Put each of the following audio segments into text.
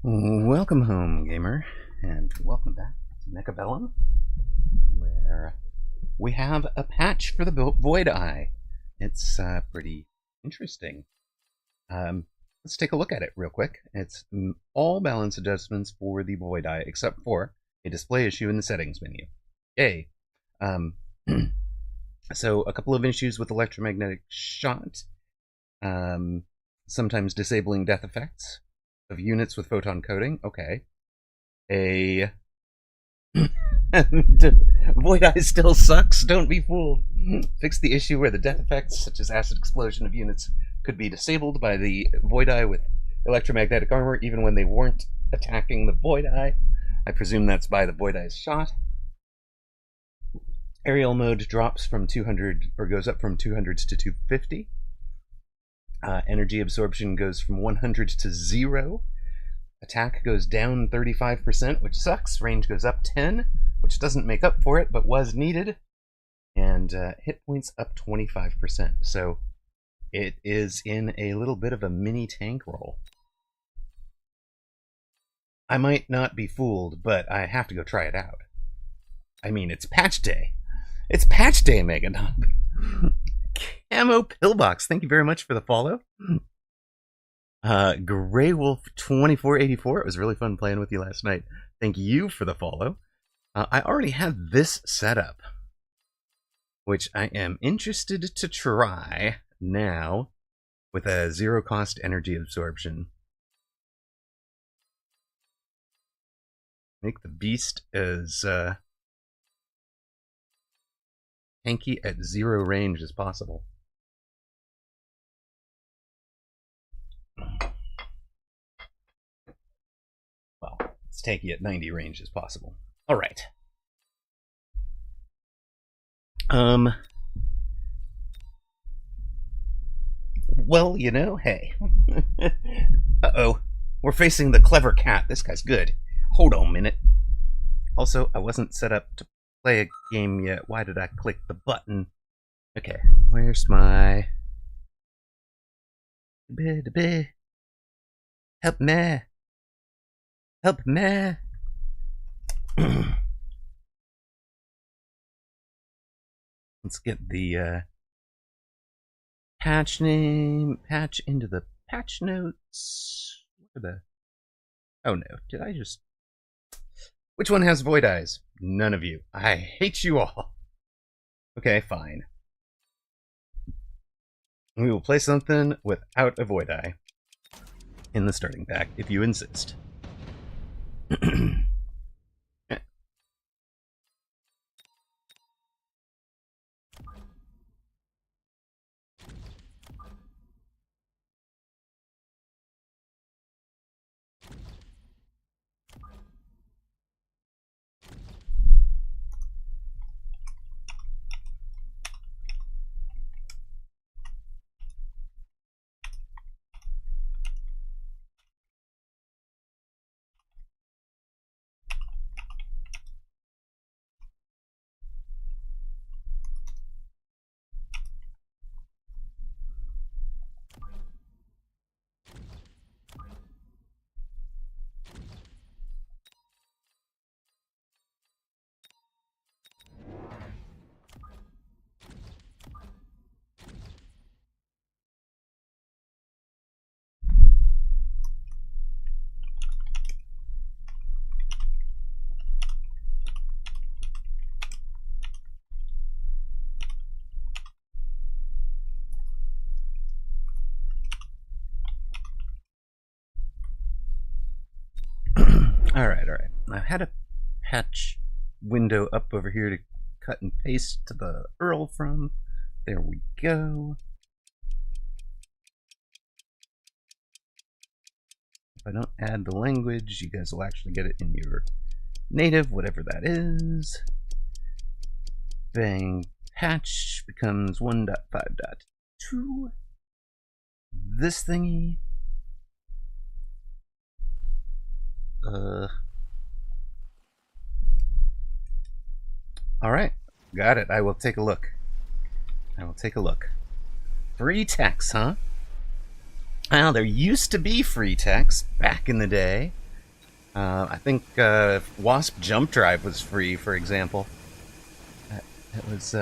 Welcome home, gamer, and welcome back to Mechabellum, where we have a patch for the Void Eye. It's pretty interesting. Let's take a look at it real quick. It's all balance adjustments for the Void Eye, except for a display issue in the settings menu. Yay! So a couple of issues with electromagnetic shot, sometimes disabling death effects of units with photon coating. Okay. Void Eye still sucks, don't be fooled. Fix the issue where the death effects, such as acid explosion of units, could be disabled by the Void Eye with electromagnetic armor, even when they weren't attacking the Void Eye. I presume that's by the Void Eye's shot. Aerial mode drops from 200, or goes up from 200 to 250. Energy absorption goes from 100 to 0. Attack goes down 35%, which sucks. Range goes up 10, which doesn't make up for it, but was needed. And hit points up 25%. So it is in a little bit of a mini tank roll. I might not be fooled, but I have to go try it out. I mean, it's patch day. It's patch day, Megadon. Camo Pillbox, thank you very much for the follow. Grey Wolf 2484, it was really fun playing with you last night. Thank you for the follow. I already had this set up, which I am interested to try now with a zero cost energy absorption. Make the beast as tanky at 0 range as possible. Well, it's tanky at 90 range as possible. All right. Well, you know, hey. Uh-oh. We're facing the clever cat. This guy's good. Hold on a minute. Also, I wasn't set up to play a game yet. Why did I click the button? Okay, where's my... Help me! Help me! Let's get the patch name, patch into the patch notes. What are the... Oh no, did I just... Which one has Void Eyes? None of you. I hate you all. Okay, fine. We will play something without a Void Eye in the starting pack, if you insist. Alright. I had a patch window up over here to cut and paste to the URL from. There we go. If I don't add the language, you guys will actually get it in your native, whatever that is. Bang. Patch becomes 1.5.2. This thingy. Alright, got it. I will take a look. Free text, huh? Well, there used to be free text back in the day. I think Wasp Jump Drive was free, for example. That was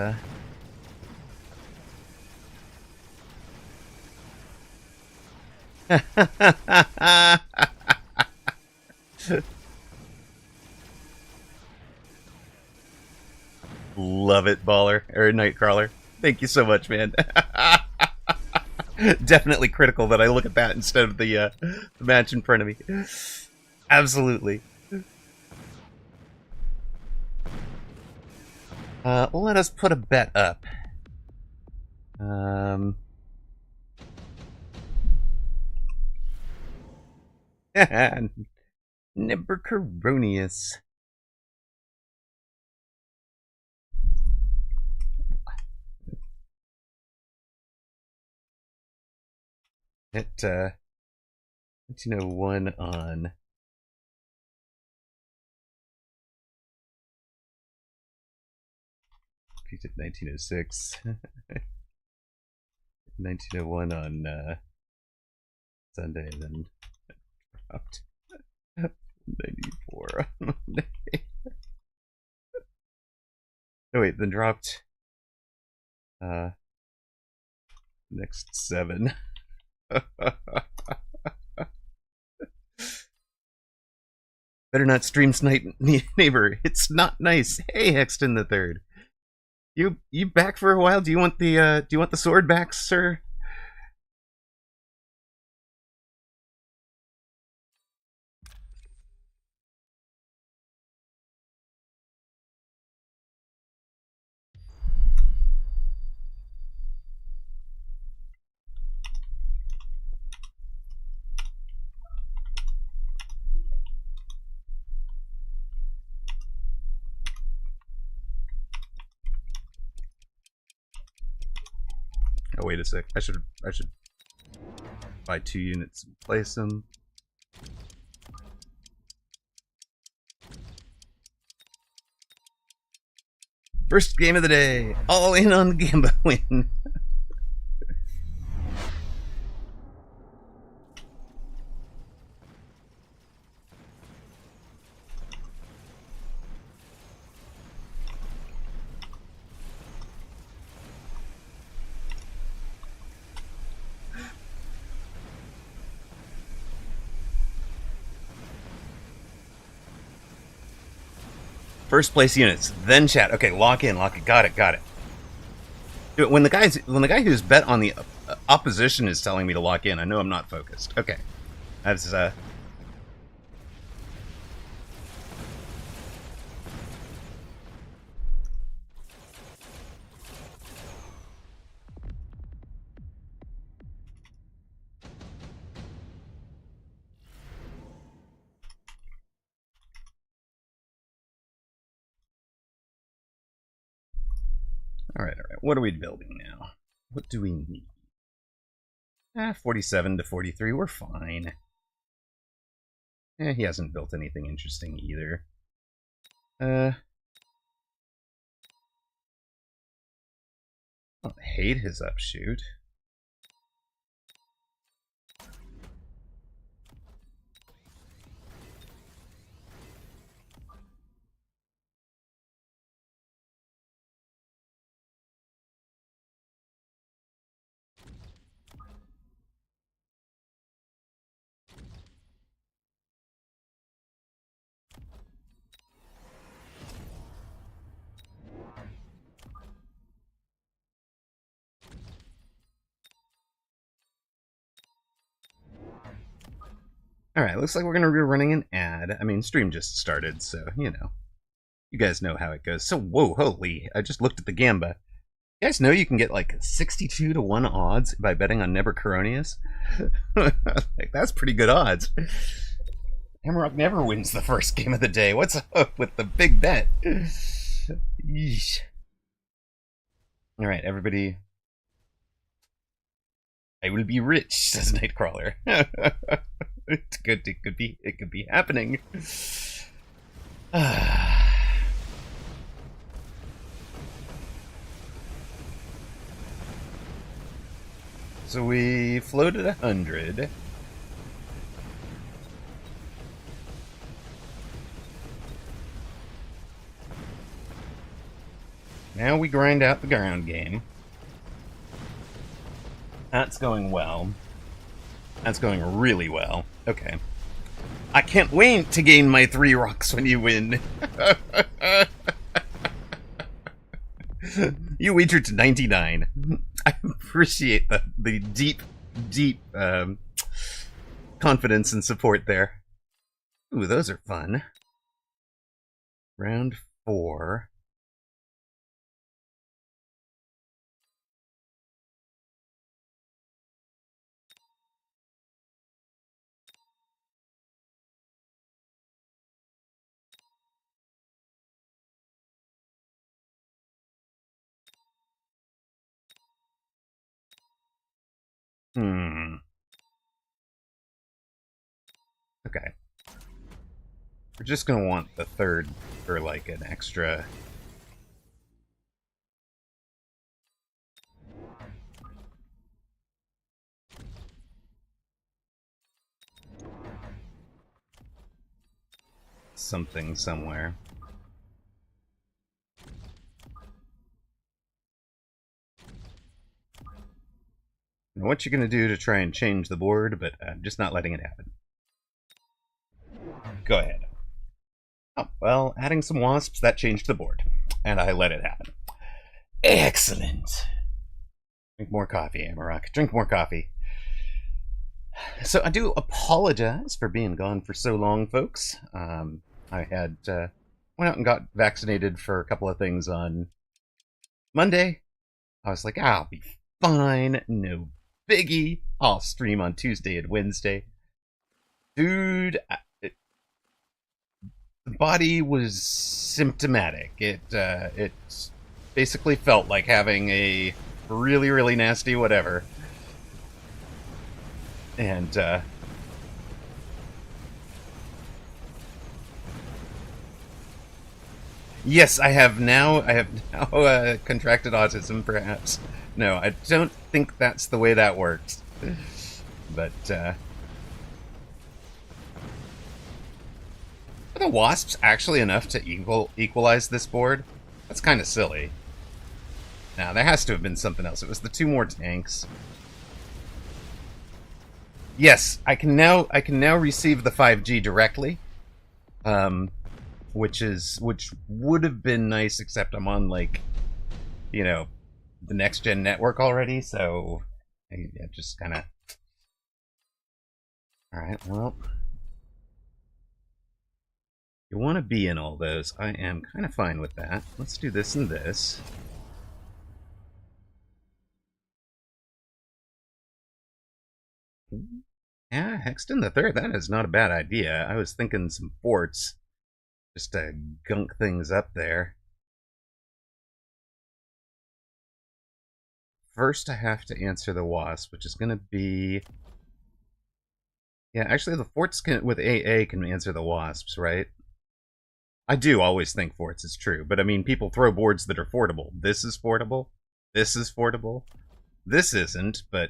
Love it, Baller. Or Nightcrawler. Thank you so much, man. Definitely critical that I look at that instead of the match in front of me. Absolutely. Let us put a bet up. Nebuchadnezzar. At 1901 on peaked at 1906. 1901 on Sunday, and then dropped 94 on Monday. Oh wait, then dropped next 7. Better not stream snipe neighbor. It's not nice. Hey, Hexton the Third. You back for a while? Do you want the sword back, sir? Oh, wait a sec. I should buy 2 units and place them. First game of the day. All in on Gamba win. First place units, then chat. Okay, lock in, lock it. Got it. When the guy who's bet on the opposition is telling me to lock in, I know I'm not focused. Okay, that's all right. What are we building now? What do we need? 47 to 43. We're fine. He hasn't built anything interesting either. I don't hate his upshoot. Alright, looks like we're going to be running an ad. I mean, stream just started, so, you know. You guys know how it goes. So, whoa, holy. I just looked at the Gamba. You guys know you can get, like, 62 to 1 odds by betting on Nebuchadnezzar? Like, that's pretty good odds. Hamrock never wins the first game of the day. What's up with the big bet? Yeesh. Alright, everybody. I will be rich, says Nightcrawler. It's good. It could be happening. So we floated 100. now we grind out the ground game. That's going well. That's going really well. Okay. I can't wait to gain my 3 rocks when you win. You wagered to 99. I appreciate the deep confidence and support there. Ooh, those are fun. Round 4. Okay. We're just gonna want the 3rd for like an extra. Something somewhere. Now, what you're gonna do to try and change the board, but I'm just not letting it happen. Go ahead. Oh, well, adding some wasps, that changed the board. And I let it happen. Excellent. Drink more coffee, Amarok. Drink more coffee. So I do apologize for being gone for so long, folks. I had went out and got vaccinated for a couple of things on Monday. I was like, I'll be fine. No biggie. I'll stream on Tuesday and Wednesday. Dude, the body was symptomatic. It basically felt like having a really, really nasty whatever. And yes, I have now contracted autism, perhaps. No, I don't think that's the way that works. But are the wasps actually enough to equalize this board? That's kind of silly. Now, there has to have been something else. It was the 2 more tanks. Yes, I can now receive the 5G directly. Which would have been nice, except I'm on, like, you know, the next gen network already, so yeah, just kind of. Alright, well, you want to be in all those. I am kind of fine with that. Let's do this and this. Yeah, Hexton the Third, that is not a bad idea. I was thinking some forts, just to gunk things up there. First, I have to answer the wasp, which is going to be... Yeah, actually, the forts with AA can answer the wasps, right? I do always think forts is true, but I mean, people throw boards that are fortable. This is fortable. This is fortable. This isn't, but...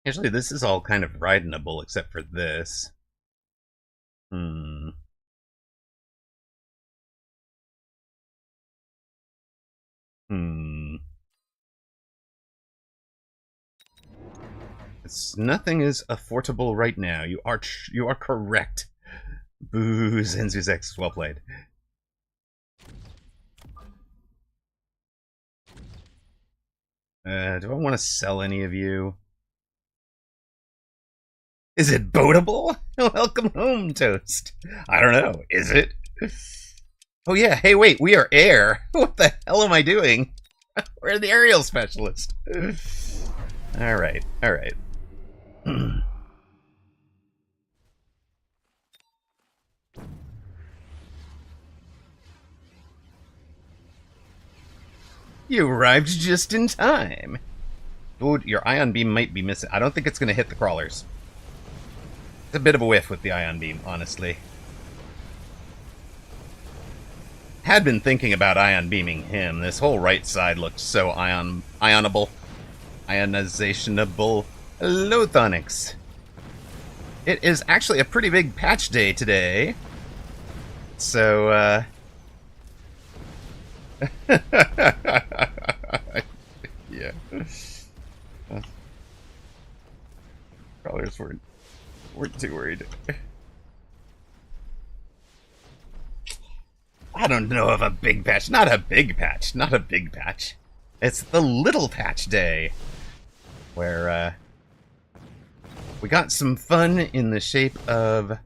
Actually, this is all kind of ridenable, except for this. Nothing is affordable right now. You are correct. Boo, Zenzu's X, well played. Do I want to sell any of you? Is it boatable? Welcome home, Toast. I don't know. Is it? Oh yeah, hey wait, we are air. What the hell am I doing? We're the aerial specialist. Alright, alright. You arrived just in time. Dude, your ion beam might be missing. I don't think it's going to hit the crawlers. It's a bit of a whiff with the ion beam, honestly. Had been thinking about ion beaming him. This whole right side looked so ionable. Ionizationable. Hello, Thonix. It is actually a pretty big patch day today. So, Yeah. Crawlers weren't too worried. I don't know of a big patch. Not a big patch. Not a big patch. It's the little patch day. Where, we got some fun in the shape of...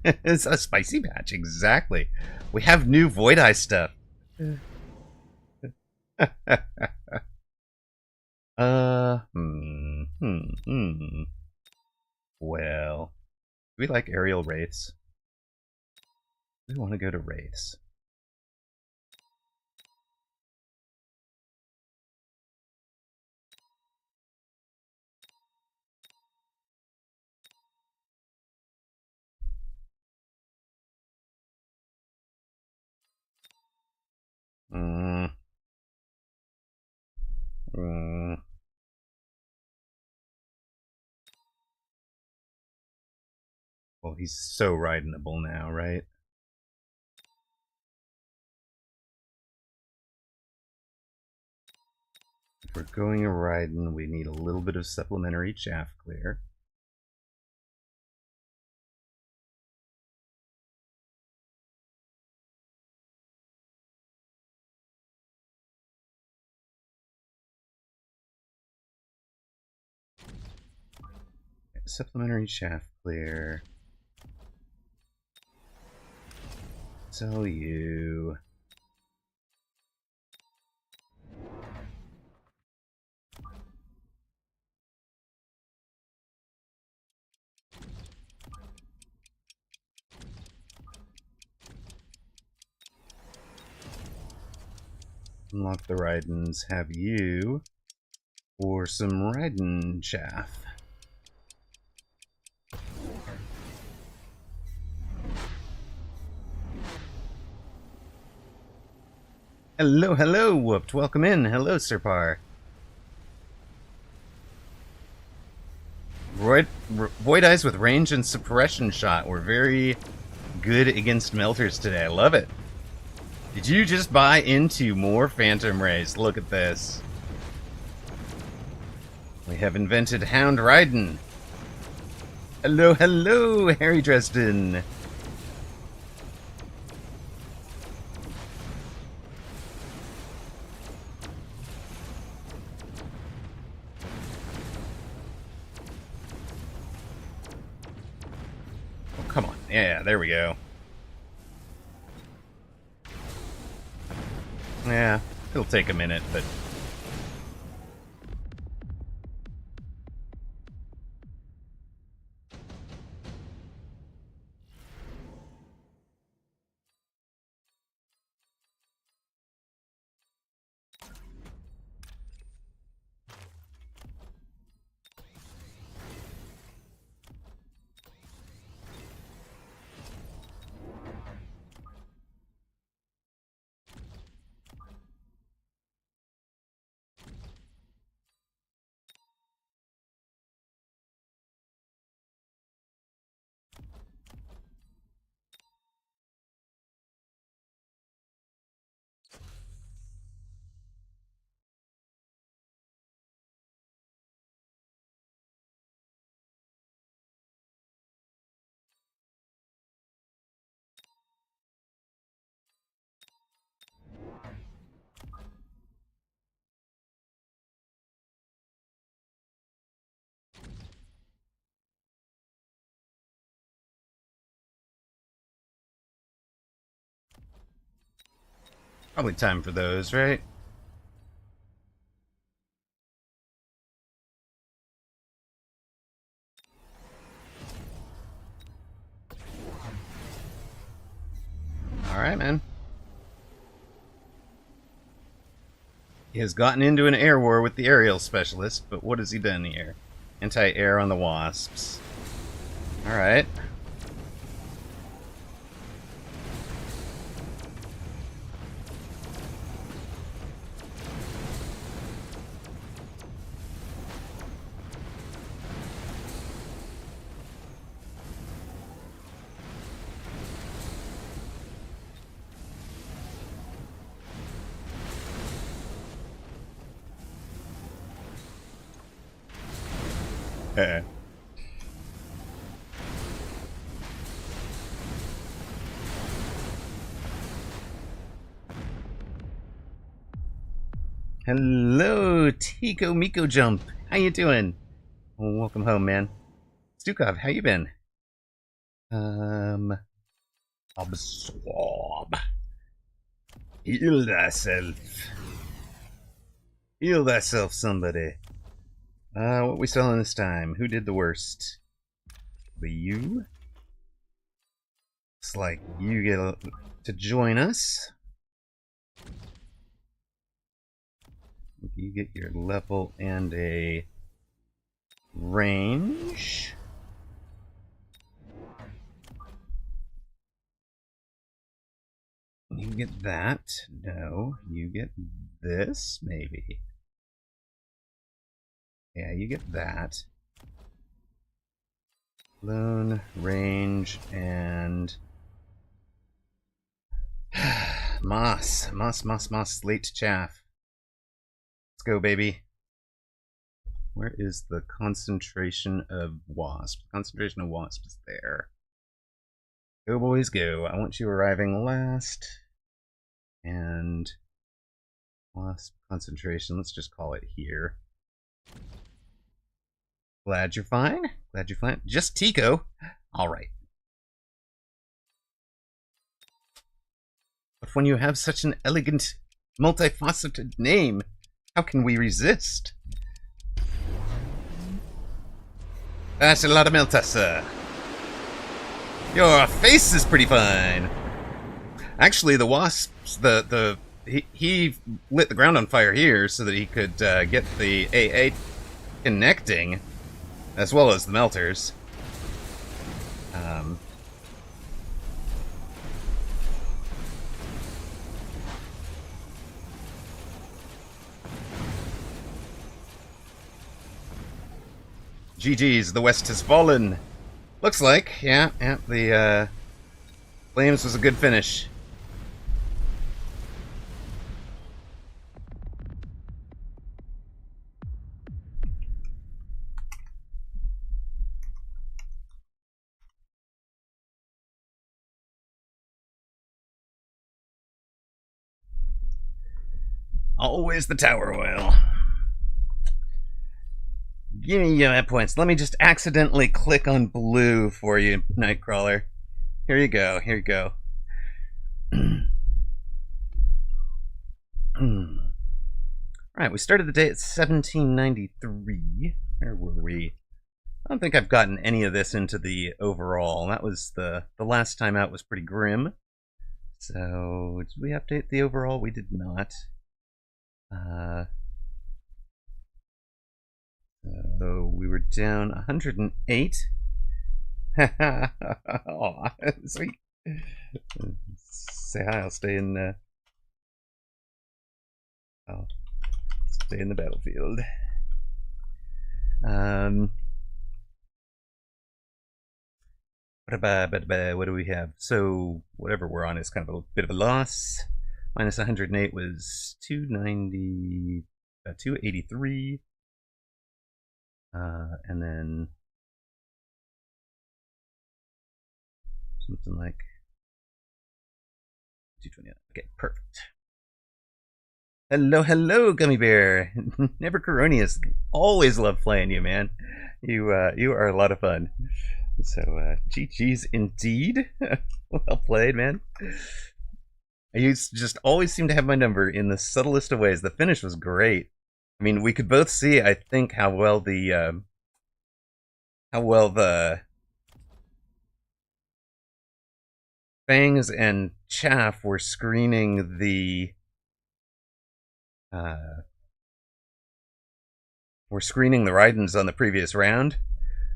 It's a spicy patch, exactly. We have new Void Eye stuff. Well, do we like aerial wraiths? We want to go to wraiths. Well, he's so ridenable now, right? If we're going a riding, we need a little bit of supplementary chaff clear. Supplementary chaff clear. Sell you. Unlock the Ridens, have you for some Riding chaff. Hello, hello, Whooped. Welcome in. Hello, Sirpar. Void Eyes with range and suppression shot were very good against melters today. I love it. Did you just buy into more Phantom Rays? Look at this. We have invented Hound Raiden. Hello, hello, Harry Dresden. Oh, come on. Yeah, there we go. Yeah, it'll take a minute, but... Probably time for those, right? Alright, man. He has gotten into an air war with the aerial specialist, but what has he done here? Anti-air on the wasps. Alright. Hello, Tico Miko Jump. How you doing? Well, welcome home, man. Stukov, how you been? Absorb. Heal thyself. Heal thyself, somebody. What we selling this time? Who did the worst? You? Looks like you get to join us. You get your level and a range. You get that. No, you get this, maybe. Yeah, you get that. Lone, range, and moss, late chaff. Let's go, baby. Where is the concentration of wasp? Concentration of wasp is there. Go, boys, go. I want you arriving last. And wasp concentration, let's just call it here. Glad you're fine. Glad you're fine. Just Tico. All right. But when you have such an elegant, multifaceted name, how can we resist? That's a lot of Meltasa. Your face is pretty fine. Actually, the wasps, he lit the ground on fire here so that he could get the AA connecting, as well as the melters. GG's, the West has fallen. Looks like, yeah, the Flames was a good finish. Always the tower oil. Give me your points. Let me just accidentally click on blue for you, Nightcrawler. Here you go. Here you go. Alright, we started the day at 1793. Where were we? I don't think I've gotten any of this into the overall. That was the last time out was pretty grim. So, did we update the overall? We did not. So we were down 108. Oh, sweet. Say hi. I'll stay in. I'll stay in the battlefield. What do we have? So whatever we're on is kind of a bit of a loss. Minus 108 was 290, 283. And then something like 229. Okay, perfect. Hello, Gummy Bear. Never Coronius. Always love playing you, man. You are a lot of fun. So, GG's indeed. Well played, man. You just always seem to have my number in the subtlest of ways. The finish was great. I mean, we could both see, I think, how well the Fangs and Chaff were screening the Raidens on the previous round.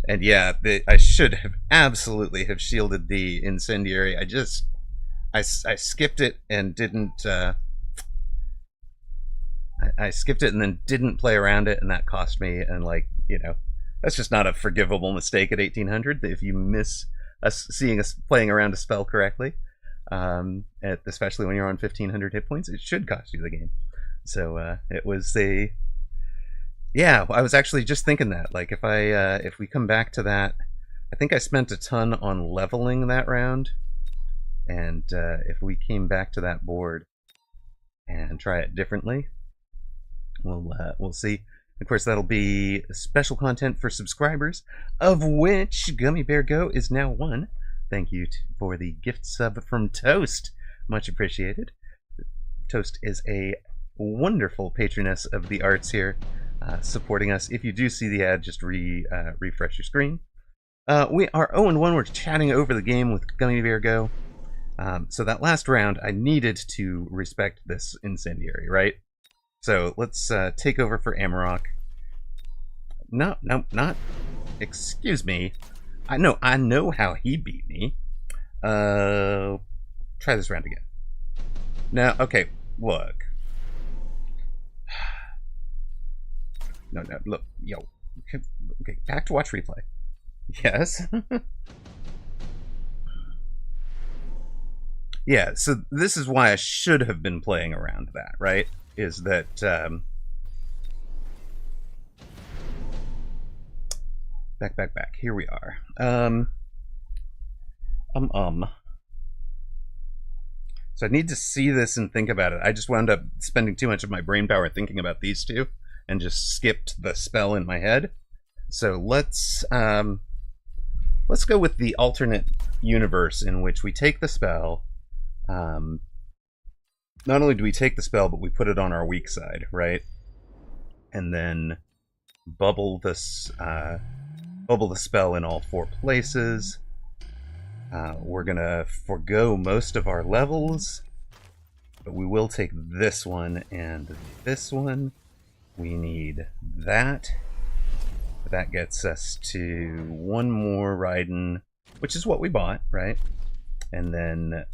And yeah, I should have absolutely have shielded the Incendiary. I skipped it and didn't I skipped it and then didn't play around it, and that cost me. And like, you know, that's just not a forgivable mistake at 1800 if you miss seeing us playing around a spell correctly, especially when you're on 1500 hit points. It should cost you the game. So it was a Yeah, I was actually just thinking that. Like, if we come back to that, I think I spent a ton on leveling that round, and if we came back to that board and try it differently, we'll see. Of course, that'll be special content for subscribers, of which Gummy Bear Go is now one. Thank you for the gift sub from Toast. Much appreciated. Toast is a wonderful patroness of the arts here, supporting us. If you do see the ad, just refresh your screen. We are 0-1. We're chatting over the game with Gummy Bear Go. So that last round, I needed to respect this incendiary, right? So let's take over for Amarok. No, not. Excuse me. I know how he beat me. Try this round again. Now, okay, look. No, look, yo. Okay, back to watch replay. Yes. Yeah, so this is why I should have been playing around that, right? Is that back. Here we are. So I need to see this and think about it. I just wound up spending too much of my brain power thinking about these two and just skipped the spell in my head. So let's go with the alternate universe in which we take the spell. Not only do we take the spell, but we put it on our weak side, right? And then bubble the spell in all 4 places. We're gonna forego most of our levels, but we will take this one and this one. We need that. That gets us to 1 more Raiden, which is what we bought, right? And then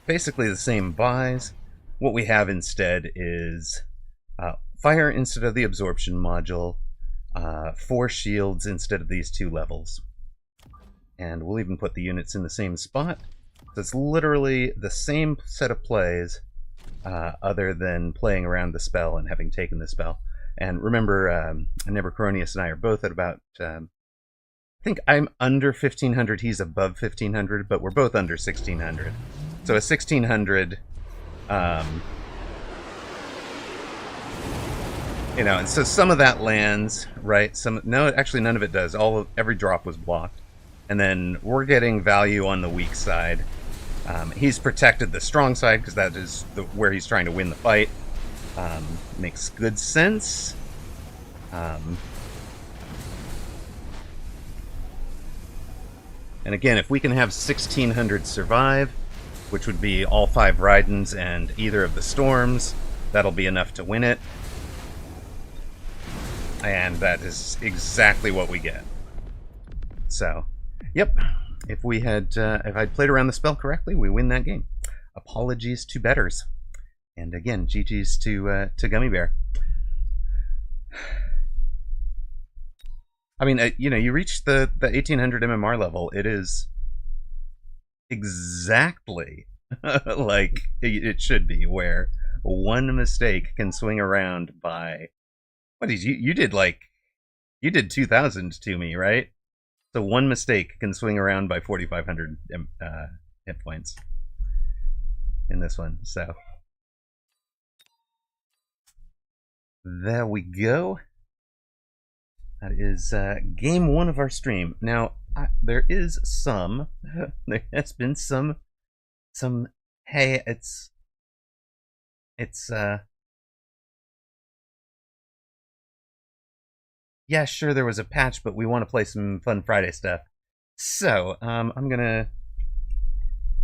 basically the same buys. What we have instead is fire instead of the absorption module, 4 shields instead of these 2 levels. And we'll even put the units in the same spot. So it's literally the same set of plays, other than playing around the spell and having taken the spell. And remember, Nebuchadnezzar and I are both at about, I think I'm under 1500, he's above 1500, but we're both under 1600. So a 1600, you know, and so some of that lands, right? No, actually none of it does. Every drop was blocked. And then we're getting value on the weak side. He's protected the strong side because that is where he's trying to win the fight. Makes good sense. And again, if we can have 1600 survive, which would be all 5 Raidens and either of the storms, that'll be enough to win it. And that is exactly what we get. So, yep. If I'd played around the spell correctly, we win that game. Apologies to betters. And again, GG's to Gummy Bear. I mean, you know, you reach the 1800 MMR level. It is exactly like it should be, where 1 mistake can swing around by... What did you did? You did 2000 to me, right? So 1 mistake can swing around by 4,500 hit points in this one. So there we go. That is game 1 of our stream. Now there has been some. Hey, it's yeah, sure, there was a patch, but we want to play some fun Friday stuff. So, I'm gonna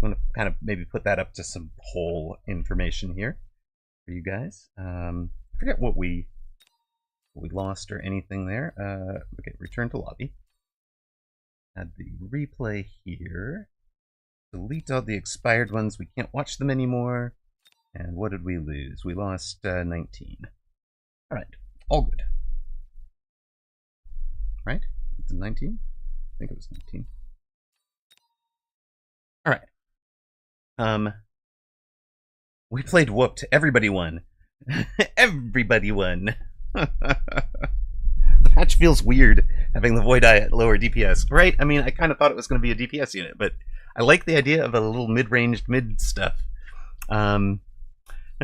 kind of maybe put that up to some poll information here for you guys. I forget what we lost or anything there. Okay, return to lobby. Add the replay here. Delete all the expired ones. We can't watch them anymore. And what did we lose? We lost 19. All right, all good. Right? It's 19? I think it was 19. Alright. We played Whooped. Everybody won. Everybody won. The patch feels weird having the Void Eye at lower DPS, right? I mean, I kind of thought it was going to be a DPS unit, but I like the idea of a little mid-ranged mid stuff. Now,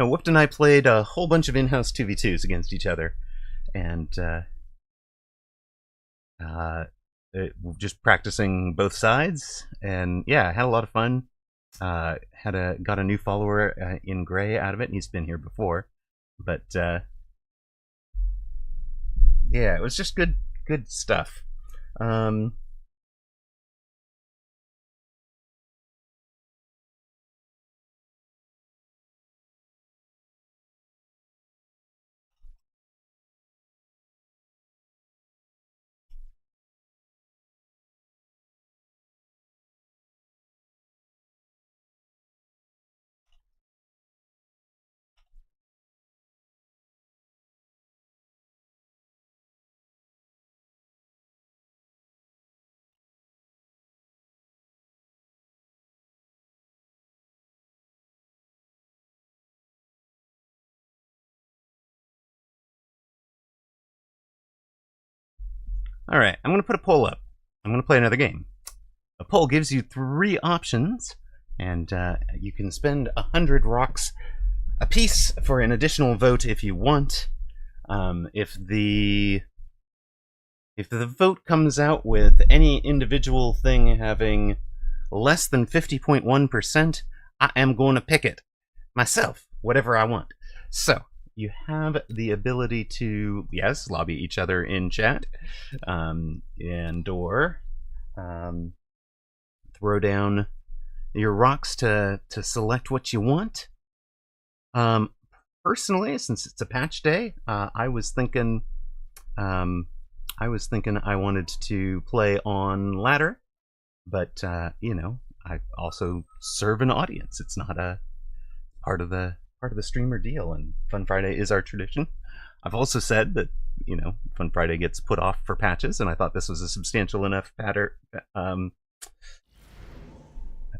Whooped and I played a whole bunch of in-house 2v2s against each other, and just practicing both sides, and yeah, I had a lot of fun. Got a new follower in Gray out of it, and he's been here before, but yeah, it was just good stuff. All right, I'm going to put a poll up. I'm going to play another game. A poll gives you 3 options, and you can spend 100 rocks a piece for an additional vote if you want. If the vote comes out with any individual thing having less than 50.1%, I am going to pick it myself, whatever I want. So you have the ability to, yes, lobby each other in chat, and or throw down your rocks to select what you want. Personally, since it's a patch day, I was thinking I wanted to play on ladder, but you know, I also serve an audience. It's not a part of the streamer deal, and Fun Friday is our tradition. I've also said that, you know, Fun Friday gets put off for patches, and I thought this was a substantial enough pattern. I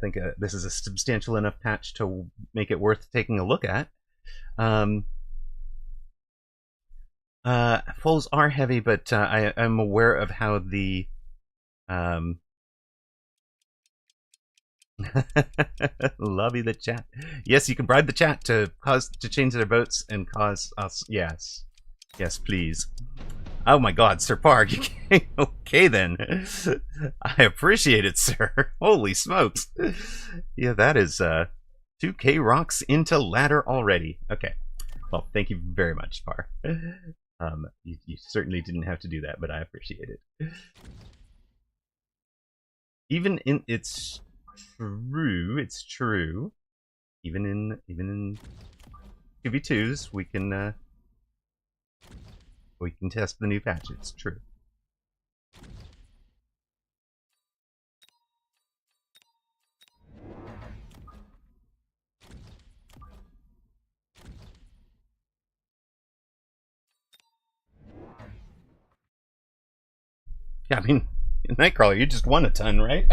think this is a substantial enough patch to make it worth taking a look at. Polls are heavy, but I am aware of how the lobby the chat. Yes, you can bribe the chat to change their votes and cause us. Yes, please. Oh my God, Sir Park. Okay then. I appreciate it, sir. Holy smokes. Yeah, that is 2K rocks into ladder already. Okay. Well, thank you very much, Spar. You certainly didn't have to do that, but I appreciate it. Even in it's true. Even in 2v2s, we can test the new patch. It's true. Yeah, I mean, Nightcrawler, you just won a ton, right?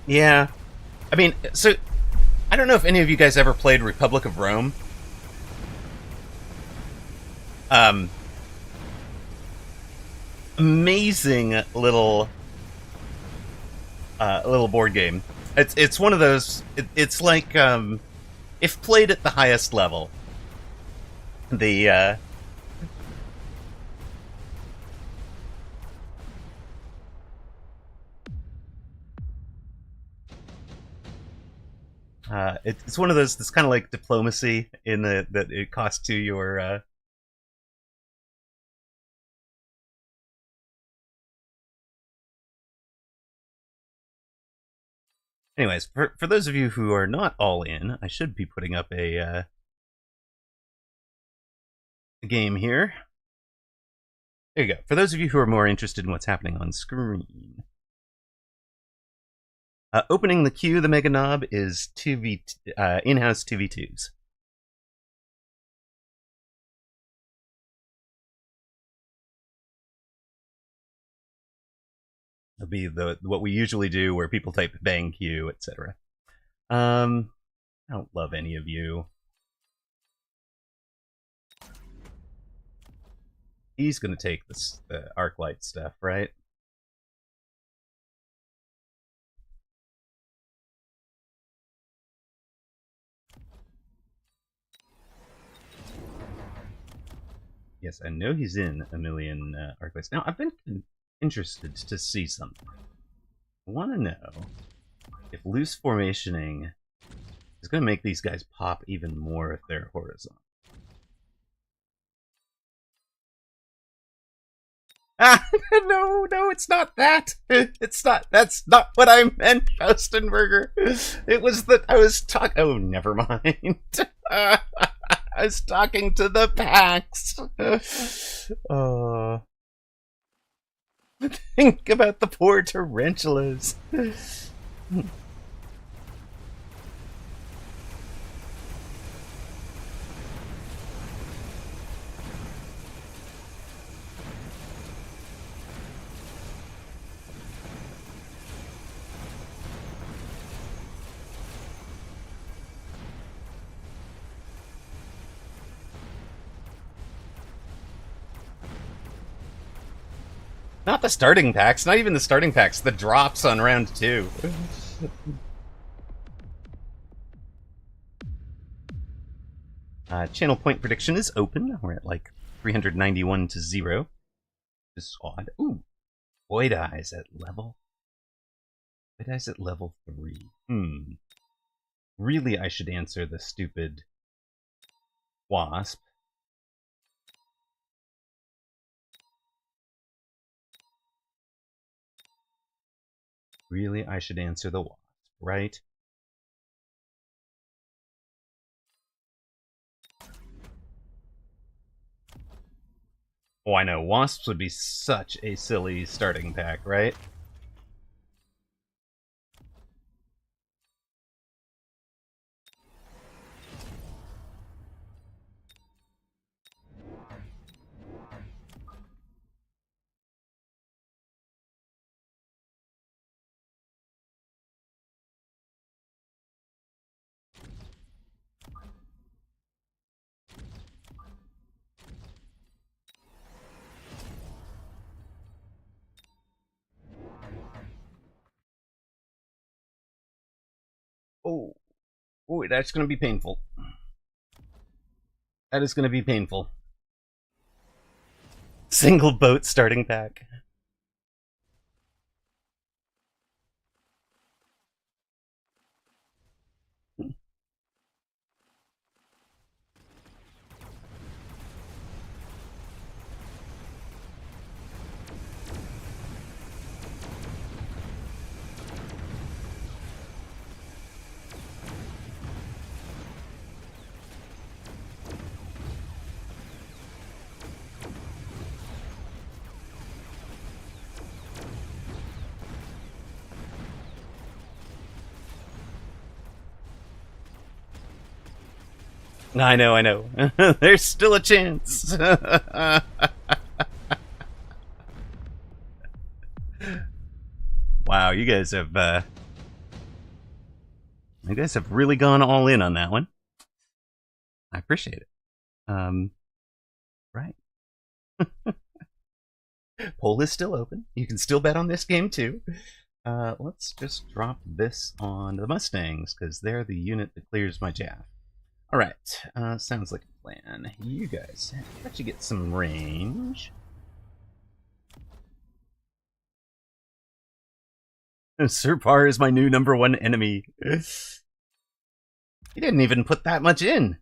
Yeah. I mean, so I don't know if any of you guys ever played Republic of Rome. Amazing little board game. It's one of those. It's like if played at the highest level, the it's one of those. It's kind of like diplomacy in that it costs you your. Anyways, for those of you who are not all in, I should be putting up a game here. There you go. For those of you who are more interested in what's happening on screen. Opening the queue, the Mega Knob is in-house 2v2s. It'll be what we usually do, where people type bang Q, etc. I don't love any of you. He's gonna take the Arclight stuff, right? Yes, I know he's in a million Arclights. Now, I've been interested to see something. I want to know if loose formationing is going to make these guys pop even more if they're horizontal. Ah, no, it's not that. It's not. That's not what I meant, Faustenberger. It was that I was talking. Oh, never mind. I was talking to the PAX. Think about the poor tarantulas. Not the starting packs, not even the starting packs, the drops on round 2. Channel point prediction is open. We're at like 391 to 0. Which is odd. Ooh. Void Eyes at level. Void Eyes at level 3. Really, I should answer the stupid Wasp. Really, I should answer the Wasp, right? Oh, I know. Wasps would be such a silly starting pack, right? Oh, that's going to be painful. That is going to be painful. Single boat starting pack. I know. There's still a chance. Wow, you guys have really gone all in on that one. I appreciate it. Right. Poll is still open. You can still bet on this game too. Let's just drop this on the Mustangs, because they're the unit that clears my Jaff. Alright, sounds like a plan. You guys, let you get some range. Sir Par is my new #1 enemy. He didn't even put that much in.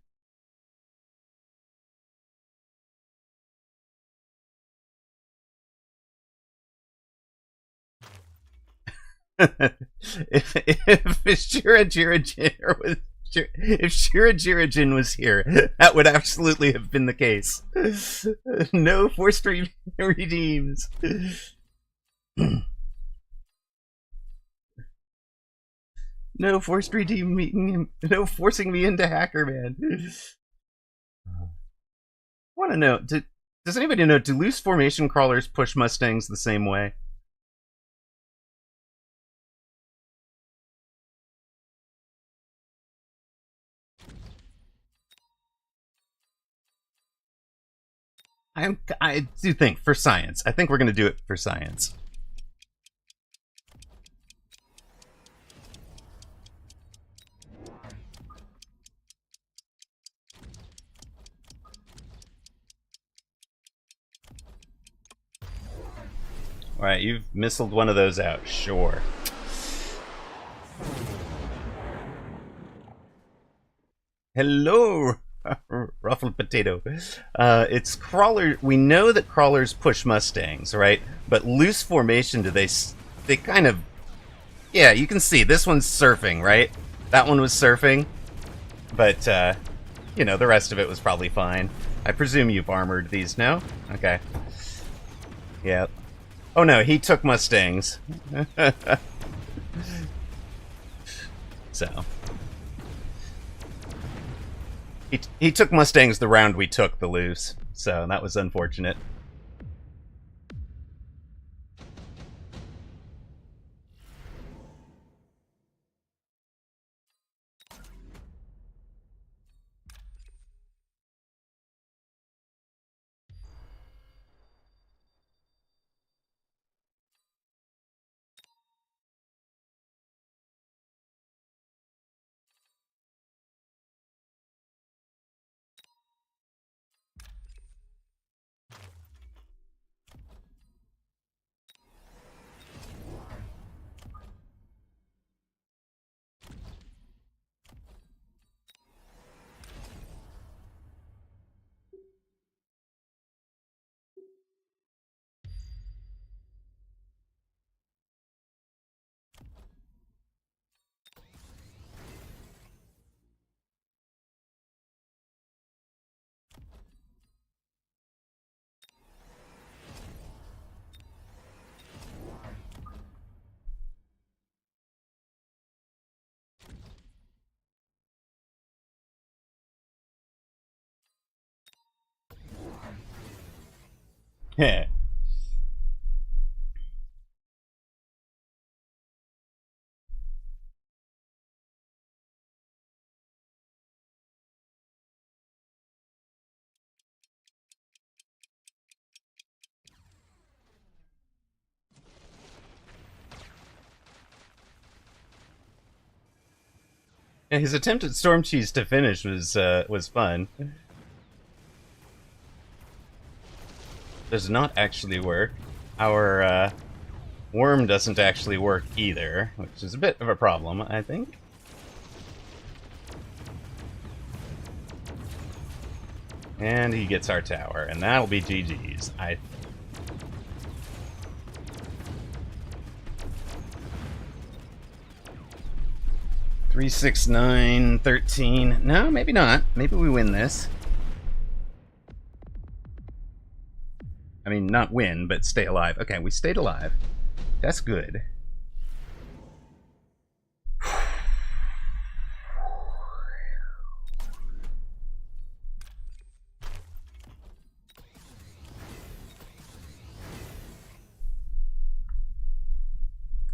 if Shirajirajin was here, that would absolutely have been the case. No forced redeems. No forced redeem, no forcing me into Hacker Man. I want to know, does anybody know, do loose formation crawlers push Mustangs the same way? I do think for science. I think we're gonna do it for science. Alright, you've missiled one of those out, sure. Hello, ruffled potato. It's crawler. We know that crawlers push mustangs, right? But loose formation, do they kind of... Yeah, you can see this one's surfing, right? That one was surfing, but you know, the rest of it was probably fine. I presume you've armored these, no? Okay. Yeah. Oh no, he took mustangs. So. He took mustangs the round we took the loose, so that was unfortunate. Yeah. Yeah, his attempt at Storm Cheese to finish was fun. Does not actually work. Our worm doesn't actually work either, which is a bit of a problem, I think. And he gets our tower, and that'll be GG's. 3, 6, 9, 13. No, maybe not. Maybe we win this. I mean, not win, but stay alive. Okay, we stayed alive. That's good.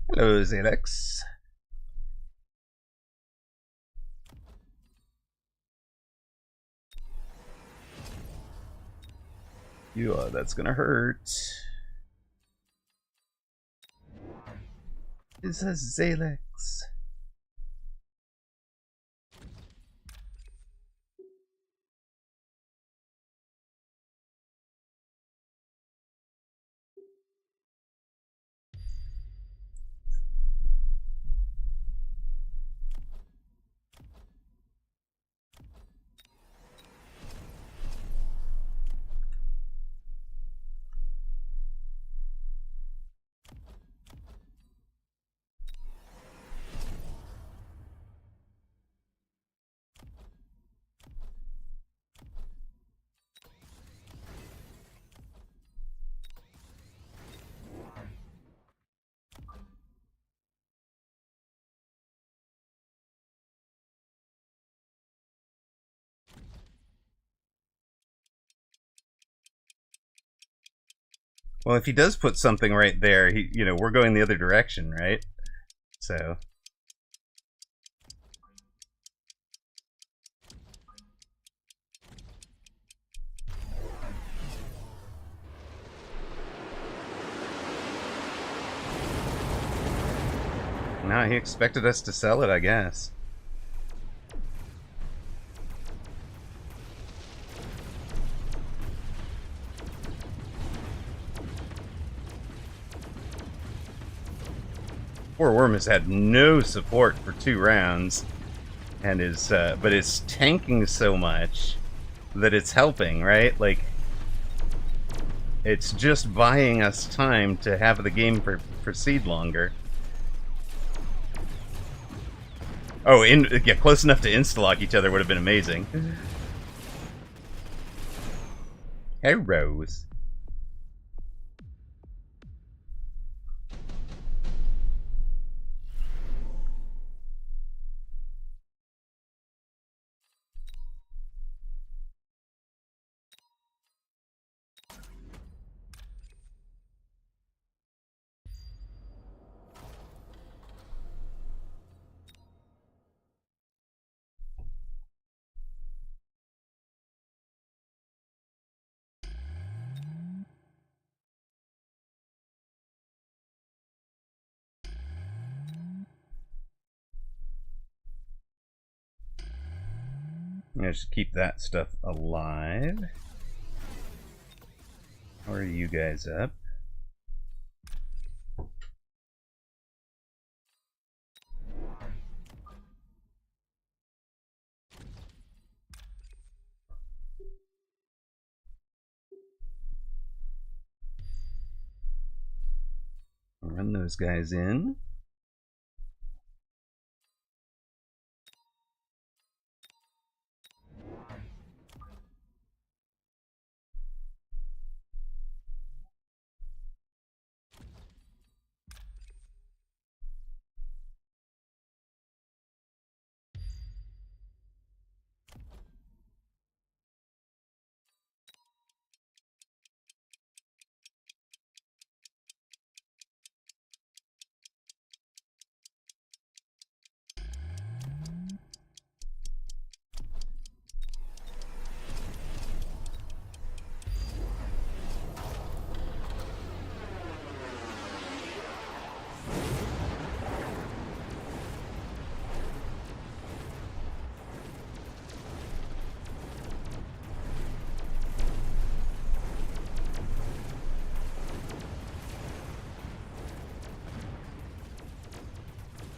Hello, Zalex. That's gonna hurt. It's a Zalex. Well, if he does put something right there, we're going the other direction, right? So. No, he expected us to sell it, I guess. Poor Worm has had no support for 2 rounds, and is, but it's tanking so much that it's helping, right? Like, it's just buying us time to have the game proceed longer. Oh, yeah, close enough to insta-lock each other would have been amazing. Hey, Rose. I'm gonna just keep that stuff alive. How are you guys up? Run those guys in.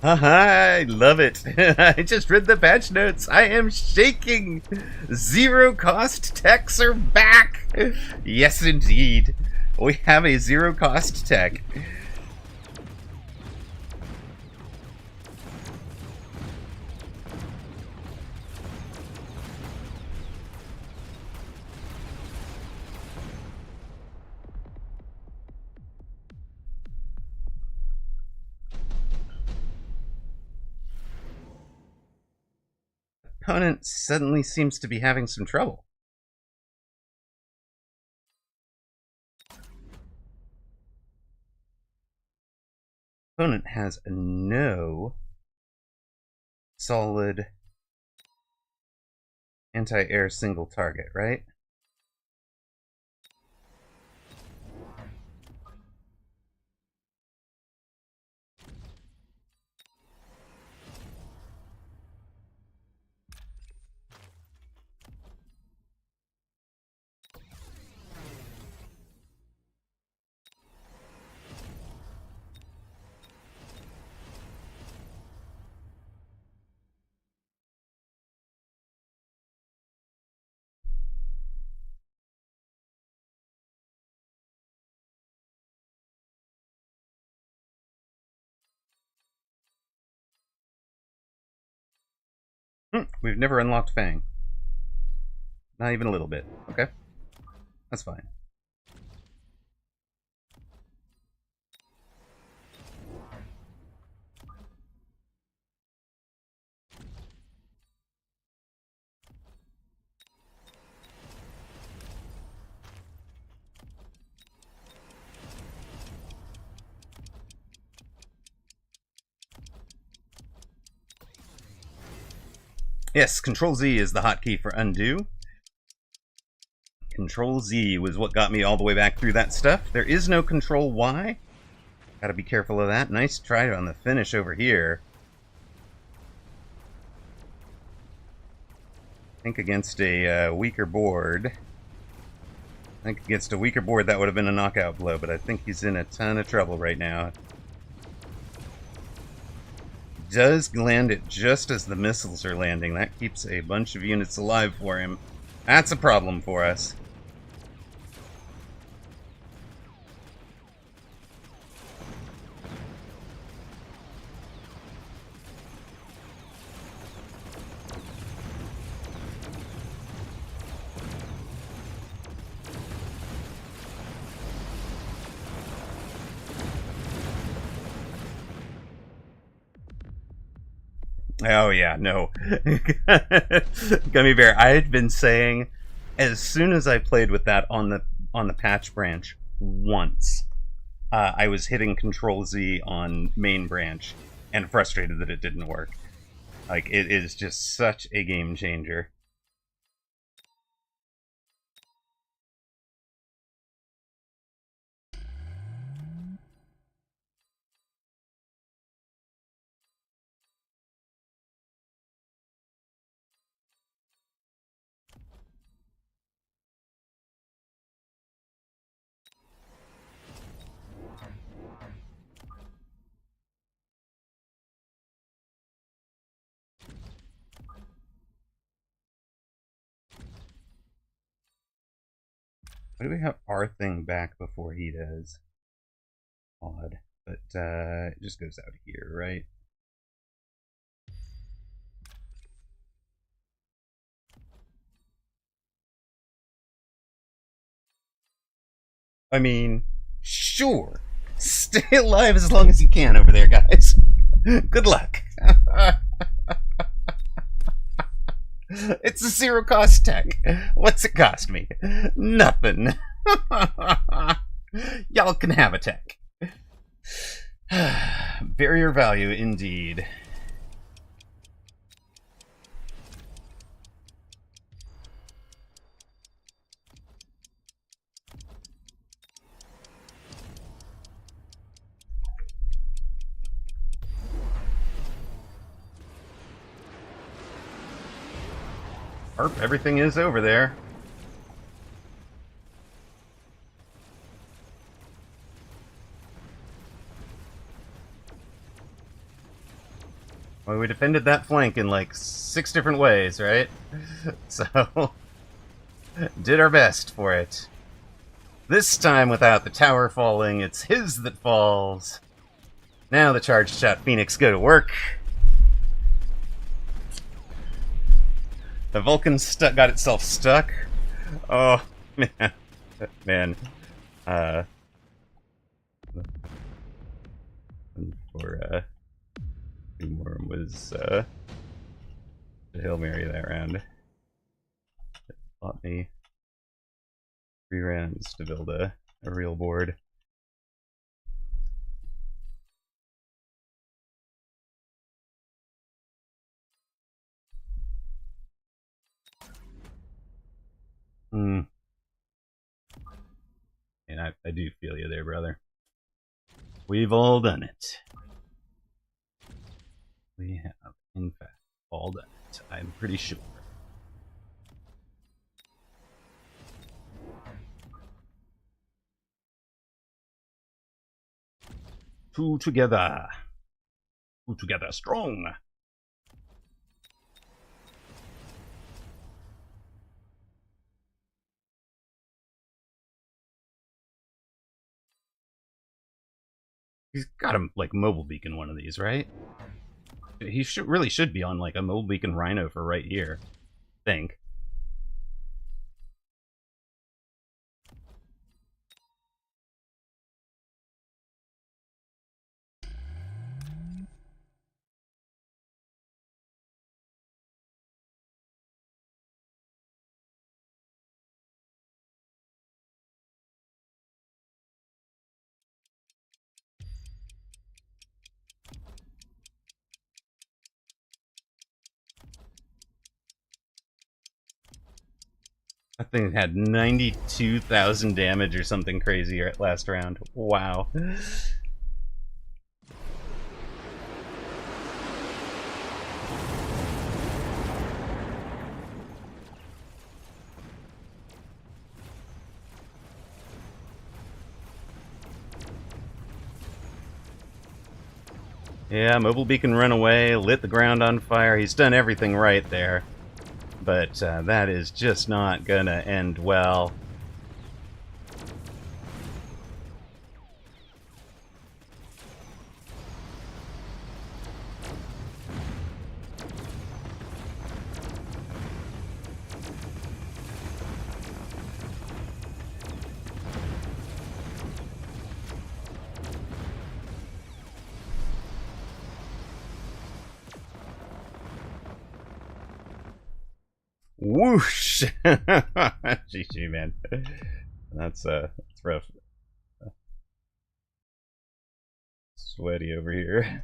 Haha, I love it. I just read the patch notes. I am shaking. Zero cost techs are back. Yes, indeed. We have a zero cost tech. Opponent suddenly seems to be having some trouble. Opponent has no solid anti-air single target, right? We've never unlocked Fang. Not even a little bit. Okay. That's fine. Yes, Control Z is the hotkey for undo. Control Z was what got me all the way back through that stuff. There is no Control Y. Gotta be careful of that. Nice try on the finish over here. I think against a weaker board. I think against a weaker board that would have been a knockout blow, but I think he's in a ton of trouble right now. Does land it just as the missiles are landing. That keeps a bunch of units alive for him. That's a problem for us. Oh yeah, no. Gummy Bear, I had been saying as soon as I played with that on the patch branch once, I was hitting Control Z on main branch and frustrated that it didn't work. Like, it is just such a game changer. Why do we have our thing back before he does? Odd. But it just goes out here, right? I mean, sure. Stay alive as long as you can over there, guys. Good luck. It's a zero cost tech. What's it cost me? Nothing. Y'all can have a tech. Barrier value indeed. Everything is over there. Well, we defended that flank in like 6 different ways, right? So, did our best for it. This time without the tower falling, it's his that falls. Now the charged shot Phoenix go to work. The Vulcan got itself stuck. Oh, man. Man. For, Doomworm was, the Hail Mary that round. It bought me 3 rounds to build a real board. And I do feel you there, brother. We've all done it. We have, in fact, all done it. I'm pretty sure. Two together strong. He's got a like mobile beacon one of these, right? He really should be on like a mobile beacon Rhino for right here. I think. That thing had 92,000 damage or something crazy at last round. Wow. Yeah, Mobile Beacon run away, lit the ground on fire. He's done everything right there. But that is just not gonna end well. Whoosh! GG, man. That's rough. Sweaty over here.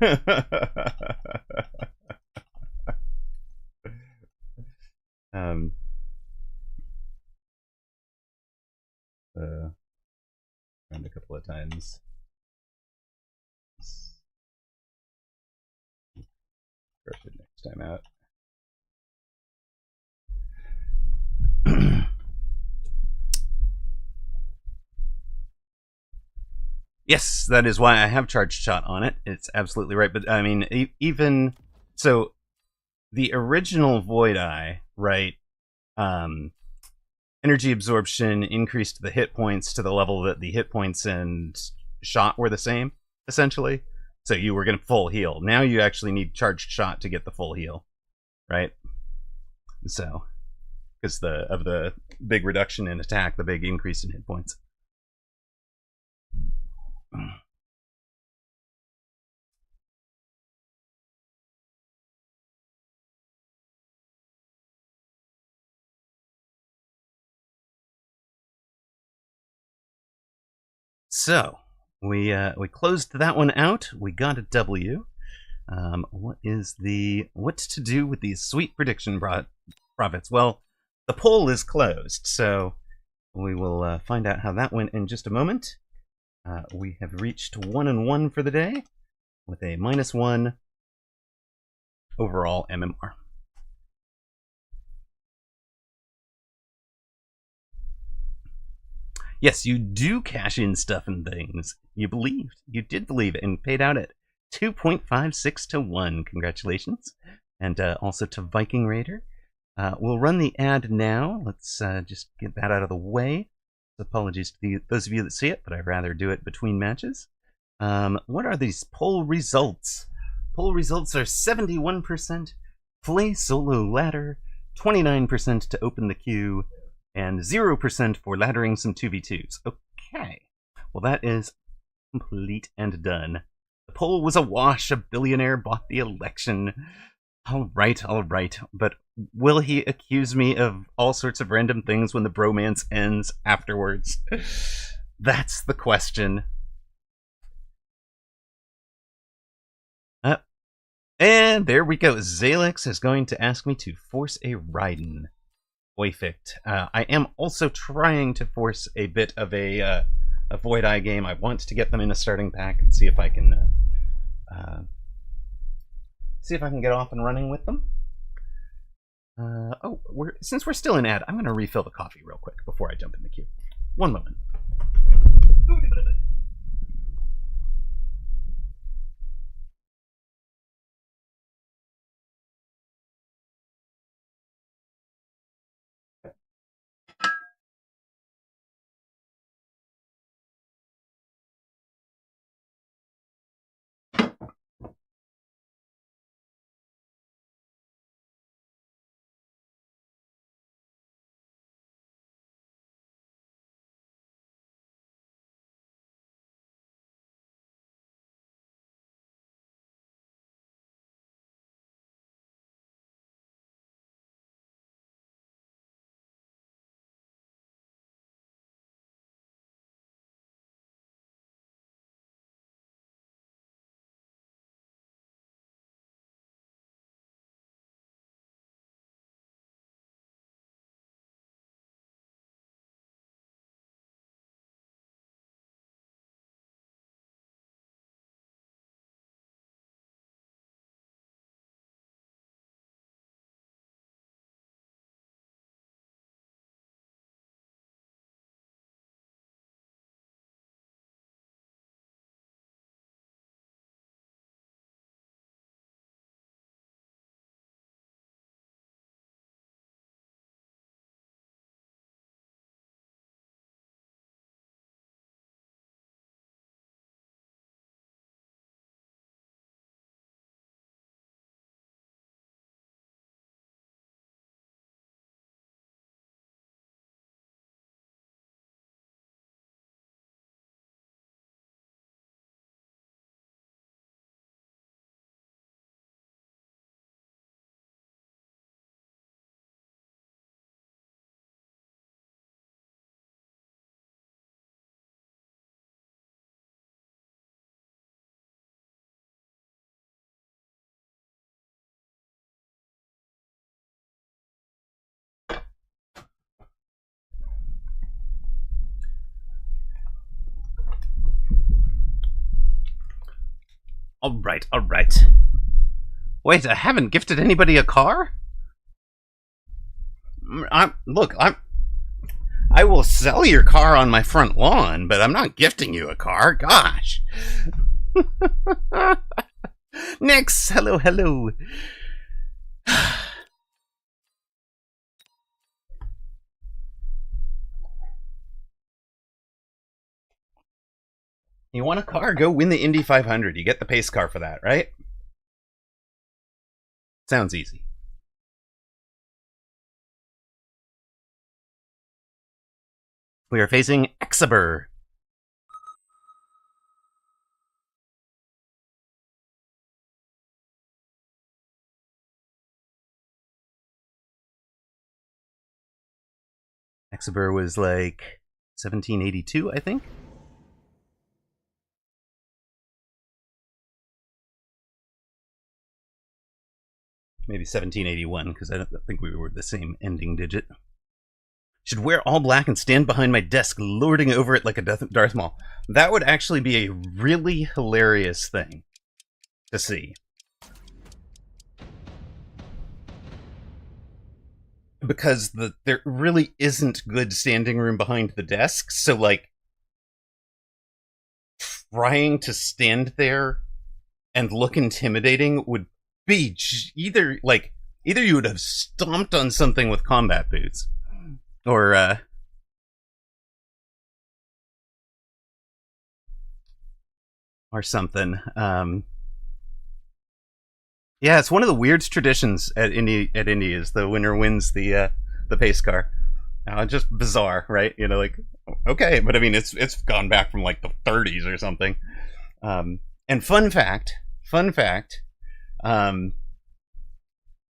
um. Around a couple of times. Correct it next time out. Yes, that is why I have charged shot on it. It's absolutely right. But I mean, even so, the original Void Eye, right? Energy absorption increased the hit points to the level that the hit points and shot were the same, essentially. So you were going to full heal. Now you actually need charged shot to get the full heal, right? So, because of the big reduction in attack, the big increase in hit points. So we closed that one out. We got a W. What to do with these sweet prediction profits? Well, the poll is closed, so we will find out how that went in just a moment. We have reached 1 and 1 for the day with a -1 overall MMR. Yes, you do cash in stuff and things. You did believe it, and paid out at 2.56 to 1. Congratulations. And also to Viking Raider. We'll run the ad now. Let's just get that out of the way. Apologies to those of you that see it, but I'd rather do it between matches. What are these poll results? Poll results are 71% play solo ladder, 29% to open the queue, and 0% for laddering some 2v2s. Okay, well that is complete and done. The poll was a wash. A billionaire bought the election. All right, but will he accuse me of all sorts of random things when the bromance ends afterwards? That's the question. And there we go. Zalex is going to ask me to force a Raiden. Perfect. I am also trying to force a bit of a Void Eye game. I want to get them in a starting pack and see if I can get off and running with them. Since we're still in ad, I'm going to refill the coffee real quick before I jump in the queue. One moment. Alright, alright. Wait, I haven't gifted anybody a car? I will sell your car on my front lawn, but I'm not gifting you a car. Gosh. Nix, hello, hello. You want a car? Go win the Indy 500. You get the pace car for that, right? Sounds easy. We are facing Exeter. Exeter was like 1782, I think. Maybe 1781, because I don't think we were the same ending digit. Should wear all black and stand behind my desk, lording over it like a Darth Maul. That would actually be a really hilarious thing to see. Because there really isn't good standing room behind the desk, so, like, trying to stand there and look intimidating would be either you would have stomped on something with combat boots, or something. Yeah, it's one of the weird traditions at Indy is the winner wins the pace car. Just bizarre, right? You know, like, okay, but I mean, it's gone back from like the 30s or something. And fun fact,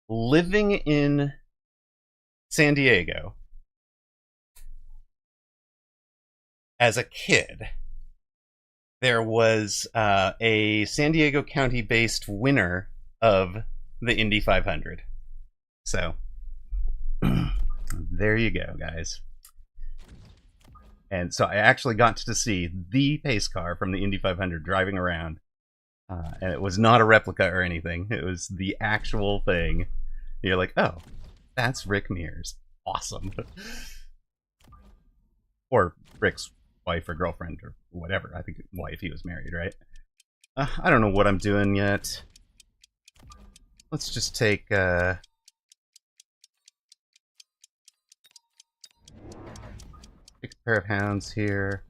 living in San Diego as a kid, there was a San Diego County-based winner of the Indy 500. So, there you go, guys. And so I actually got to see the pace car from the Indy 500 driving around. And it was not a replica or anything. It was the actual thing. And you're like, oh, that's Rick Mears. Awesome. Or Rick's wife or girlfriend or whatever. I think wife, he was married, right? I don't know what I'm doing yet. Let's just take... Take a pair of hounds here.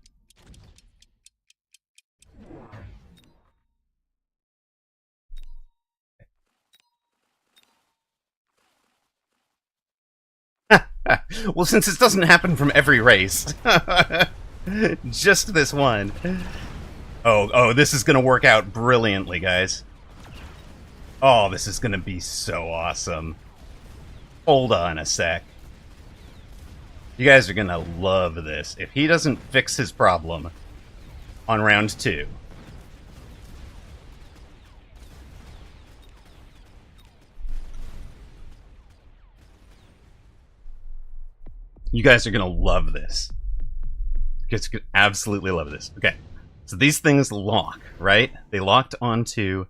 Well, since it doesn't happen from every race, just this one. Oh, this is gonna work out brilliantly, guys. Oh, this is gonna be so awesome. Hold on a sec. You guys are gonna love this. If he doesn't fix his problem on round 2. You guys are gonna love this. You guys are gonna absolutely love this. Okay, so these things lock, right? They locked onto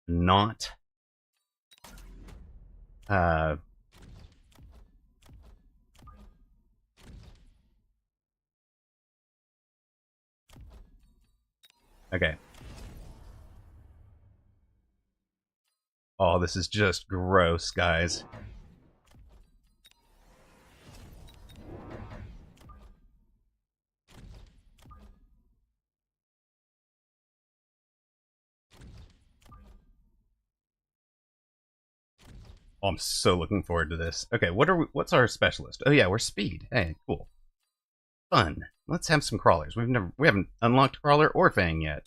not... Okay. Oh, this is just gross, guys. Oh, I'm so looking forward to this. Okay, what's our specialist? Oh yeah, we're speed. Hey, cool. Fun. Let's have some crawlers. We haven't unlocked Crawler or Fang yet.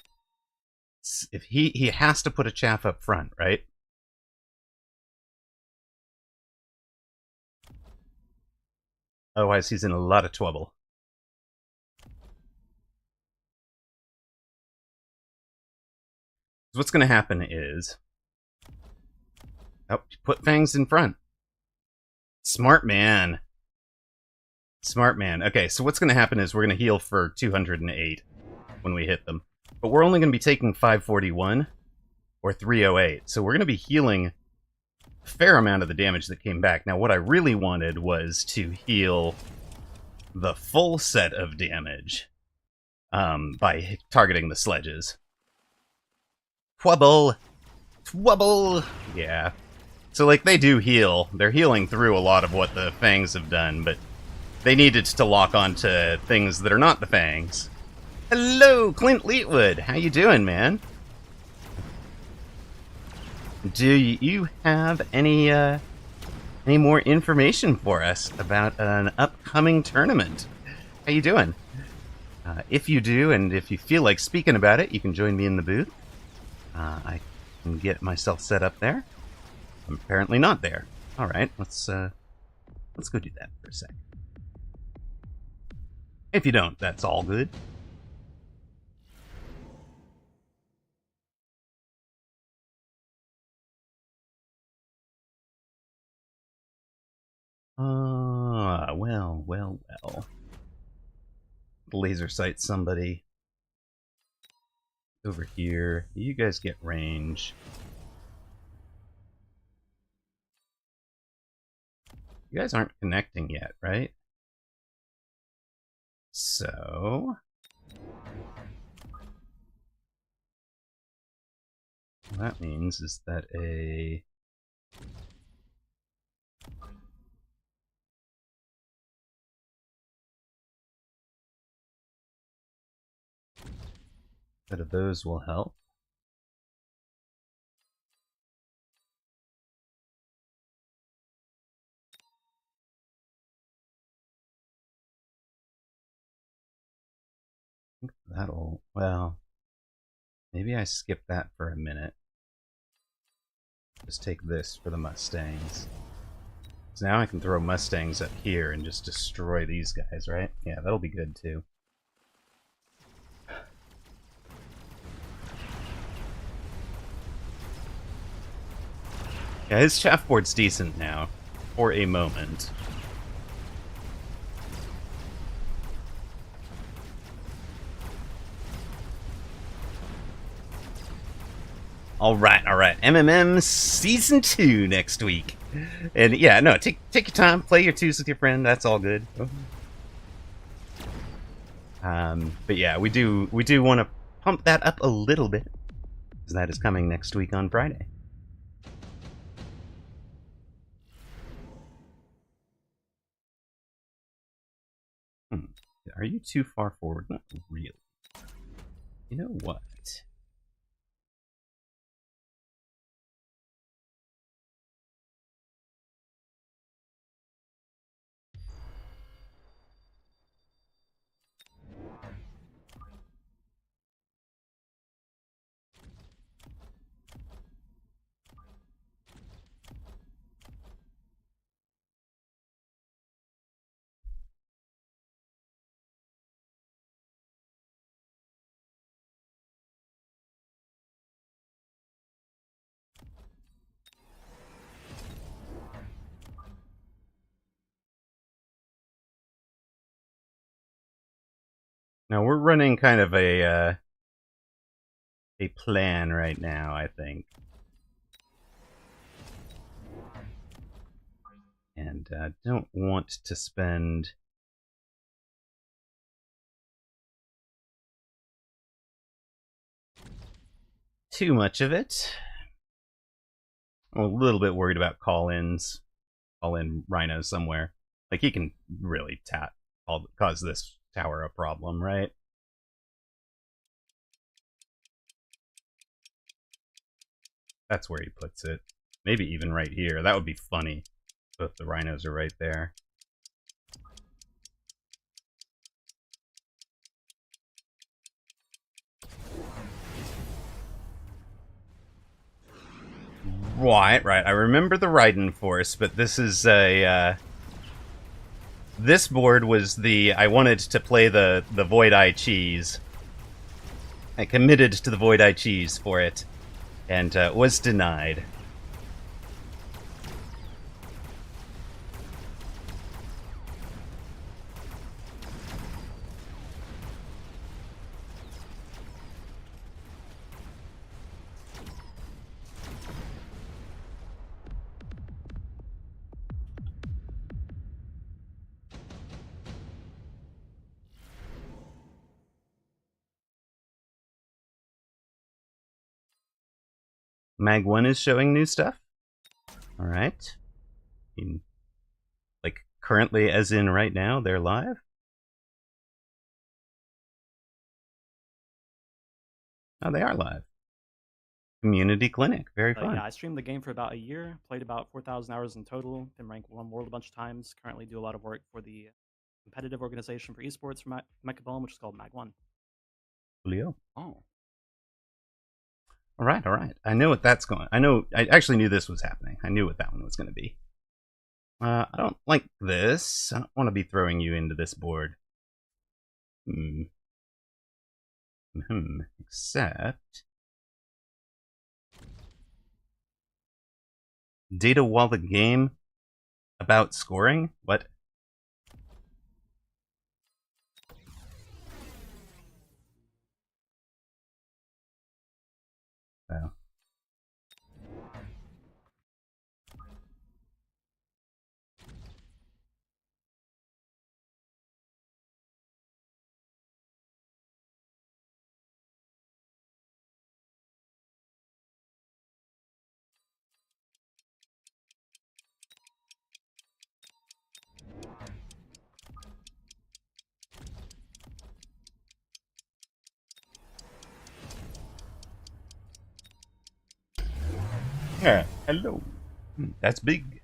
If he has to put a chaff up front, right? Otherwise he's in a lot of trouble. So what's gonna happen is... Oh, put Fangs in front. Smart man. Smart man. Okay, so what's going to happen is we're going to heal for 208 when we hit them. But we're only going to be taking 541. or 308. So we're going to be healing a fair amount of the damage that came back. Now, what I really wanted was to heal the full set of damage by targeting the sledges. Twubble! Twubble! Yeah. So, like, they do heal. They're healing through a lot of what the Fangs have done, but they needed to lock onto things that are not the Fangs. Hello, Clint Leetwood! How you doing, man? Do you have any more information for us about an upcoming tournament? How you doing? If you do, and if you feel like speaking about it, you can join me in the booth. I can get myself set up there. I'm apparently not there. All right, let's go do that for a sec. If you don't, that's all good. Well. Laser sight somebody over here. You guys get range. You guys aren't connecting yet, right? So what that means is that of those will help. I think that'll, well, maybe I skip that for a minute. Just take this for the Mustangs. So now I can throw Mustangs up here and just destroy these guys, right? Yeah, that'll be good too. Yeah, his chaffboard's decent now, for a moment. Alright. MMM Season 2 next week. And yeah, no, take your time, play your twos with your friend, that's all good. But yeah, we do want to pump that up a little bit, because that is coming next week on Friday. Are you too far forward? Not really. You know what? Now we're running kind of a plan right now, I think. And don't want to spend too much of it. I'm a little bit worried about call-ins. Call-in Rhinos somewhere. Like, he can really cause this tower a problem, right? That's where he puts it. Maybe even right here. That would be funny. Both the Rhinos are right there. Right. I remember the Raiden Force, but this is a... this board was the... I wanted to play the Void Eye Cheese. I committed to the Void Eye Cheese for it, and was denied. Mag 1 is showing new stuff. Alright. Like, currently, as in right now, they're live. Oh, they are live. Community Clinic. Very fun. Yeah, I streamed the game for about a year, played about 4,000 hours in total, been ranked 1 world a bunch of times, currently do a lot of work for the competitive organization for esports for Mechabellum, which is called Mag1. Julio. Oh. Alright, alright. I know what that's going. I actually knew this was happening. I knew what that one was going to be. I don't like this. I don't want to be throwing you into this board. Except... Data while the game about scoring? What? Oh. Yeah, hello. That's big.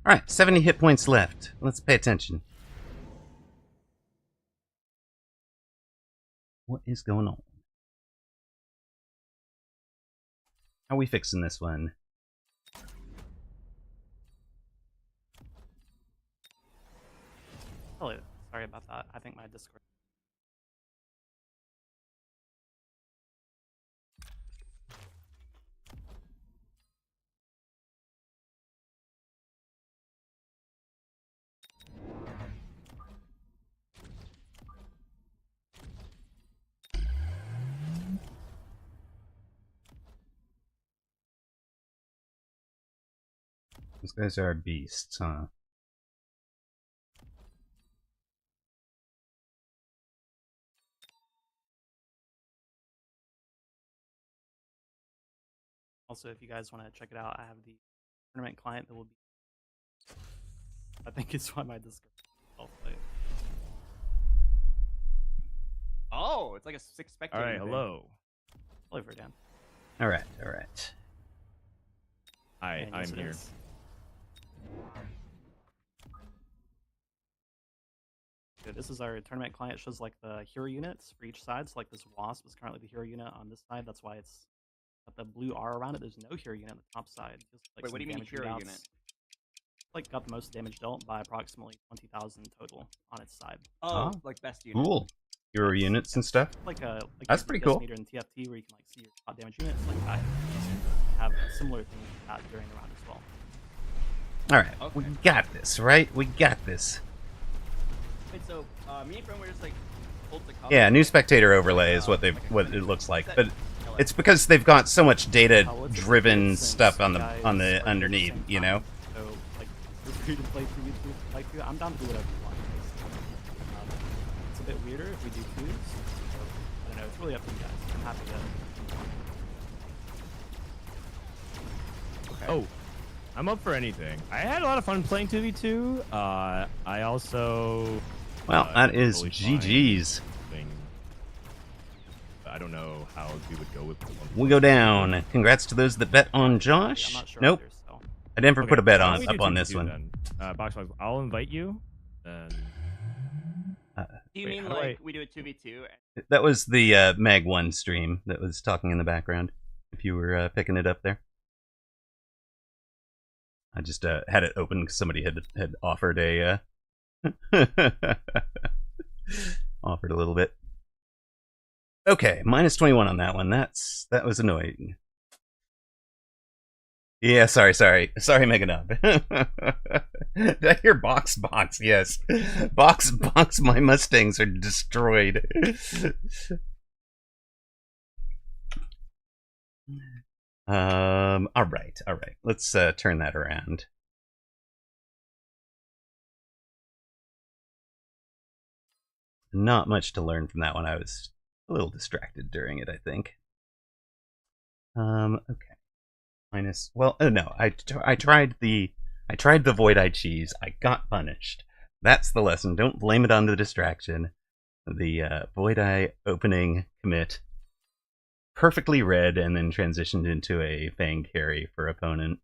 Alright, 70 hit points left. Let's pay attention. What is going on? How are we fixing this one? Oh, sorry about that. I think my Discord... These guys are beasts, huh? Also, if you guys want to check it out, I have the tournament client that will be... I think it's why my Discord... Oh, it's like a 6 spectator. All right, hello. Hello, Verdan. Alright, alright. Hi, I'm here. This is our tournament client. It shows like the hero units for each side. So like this Wasp is currently the hero unit on this side. That's why it's got the blue R around it. There's no hero unit on the top side. Just, like, wait, what do you mean hero readouts. unit? Like got the most damage dealt by approximately 20,000 total on its side. Oh, like best unit. Cool. Hero units and stuff. Like a That's pretty cool. meter in TFT where you can like see your top damage units. Like that. Have a similar thing like that during the round as well. Alright, Okay. we got this, right? We got this. Wait, so me and friend were just like hold the cover. Yeah, new spectator overlay is what it looks like, but it's because they've got so much data-driven stuff on the underneath, you know. So like, it's free to play for YouTube. Like, I'm down to do whatever you want. It's a bit weirder if we do twos. So, I don't know. It's really up to you guys. I'm happy to. Okay. Oh, I'm up for anything. I had a lot of fun playing 2v2. I also... Well, that is totally GG's. I don't know how we would go with one. We go down. Congrats to those that bet on Josh. I'm not sure Nope. either, so. I never put a bet why on don't we up do on this 2v2 one. Then? Boxbox, I'll invite you. And... Do you Wait, mean how do like we do a 2v2? That was the Mag 1 stream that was talking in the background, if you were picking it up there. I just had it open because somebody had offered a offered a little bit. Okay, minus 21 on that one. That was annoying. Yeah, sorry, Meganub. Did I hear box? Yes, box. My Mustangs are destroyed. All right. Let's turn that around. Not much to learn from that one. I was a little distracted during it, I think. Okay. Minus. Well, oh no. I tried the Void-Eye cheese. I got punished. That's the lesson. Don't blame it on the distraction. The Void-Eye opening commit perfectly read and then transitioned into a Fang carry for opponent.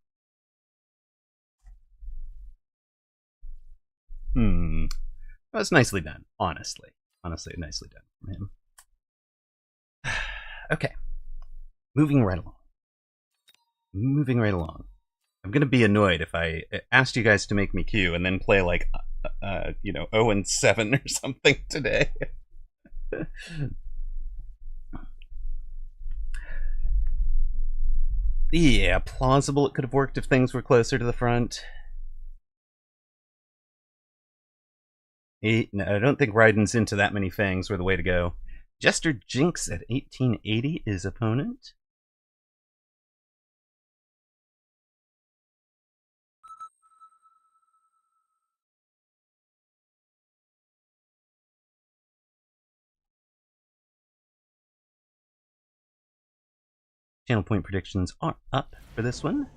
That was nicely done, honestly. Honestly, nicely done from him. Okay. Moving right along. I'm gonna be annoyed if I asked you guys to make me queue and then play like, 0-7 or something today. Yeah, plausible. It could have worked if things were closer to the front. No, I don't think Raiden's into that many fangs were the way to go. Jester Jinx at 1880 is opponent. Channel point predictions are up for this one.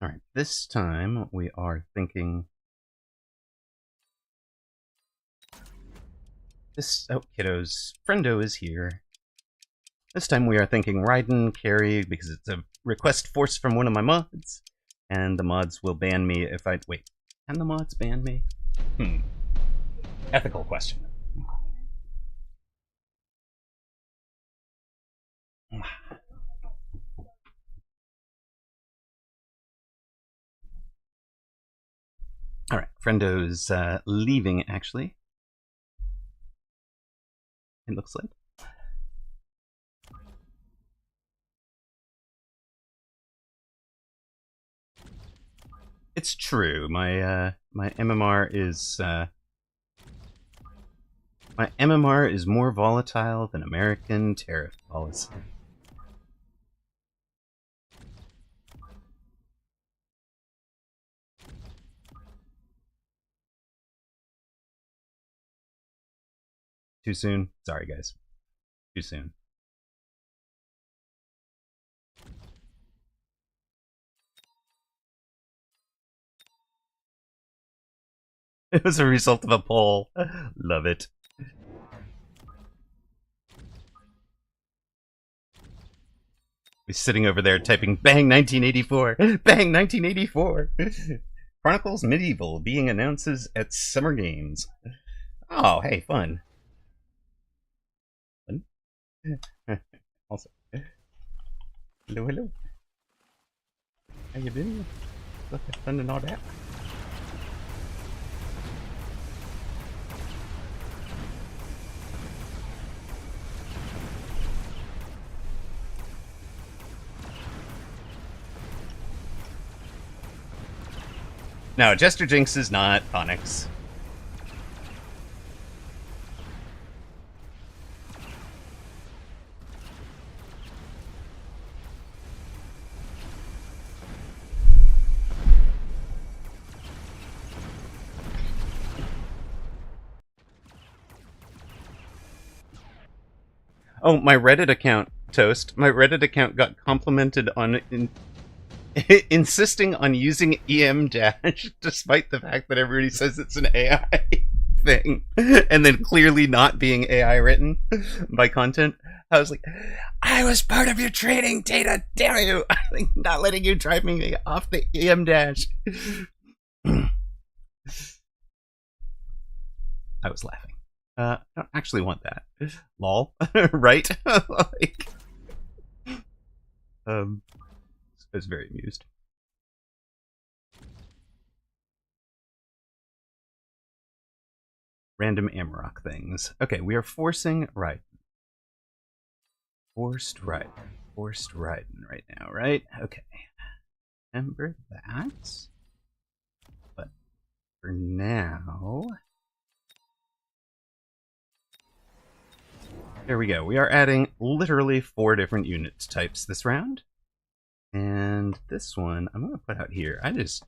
All right, this time we are thinking this. Oh, kiddos, Friendo is here. This time we are thinking Raiden carry because it's a request force from one of my mods, and the mods will ban me if I wait. Can the mods ban me? Ethical question. All right, Friendo's leaving, actually. It looks like. It's true. My MMR is more volatile than American tariff policy. Too soon? Sorry, guys. Too soon. It was a result of a poll. Love it. He's sitting over there typing "Bang 1984! Bang 1984!" Chronicles Medieval being announces at Summer Games. Oh, hey, fun. Also, hello. How you been? Fun and all that. No, Jester Jinx is not Phonics. Oh, my Reddit account, Toast. My Reddit account got complimented on insisting on using EM dash, despite the fact that everybody says it's an AI thing, and then clearly not being AI written by content. I was like, I was part of your training data, damn you! Not letting you drive me off the EM dash. I was laughing. I don't actually want that. Lol. Right? Like, I was very amused. Random Amarok things. Okay, we are forcing right. Forced right. Forced riding right now, right? Okay. Remember that. But for now... There we go. We are adding literally 4 different unit types this round. And this one, I'm going to put out here. I just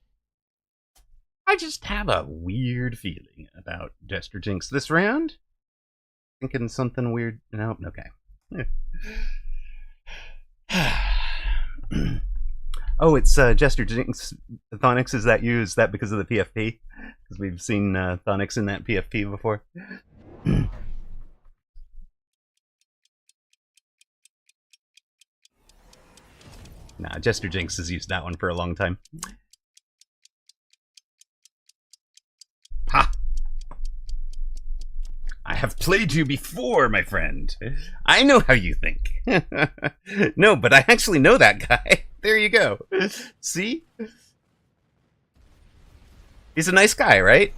have a weird feeling about Jester Jinx this round. Thinking something weird. No, okay. Oh, it's Jester Jinx Thonix. Is that you? Is that because of the PFP? Because we've seen Thonix in that PFP before. Nah, Jester Jinx has used that one for a long time. Ha! I have played you before, my friend. I know how you think. No, but I actually know that guy. There you go. See? He's a nice guy, right?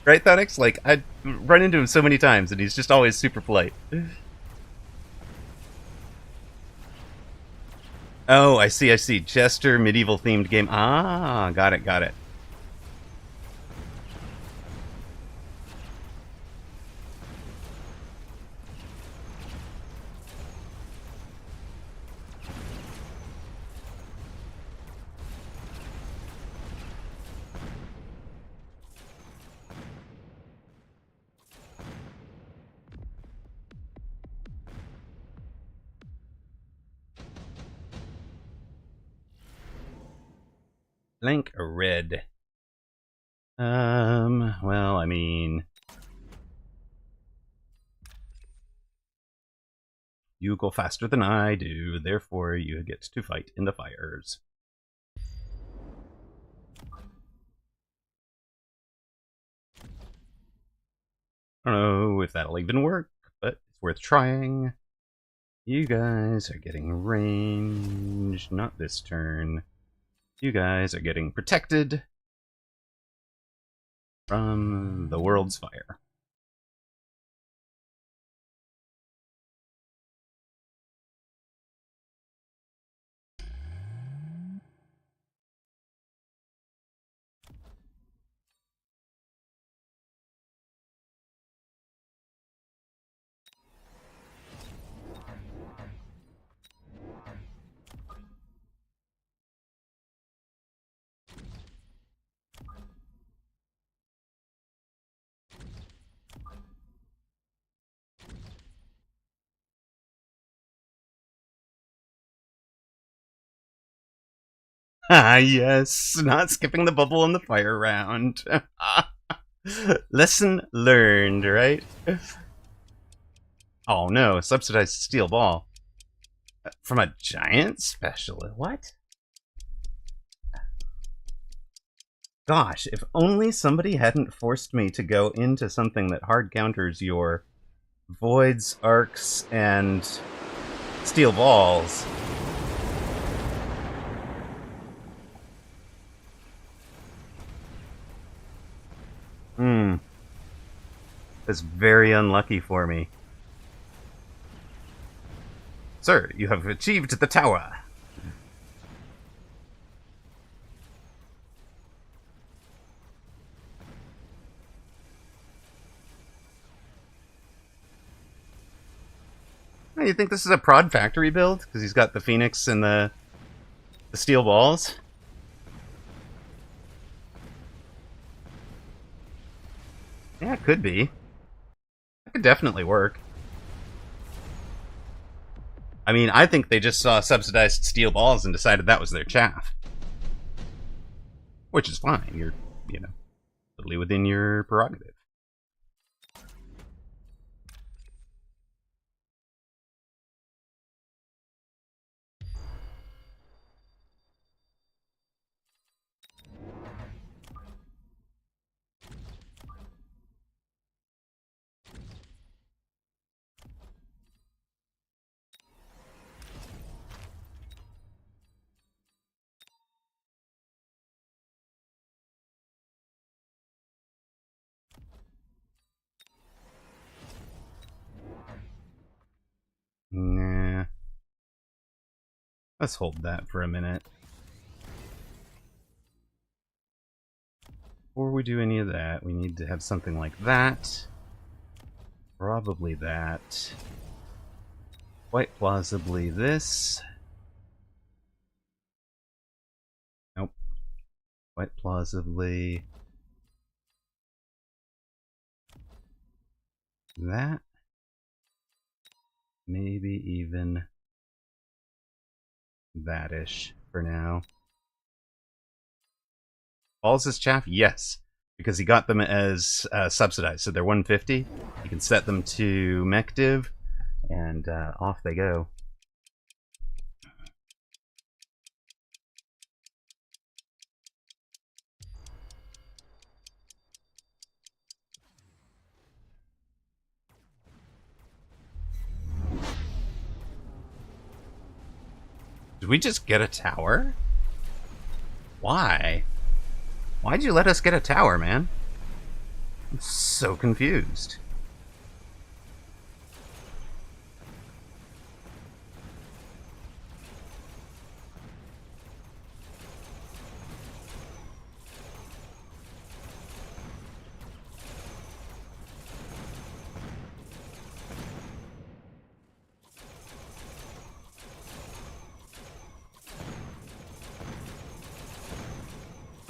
Right, Thonix? Like, I run into him so many times, and he's just always super polite. Oh, I see, I see. Jester medieval-themed game. Ah, got it, got it. Blank red. Well, I mean... You go faster than I do, therefore you get to fight in the fires. I don't know if that'll even work, but it's worth trying. You guys are getting range, not this turn. You guys are getting protected from the world's fire. Ah, yes, not skipping the bubble on the fire round. Lesson learned, right? Oh no, subsidized steel ball. From a giant specialist? What? Gosh, if only somebody hadn't forced me to go into something that hard counters your voids, arcs, and steel balls. That's very unlucky for me. Sir, you have achieved the tower. Oh, you think this is a prod factory build? Because he's got the Phoenix and the steel balls? Yeah, it could be. That could definitely work. I mean, I think they just saw subsidized steel balls and decided that was their chaff. Which is fine. You're, you know, totally within your prerogative. Let's hold that for a minute. Before we do any of that, we need to have something like that. Probably that. Quite plausibly this. Nope. Quite plausibly that. Maybe even that-ish for now. Falls as chaff? Yes. Because he got them as subsidized. So they're 150. You can set them to mech div, and off they go. Did we just get a tower? Why? Why'd you let us get a tower, man? I'm so confused.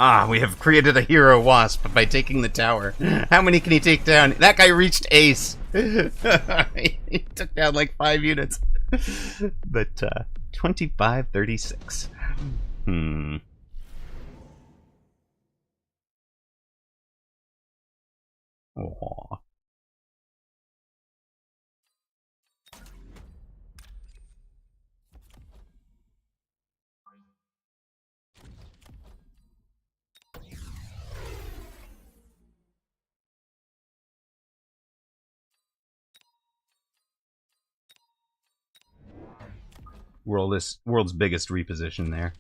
Ah, we have created a hero wasp by taking the tower. How many can he take down? That guy reached ace. He took down like 5 units. But 2536. Aww. World's biggest reposition there.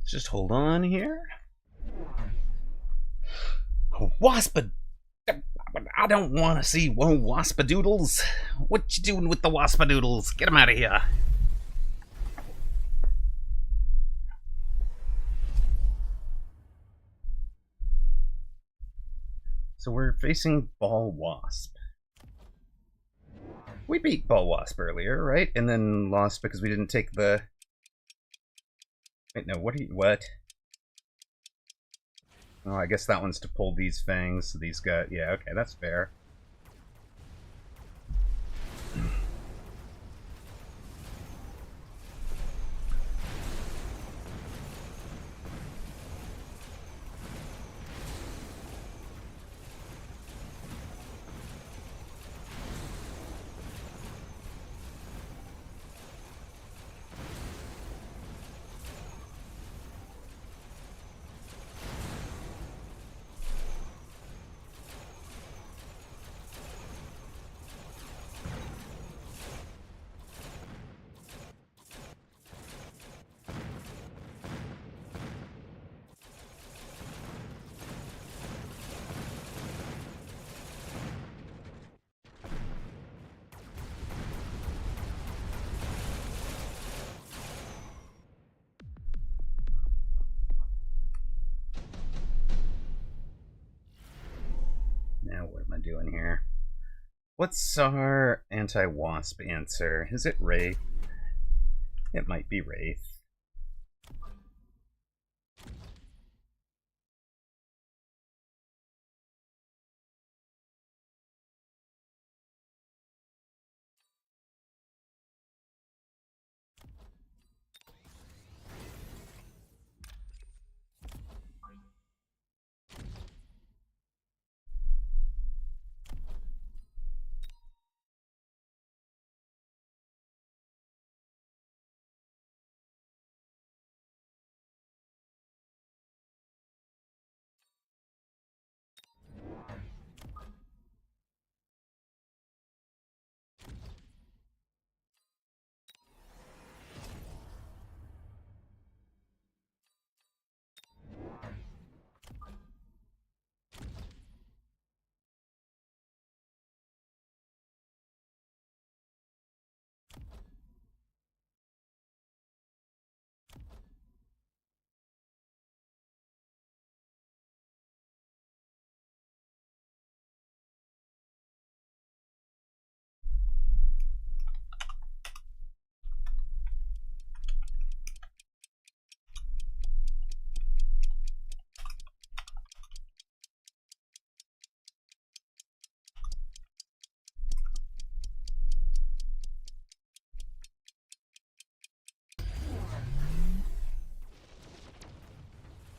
Just hold on here. Wasp. I don't want to see waspadoodles. What you doing with the waspadoodles? Get them out of here. So we're facing Ball Wasp. We beat Ball Wasp earlier, right? And then lost because we didn't take the... Wait, no, what? Oh, I guess that one's to pull these fangs. These guys... Yeah, okay, that's fair. Now what am I doing here? What's our anti-wasp answer? Is it Wraith? It might be Wraith.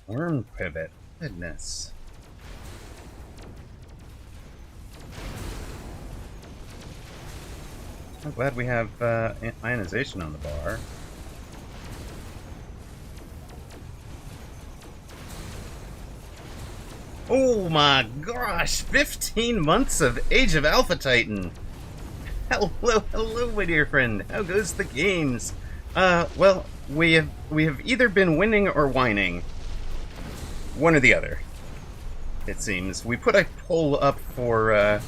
Worm pivot. Goodness. I'm glad we have ionization on the bar. Oh my gosh! 15 months of Age of Alpha Titan! Hello, hello, my dear friend. How goes the games? Well, we have either been winning or whining. One or the other, it seems. We put a poll up for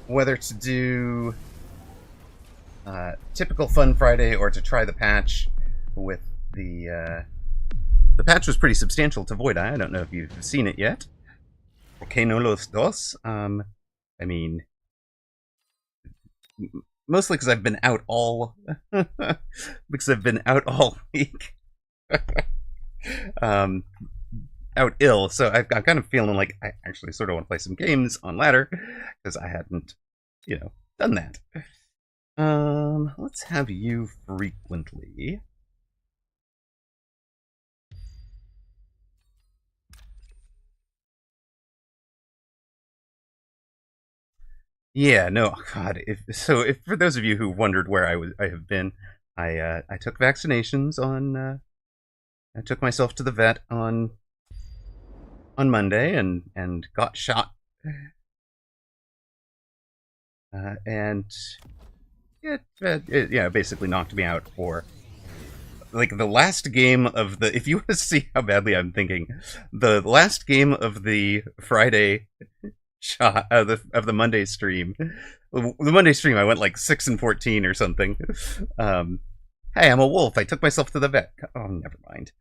whether to do typical Fun Friday or to try the patch with the patch was pretty substantial to Void Eye. I don't know if you've seen it yet. Que no los dos. I mean, mostly because I've been out all week. Out ill, so I'm kind of feeling like I actually sort of want to play some games on ladder because I hadn't, done that. Let's have you frequently. Yeah, no, God. If for those of you who wondered where I have been, I took vaccinations on. I took myself to the vet on Monday and got shot. And it basically knocked me out for like the last game of the. If you want to see how badly I'm thinking, the last game of the Friday shot of the Monday stream. The Monday stream, I went like 6-14 or something. Hey, I'm a wolf. I took myself to the vet. Oh, never mind.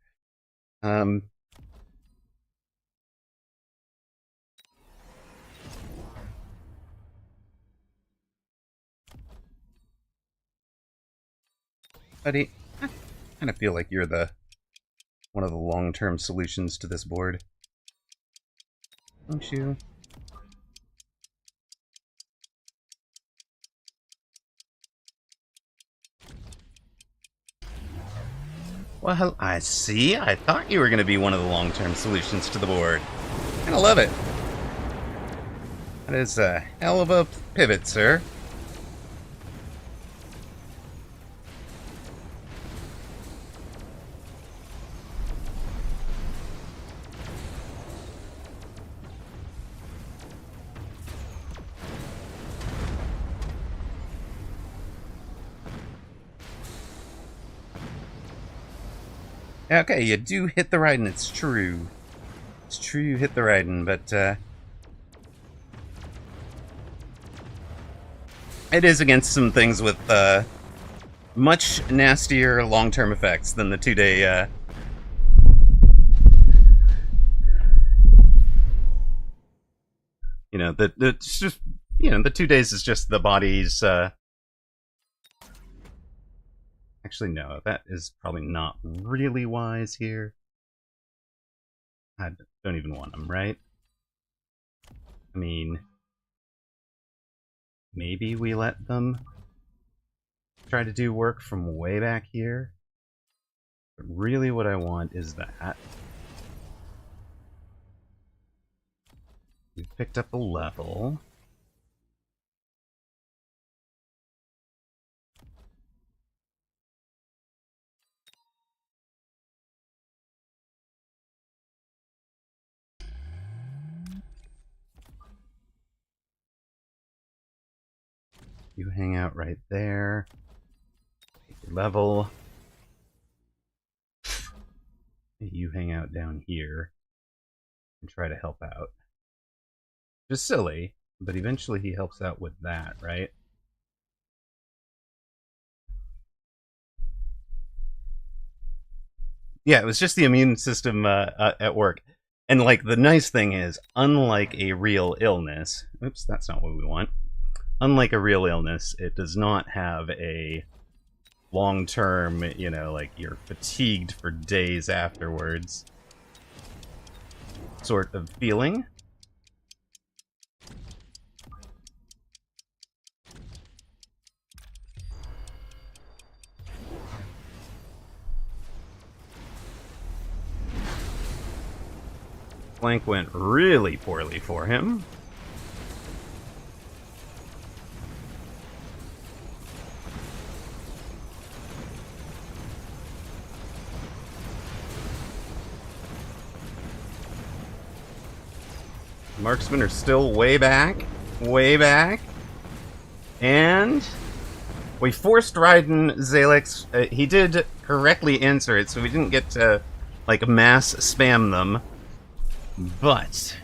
Buddy, I kind of feel like you're one of the long-term solutions to this board. Don't you? Well, I see. I thought you were going to be one of the long-term solutions to the board. And I love it. That is a hell of a pivot, sir. Okay, you do hit the Raiden, it's true. It's true you hit the Raiden, but it is against some things with much nastier long-term effects than the 2-day it's just the 2 days is just the body's Actually, no, that is probably not really wise here. I don't even want them, right? I mean, maybe we let them try to do work from way back here. But really what I want is that. We've picked up a level. You hang out right there. Take your level. You hang out down here and try to help out. Just silly, but eventually he helps out with that, right? Yeah, it was just the immune system at work. And like the nice thing is, unlike a real illness, oops, that's not what we want. Unlike a real illness, it does not have a long-term, like you're fatigued for days afterwards sort of feeling. Flank went really poorly for him. Marksmen are still way back. Way back. And we forced Raiden Zalix. He did correctly answer it, so we didn't get to, like, mass spam them. But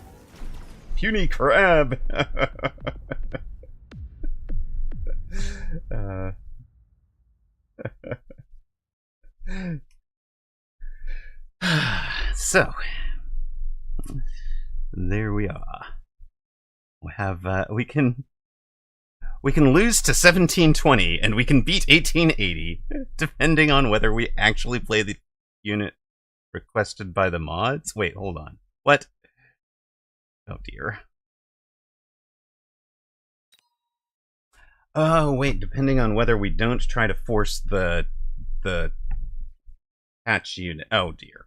Puny Crab. So there we are. We have we can lose to 1720 and we can beat 1880, depending on whether we actually play the unit requested by the mods. Wait, hold on. What? Oh dear. Oh wait, depending on whether we don't try to force the patch unit. Oh dear.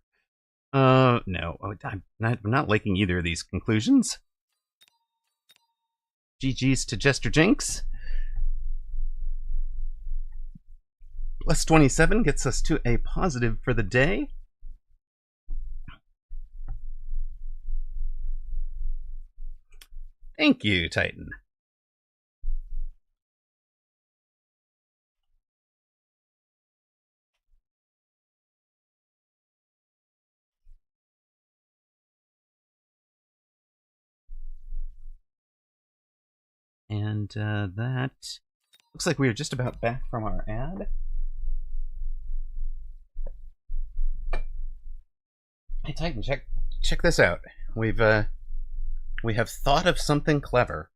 No. I'm not liking either of these conclusions. GG's to Jester Jinx. Plus 27 gets us to a positive for the day. Thank you, Titan. And that looks like we are just about back from our ad. Hey Titan, check this out. We have thought of something clever.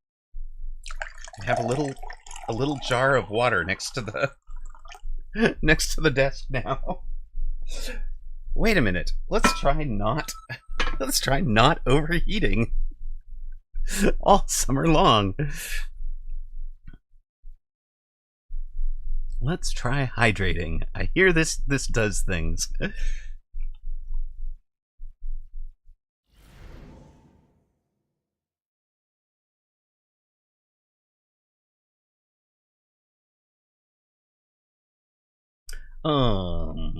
We have a little jar of water next to the next to the desk now. Wait a minute. Let's try not overheating all summer long. Let's try hydrating. I hear this does things.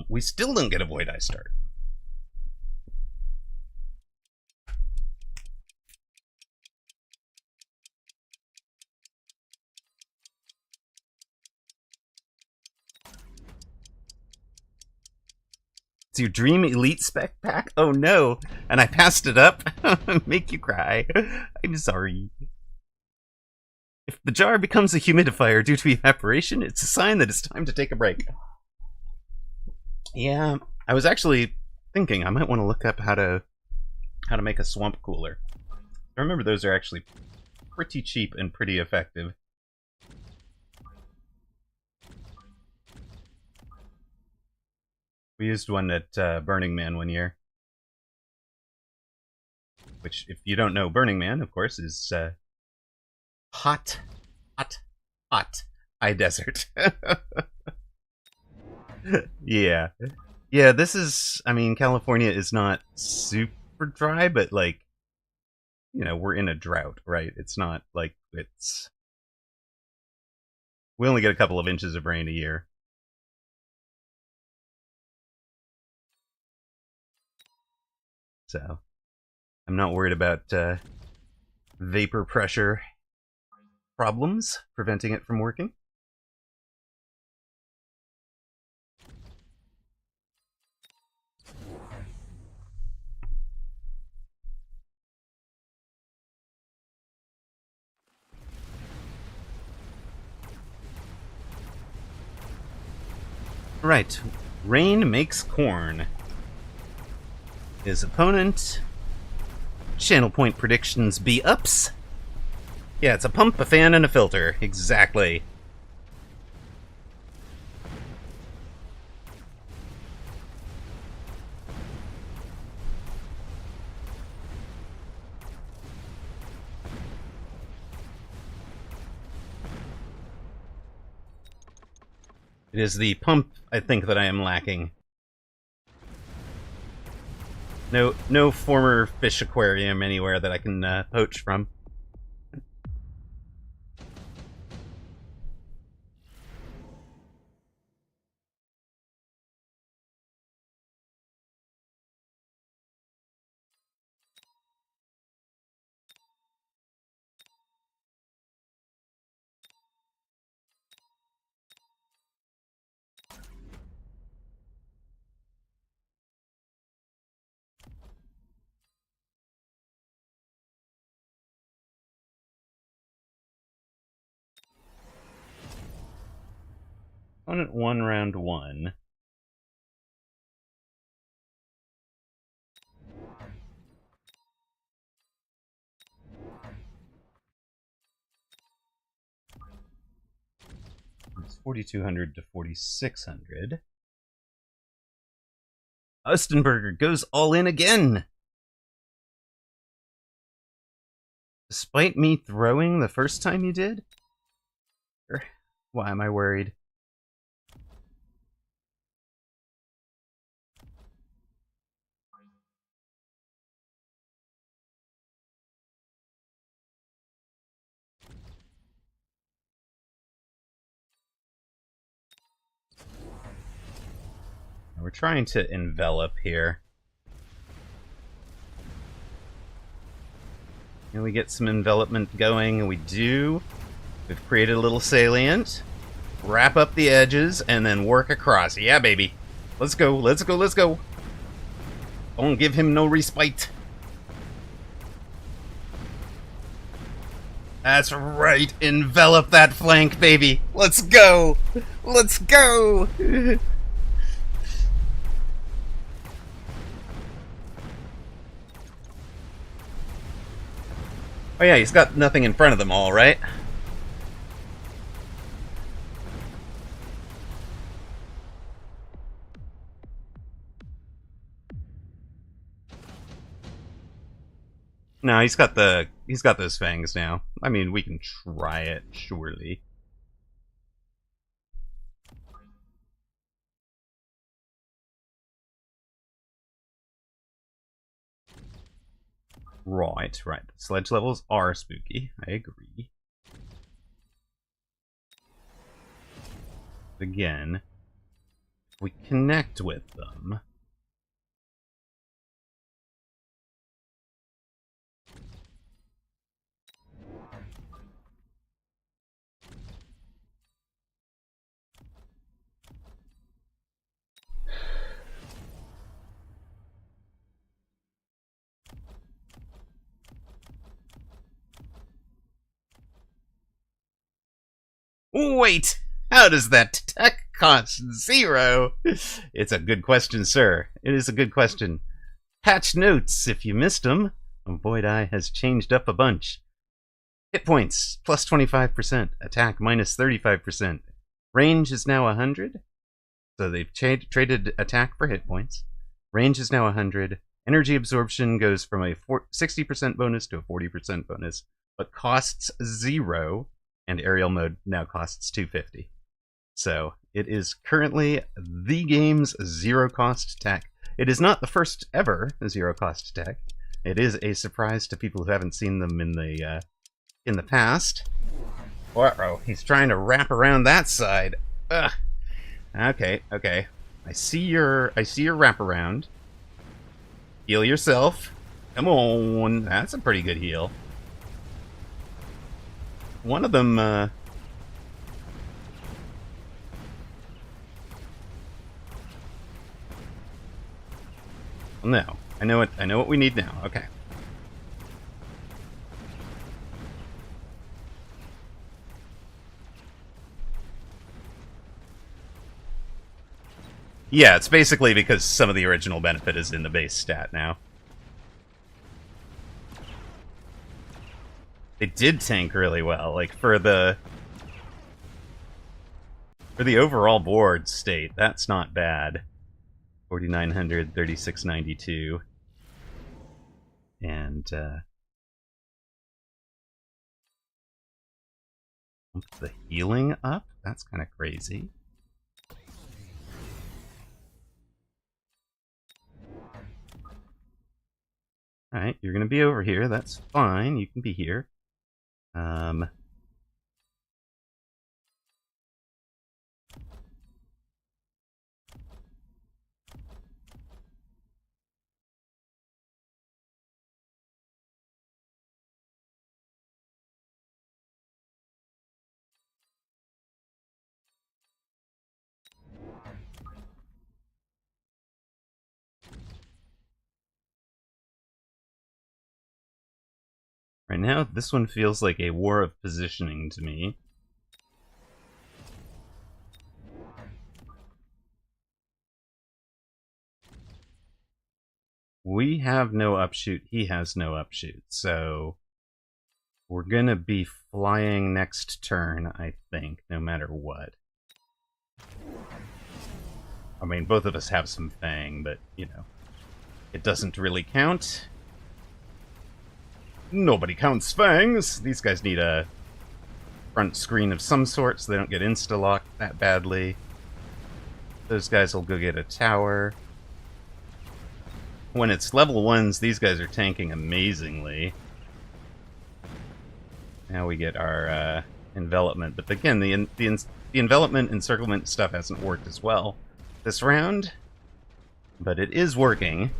We still don't get a Void Eye start. It's your dream elite spec pack? Oh no! And I passed it up? Make you cry. I'm sorry. If the jar becomes a humidifier due to evaporation, it's a sign that it's time to take a break. Yeah, I was actually thinking I might want to look up how to make a swamp cooler. I remember those are actually pretty cheap and pretty effective. We used one at Burning Man one year. Which, if you don't know, Burning Man, of course, is hot high desert. Yeah. Yeah, this is, I mean, California is not super dry, but, like, you know, we're in a drought, right? It's not like it's... We only get a couple of inches of rain a year. So, I'm not worried about vapor pressure problems preventing it from working. Right, rain makes corn. His opponent, channel point predictions be ups. Yeah, it's a pump, a fan, and a filter. Exactly. It is the pump, I think, that I am lacking. No former fish aquarium anywhere that I can poach from. Opponent 1, round 1. It's 4,200 to 4,600. Ostenberger goes all in again! Despite me throwing the first time you did? Why am I worried? We're trying to envelop here. And we get some envelopment going, and we do. We've created a little salient. Wrap up the edges, and then work across. Yeah, baby. Let's go, let's go, let's go. Don't give him no respite. That's right. Envelop that flank, baby. Let's go. Let's go. Oh yeah, he's got nothing in front of them all, right? No, he's got those fangs now. I mean, we can try it, surely. Right. Sledge levels are spooky. I agree. Again, if we connect with them. Wait! How does that tech cost 0? It's a good question, sir. It is a good question. Patch notes if you missed them. Void Eye has changed up a bunch. Hit points, plus 25%. Attack, minus 35%. Range is now 100. So they've traded attack for hit points. Range is now 100. Energy absorption goes from a 60% bonus to a 40% bonus, but costs 0. And aerial mode now costs 250. So it is currently the game's zero-cost tech. It is not the first ever zero-cost tech. It is a surprise to people who haven't seen them in the past. Uh-oh, he's trying to wrap around that side. Ugh. Okay. I see your wraparound. Heal yourself. Come on, that's a pretty good heal. One of them, no. I know what we need now. Okay. Yeah, it's basically because some of the original benefit is in the base stat now. It did tank really well, like for the overall board state, that's not bad. 4,900, 3,692. And the healing up? That's kind of crazy. Alright, you're gonna be over here. That's fine. You can be here. Right now, this one feels like a war of positioning to me. We have no upshoot, he has no upshoot, so we're gonna be flying next turn, I think, no matter what. I mean, both of us have some Fang, but, you know, it doesn't really count. Nobody counts Fangs! These guys need a front screen of some sort so they don't get insta-locked that badly. Those guys will go get a tower. When it's level 1s, these guys are tanking amazingly. Now we get our envelopment, but again, the envelopment encirclement stuff hasn't worked as well this round, but it is working.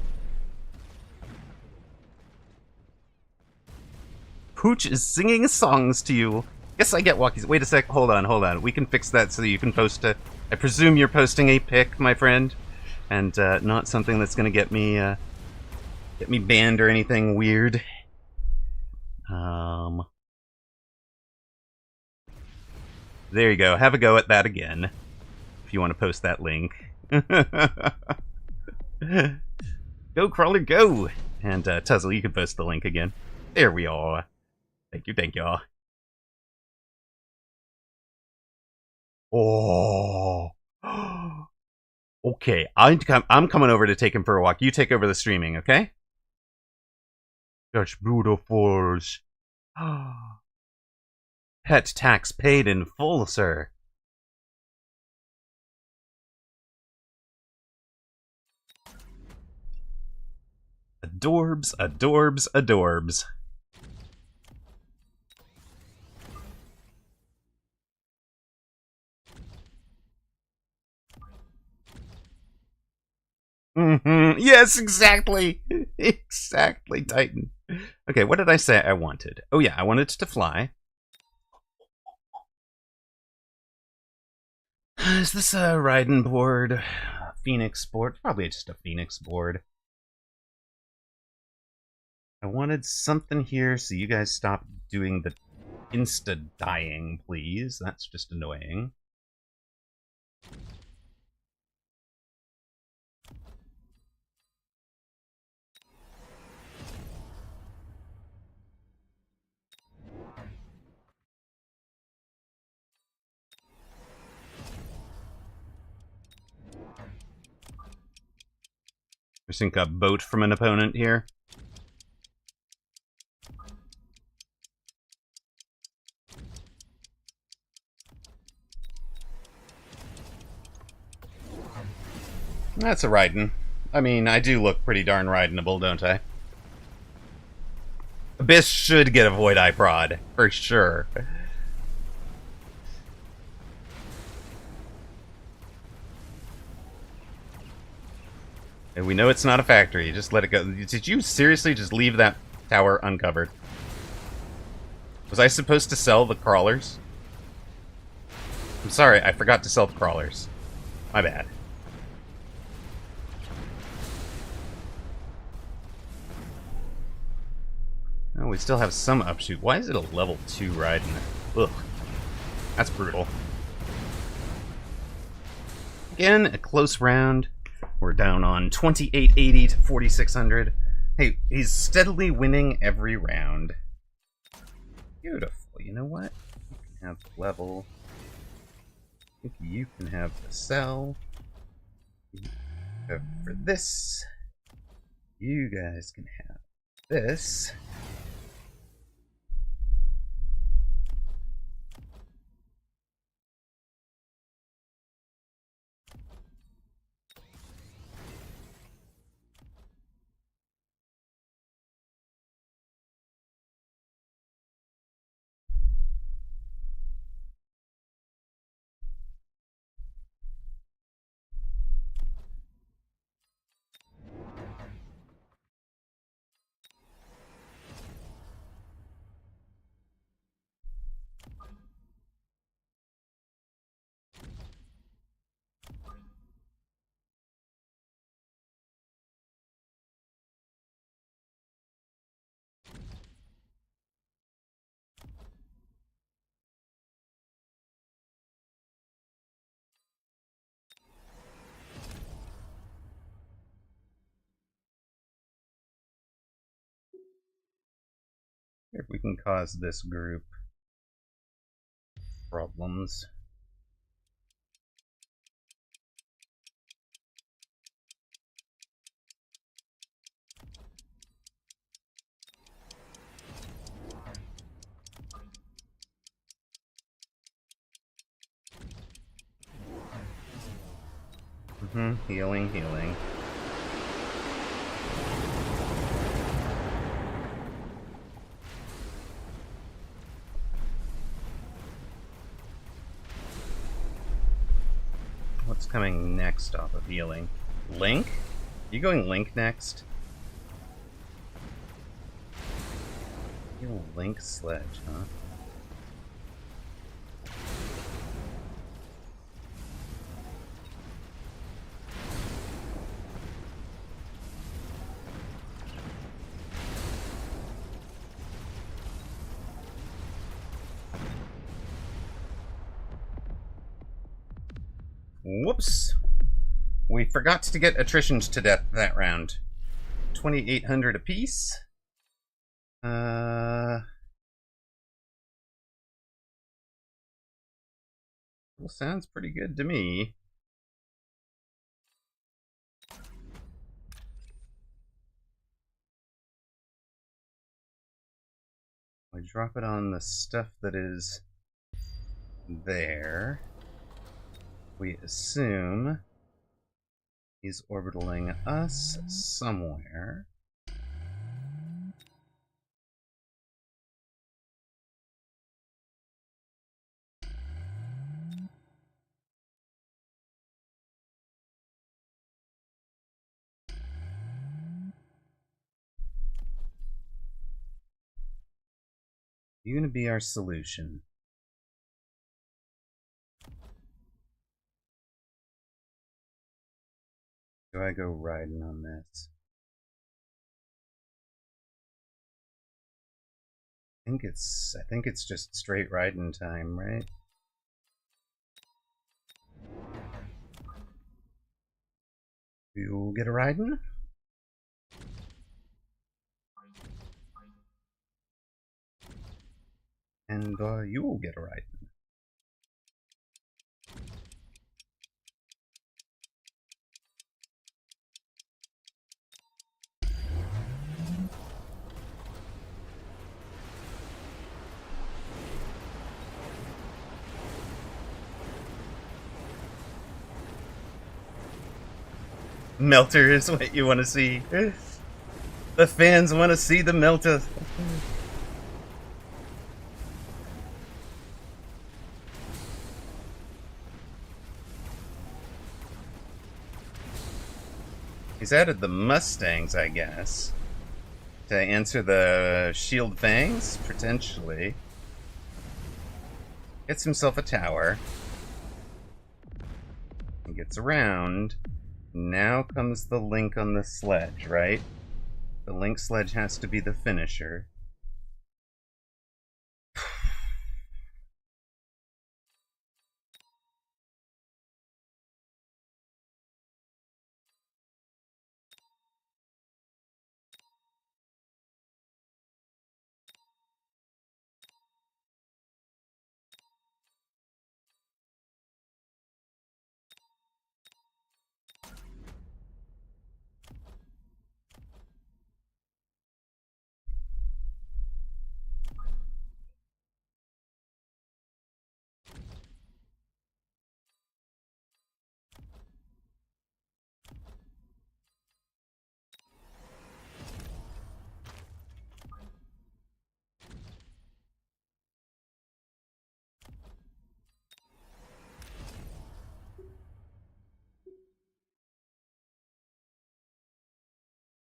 Pooch is singing songs to you. Yes, I get walkies. Wait a sec. Hold on. We can fix that so you can post a... I presume you're posting a pic, my friend, and not something that's going to get me banned or anything weird. There you go. Have a go at that again, if you want to post that link. Go, Crawler, go! And Tuzzle, you can post the link again. There we are. Thank you. Oh. Okay, I'm coming over to take him for a walk. You take over the streaming, okay? Such beautiful. Pet tax paid in full, sir. Adorbs, adorbs, adorbs. Yes, exactly. Exactly, Titan. Okay, what did I say I wanted? Oh yeah, I wanted to fly. Is this a riding board? Phoenix board? Probably just a Phoenix board. I wanted something here so you guys stop doing the insta-dying, please. That's just annoying. We sink a boat from an opponent here. That's a riding. I mean, I do look pretty darn ridingable, don't I? Abyss should get a Void Eye Prod, for sure. And we know it's not a factory, just let it go. Did you seriously just leave that tower uncovered? Was I supposed to sell the crawlers? I'm sorry, I forgot to sell the crawlers. My bad. Oh, we still have some upshoot. Why is it a level 2 ride in there? Ugh. That's brutal. Again, a close round. We're down on 2880 to 4600. Hey, he's steadily winning every round. Beautiful. You know what? You can have the level. I think you can have the cell. For this, you guys can have this. If we can cause this group problems. Healing, healing. What's coming next off of healing? Link? You going Link next? Link Sledge, huh? Whoops! We forgot to get attritions to death that round. 2,800 apiece. Well, sounds pretty good to me. We drop it on the stuff that is there. We assume he's orbitaling us somewhere. You're gonna be our solution. Do I go riding on this? I think it's just straight riding time, right? You'll get a riding? And you'll get a riding. Melter is what you want to see. The fans want to see the melter. He's added the Mustangs, I guess, to answer the Shield Fangs, potentially. Gets himself a tower. He gets around. Now comes the Link on the sledge, right? The Link sledge has to be the finisher.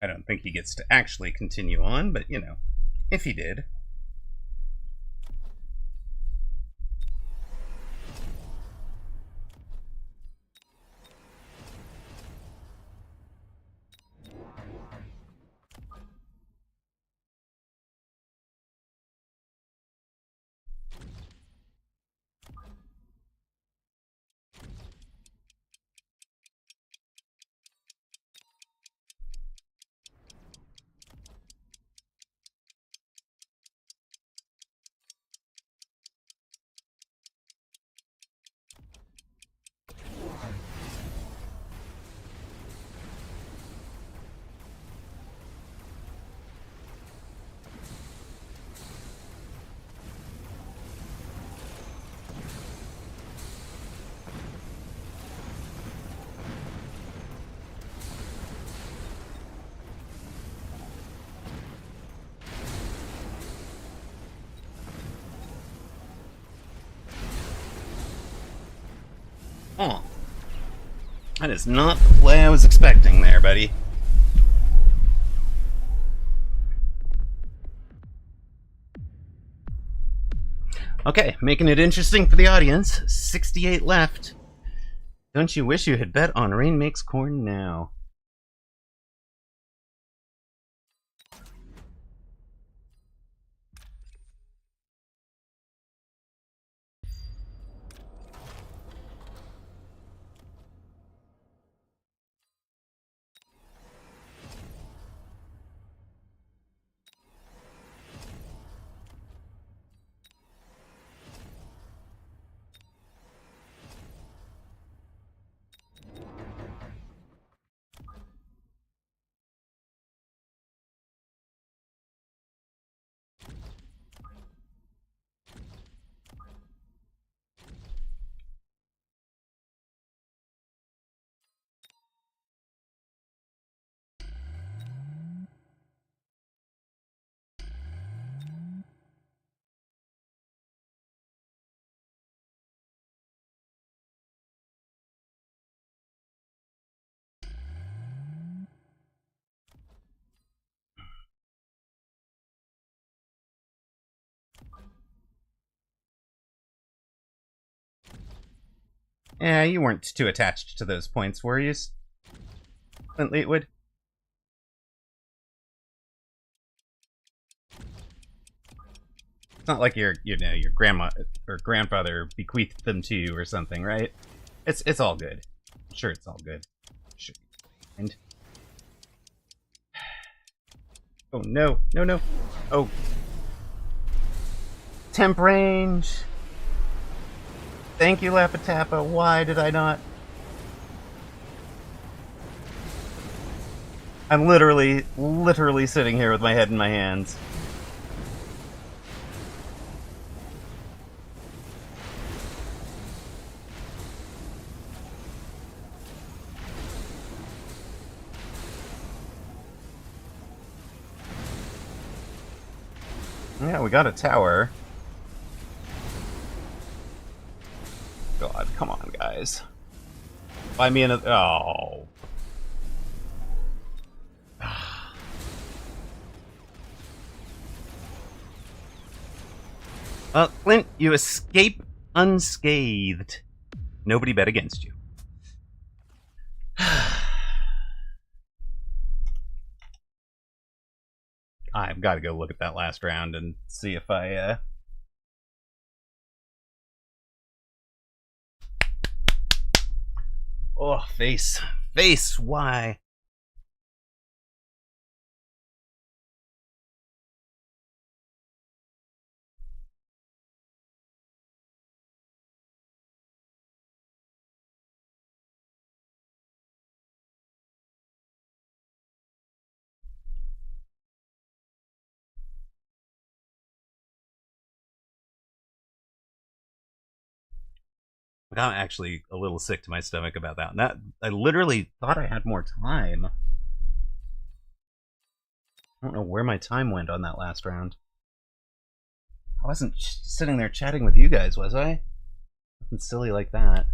I don't think he gets to actually continue on, but you know, if he did. Oh. That is not the play I was expecting there, buddy. Okay, making it interesting for the audience. 68 left. Don't you wish you had bet on Rain Makes Corn now? Yeah, you weren't too attached to those points, were you, Clint Leetwood? It's not like your grandma or grandfather bequeathed them to you or something, right? It's all good. I'm sure it's all good. Sure. And oh no, no, no. Oh, temp range. Thank you, Lapatappa. Why did I not? I'm literally sitting here with my head in my hands. Yeah, we got a tower. God, come on, guys. Buy me another. Oh. Clint, you escape unscathed. Nobody bet against you. I've got to go look at that last round and see if I, Oh, face. Face, why? I'm actually a little sick to my stomach about that. And that I literally thought I had more time. I don't know where my time went on that last round. I wasn't sitting there chatting with you guys, was I? Nothing silly like that.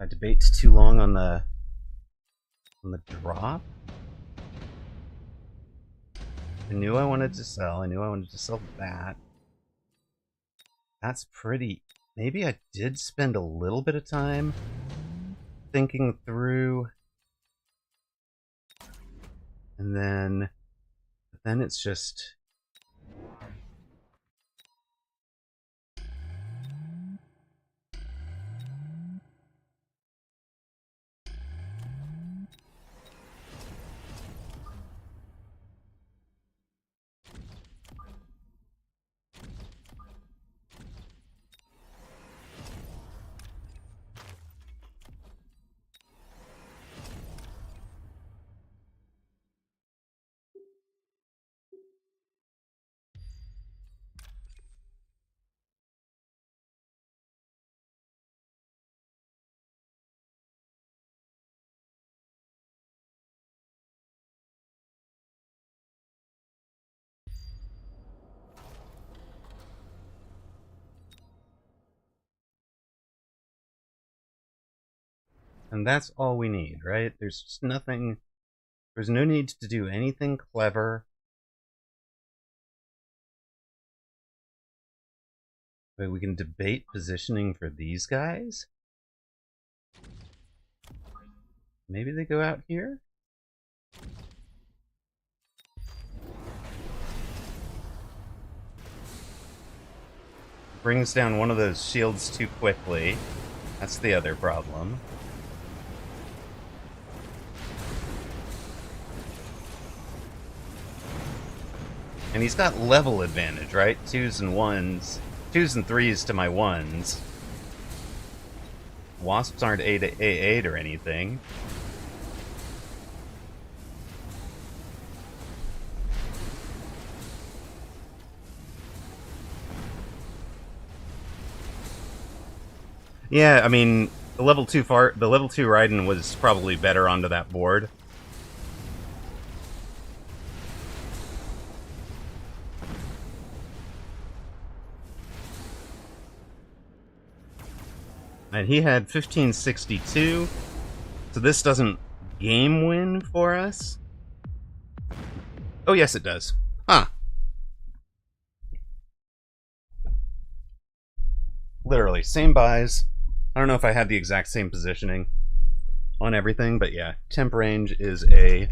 I debate too long on the drop. I knew I wanted to sell. I knew I wanted to sell that. That's pretty. Maybe I did spend a little bit of time thinking through, and then it's just. And that's all we need, right? There's just nothing... There's no need to do anything clever. But we can debate positioning for these guys? Maybe they go out here? Brings down one of those shields too quickly. That's the other problem. And he's got level advantage, right? 2s and 1s. 2s and 3s to my 1s. Wasps aren't A8 or anything. Yeah, I mean, the level 2 Raiden was probably better onto that board. And he had 1562, so this doesn't game win for us. Oh yes, it does. Huh. Literally, same buys. I don't know if I had the exact same positioning on everything, but yeah, temp range is a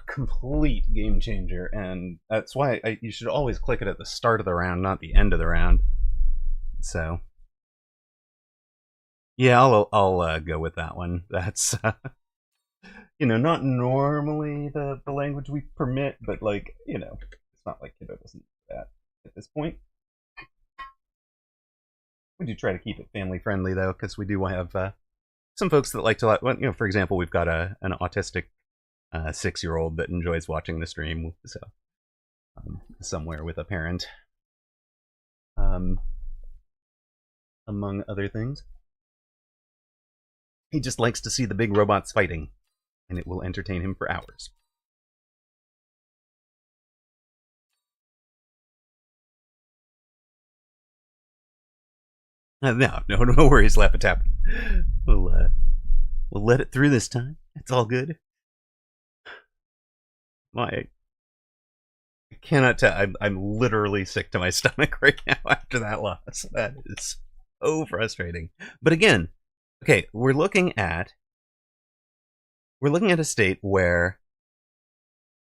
complete game changer, and that's why you should always click it at the start of the round, not the end of the round. So, yeah, I'll go with that one. That's you know, not normally the language we permit, but like, you know, it's not like Kiddo doesn't do that at this point. We do try to keep it family friendly though, because we do have some folks that like to, you know, for example, we've got an autistic 6-year-old that enjoys watching the stream, so somewhere with a parent, among other things. He just likes to see the big robots fighting, and it will entertain him for hours. No worries, Lapatap. We'll let it through this time. It's all good. I cannot tell. I'm literally sick to my stomach right now after that loss. That is so frustrating. But again, okay, we're looking at a state where,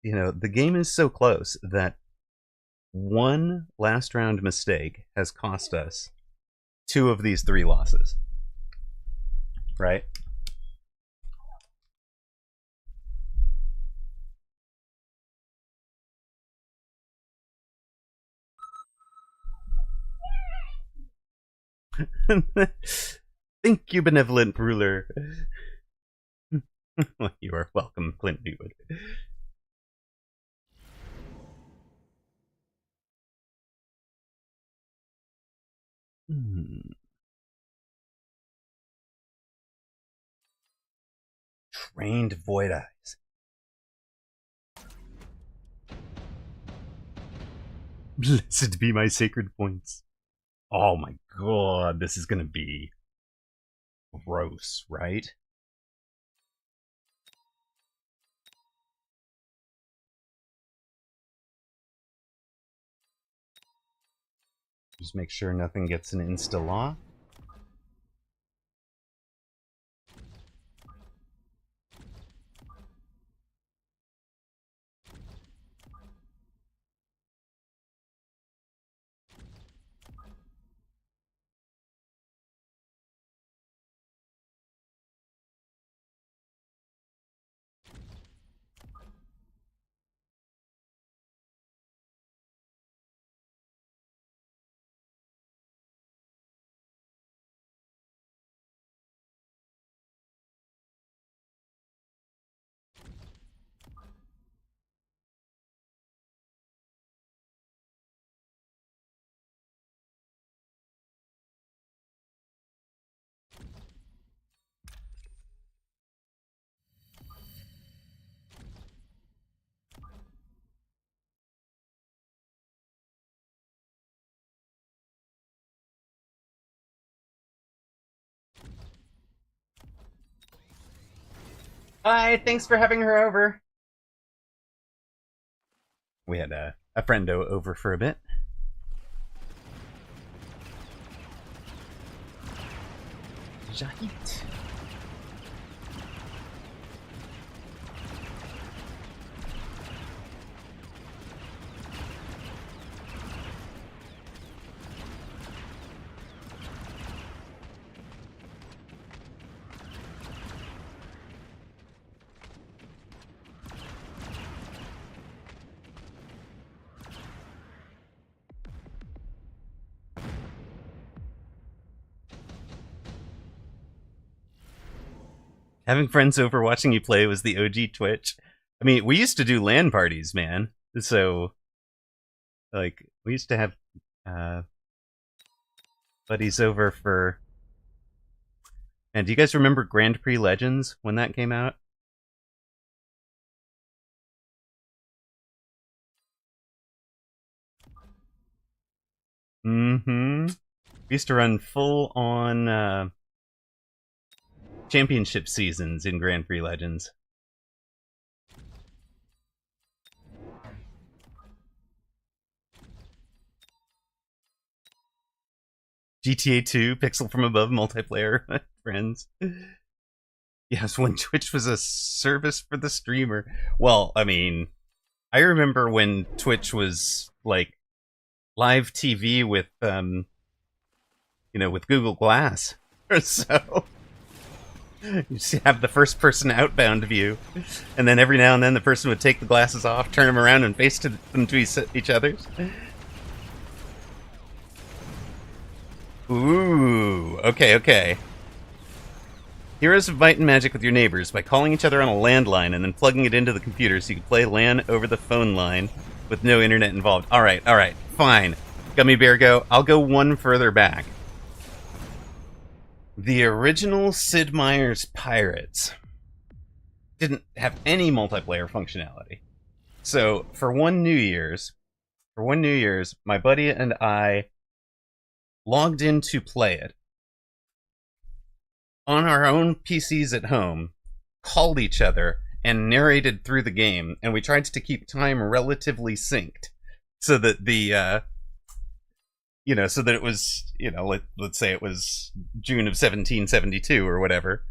you know, the game is so close that one last round mistake has cost us 2 of these 3 losses. Right? Thank you, benevolent ruler. You are welcome, Clint Dewood. Trained Void Eyes. Blessed be my sacred points. Oh my god, this is gonna be gross, right? Just make sure nothing gets an insta-law. Hi, thanks for having her over. We had a friendo over for a bit. Jahit. Having friends over watching you play was the OG Twitch. I mean, we used to do LAN parties, man. So, like, we used to have buddies over for... And do you guys remember Grand Prix Legends when that came out? Mm-hmm. We used to run full-on championship seasons in Grand Prix Legends. GTA 2, Pixel from Above multiplayer, friends. Yes, when Twitch was a service for the streamer. Well, I mean, I remember when Twitch was like live TV with, you know, with Google Glass. So you just have the first person outbound view, and then every now and then the person would take the glasses off, turn them around, and face them to each other's. Ooh, okay. Heroes of Might and Magic with your neighbors by calling each other on a landline and then plugging it into the computer so you can play LAN over the phone line with no internet involved. Alright, fine. Gummy Bear Go, I'll go one further back. The original Sid Meier's Pirates didn't have any multiplayer functionality. So, for one New Year's, my buddy and I logged in to play it on our own PCs at home, called each other, and narrated through the game, and we tried to keep time relatively synced so that the so that it was, let's say it was June of 1772 or whatever,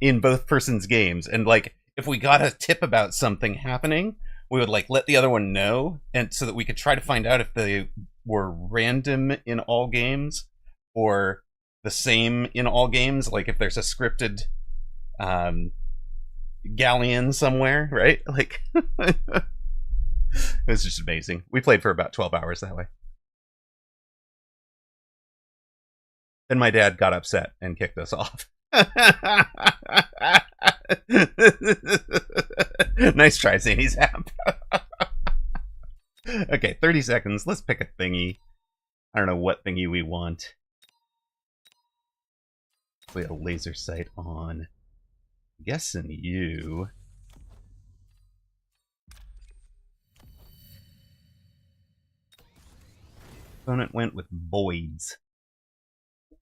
in both persons' games. And, like, if we got a tip about something happening, we would, like, let the other one know, and so that we could try to find out if they were random in all games or the same in all games. Like, if there's a scripted galleon somewhere, right? Like, it was just amazing. We played for about 12 hours that way. Then my dad got upset and kicked us off. Nice try, Zany Zap. Okay, 30 seconds. Let's pick a thingy. I don't know what thingy we want. We have a laser sight on. I'm guessing you. Opponent went with voids.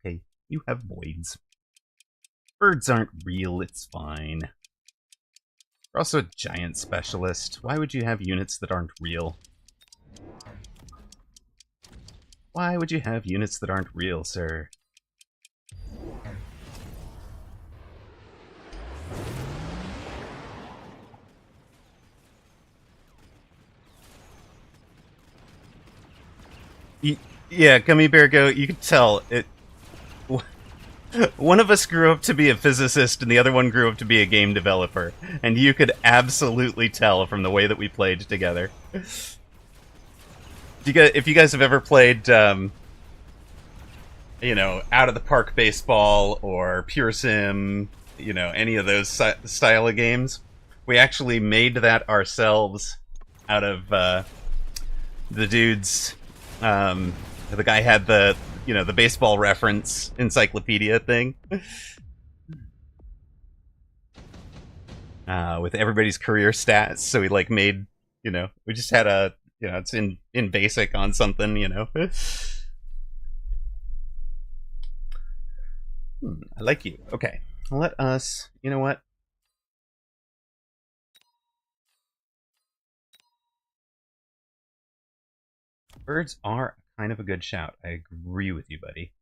Okay, you have voids. Birds aren't real, it's fine. You're also a giant specialist. Why would you have units that aren't real? Why would you have units that aren't real, sir? Yeah, Gummy Bear Go, you can tell it. One of us grew up to be a physicist and the other one grew up to be a game developer. And you could absolutely tell from the way that we played together. If you guys have ever played, Out of the Park Baseball or Pure Sim, any of those style of games, we actually made that ourselves out of the dudes. The guy had the baseball reference encyclopedia thing. With everybody's career stats, so we made, we just had a, it's in BASIC on something, I like you. Okay, let us, you know what? Birds are kind of a good shout. I agree with you, buddy.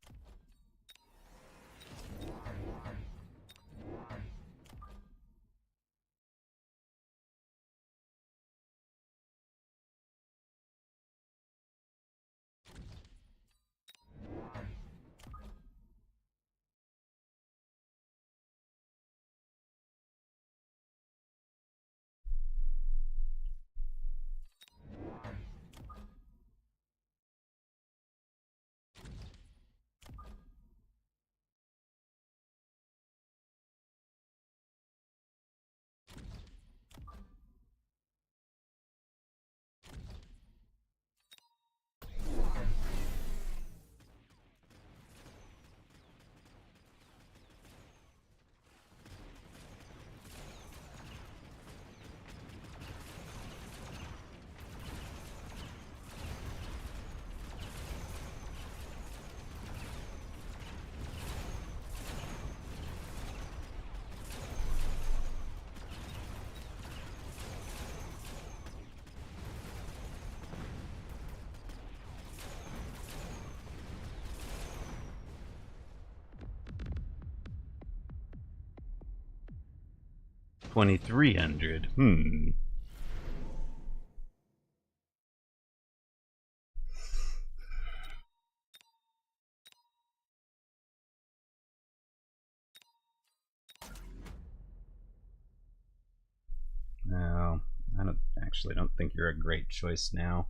$2,300. No, I don't think you're a great choice now.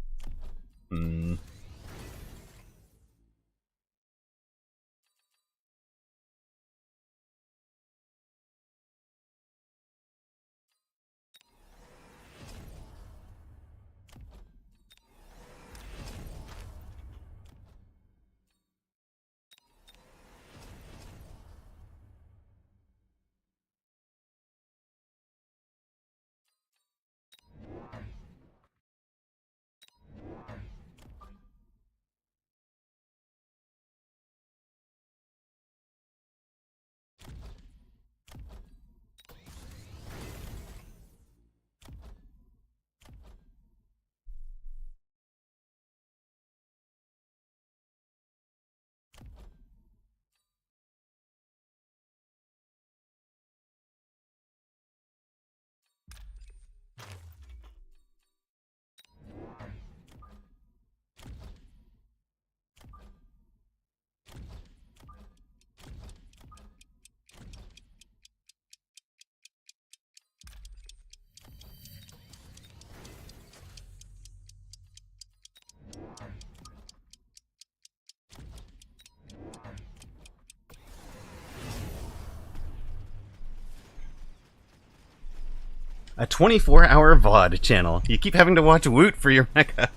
A 24-hour VOD channel. You keep having to watch Woot for your mecha.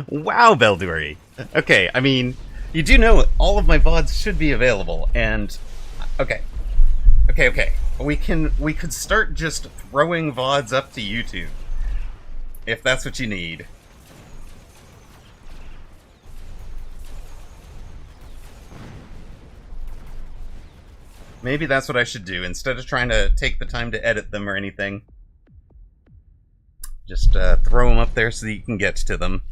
Wow, Belduri. Okay, I mean, you do know all of my VODs should be available, and... Okay. We could start just throwing VODs up to YouTube. If that's what you need. Maybe that's what I should do, instead of trying to take the time to edit them or anything. Just throw them up there so that you can get to them.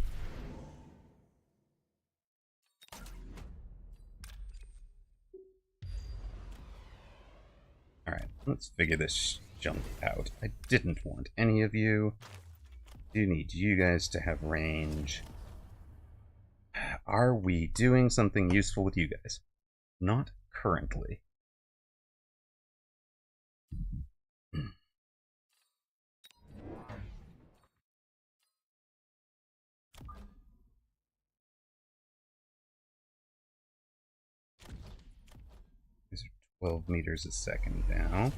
Alright, let's figure this junk out. I didn't want any of you. Do need you guys to have range. Are we doing something useful with you guys? Not currently. These are 12 meters a second now.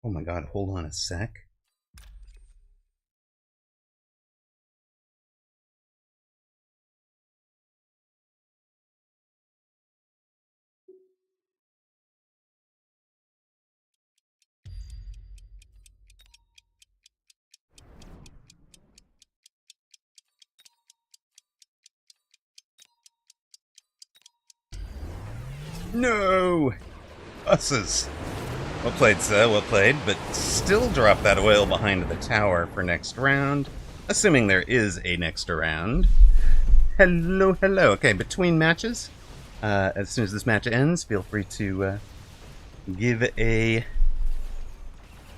Oh my god, hold on a sec. No! Buses. Well played, sir, well played, but still drop that oil behind the tower for next round. Assuming there is a next round. Hello, hello. Okay, between matches, as soon as this match ends, feel free to give a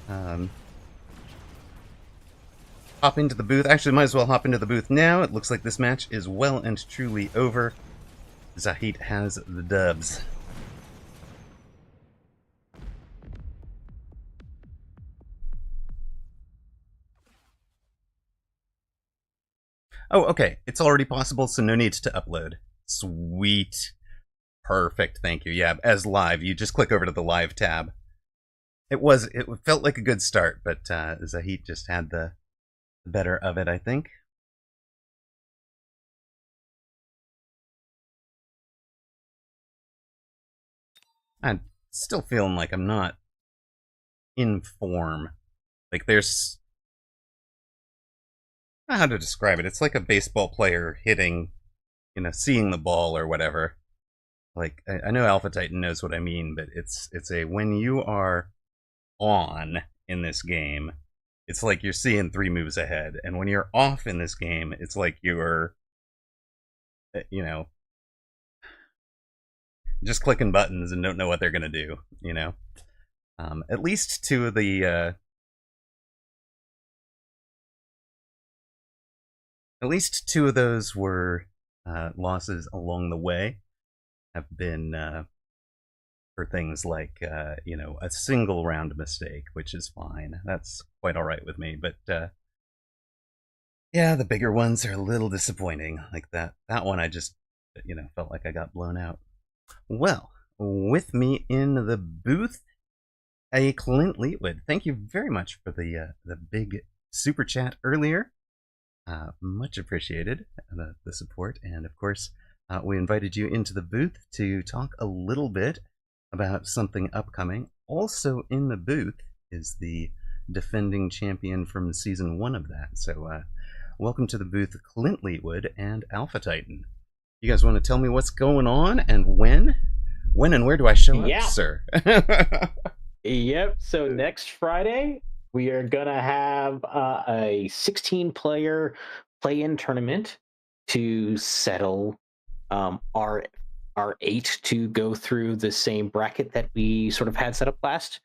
hop into the booth. Actually, might as well hop into the booth now. It looks like this match is well and truly over. Zahit has the dubs. Oh, okay. It's already possible, so no need to upload. Sweet. Perfect, thank you. Yeah, as live, you just click over to the live tab. It felt like a good start, but Zahit just had the better of it, I think. I'm still feeling like I'm not in form. Like there's... I don't know how to describe it. It's like a baseball player hitting, seeing the ball or whatever. Like, I know Alpha Titan knows what I mean, but it's when you are on in this game, it's like you're seeing 3 moves ahead. And when you're off in this game, it's like you're, just clicking buttons and don't know what they're going to do, At least 2 of the... At least 2 of those were losses along the way. Have been for things like, a single round mistake, which is fine. That's quite all right with me. But yeah, the bigger ones are a little disappointing. Like that one, I just, felt like I got blown out. Well, with me in the booth, a Clint Leetwood. Thank you very much for the big super chat earlier. Much appreciated, the support, and of course, we invited you into the booth to talk a little bit about something upcoming. Also in the booth is the defending champion from Season 1 of that. So, welcome to the booth, Clint Leetwood and Alpha Titan. You guys want to tell me what's going on and when? When and where do I show up, sir? Yep, so next Friday, we are going to have a 16-player play-in tournament to settle our 8 to go through the same bracket that we sort of had set up last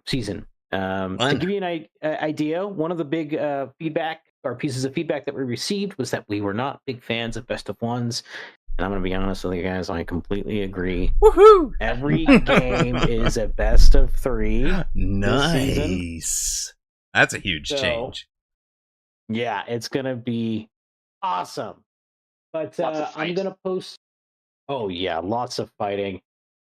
season. To give you an idea, one of the big feedback or pieces of feedback that we received was that we were not big fans of best of ones. And I'm going to be honest with you guys, I completely agree. Woohoo! Every game is a best of 3. Nice. That's a huge change. Yeah, it's going to be awesome. But I'm going to post... Oh, yeah, lots of fighting.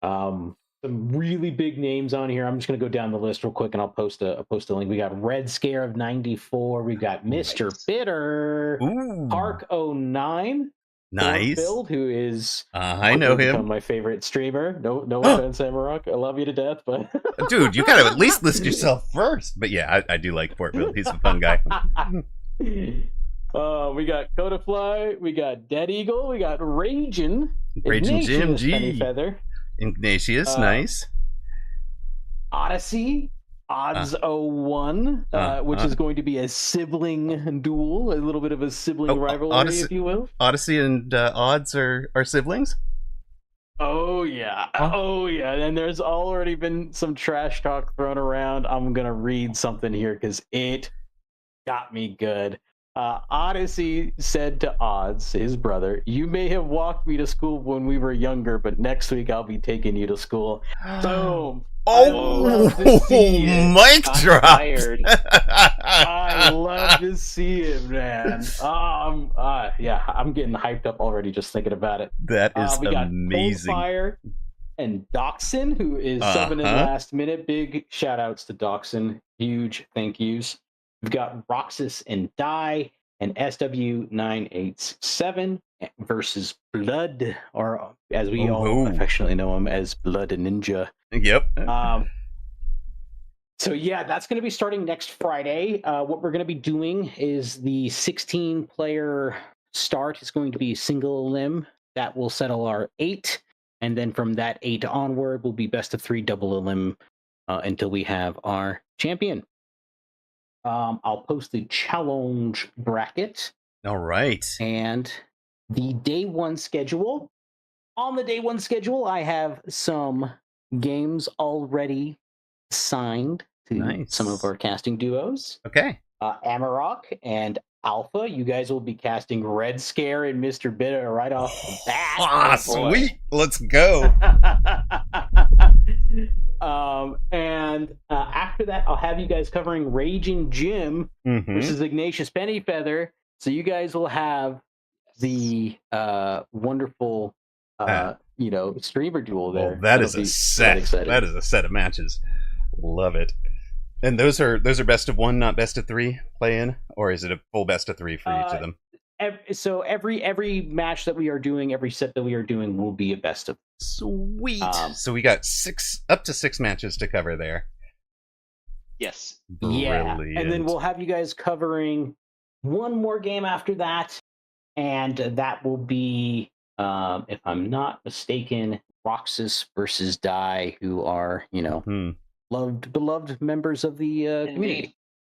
Some really big names on here. I'm just going to go down the list real quick, and I'll post a link. We got Red Scare of 94. We got Mr. Bitter. Ooh. Park 09. Nice. Build, who is I know him. My favorite streamer. No offense, Amarok. I love you to death, but dude, you gotta at least list yourself first. But yeah, I do like Fort Build. He's a fun guy. We got Codafly, we got Dead Eagle, we got Raging Jim G. Penny Feather. Ignatius, nice. Odyssey. Odds 01, which is going to be a sibling duel, a little bit of a sibling rivalry, if you will. Odyssey and Odds are siblings? Oh, yeah. Oh, yeah. And there's already been some trash talk thrown around. I'm going to read something here because it got me good. Odyssey said to Odds, his brother, "You may have walked me to school when we were younger, but next week I'll be taking you to school." So... Oh, mic drop! I love to see it, man. Yeah, I'm getting hyped up already just thinking about it. That is we got amazing. Coldfire and Doxson, who is subbing in last minute. Big shout outs to Doxson. Huge thank yous. We've got Roxas and Die and SW987 versus Blood, or as we all affectionately know him as Blood Ninja. Yep. So yeah, that's going to be starting next Friday. What we're going to be doing is the 16-player start is going to be single limb. That will settle our 8. And then from that 8 onward will be best of 3 double elim until we have our champion. I'll post the challenge bracket All right. and the day 1 schedule. On the day 1 schedule, I have some games already signed to some of our casting duos. Okay. Amarok and Alpha, you guys will be casting Red Scare and Mr. Bitter right off the bat. Ah, Oh, boy. sweet. Let's go. And after that, I'll have you guys covering Raging Jim Mhm. versus Ignatius Pennyfeather. So you guys will have the wonderful, streamer duel there. Well, that That'll is be a quite set. exciting. That is a set of matches. Love it. And those are best of 1, not best of 3 play in, or is it a full best of 3 for each of them? So every match that we are doing, every set that we are doing will be a best of. Sweet. So we got up to 6 matches to cover there. Yes. Yeah, and then Brilliant. we'll have you guys covering one more game after that, and that will be, if I'm not mistaken, Roxas versus Die, who are beloved members of the community.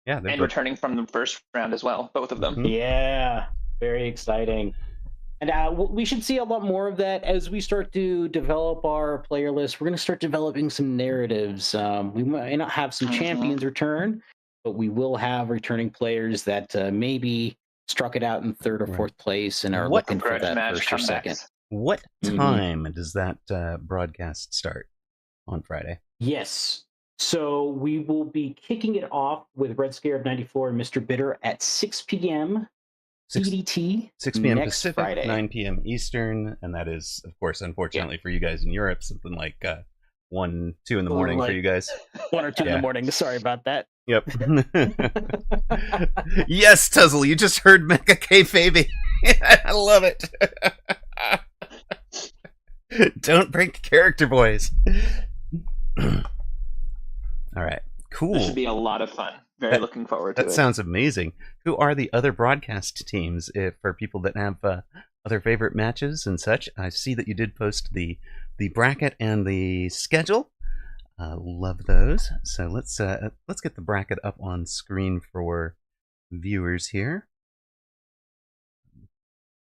Yeah, they're And returning from the first round as well, both of them. Mhm. Yeah, very exciting. And we should see a lot more of that as we start to develop our player list. We're going to start developing some narratives. We might not have some champions return, but we will have returning players that maybe struck it out in 3rd or 4th place and are looking for Grudge that match 1st or 2nd. comebacks. What Mhm. time does that broadcast start on Friday? Yes. So we will be kicking it off with Red Scarab 94 and Mr. Bitter at 6 p.m. 6 CDT 6 p.m. next Pacific, Friday. 9 p.m. Eastern, and that is, of course, unfortunately for you guys in Europe, something like 1, 2 in the morning for you guys. 1 or 2 in Yeah. the morning. Sorry about that. Yep. Yes, Tuzzle, you just heard Mecha Kayfabe. I love it. Don't break character, boys. All right, cool. This should be a lot of fun. Very That- looking forward to That it. sounds amazing. Who are the other broadcast teams for people that have other favorite matches and such? I see that you did post the bracket and the schedule. Love those. So let's get the bracket up on screen for viewers here.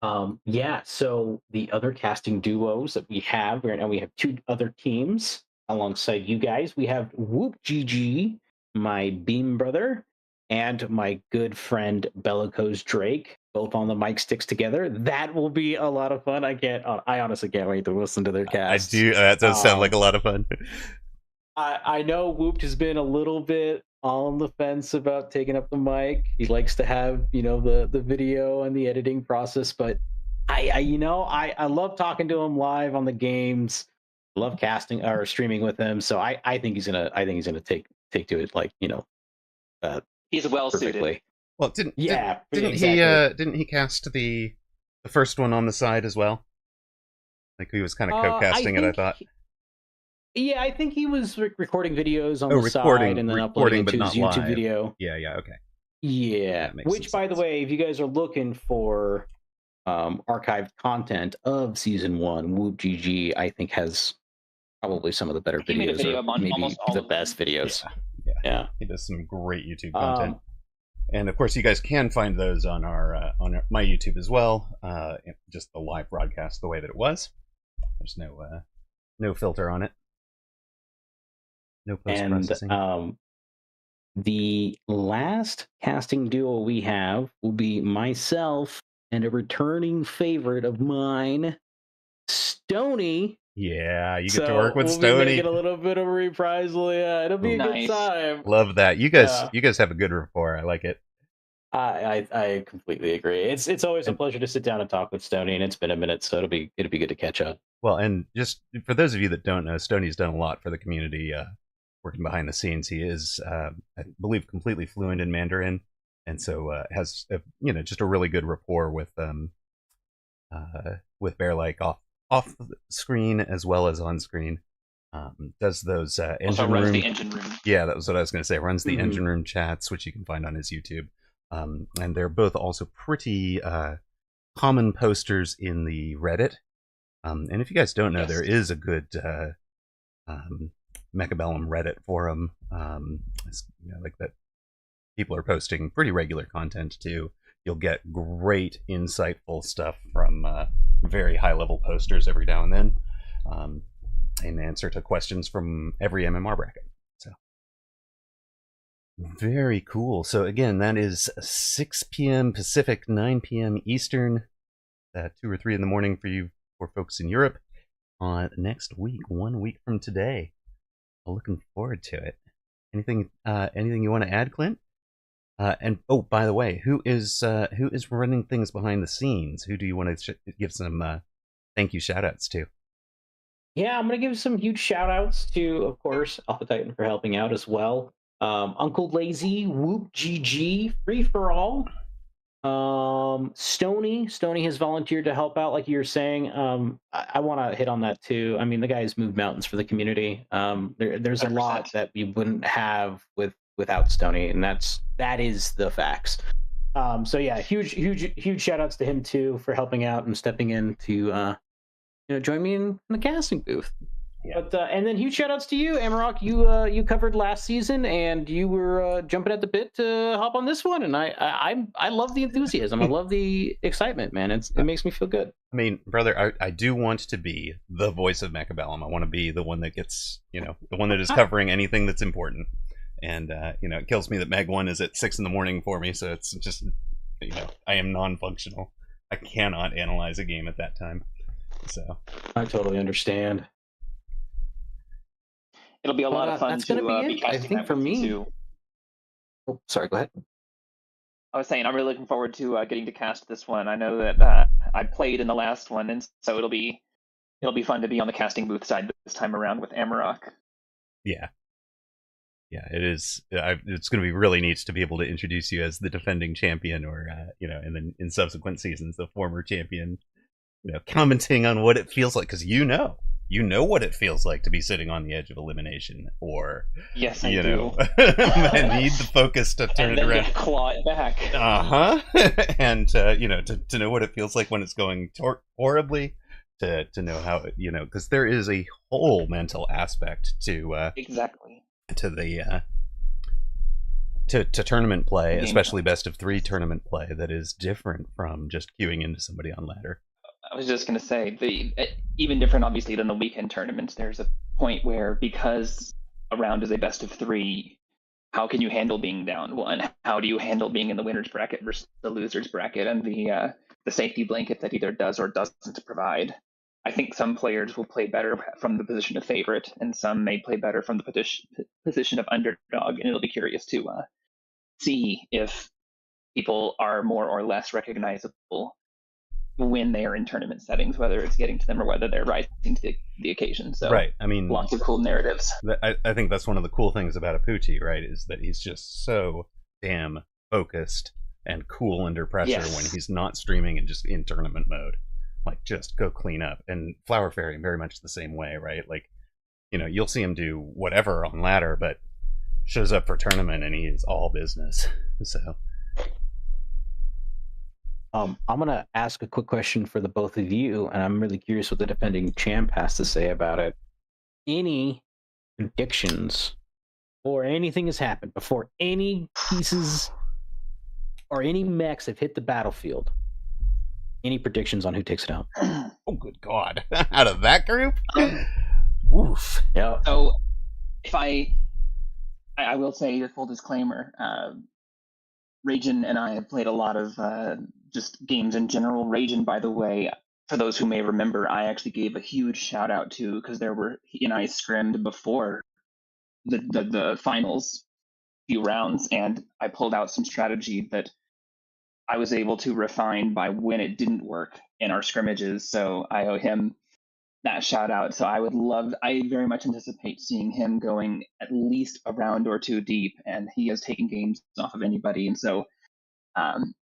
So the other casting duos that we have, right now we have 2 other teams alongside you guys. We have Whoop GG, my Beam brother, and my good friend Bellicose Drake, both on the mic sticks together. That will be a lot of fun. I honestly can't wait to listen to their cast. I do. That does sound like a lot of fun. I know Whooped has been a little bit on the fence about taking up the mic. He likes to have, the video and the editing process, but I love talking to him live on the games. Love casting or streaming with him. So I think he's gonna take to it He's well suited. perfectly. Well, didn't exactly. didn't he cast the first one on the side as well? Like he was kind of co-casting it, I thought. Yeah, I think he was recording videos on the recording, side and then recording, uploading but it to not his YouTube live. video. Yeah, okay. Yeah, That makes which, some by the sense. way, if you guys are looking for archived content of season 1, Whoop GG, I think has probably some of the better He made a videos, video or on maybe almost all the of them. best videos. Yeah. Yeah. He does some great YouTube content. Um, And of course, you guys can find those on my YouTube as well. Just the live broadcast, the way that it was. There's no filter on it. No post processing. And the last casting duo we have will be myself and a returning favorite of mine, Stony. Yeah, you get to work with we'll Stony. Be making a little bit of a reprisal. Yeah, it'll be a Nice. good time. Love that. You Yeah. guys have a good rapport. I like it. I completely agree. It's always a pleasure to sit down and talk with Stony, and it's been a minute, so it'll be good to catch up. Well, and just for those of you that don't know, Stony's done a lot for the community, working behind the scenes. He is, I believe, completely fluent in Mandarin, and so has just a really good rapport with Bear Like off the screen as well as on screen. Does those Also engine runs room? the engine room. Yeah, that was what I was going to say. Runs the Mhm. engine room chats, which you can find on his YouTube. And they're both also pretty common posters in the Reddit. And if you guys don't know, Yes. there is a good Mechabellum Reddit forum. It's, like that. People are posting pretty regular content too. You'll get great, insightful stuff from very high-level posters every now and then, in answer to questions from every MMR bracket. So, very cool. So again, that is 6 p.m. Pacific, 9 p.m. Eastern, 2 or 3 in the morning for folks in Europe. Next week, 1 week from today. I'm looking forward to it. Anything you want to add, Clint? And oh, by the way, who is running things behind the scenes? Who do you want to give some thank you shout outs to? Yeah, I'm going to give some huge shout outs to, of course, Alpha Titan for helping out as well. Uncle Lazy, Whoop GG, Free for All. Stony has volunteered to help out, like you were saying. I want to hit on that too. I mean, the guy's moved mountains for the community. There's a 100%. lot that we wouldn't have without Stony, and that is the facts. So yeah, huge shout outs to him too for helping out and stepping in to join me in the casting booth. Yeah. But and then huge shout outs to you, Amarok. You covered last season, and you were jumping at the bit to hop on this one. And I love the enthusiasm. I love the excitement, man. It makes me feel good. I mean, brother, I do want to be the voice of Mechabellum. I want to be the one that gets, the one that is covering anything that's important. And it kills me that Meg 1 is at 6 in the morning for me, so it's just, I am non-functional. I cannot analyze a game at that time. So I totally understand. It'll be a lot of fun that's to gonna be be it, I casting think, that for with you me. too. Oh, sorry, go ahead. I was saying I'm really looking forward to getting to cast this one. I know that I played in the last one, and so it'll be fun to be on the casting booth side this time around with Amarok. yeah, it is. It's going to be really neat to be able to introduce you as the defending champion, or and then in subsequent seasons, the former champion. Commenting on what it feels like, because you know what it feels like to be sitting on the edge of elimination, or Yes, I do. I need the focus to turn And it then around. get claw it back. And to know what it feels like when it's going horribly, to know how because there is a whole mental aspect to Exactly. to the to tournament play, Game especially best of 3 tournament play, that is different from just queuing into somebody on ladder. I was just going to say, even different, obviously, than the weekend tournaments. There's a point where, because a round is a best of 3, how can you handle being down 1? How do you handle being in the winner's bracket versus the loser's bracket, and the safety blanket that either does or doesn't provide? I think some players will play better from the position of favorite, and some may play better from the position of underdog, and it'll be curious to see if people are more or less recognizable when they are in tournament settings, whether it's getting to them or whether they're rising to the occasion. So Right. I mean, lots of cool narratives. I think that's one of the cool things about Apucci, right? Is that he's just so damn focused and cool under pressure when he's not streaming and just in tournament mode. Like, just go clean up. And Flower Fairy very much the same way, right? Like, you'll see him do whatever on ladder, but shows up for tournament and he is all business. So I'm gonna ask a quick question for the both of you, and I'm really curious what the defending champ has to say about it. Any predictions, or anything has happened before any pieces or any mechs have hit the battlefield? Any predictions on who takes it out? oh, good God. Out of that group? Oof. Yeah. So if I will say, a full disclaimer, Ragin and I have played a lot of just games in general. Ragin, by the way, for those who may remember, I actually gave a huge shout out to, because he and I scrimmed before the finals few rounds, and I pulled out some strategy that I was able to refine by when it didn't work in our scrimmages. So I owe him that shout out. So I very much anticipate seeing him going at least a round or 2 deep, and he has taken games off of anybody. And so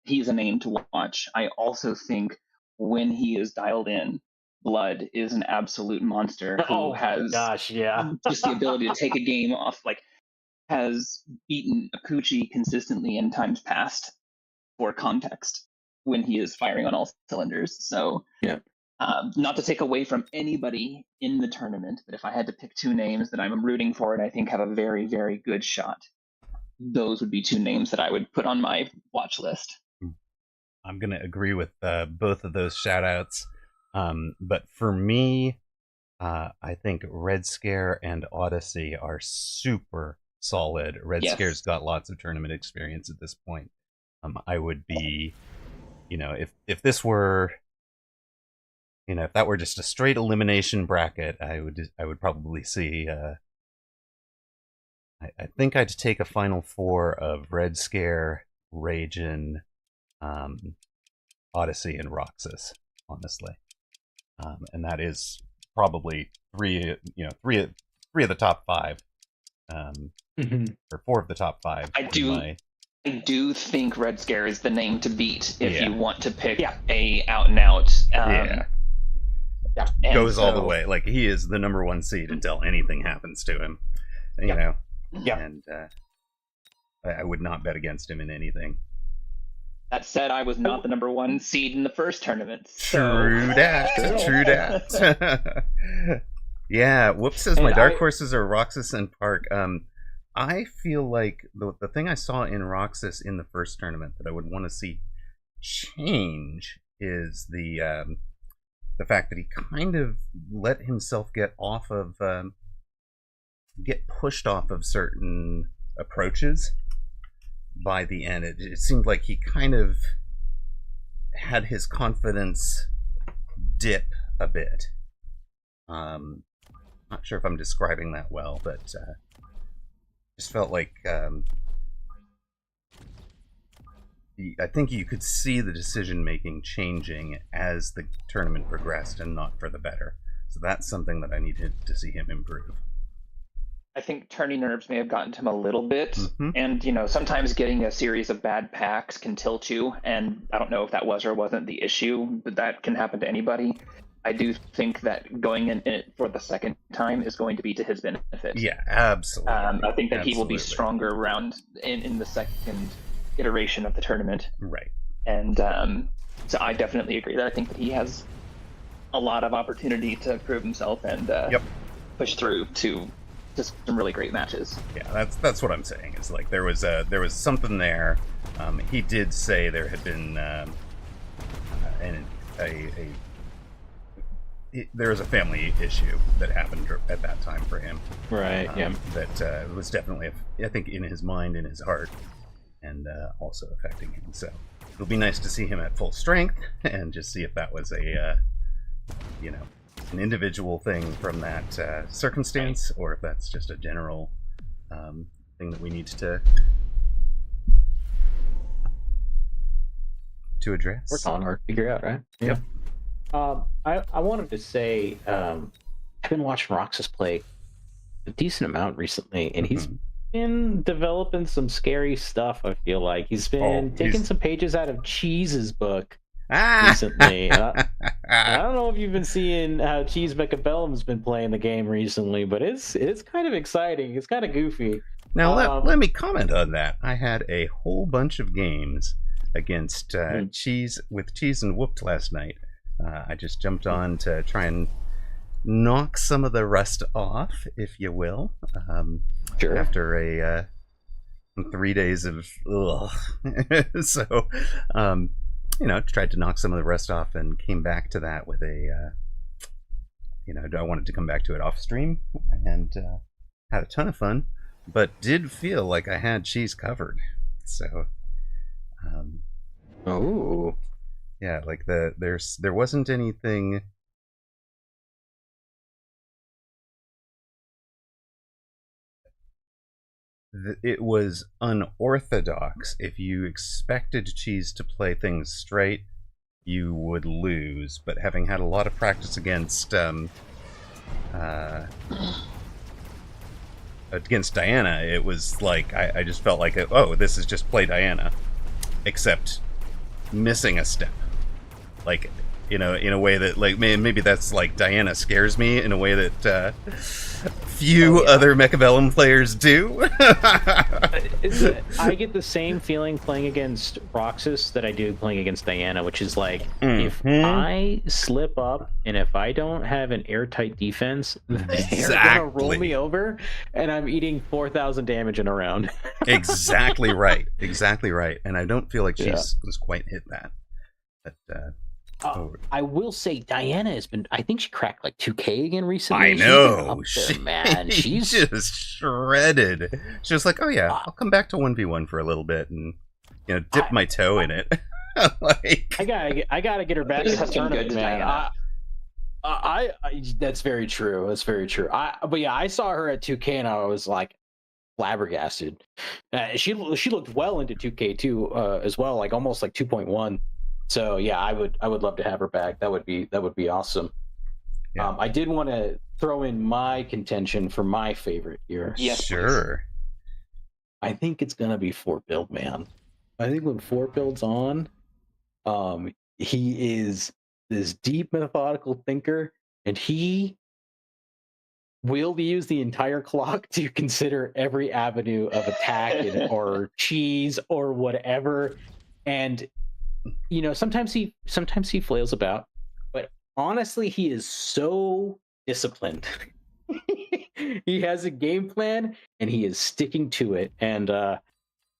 he's a name to watch. I also think when he is dialed in, Blood is an absolute monster who has gosh, yeah. just the ability to take a game off, has beaten Apucci consistently in times past, for context, when he is firing on all cylinders. So yeah, Not to take away from anybody in the tournament, but if I had to pick two names that I'm rooting for and I think have a very, very good shot, those would be two names that I would put on my watch list. I'm going to agree with both of those shout-outs. But for me, I think Red Scare and Odyssey are super solid. Red Scare's got lots of tournament experience at this point. I would be, if this were, if that were just a straight elimination bracket, I would probably see. I think I'd take a final four of Red Scare, Ragin, Odyssey, and Roxas, honestly. And that is probably three of the top five, or four of the top five. I do think Red Scare is the name to beat if you want to pick a out and out. Goes all the way. Like, he is the number one seed until anything happens to him. You know. Yeah. And I would not bet against him in anything. That said, I was not the number one seed in the first tournament. True that. Yeah, Whoops says my dark horses are Roxas and Park. I feel like the thing I saw in Roxas in the first tournament that I would want to see change is the fact that he kind of let himself get pushed off of certain approaches by the end. It seemed like he kind of had his confidence dip a bit. Not sure if I'm describing that well, but just felt like I think you could see the decision-making changing as the tournament progressed, and not for the better. So that's something that I needed to see him improve. I think turning nerves may have gotten to him a little bit, and sometimes getting a series of bad packs can tilt you, and I don't know if that was or wasn't the issue, but that can happen to anybody. I do think that going in it for the second time is going to be to his benefit. Yeah, absolutely. I think that he will be stronger around in the second iteration of the tournament. Right. And so I definitely agree that I think that he has a lot of opportunity to prove himself and push through to just some really great matches. Yeah, that's what I'm saying. Is like there was something there. He did say there had been there was a family issue that happened at that time for him. Right. That was definitely, I think, in his mind, in his heart, and also affecting him. So it'll be nice to see him at full strength and just see if that was an individual thing from that circumstance, or if that's just a general thing that we need to address. Work on or figure out, right? Yep. I wanted to say I've been watching Roxas play a decent amount recently, and he's been developing some scary stuff. I feel like he's been taking some pages out of Cheese's book recently. I don't know if you've been seeing how Cheese Mechabellum's been playing the game recently, but it's kind of exciting. It's kind of goofy. Now let me comment on that. I had a whole bunch of games against Cheese and Whooped last night. I just jumped on to try and knock some of the rust off, if you will. Sure. After a 3 days of so tried to knock some of the rust off, and came back to that with I wanted to come back to it off stream, and had a ton of fun, but did feel like I had Cheese covered. So yeah, like there wasn't anything. It was unorthodox. If you expected Cheese to play things straight, you would lose. But having had a lot of practice against Diana, it was like I just felt like, this is just play Diana, except missing a step. Like, in a way that, like, maybe that's like Diana scares me in a way that few Oh, yeah. other Mechabellum players do. I get the same feeling playing against Roxas that I do playing against Diana, which is like, if Mhm. I slip up and if I don't have an airtight defense, they're gonna roll Exactly. me over, and I'm eating 4,000 damage in a round. Exactly right. Exactly right. And I don't feel like Yeah. she's quite hit that. But I will say Diana has been. I think she cracked like 2K again recently. I She's been know. up there, man. She's just shredded. She was like, "Oh yeah, I'll come back to 1v1 for a little bit and dip my toe in it." Like, I gotta get her back There's in the something tournament, good to man. Diana. I that's very true. That's very true. But yeah, I saw her at 2K and I was like flabbergasted. She looked well into 2K too, as well, like almost like 2.1. So yeah, I would love to have her back. That would be awesome. Yeah. I did want to throw in my contention for my favorite here. Yes, sure. I think it's gonna be Fort Build, man. I think when Fort Build's on, he is this deep methodical thinker, and he will use the entire clock to consider every avenue of attack or cheese or whatever. And sometimes he flails about, but honestly, he is so disciplined. He has a game plan and he is sticking to it. And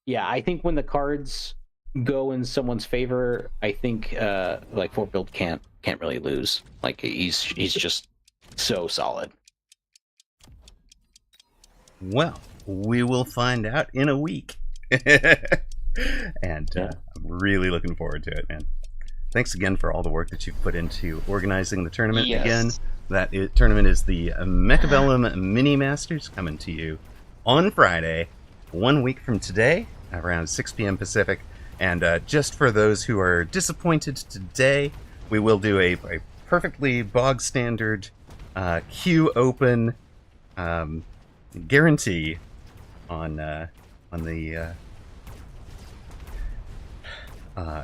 yeah, I think when the cards go in someone's favor, I think like Fort Build can't really lose. Like he's just so solid. Well, we will find out in a week. And I'm really looking forward to it, man. Thanks again for all the work that you've put into organizing the tournament. Yes. Again, tournament is the Mechabellum Mini Masters, coming to you on Friday, 1 week from today, around 6 p.m. Pacific. And just for those who are disappointed today, we will do a perfectly bog standard queue open guarantee on the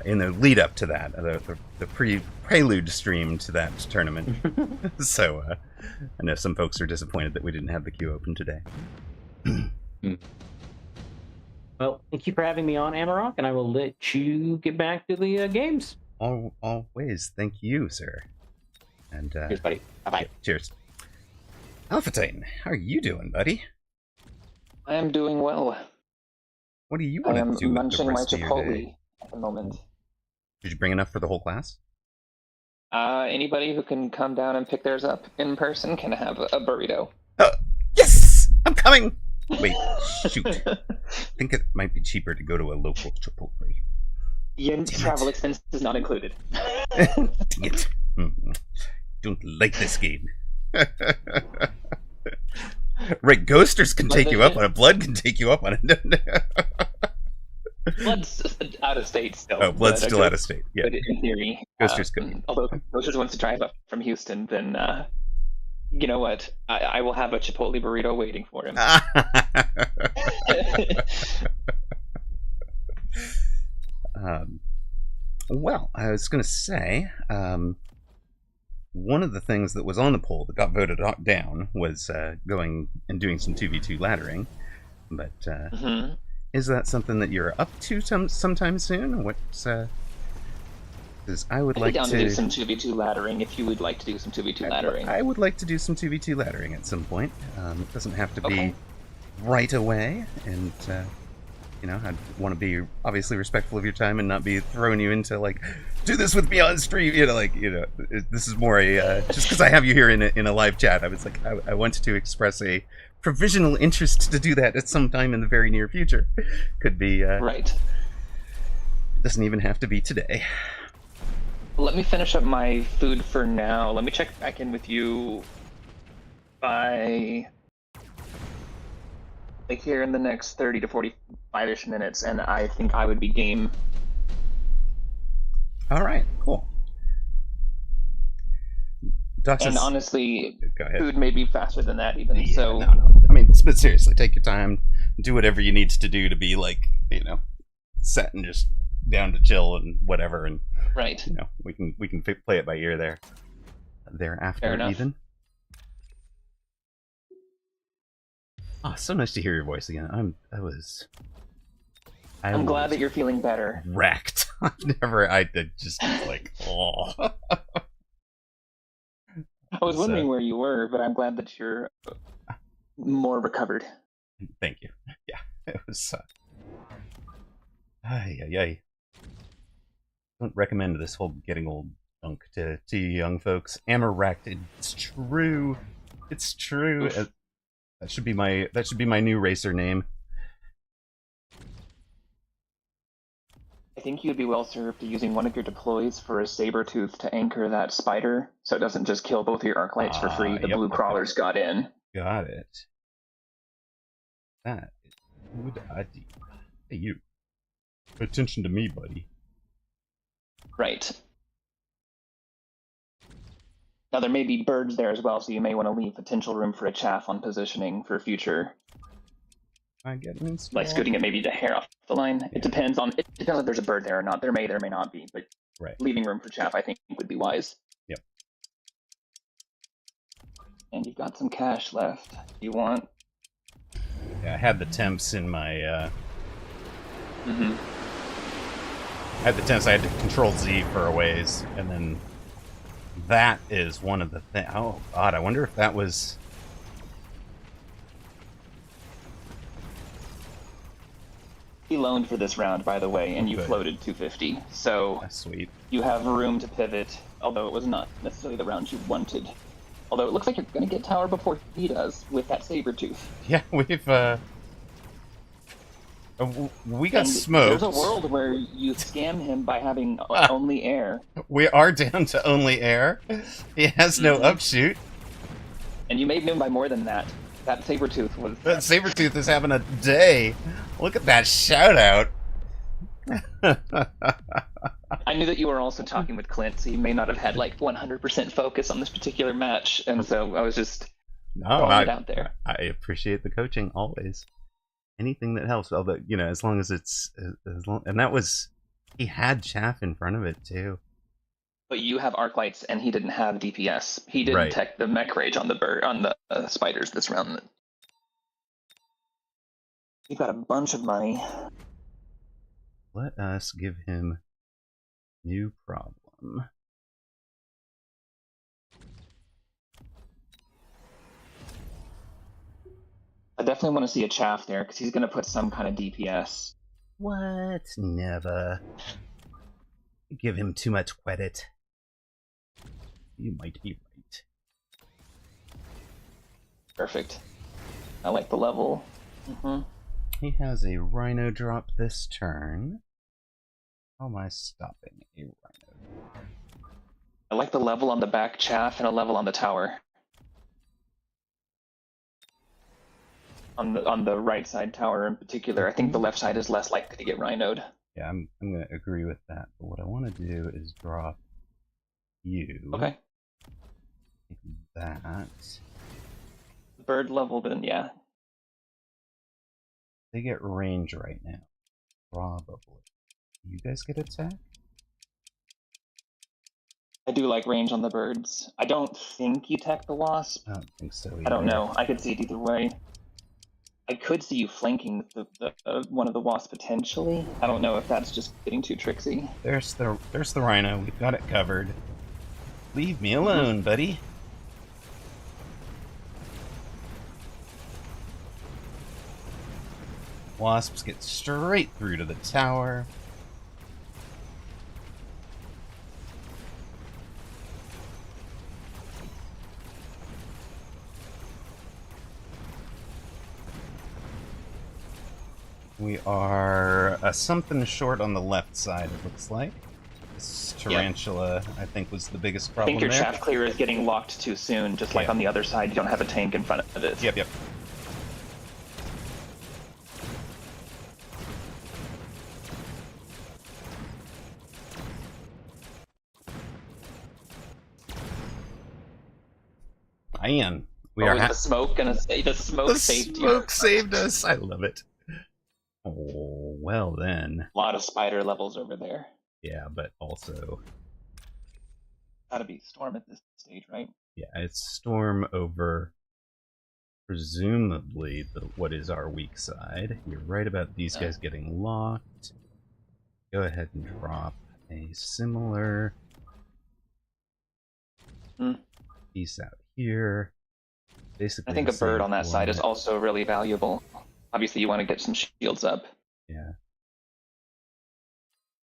in the lead up to that, the prelude stream to that tournament. So I know some folks are disappointed that we didn't have the queue open today. Well, thank you for having me on, Amarok, and I will let you get back to the games. Always, thank you, sir. And Cheers, buddy. Bye-bye. Cheers. Alpha Titan, how are you doing, buddy? I am doing well. What do you I want am to do with the munching my rest of your day? Chipotle at the moment. Did you bring enough for the whole class? Anybody who can come down and pick theirs up in person can have a burrito. Yes! I'm coming! Wait, shoot. I think it might be cheaper to go to a local Chipotle. Yen travel expense is not included. Dang it. Don't like this game. Right, Ghosters can take you up on it. Blood can take you up on it. Blood's out of state still. Oh, Blood's but, still out of state. Yeah. But in theory, Ghosters could. although Ghosters wants to drive up from Houston, then you know what? I will have a Chipotle burrito waiting for him. Well, I was going to say, one of the things that was on the poll that got voted down was going and doing some 2v2 laddering. But is that something that you're up to sometime soon? What's because I would I'd like be down to do some 2v2 laddering if you would like to do some 2v2 laddering. I would like to do some 2v2 laddering at some point. It doesn't have to be Okay. right away, and I'd want to be obviously respectful of your time and not be throwing you into like, do this with me on stream. This is more a just because I have you here in a live chat. I was like, I wanted to express a provisional interest to do that at some time in the very near future. Could be Right. Doesn't even have to be today. Let me finish up my food for now. Let me check back in with you by like here in the next 30 to 45-ish minutes, and I think I would be game. All right, cool. Doc And says- honestly, go ahead. food may be faster than that even. Yeah, So no. I mean, but seriously, take your time, do whatever you need to do to be like, set and just down to chill and whatever, and right. we can play it by ear Fair thereafter enough. even. Oh, so nice to hear your voice again. I'm I'm glad was that you're feeling better. wrecked. I did just like, oh. I was wondering where you were, but I'm glad that you're more recovered. Thank you. Yeah, it was. Ay. Don't recommend this whole getting old junk to you young folks. Wrecked. It's true. It's true. That should be my new racer name. I think you'd be well served using one of your deploys for a saber tooth to anchor that spider, so it doesn't just kill both of your arclights for free. The blue crawlers got in. Got it. That is a good idea. Hey, you. Pay attention to me, buddy. Right. Now there may be birds there as well, so you may want to leave potential room for a chaff on positioning for future. I get an Like scooting it maybe the hair off the line. It depends if there's a bird there or not. There may not be, but right. Leaving room for chaff I think would be wise. Yep. And you've got some cash left. You want? Yeah, I had the temps in my Mm-hmm. I had the temps. I had to Control Z for a ways, and then that is one of the things. Oh God, I wonder if that was. He loaned for this round, by the way, and you Good. floated 250, so That's sweet. you have room to pivot. Although it was not necessarily the round you wanted. Although it looks like you're going to get tower before he does with that saber tooth. Yeah, we got And smoked. There's a world where you scam him by having only air, We are down to only air. He has no Mhm. upshoot. and you made him by more than that. That saber tooth was. That Sabertooth is having a day. Look at that shout out. I knew that you were also talking with Clint, so you may not have had like 100% focus on this particular match, and so I was just throwing it out there. I appreciate the coaching always. Anything that helps, although as long as it's as long, and that was he had chaff in front of it too. But you have arc lights, and he didn't have DPS. He didn't Right. tech the mech rage on the spiders this round. You've got a bunch of money. Let us give him new problem. I definitely want to see a chaff there because he's going to put some kind of DPS. What? Never. Give him too much credit. You might be right. Perfect. I like the level. He has a rhino drop this turn. How am I stopping a rhino? I like the level on the back chaff and a level on the tower. On the right side tower in particular, I think the left side is less likely to get rhinoed. Yeah, I'm gonna agree with that. But what I want to do is drop you. Okay. Take that. Bird level, then yeah. They get range right now. Probably. You guys get attack? I do like range on the birds. I don't think you tech the wasp. I don't think so either. I don't know. I could see it either way. I could see you flanking the one of the wasps potentially. I don't know if that's just getting too tricksy. There's the rhino. We've got it covered. Leave me alone, buddy. Wasps get straight through to the tower. We are something short on the left side, it looks like. This tarantula, I think, was the biggest I problem think your there. chaff clear is getting locked too soon, just like Yeah. on the other side, you don't have a tank in front of it. Yep. Ian, we are the smoke gonna say the smoke the saved smoke saved us. I love it. Oh, well then. A lot of spider levels over there. Yeah, but also, Gotta be storm at this stage, right? yeah, it's storm over presumably what is our weak side. You're right about these guys getting locked. Go ahead and drop a similar piece out here. Basically, I think the a bird same on that side is format. also really valuable. Obviously, you want to get some shields up. Yeah.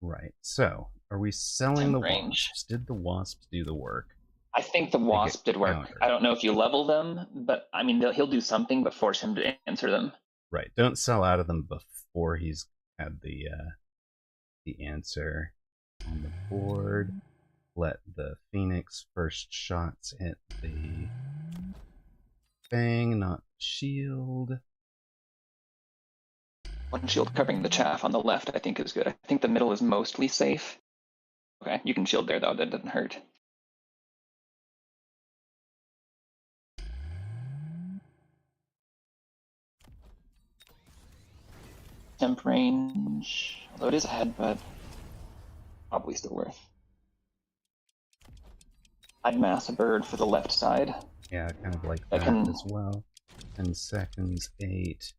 Right. So, are we selling the Range. wasps? Did the wasps do the work? I think the wasp did work. countered. I don't know if you level them, but I mean, he'll do something, but force him to answer them. Right. Don't sell out of them before he's had the answer on the board. Let the Phoenix first shots hit the Fang, not shield. One shield covering the chaff on the left, I think, is good. I think the middle is mostly safe. Okay, you can shield there, though. That doesn't hurt. Temp range, although it is ahead, but probably still worth. I'd mass a bird for the left side. Yeah, kind of like I that can- as well. 10 seconds, 8,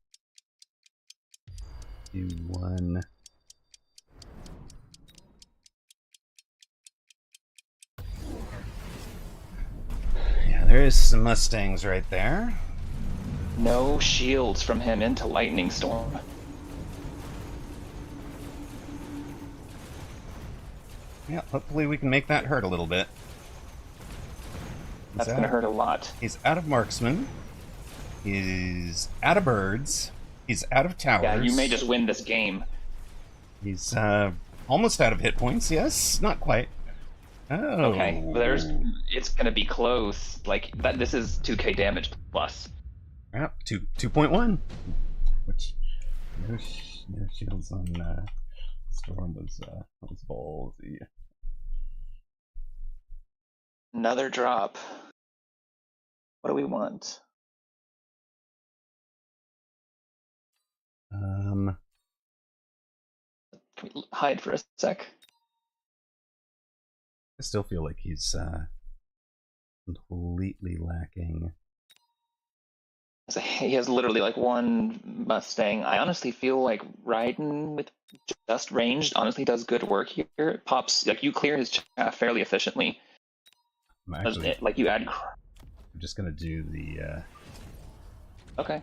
2, 1. Yeah, there is some Mustangs right there. No shields from him into Lightning Storm. Yeah, hopefully we can make that hurt a little bit. That's going to hurt a lot. He's out of marksman. He's out of birds. He's out of towers. Yeah, you may just win this game. He's almost out of hit points. Yes, not quite. Oh. Okay, it's going to be close. Like that. This is 2k damage plus. Yep, 2.1. Which no shields on Storm was ballsy. Another drop. What do we want? Can we hide for a sec? I still feel like he's completely lacking. He has literally like one Mustang. I honestly feel like Raiden with just ranged honestly does good work here. It pops, like you clear his chaff fairly efficiently. I'm actually Like you add. I'm just gonna do the Okay.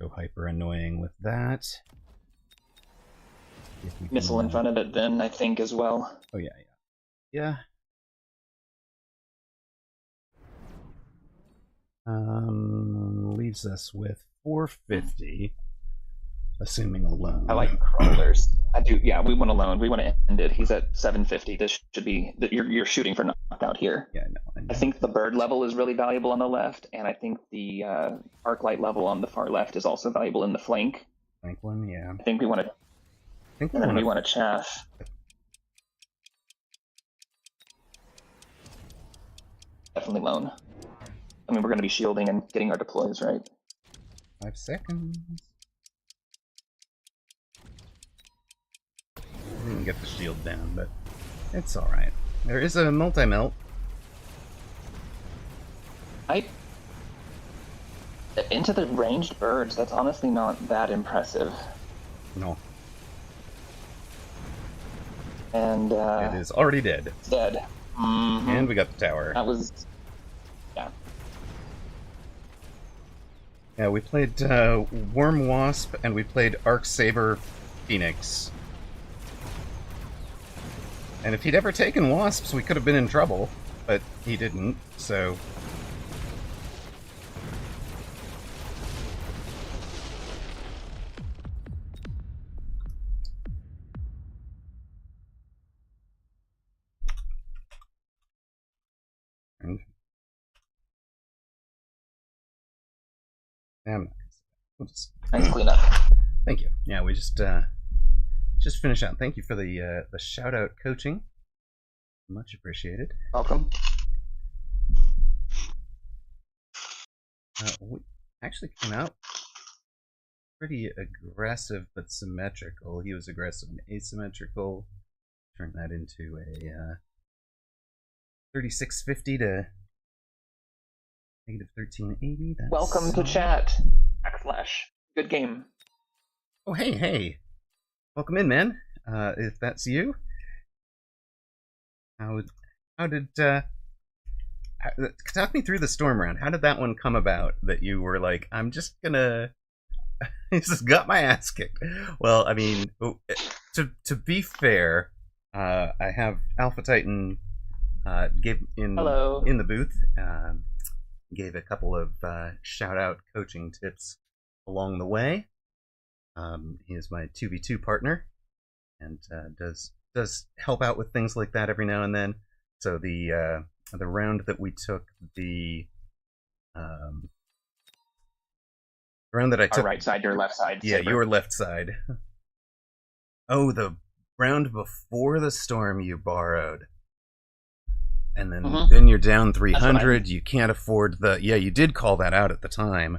go hyper annoying with that. If we Missile can, in front of it then, I think, as well. Oh yeah. Yeah. Leaves us with 450, assuming a loan. I like crawlers. I do, yeah, we want a loan. We want to end it. He's at 750. This should be, you're shooting for knockout here. Yeah, no. I think the bird level is really valuable on the left, and I think the arc light level on the far left is also valuable in the flank. Flank one, yeah. I think we want to, I think and then we want to chaff. Definitely loan. I mean, we're going to be shielding and getting our deploys, right? 5 seconds. I didn't get the shield down, but it's alright. There is a multi-melt. Into the ranged birds, that's honestly not that impressive. No, And it is already dead. it's dead. Mhm. And we got the tower. That was, yeah. Yeah, we played Worm Wasp and we played Arc Saber Phoenix. And if he'd ever taken Wasps, we could have been in trouble, but he didn't, so. And yeah, I'm not gonna say that. We'll just Nice cleanup. thank you. Yeah, we just finish out. Thank you for the shout out coaching. Much appreciated. Welcome. We actually came out pretty aggressive but symmetrical. He was aggressive and asymmetrical. Turn that into a 3650 to negative 1380. That's Welcome to solid. chat. / Good game. Oh, hey. Welcome in, man. If that's you. How did talk me through the storm round. How did that one come about that you were like, I'm just gonna just got my ass kicked? Well, I mean, to be fair, I have Alpha Titan Hello. in the booth. Gave a couple of shout out coaching tips along the way. He is my 2v2 partner and does help out with things like that every now and then. So the round that we took, the round that I took, Our right side, your left side. yeah, Saber. your left side. Oh, the round before the storm you borrowed. And then you're down 300. You can't afford yeah, you did call that out at the time.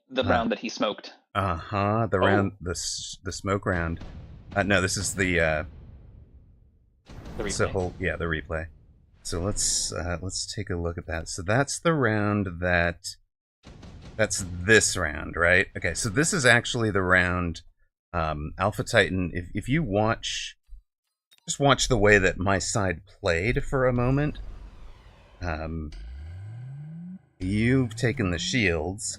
The round that he smoked. The round, the smoke round. No, this is the The replay. The replay. So let's take a look at that. So that's the round that's this round, right? Okay, so this is actually the round Alpha Titan. If you just watch the way that my side played for a moment. You've taken the shields.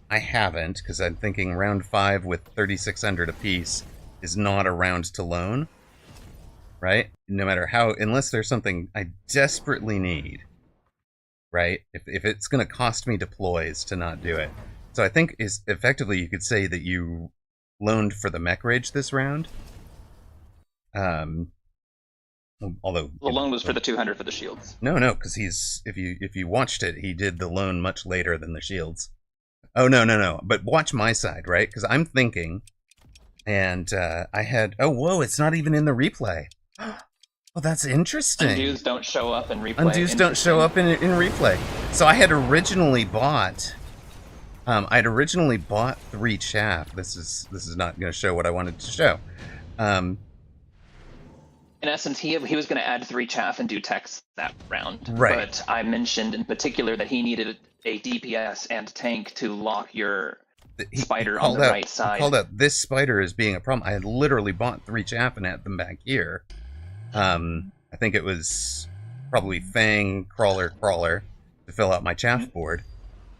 I haven't, because I'm thinking round 5 with 3,600 apiece is not a round to loan. Right? No matter how, unless there's something I desperately need. Right? If it's going to cost me deploys to not do it. So I think effectively you could say that you loaned for the mech rage this round. Although the loan was for the 200 for the shields. No, because if you watched it, he did the loan much later than the shields. Oh no! But watch my side, right? Because I'm thinking, and I had whoa! It's not even in the replay. Oh, that's interesting. Undues don't show up in replay. Undues don't show up in replay. So I had originally bought. I'd originally bought 3 chaff. This is not going to show what I wanted to show. In essence, he was going to add 3 chaff and do text that round. Right. But I mentioned in particular that he needed a DPS and tank to lock your spider on the right side. He called out this spider as being a problem. I had literally bought 3 chaff and had them back here. I think it was probably Fang, Crawler to fill out my chaff board.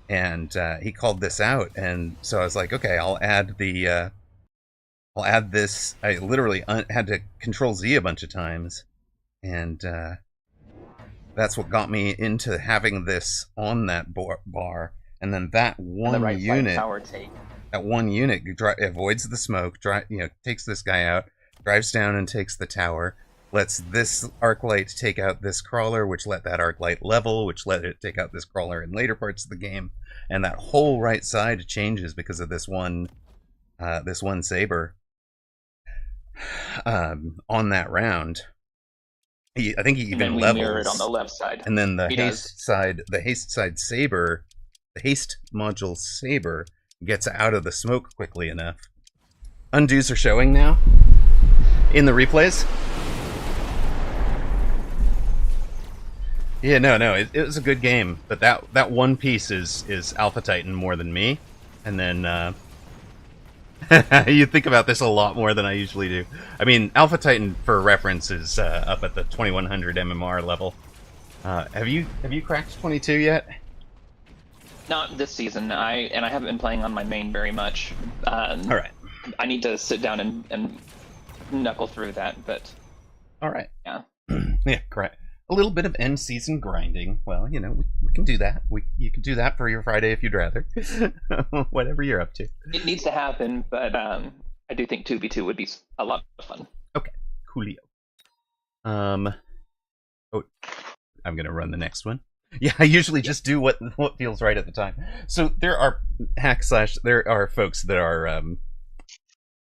And he called this out, and so I was like, okay, I'll add this. I literally had to Control Z a bunch of times, and that's what got me into having this on that bar. And then that one right unit, tower take. that one unit avoids the smoke, takes this guy out, drives down and takes the tower, lets this Arclight take out this crawler, which let that Arclight level, which let it take out this crawler in later parts of the game, and that whole right side changes because of this one saber. On that round, I think he even levels. Mirrored on the left side, and then the haste side saber, the haste module saber gets out of the smoke quickly enough. Undues are showing now in the replays. Yeah, no, it was a good game, but that one piece is Alpha Titan more than me, and then. You think about this a lot more than I usually do. I mean, Alpha Titan, for reference, is up at the 2100 MMR level. Have you cracked 22 yet? Not this season. I haven't been playing on my main very much. All right. I need to sit down and knuckle through that, but. All right. Yeah. Yeah, correct. A little bit of end season grinding. Well, we can do that. You can do that for your Friday if you'd rather. Whatever you're up to. It needs to happen, but I do think 2v2 would be a lot of fun. Okay, coolio. I'm gonna run the next one. Yeah, I usually just do what feels right at the time. So there are there are folks that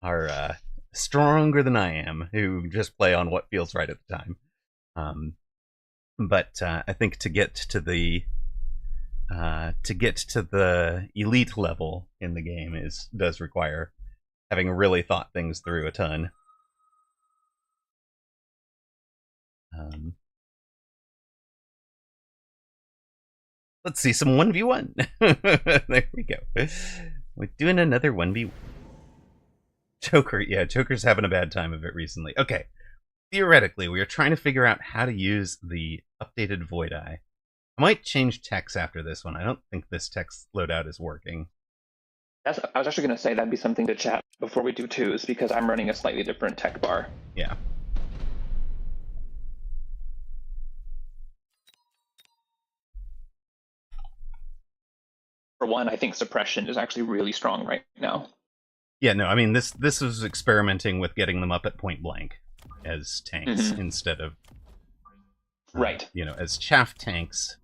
are stronger than I am who just play on what feels right at the time. But I think to get to the elite level in the game does require having really thought things through a ton. Let's see some 1v1. There we go. We're doing another 1v1. Joker, yeah, Joker's having a bad time of it recently. Okay, theoretically, we are trying to figure out how to use the updated Void Eye. I might change text after this one. I don't think this text loadout is working. I was actually going to say that'd be something to chat before we do twos, because I'm running a slightly different tech bar. Yeah. For one, I think suppression is actually really strong right now. Yeah, no, I mean, this was experimenting with getting them up at point blank as tanks instead of... Right. You know, as chaff tanks,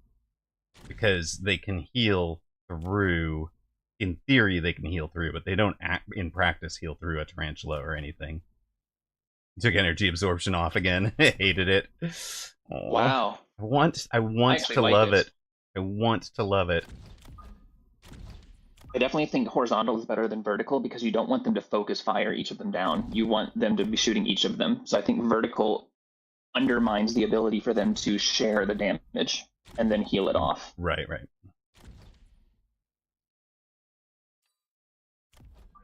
because they can heal through... In theory, they can heal through, but they don't, in practice, heal through a tarantula or anything. Took energy absorption off again. Hated it. Aww. Wow. I want to love it. I want to love it. I definitely think horizontal is better than vertical because you don't want them to focus fire each of them down. You want them to be shooting each of them. So I think vertical undermines the ability for them to share the damage and then heal it off. Right, right.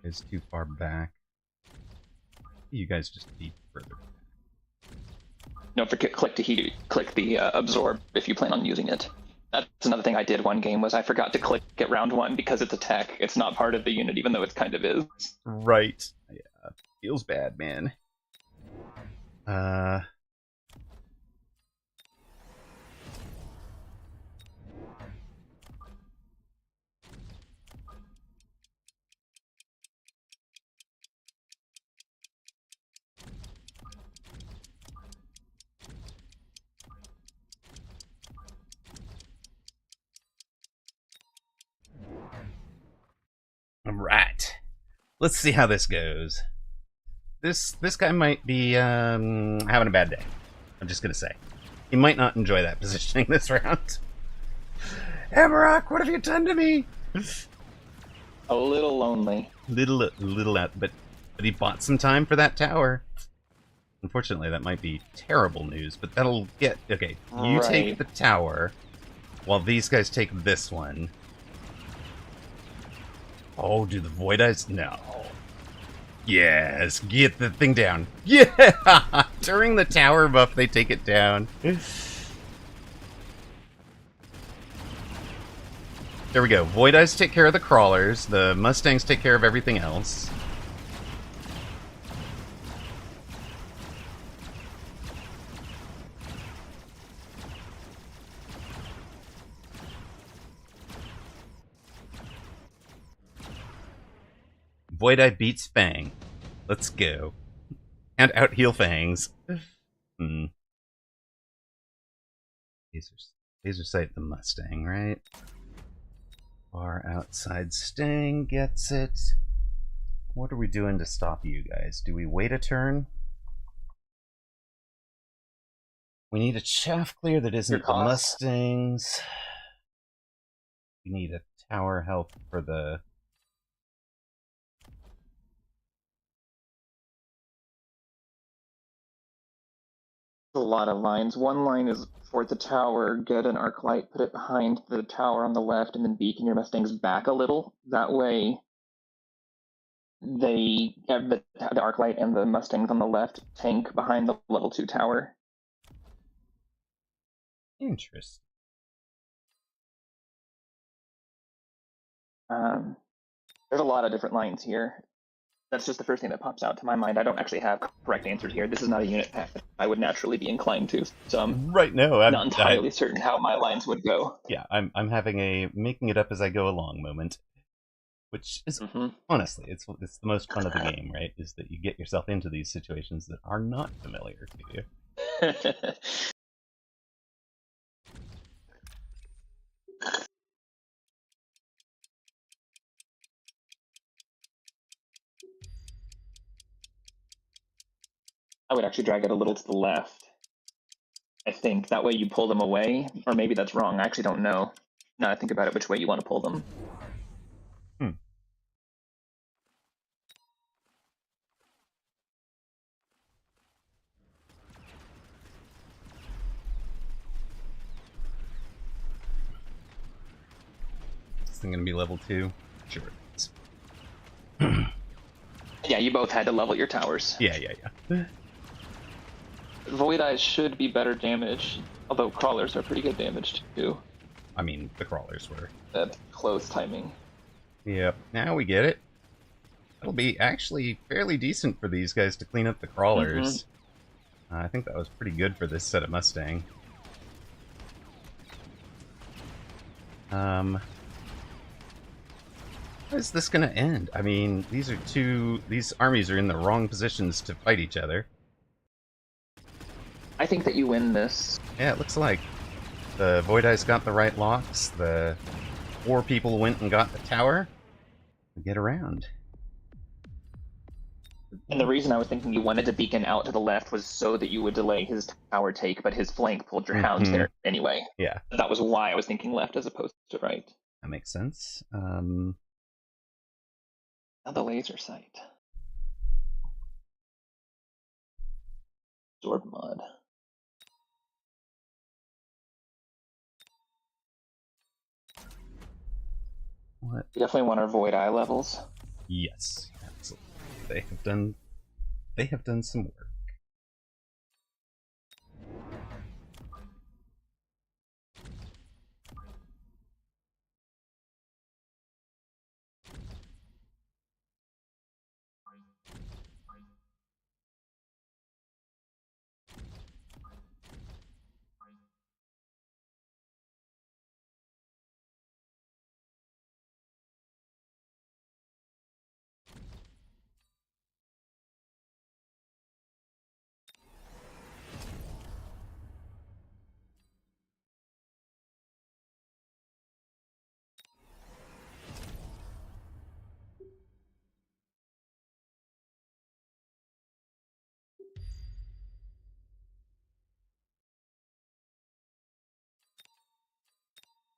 It's too far back. You guys just need further. Don't forget click the absorb if you plan on using it. That's another thing I did one game was I forgot to click at round one because it's a tech. It's not part of the unit, even though it kind of is. Right. Yeah. Feels bad, man. Alright. Let's see how this goes. This guy might be having a bad day. I'm just gonna say. He might not enjoy that positioning this round. Amarok, what have you done to me? A little lonely. Little out, but he bought some time for that tower. Unfortunately, that might be terrible news, but that'll get... Okay, you take the tower, while these guys take this one. Oh, do the Void Eyes? No. Yes, get the thing down. Yeah! During the tower buff, they take it down. There we go. Void Eyes take care of the crawlers. The Mustangs take care of everything else. Void Eye beats Fang. Let's go. And out heal Fangs. Laser sight the Mustang, right? Far outside Sting gets it. What are we doing to stop you guys? Do we wait a turn? We need a chaff clear that isn't the Mustangs. We need a tower help for the... A lot of lines. One line is for the tower, get an arc light, put it behind the tower on the left, and then beacon your Mustangs back a little. That way, they have the arc light and the Mustangs on the left tank behind the level 2 tower. Interesting. There's a lot of different lines here. That's just the first thing that pops out to my mind. I don't actually have correct answers here. This is not a unit pack that I would naturally be inclined to. So I'm right now I'm not entirely certain how my lines would go. Yeah, I'm having a making it up as I go along moment, which is honestly it's the most fun of the game, right? Is that you get yourself into these situations that are not familiar to you. I would actually drag it a little to the left. I think that way you pull them away, or maybe that's wrong. I actually don't know. Now I think about it, which way you want to pull them. this thing gonna be level 2? Sure it is. Yeah, you both had to level your towers. Yeah. Void Eyes should be better damage, although crawlers are pretty good damage too. I mean, the crawlers were. That close timing. Yep, now we get it. It'll be actually fairly decent for these guys to clean up the crawlers. I think that was pretty good for this set of Mustang. How is this gonna end? I mean, these armies are in the wrong positions to fight each other. I think that you win this. Yeah, it looks like the Void Eyes got the right locks, the 4 people went and got the tower. Get around. And the reason I was thinking you wanted to beacon out to the left was so that you would delay his tower take, but his flank pulled your hounds there anyway. Yeah. That was why I was thinking left as opposed to right. That makes sense. Now the laser sight. Absorb mod. What? We definitely want our Void Eye levels. Yes, absolutely. They have done some work.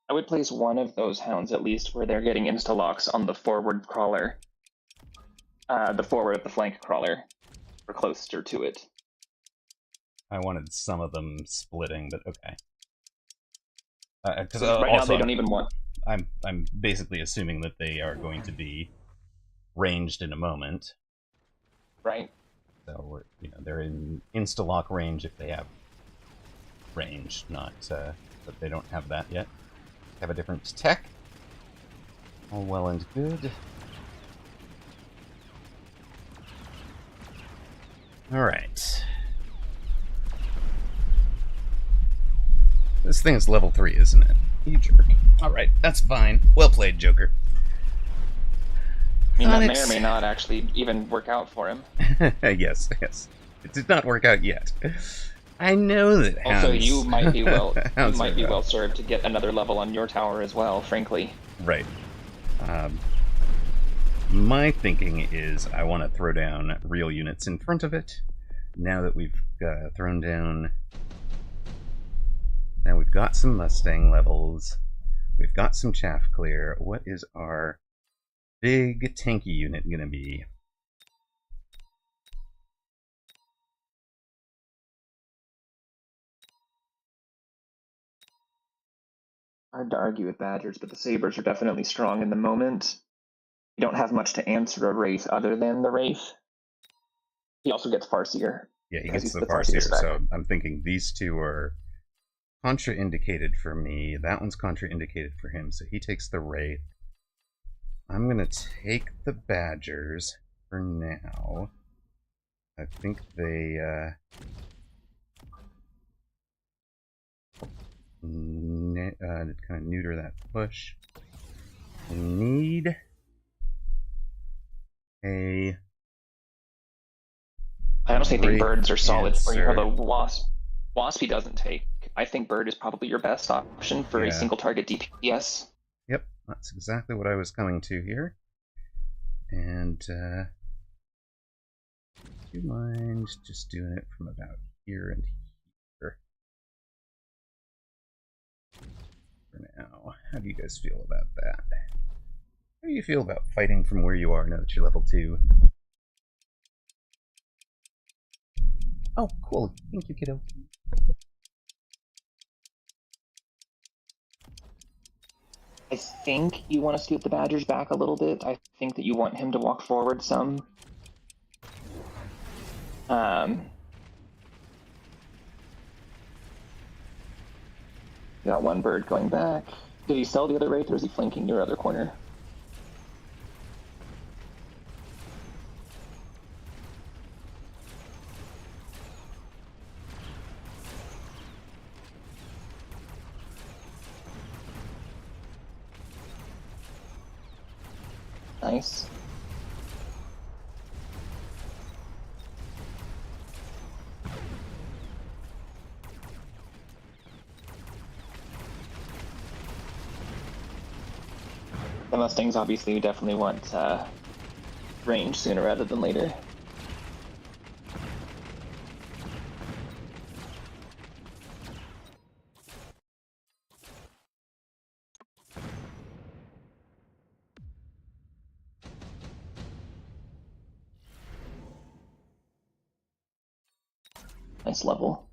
I would place one of those hounds at least where they're getting insta-locks on the forward crawler. The forward of the flank crawler. Or closer to it. I wanted some of them splitting, but okay. Because Right now they don't even want... I'm basically assuming that they are going to be ranged in a moment. Right. So they're in insta-lock range if they have range, not but they don't have that yet. Have a different tech. All well and good. Alright. This thing is level 3, isn't it? You jerk. Alright, that's fine. Well played, Joker. I mean, that may or may not actually even work out for him. Yes. It did not work out yet. I know that hounds... Also, you might be well served to get another level on your tower as well, frankly. Right. My thinking is I want to throw down real units in front of it. Now that we've thrown down... Now we've got some Mustang levels. We've got some chaff clear. What is our big tanky unit going to be? Hard to argue with Badgers, but the Sabres are definitely strong in the moment. You don't have much to answer a Wraith other than the Wraith. He also gets Farseer. Yeah, he gets the Farseer, so I'm thinking these two are contraindicated for me. That one's contraindicated for him, so he takes the Wraith. I'm going to take the Badgers for now. I think they... kind of neuter that push. We need a... I honestly think birds are solid for you, answer. although Wasp he doesn't take. I think bird is probably your best option for a single target DPS. Yep, that's exactly what I was coming to here. And, do you mind just doing it from about here and here? For now, how do you guys feel about that? How do you feel about fighting from where you are now that you're level 2? Oh, cool. Thank you, kiddo. I think you want to scoot the Badgers back a little bit. I think that you want him to walk forward some. Got one bird going back. Did he sell the other wraith, or is he flanking your other corner? Nice. The Mustangs obviously definitely want range sooner rather than later. Nice level.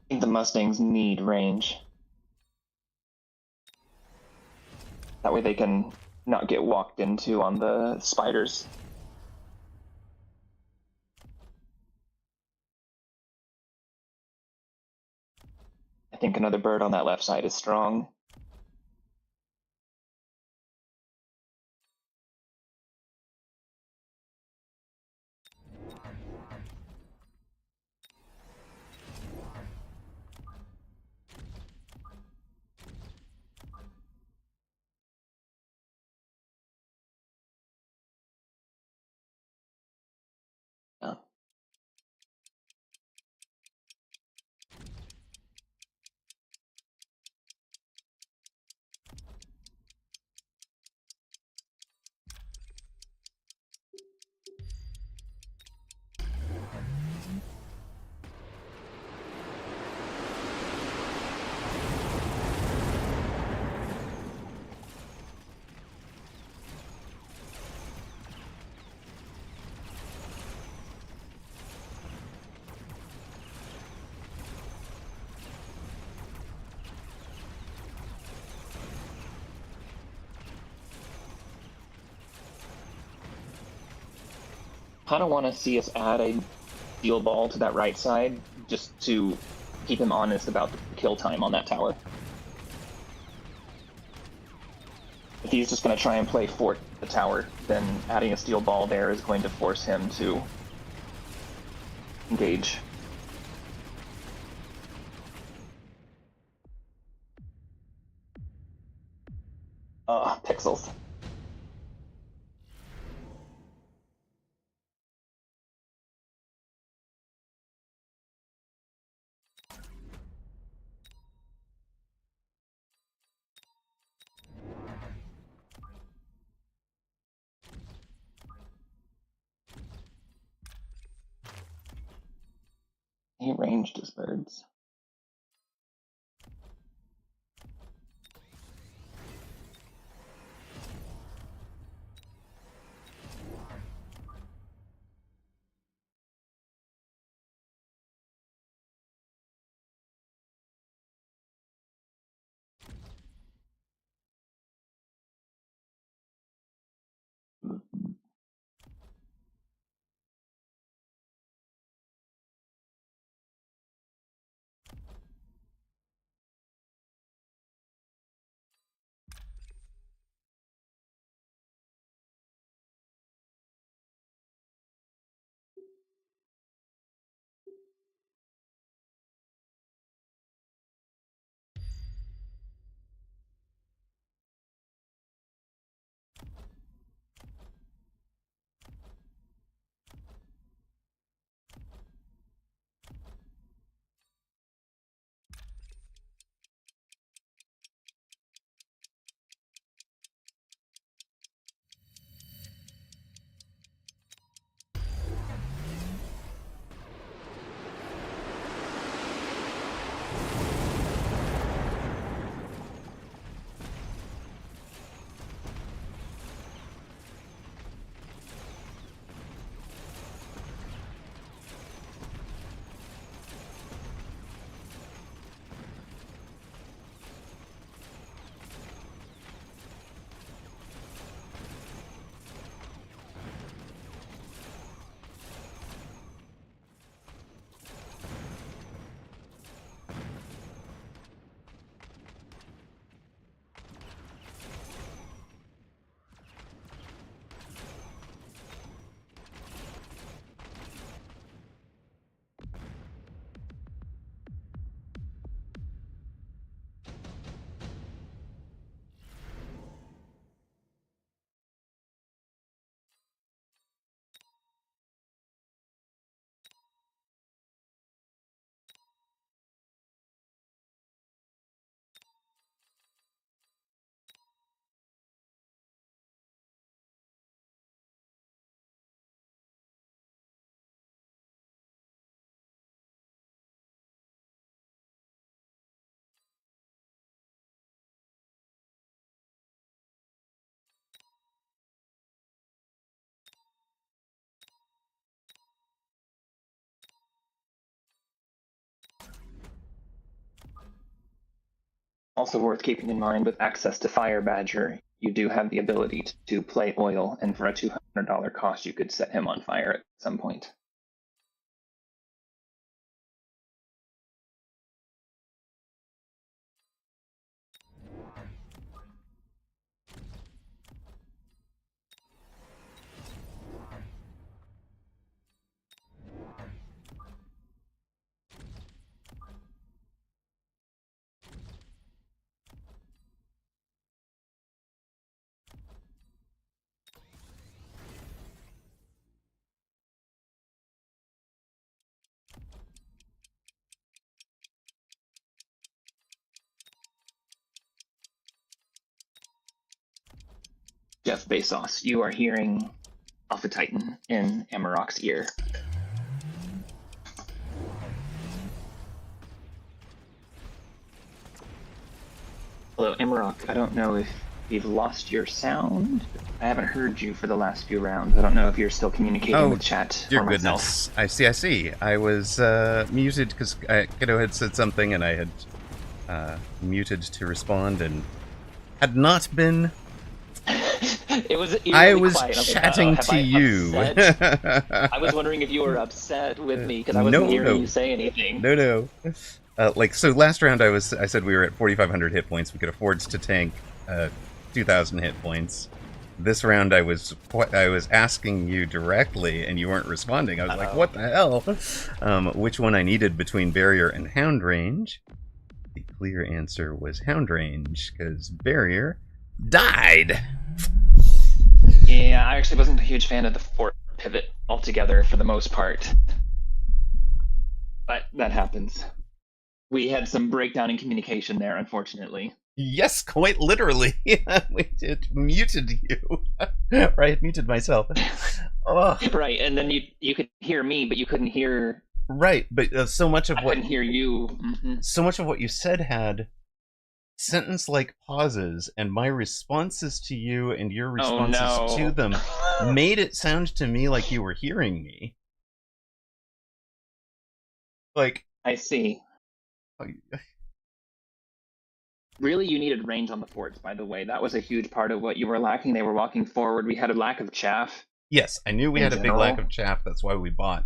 I think the Mustangs need range. That way they can not get walked into on the spiders. I think another bird on that left side is strong. Yeah. Kind of want to see us add a steel ball to that right side just to keep him honest about the kill time on that tower. If he's just going to try and play fort the tower, then adding a steel ball there is going to force him to engage. Pixels. He ranged his birds. Also worth keeping in mind, with access to Fire Badger, you do have the ability to play oil, and for a $200 cost, you could set him on fire at some point. Jeff Bezos, you are hearing Alpha Titan in Amarok's ear. Hello, Amarok. I don't know if you've lost your sound. I haven't heard you for the last few rounds. I don't know if you're still communicating with chat Dear or myself. goodness. I see. I was muted because Kiddo had said something and I had muted to respond and had not been. It was I was quiet. chatting Have to I you. upset? I was wondering if you were upset with me because I wasn't hearing you say anything. No. So last round I said we were at 4,500 hit points. We could afford to tank 2,000 hit points. This round I was asking you directly and you weren't responding. I was like, what the hell? Which one I needed between Barrier and Hound Range? The clear answer was Hound Range because Barrier died. Yeah, I actually wasn't a huge fan of the fort pivot altogether for the most part. But that happens. We had some breakdown in communication there, unfortunately. Yes, quite literally. It muted you. Or I had muted myself. Oh. Right, and then you could hear me, but you couldn't hear... Right, but so much of I couldn't hear you. Mm-hmm. So much of what you said had sentence-like pauses, and my responses to you and your responses to them made it sound to me like you were hearing me. Like... I see. Really, you needed range on the forts, by the way. That was a huge part of what you were lacking. They were walking forward. We had a lack of chaff. Yes, I knew we had a big lack of chaff. That's why we bought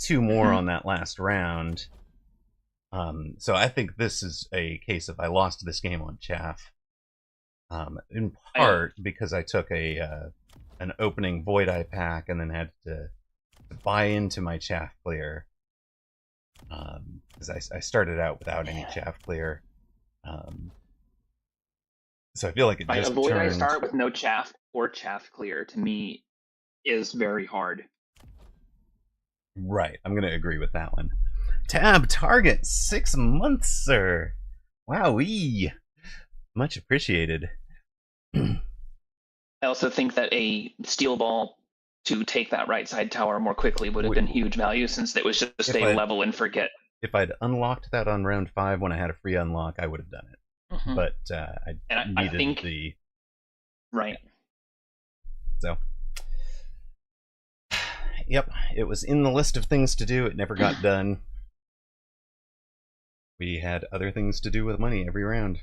2 more on that last round. So I think this is a case of I lost this game on chaff. In part because I took an opening Void Eye pack and then had to buy into my chaff clear. Because I started out without any chaff clear. So I feel like it just a Void Eye turned... start with no chaff or chaff clear, to me, is very hard. Right, I'm going to agree with that one. Tab target 6 months, sir. Wowee. Much appreciated. I also think that a steel ball to take that right side tower more quickly would have been huge value, since it was just a level and forget. If I'd unlocked that on round 5 when I had a free unlock, I would have done it. Mm-hmm. But I needed the... Right. So... Yep, it was in the list of things to do. It never got done. We had other things to do with money every round.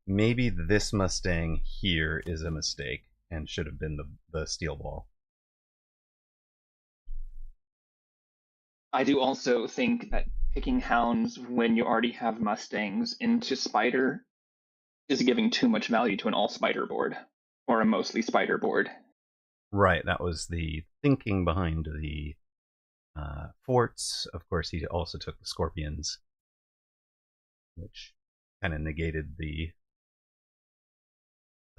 Maybe this Mustang here is a mistake and should have been the steel ball. I do also think that picking hounds when you already have Mustangs into Spider is giving too much value to an all Spider board, or a mostly Spider board. Right, that was the thinking behind the forts. Of course, he also took the Scorpions, which kind of negated the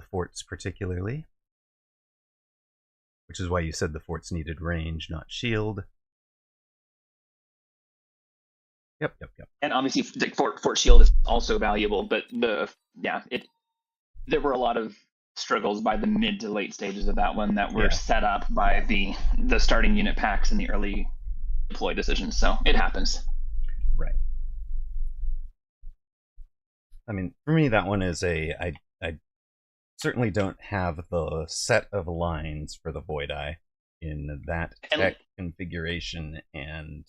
forts particularly. Which is why you said the forts needed range, not shield. Yep. And obviously, Fort Shield is also valuable, but there were a lot of struggles by the mid to late stages of that one that were set up by the starting unit packs and the early deploy decisions. So it happens. Right. I mean, for me, that one is I certainly don't have the set of lines for the Void Eye in that tech configuration, and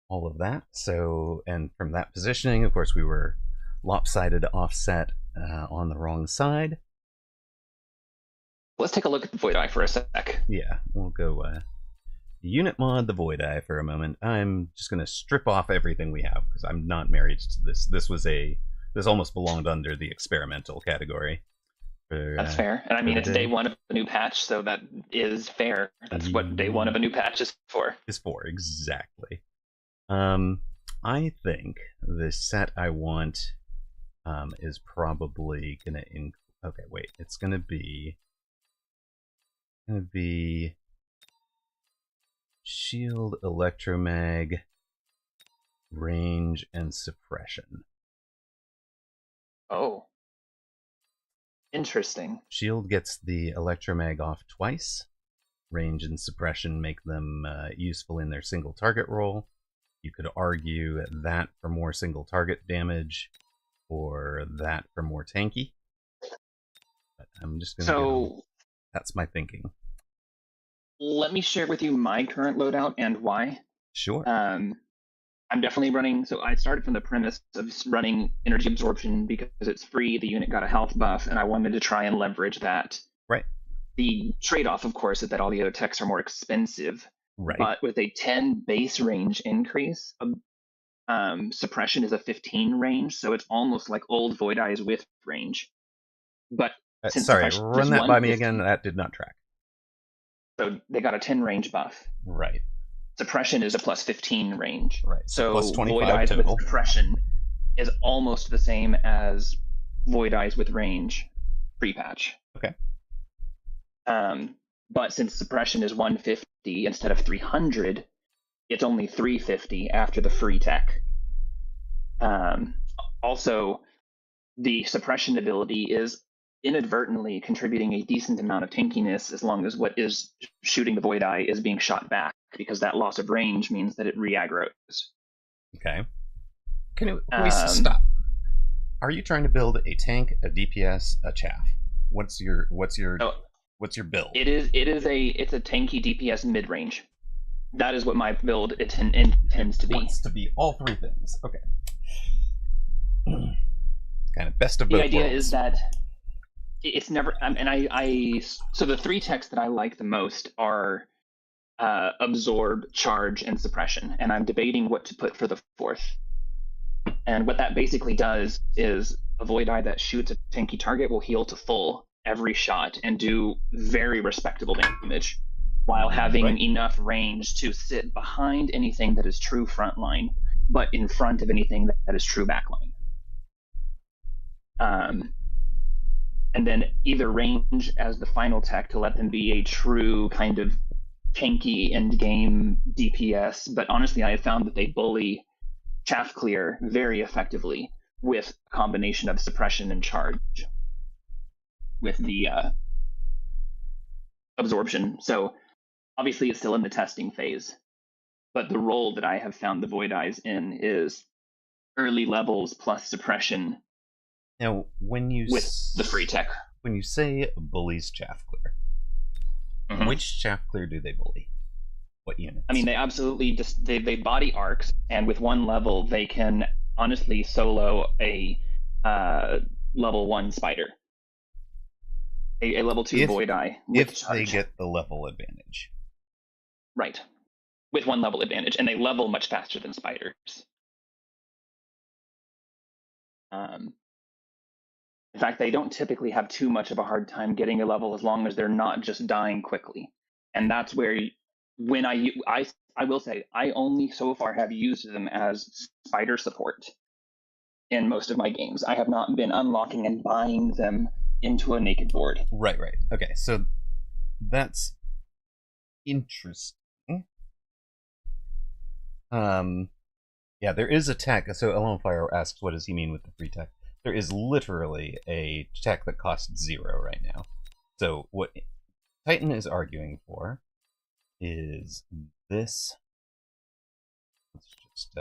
all of that. So, and from that positioning, of course, we were lopsided offset on the wrong side. Let's take a look at the Void Eye for a sec. Yeah, we'll go unit mod the Void Eye for a moment. I'm just going to strip off everything we have because I'm not married to this. This almost belonged under the experimental category. That's fair. And I mean, it's day one of a new patch, so that is fair. That's what day one of a new patch is for. Exactly. I think the set I want is probably going to okay, wait. It's going to be shield, electromag, range, and suppression. Oh. Interesting. Shield gets the electromag off twice. Range and suppression make them useful in their single target roll. You could argue that for more single target damage, or that for more tanky. But I'm just going to that's my thinking. Let me share with you my current loadout and why. Sure. I'm definitely running, so I started from the premise of running energy absorption because it's free, the unit got a health buff, and I wanted to try and leverage that. Right. The trade-off, of course, is that all the other techs are more expensive. Right. But with a 10 base range increase, suppression is a 15 range, so it's almost like old Void Eyes with range. But sorry, run that by me again. That did not track. So they got a 10 range buff. Right. Suppression is a plus 15 range. Right. So plus 25 Void Eyes total. with suppression is almost the same as Void Eyes with range pre-patch. Okay. But since suppression is 150 instead of 300, it's only 350 after the free tech. Also, the suppression ability is inadvertently contributing a decent amount of tankiness as long as what is shooting the Void Eye is being shot back, because that loss of range means that it re-aggroes. Okay. Can we stop? Are you trying to build a tank, a DPS, a chaff? What's your build? It's a tanky DPS mid range. That is what my build intends to be. Wants to be all three things. Okay. Kind of best of both worlds. The idea is that it's never, so the three techs that I like the most are absorb, charge, and suppression, and I'm debating what to put for the fourth. And what that basically does is a Void Eye that shoots a tanky target will heal to full every shot and do very respectable damage, while having enough range to sit behind anything that is true frontline, but in front of anything that is true backline. And then either range as the final tech to let them be a true kind of tanky end game DPS. But honestly, I have found that they bully chaff clear very effectively with a combination of suppression and charge with the absorption. So obviously it's still in the testing phase, but the role that I have found the Void Eyes in is early levels plus suppression. Now, when you with the free tech, when you say bullies chaff clear, which chaff clear do they bully? What units? I mean, they absolutely just they body arcs, and with one level, they can honestly solo a level 1 spider, a level 2 Void Eye. If they get the level advantage, right? With 1 level advantage, and they level much faster than spiders. In fact, they don't typically have too much of a hard time getting a level as long as they're not just dying quickly. And that's where, when I will say, I only so far have used them as spider support in most of my games. I have not been unlocking and buying them into a naked board. Right. Okay, so that's interesting. Yeah, there is a tech. So Elonfire asks, what does he mean with the free tech? There is literally a tech that costs 0 right now. So what Titan is arguing for is this. Let's just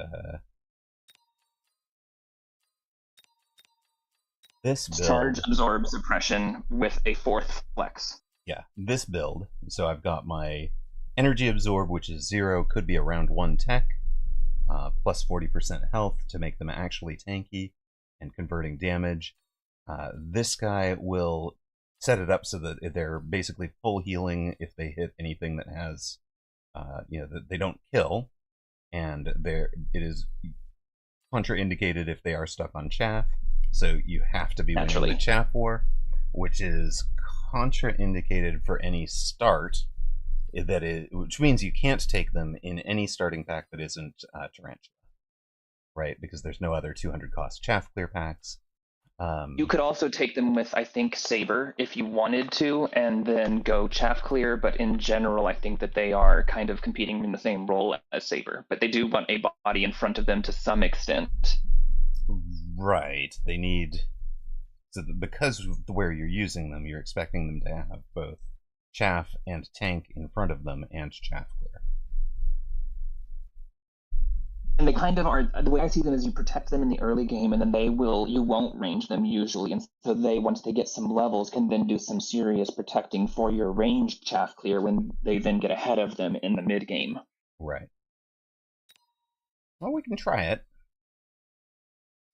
this build. Charge, absorb, suppression with a 4th flex. Yeah, this build. So I've got my energy absorb, which is 0, could be around 1 tech. plus 40% health to make them actually tanky and converting damage. This guy will set it up so that they're basically full healing if they hit anything that has, that they don't kill, and it is contraindicated if they are stuck on chaff. So you have to be winning the chaff war, which is contraindicated for any start. Which means you can't take them in any starting pack that isn't Tarantula, right? Because there's no other 200 cost chaff clear packs. You could also take them with, I think, Saber if you wanted to, and then go chaff clear. But in general, I think that they are kind of competing in the same role as Saber. But they do want a body in front of them to some extent. Right. They need... So because of where you're using them, you're expecting them to have both chaff and tank in front of them and chaff clear. And they kind of are, the way I see them is you protect them in the early game, and then you won't range them usually, and so once they get some levels, can then do some serious protecting for your ranged chaff clear when they then get ahead of them in the mid game. Right. Well, we can try it.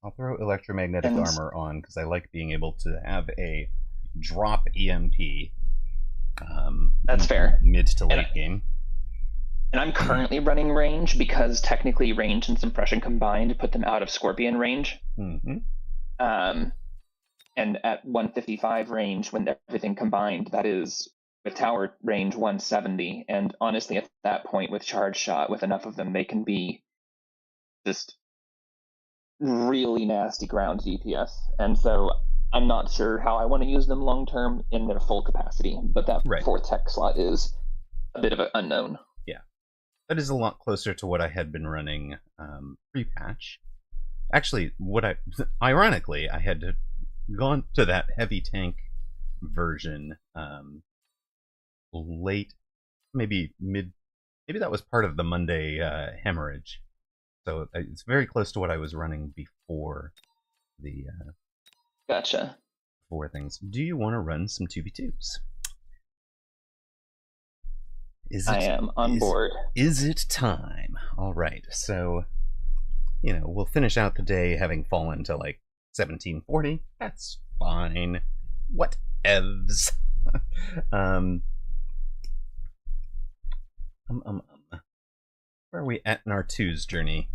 I'll throw electromagnetic armor on because I like being able to have a drop EMP. That's fair. Mid to late game. And I'm currently running range because technically range and suppression combined put them out of Scorpion range. Mm-hmm. And at 155 range, when everything combined, that is with tower range 170. And honestly, at that point, with charge shot, with enough of them, they can be just really nasty ground DPS. And so I'm not sure how I want to use them long term in their full capacity, but that fourth tech slot is a bit of an unknown. Yeah, that is a lot closer to what I had been running pre-patch. Actually, ironically, I had gone to that heavy tank version late, maybe that was part of the Monday hemorrhage. So it's very close to what I was running before the. Gotcha. Four things. Do you want to run some 2v2s? I am on board. Is it time? All right. So, we'll finish out the day having fallen to like 1740. That's fine. Whatevs. Where are we at in our twos journey?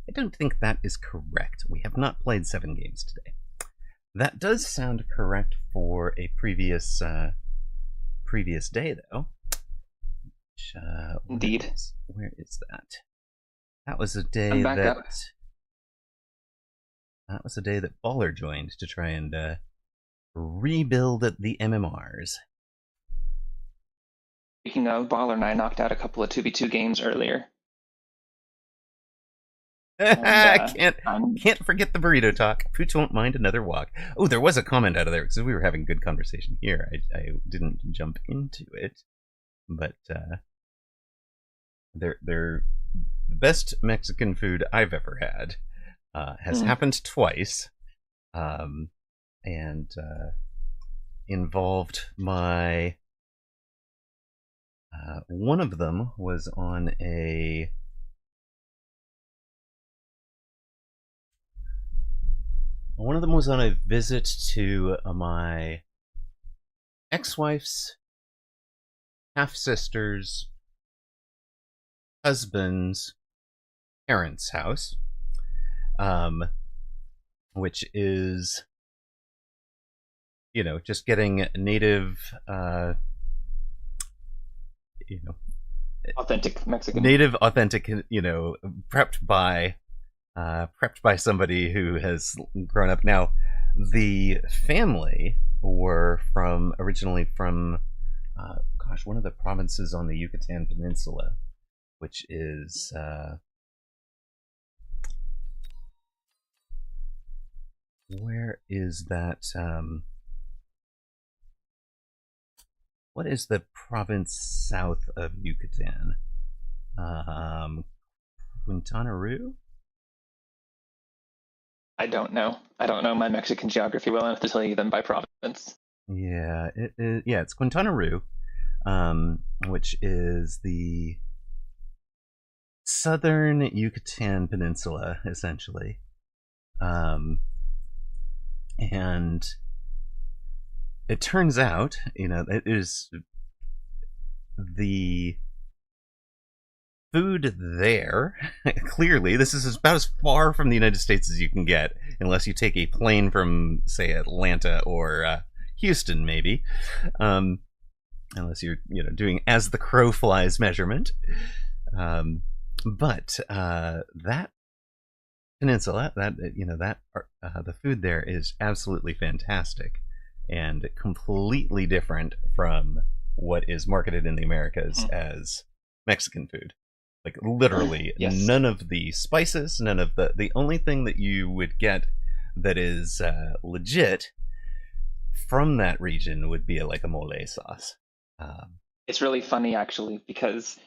I don't think that is correct. We have not played 7 games today. That does sound correct for a previous day, though. Which, Indeed. Where is that? That was a day that Baller joined to try and rebuild the MMRs. Speaking of, Baller and I knocked out a couple of 2v2 games earlier. And, can't forget the burrito talk. Pooch won't mind another walk. Oh, there was a comment out of there because we were having good conversation here. I didn't jump into it, but they're the best Mexican food I've ever had has happened twice, and involved my. One of them was on a. One of them was on a visit to my ex-wife's half-sister's husband's parents' house, which is, just getting native, authentic Mexican. Native, authentic, prepped by somebody who has grown up. Now, the family were originally from, one of the provinces on the Yucatan Peninsula, which is, where is that, what is the province south of Yucatan? Quintana Roo? I don't know. I don't know my Mexican geography well enough to tell you them by province. Yeah, it's Quintana Roo, which is the southern Yucatan Peninsula, essentially. And it turns out, it is the food there. Clearly, this is about as far from the United States as you can get, unless you take a plane from, say, Atlanta or Houston, maybe. Unless you're, doing as the crow flies measurement. But that peninsula, the food there is absolutely fantastic and completely different from what is marketed in the Americas as Mexican food. Like, literally, Yes. none of the spices, none of the only thing that you would get that is legit from that region would be like a mole sauce. It's really funny, actually, because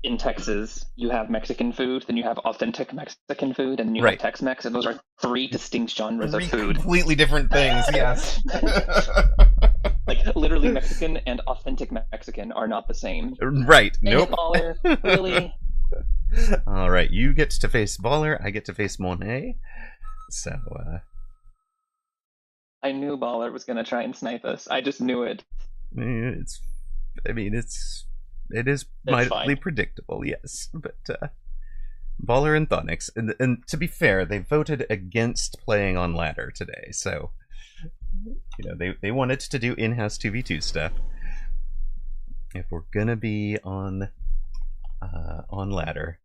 in Texas, you have Mexican food, then you have authentic Mexican food, and you Right. have Tex-Mex, and those are three distinct genres of Three food. completely different things, yes. Like, literally, Mexican and authentic Mexican are not the same. Right, Dang it, nope. Baller, really? All right, you get to face Baller, I get to face Monet. So, I knew Baller was going to try and snipe us. I just knew it. it is mildly fine. predictable, yes. But Baller and Thonix, and to be fair, they voted against playing on ladder today, so they wanted to do in-house 2v2 stuff. If we're gonna be on ladder,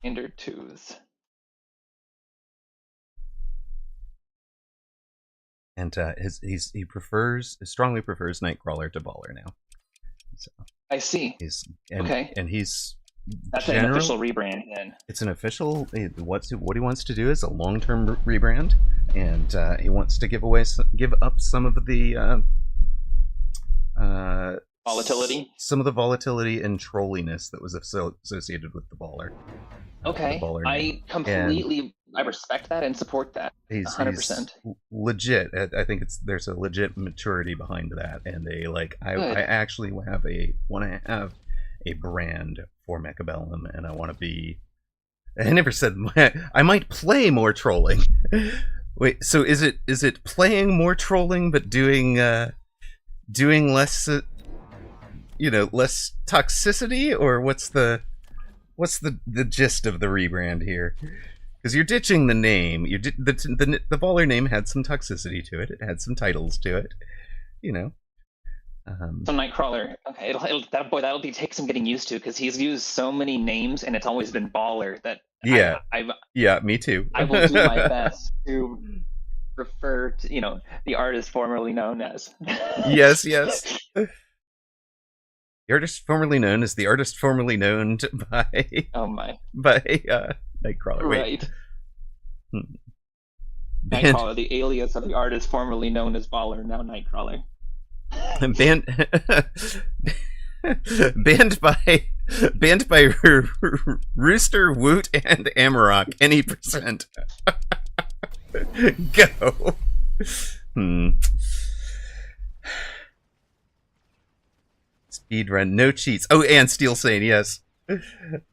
Standard twos. and he strongly prefers Nightcrawler to Baller now. So I see. Okay. and he's That's an official rebrand then. It's an official. What he wants to do is a long-term rebrand, and he wants to give up some of the Volatility? some of the volatility and trolliness that was associated with the Baller. Okay. The Baller I name. completely I respect that and support that. He's 100%. legit. I think there's a legit maturity behind that, and I actually want to have a brand for Mechabellum, and I want to be. I never said I might play more trolling. Wait, so is it playing more trolling but doing less less toxicity, or what's the gist of the rebrand here? Because you're ditching the name. The Baller name had some toxicity to it. It had some titles to it. So Nightcrawler, okay, that'll take some getting used to, because he's used so many names and it's always been Baller that yeah, me too. I will do my best to refer to the artist formerly known as. Yes. The artist formerly known as the artist formerly known by Nightcrawler. Right. Wait. Nightcrawler, the alias of the artist formerly known as Baller, now Nightcrawler. Banned by Rooster, Woot, and Amarok. Any percent. Go. Speedrun, no cheats. Oh, and Steel Sane, yes.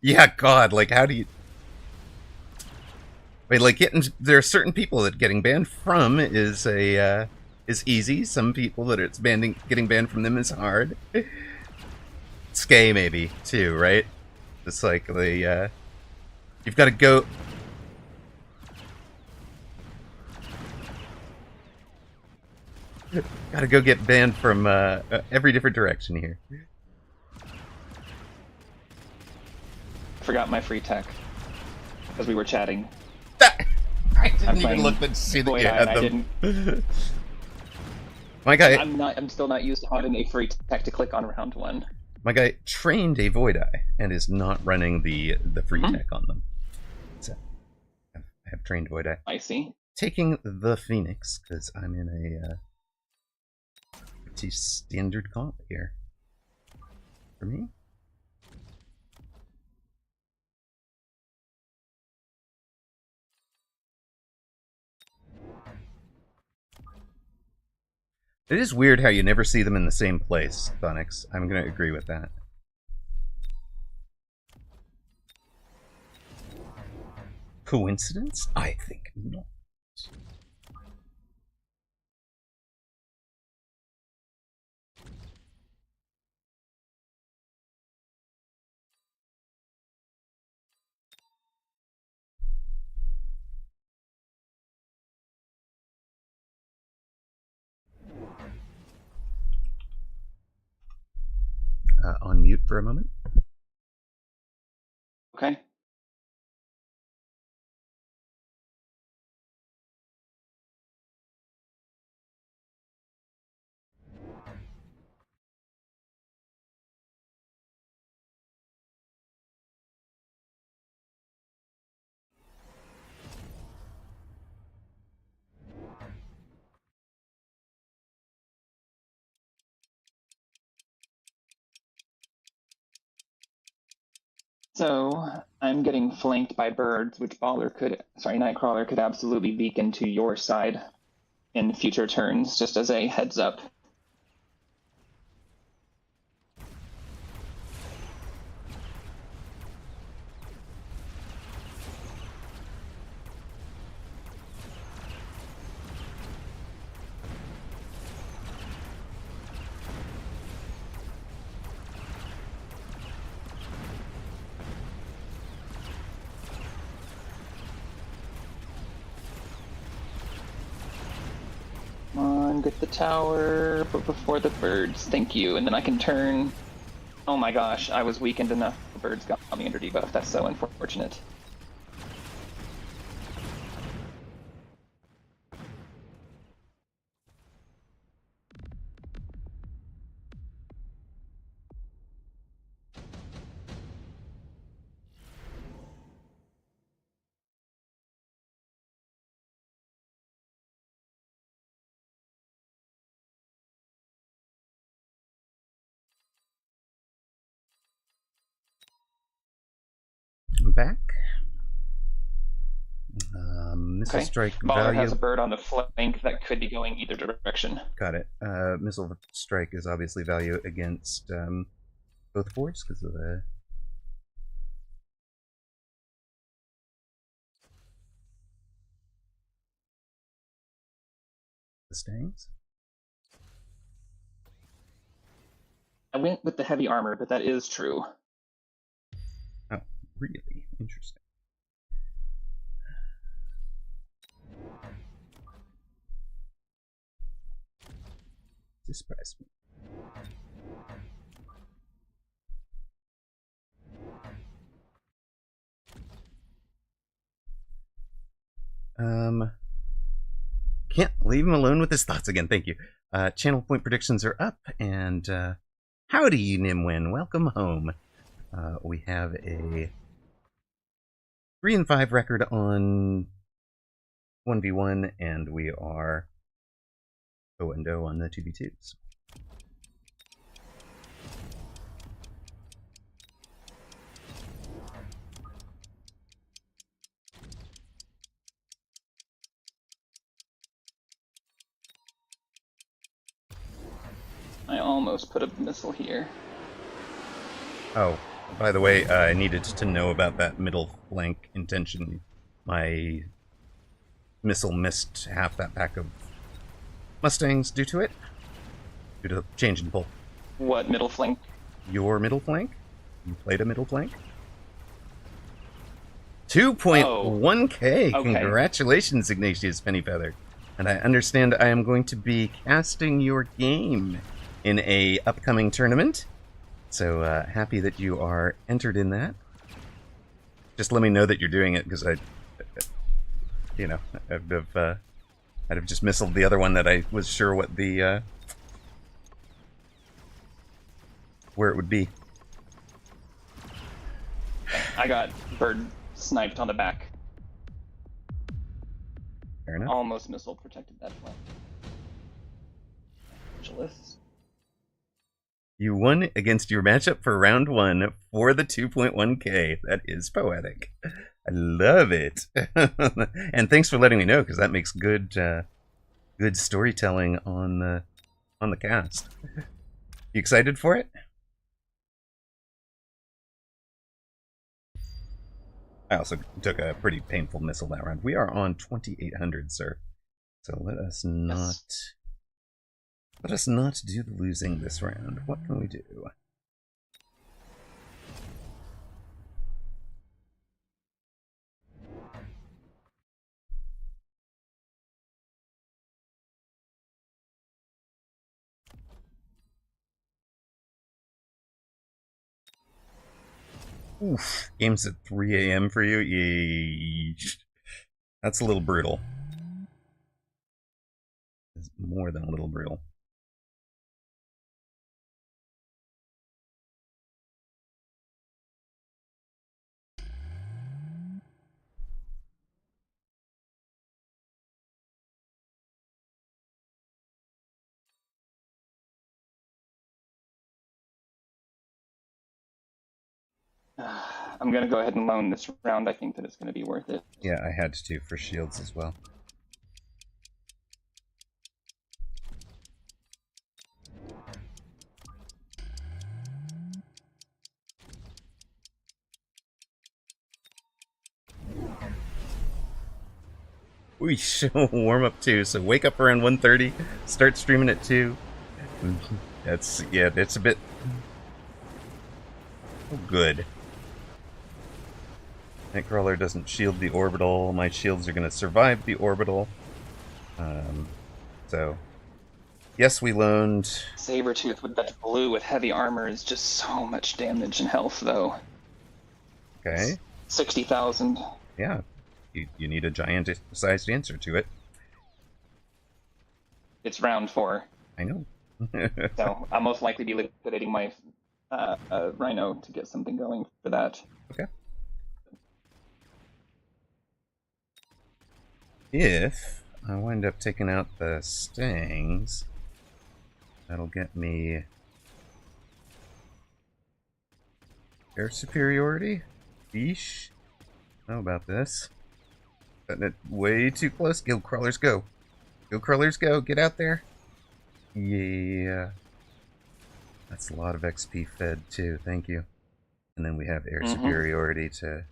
Yeah, God, like, how do you... Wait, like, there are certain people that getting banned from is easy. Some people that it's getting banned from them is hard. Skay, maybe, too, right? It's like you've got to go... Gotta go get banned from every different direction here. Forgot my free tech because we were chatting. I didn't even look to see that you had them. I didn't. My guy, I'm still not used to having a free tech to click on round one. My guy trained a Void Eye and is not running the free tech on them. So I have trained Void Eye. I see. Taking the Phoenix because I'm in a pretty standard comp here for me. It is weird how you never see them in the same place, Thonix. I'm going to agree with that. Coincidence? I think not. On mute for a moment. Okay. So I'm getting flanked by birds, which Nightcrawler could absolutely beacon to your side in future turns, just as a heads up. Come on, get the tower, but before the birds. Thank you. And then I can turn. Oh my gosh, I was weakened enough. The birds got me under debuff. That's so unfortunate. I'm back. Missile Okay. strike Baller value. has a bird on the flank that could be going either direction. Got it. Missile strike is obviously value against both boards because of the stings. I went with the heavy armor, but that is true. Oh, really? Interesting. This surprised me. Can't leave him alone with his thoughts again. Thank you. Channel point predictions are up, and howdy, Nimwin. Welcome home. We have a 3-5 record on 1v1, and we are 0-0 on the 2v2s. I almost put a missile here. Oh, by the way, I needed to know about that middle flank intention. My missile missed half that pack of Mustangs due to it. Due to the change in pull. What middle flank? Your middle flank? You played a middle flank? 2.1k! Okay. Congratulations, Ignatius Pennyfeather. And I understand I am going to be casting your game in a upcoming tournament. So happy that you are entered in that. Just let me know that you're doing it, because I'd have just missiled the other one that I was sure what the where it would be. I got bird sniped on the back. Fair enough. Almost missile protected that flank. Angelis. You won against your matchup for round 1 for the 2.1k. That is poetic. I love it. And thanks for letting me know, because that makes good good storytelling on the cast. You excited for it? I also took a pretty painful missile that round. We are on 2,800, sir. So let us not do the losing this round. What can we do? Oof. Game's at 3 a.m. for you? Yeesh. That's a little brutal. It's more than a little brutal. I'm gonna go ahead and loan this round. I think that it's gonna be worth it. Yeah, I had to for shields as well. Weesh, warm up 2. So wake up around 1:30, start streaming at 2. That's a bit good. Nightcrawler doesn't shield the orbital. My shields are going to survive the orbital. So, yes, we loaned. Sabretooth with that blue with heavy armor is just so much damage and health, though. Okay. 60,000. Yeah. You need a giant-sized answer to it. It's round 4. I know. So I'll most likely be liquidating my Rhino to get something going for that. Okay. If I wind up taking out the Stangs, that'll get me air superiority. Yeesh. I know about this. Putting it way too close. Guild crawlers go. Guild crawlers go. Get out there. Yeah. That's a lot of XP fed too. Thank you. And then we have air superiority to...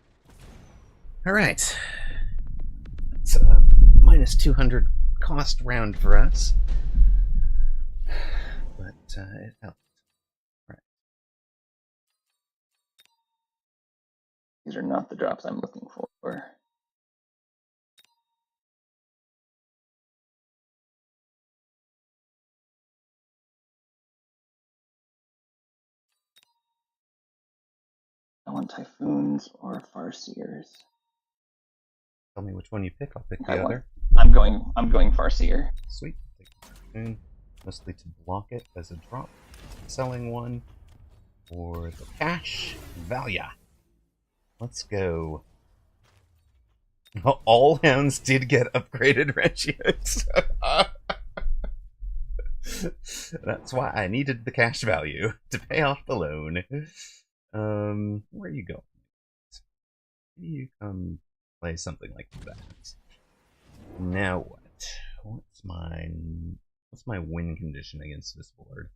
Alright. It's a minus 200 cost round for us. But it helped. Right. These are not the drops I'm looking for. I want Typhoons or Farseers. Tell me which one you pick. I'll pick the other. I'm going Farseer. Sweet. Take the Typhoon, mostly to block it as a drop. Selling one for the cash. Valia. Let's go. All hounds did get upgraded ratios. That's why I needed the cash value to pay off the loan. Where you go? You come play something like that. Now what? What's my win condition against this board?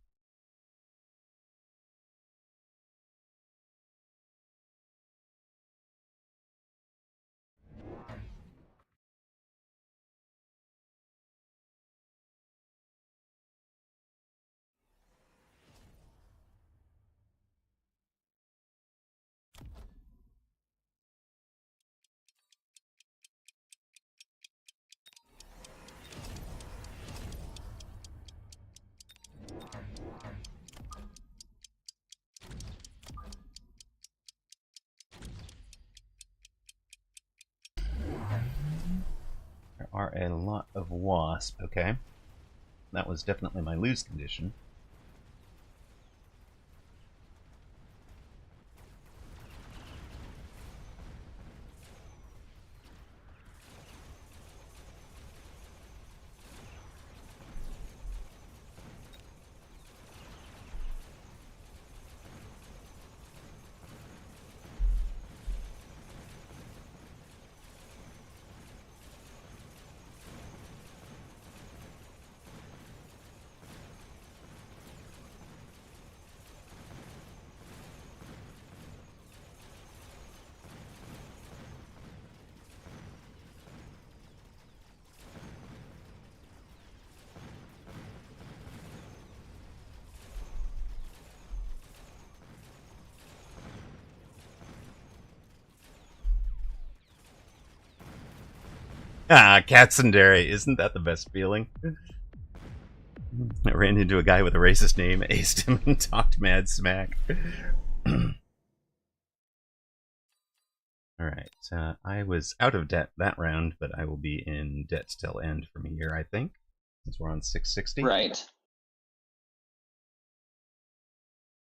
There are a lot of wasp. Okay. That was definitely my lose condition. Katsundere, isn't that the best feeling? I ran into a guy with a racist name, aced him, and talked mad smack. Alright, I was out of debt that round, but I will be in debt till end from here, I think, since we're on 660. Right.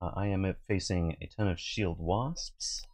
I am facing a ton of shield wasps.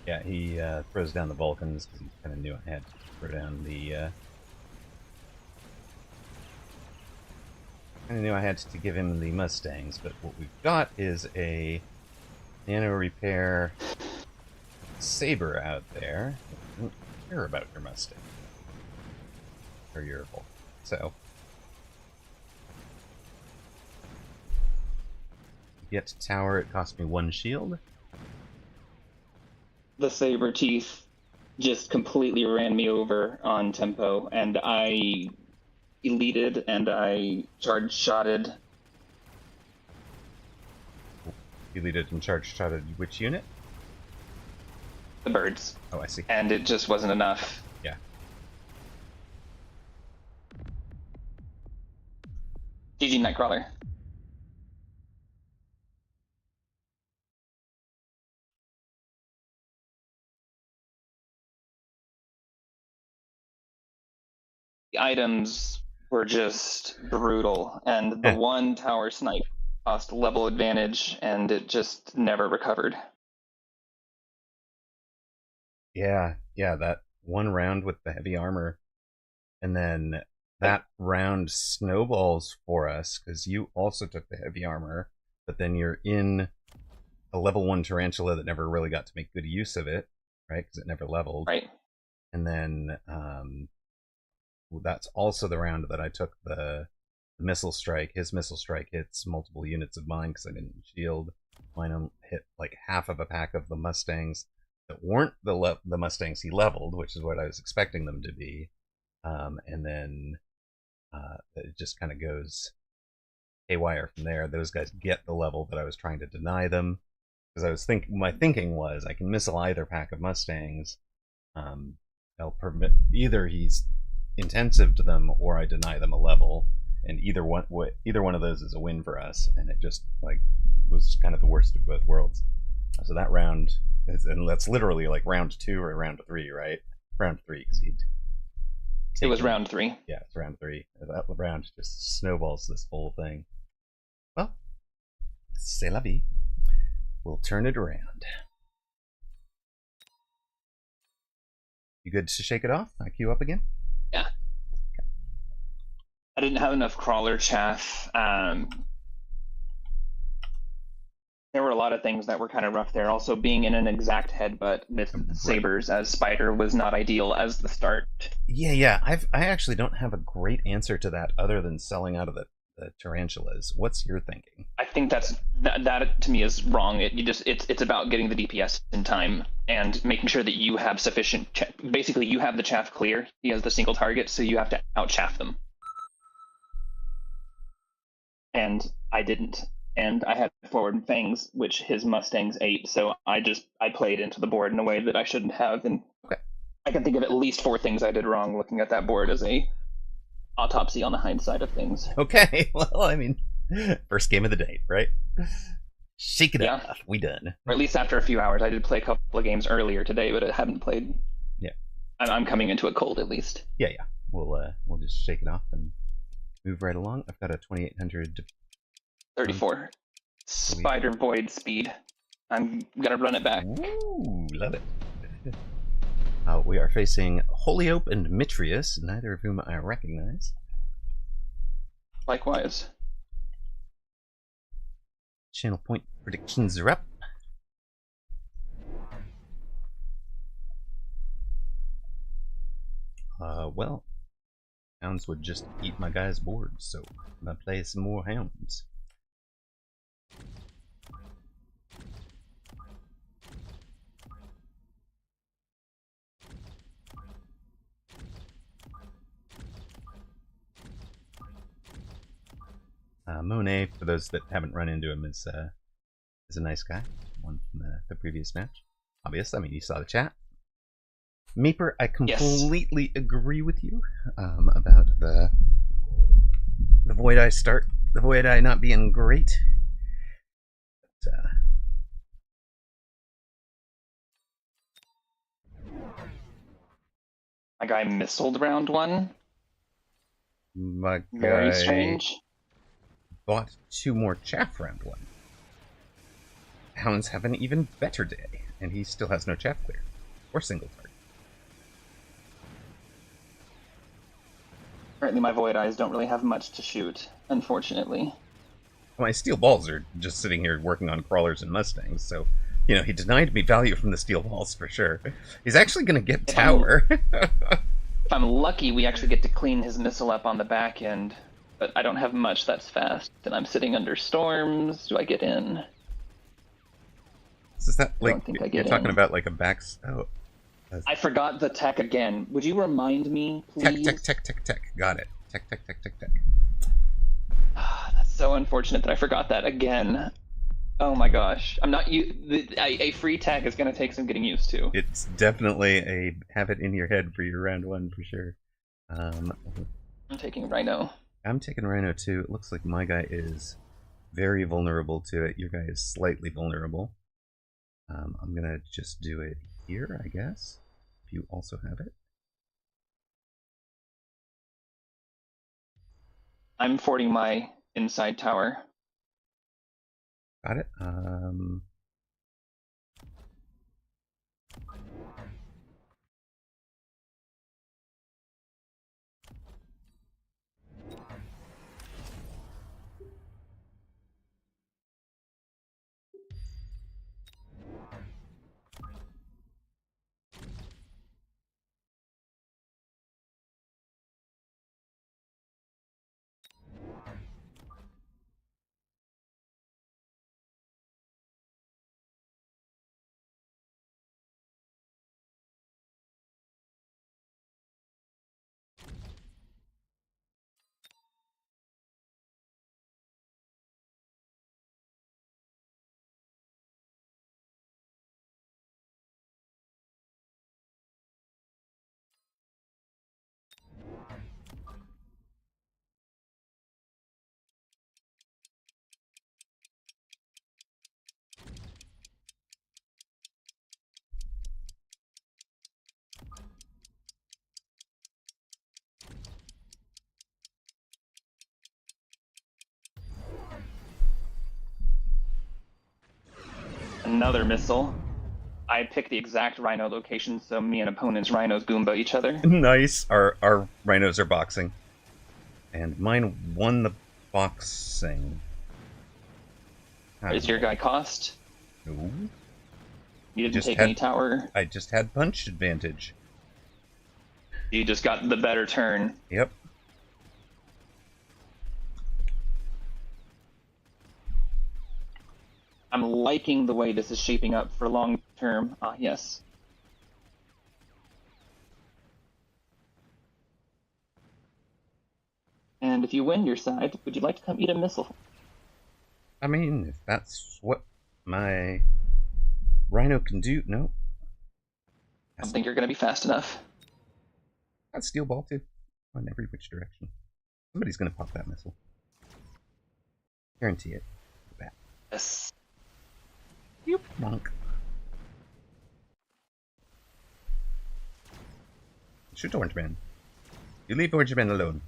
Yeah, he throws down the Vulcans because he kind of knew I had to throw down the. Kind of knew I had to give him the Mustangs, but what we've got is a nano repair Saber out there. I don't care about your Mustang or your Vulcan, so. To get to tower, it cost me 1 shield. The Saber Teeth just completely ran me over on tempo, and I elited and I charge shotted. Elited and charge shotted which unit? The birds. Oh, I see. And it just wasn't enough. Yeah. GG Nightcrawler. The items were just brutal, and the one tower snipe cost level advantage, and it just never recovered. Yeah, that one round with the heavy armor, and then that round snowballs for us, because you also took the heavy armor, but then you're in a level 1 Tarantula that never really got to make good use of it, right, because it never leveled. Right. And then that's also the round that I took the missile strike. His missile strike hits multiple units of mine because I didn't shield. Mine hit like half of a pack of the Mustangs that weren't the Mustangs he leveled, which is what I was expecting them to be. And then it just kind of goes haywire from there. Those guys get the level that I was trying to deny them, because I was my thinking was I can missile either pack of Mustangs. I'll permit either he's intensive to them or I deny them a level, and either one of those is a win for us, and it just like was kind of the worst of both worlds. So that round and that's literally like round 2 or round 3, right? Round 3, because it was round 3. Yeah, it's round 3. That round just snowballs this whole thing. Well, c'est la vie. We'll turn it around. You good to shake it off? I queue up again? Yeah. I didn't have enough crawler chaff. There were a lot of things that were kind of rough there. Also, being in an exact headbutt with sabers as Spider was not ideal as the start. Yeah. I actually don't have a great answer to that other than selling out of the the tarantulas. What's your thinking? I think that to me is wrong. It's about getting the DPS in time and making sure that you have sufficient. Basically, you have the chaff clear. He has the single target, so you have to out chaff them. And I didn't. And I had forward fangs, which his Mustangs ate. So I played into the board in a way that I shouldn't have. And Okay. I can think of at least 4 things I did wrong looking at that board as a autopsy on the hindsight of things. Okay, well, I mean, first game of the day, right? Shake it Yeah. off. We done. Or at least after a few hours. I did play a couple of games earlier today, but I haven't played. Yeah. I'm coming into a cold at least. Yeah. We'll just shake it off and move right along. I've got a 2800. 34. Spider Void speed. I'm gonna run it back. Ooh, love it. We are facing Holyope and Mitrius, neither of whom I recognize. Likewise. Channel point predictions are up. Well, hounds would just eat my guy's board, so I'm gonna play some more hounds. Monet, for those that haven't run into him, is a nice guy. One from the previous match. Obvious, I mean, you saw the chat. Meeper, I completely agree with you about the Void Eye start, the Void Eye not being great. But, My guy missiled round 1. my Very guy strange. bought 2 more chaff round 1. Hounds have an even better day, and he still has no chaff clear or single target. Apparently my Void Eyes don't really have much to shoot, unfortunately. My steel balls are just sitting here working on crawlers and mustangs, so you know he denied me value from the steel balls for sure. He's actually going to get tower. If I'm lucky, we actually get to clean his missile up on the back end, but I don't have much that's fast, and I'm sitting under storms. Do I get in? Is that like don't think I you're get talking in. about like a back? Oh, I forgot the tech again. Would you remind me, please? tech. Got it. Tech. That's so unfortunate that I forgot that again. Oh my gosh. I'm not a free tag is going to take some getting used to. It's definitely a have it in your head for your round 1 for sure. I'm taking Rhino. I'm taking Rhino too. It looks like my guy is very vulnerable to it. Your guy is slightly vulnerable. I'm gonna just do it here, I guess. If you also have it. I'm forting my inside tower. Got it. Another missile. I picked the exact Rhino location, so me and opponent's Rhinos Goomba each other. Nice. Our rhinos are boxing, and mine won the boxing. Is your guy cost? No. You didn't Just take had- any tower. I just had punch advantage. You just got the better turn. Yep. I'm liking the way this is shaping up for long term. Ah, yes. And if you win your side, would you like to come eat a missile? I mean, if that's what my Rhino can do, no. I don't think you're going to be fast enough. Got Steel Ball too, on every which direction. Somebody's gonna pop that missile. Guarantee it. Bat. Yes. Yep. Monk. Shoot Orange Man. You leave Orange Man alone.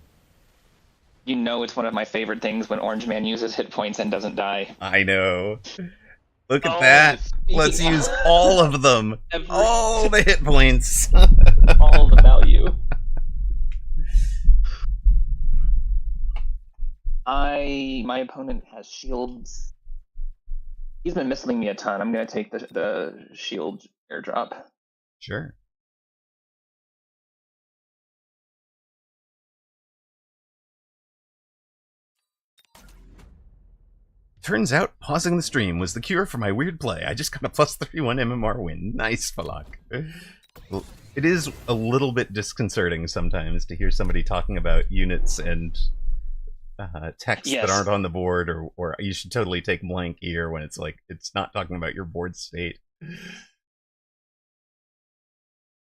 You know it's one of my favorite things when Orange Man uses hit points and doesn't die. I know. Look at Oh, that. speaking Let's of- use all of them. Every- All the hit points. All the value. My opponent has shields. He's been missiling me a ton. I'm gonna take the shield airdrop. Sure. Turns out pausing the stream was the cure for my weird play. I just got a +31 MMR win. Nice, Falak. Well, it is a little bit disconcerting sometimes to hear somebody talking about units and texts Yes. that aren't on the board, or you should totally take blank here when it's like, it's not talking about your board state.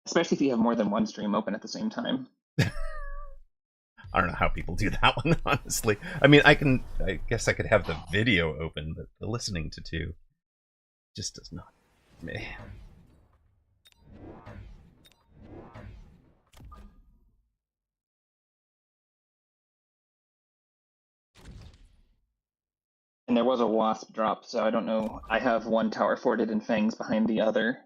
Especially if you have more than one stream open at the same time. I don't know how people do that one, honestly. I mean, I guess I could have the video open, but the listening to two just does not. Man. And there was a wasp drop, so I don't know. I have one tower forted and fangs behind the other.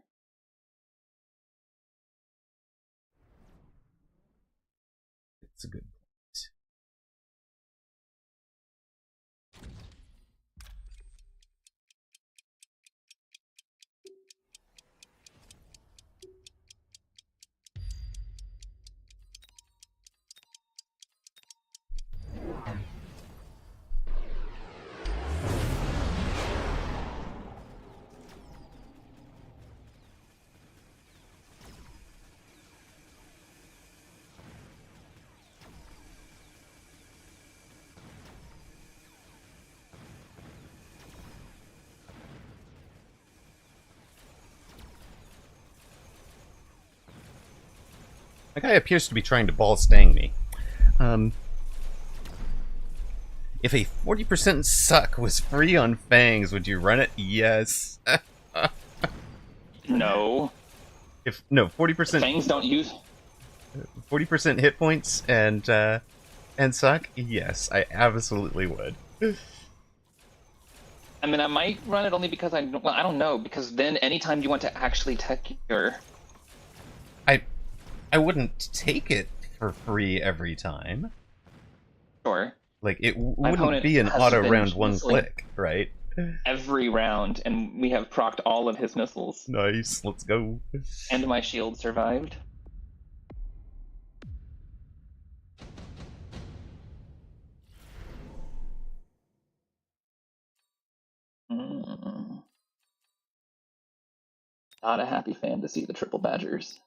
It's a good point. That guy appears to be trying to ball stang me. If a 40% suck was free on Fangs, would you run it? Yes. No. If no, 40% Fangs don't use. 40% hit points and suck? Yes, I absolutely would. I mean, I might run it only because I don't know, because then anytime you want to actually tech your... I wouldn't take it for free every time. Sure. Like, it My wouldn't opponent be an has auto been round one mostly- click, right? Every round, and we have procced all of his missiles. Nice, let's go. And my shield survived. Not a happy fan to see the triple badgers.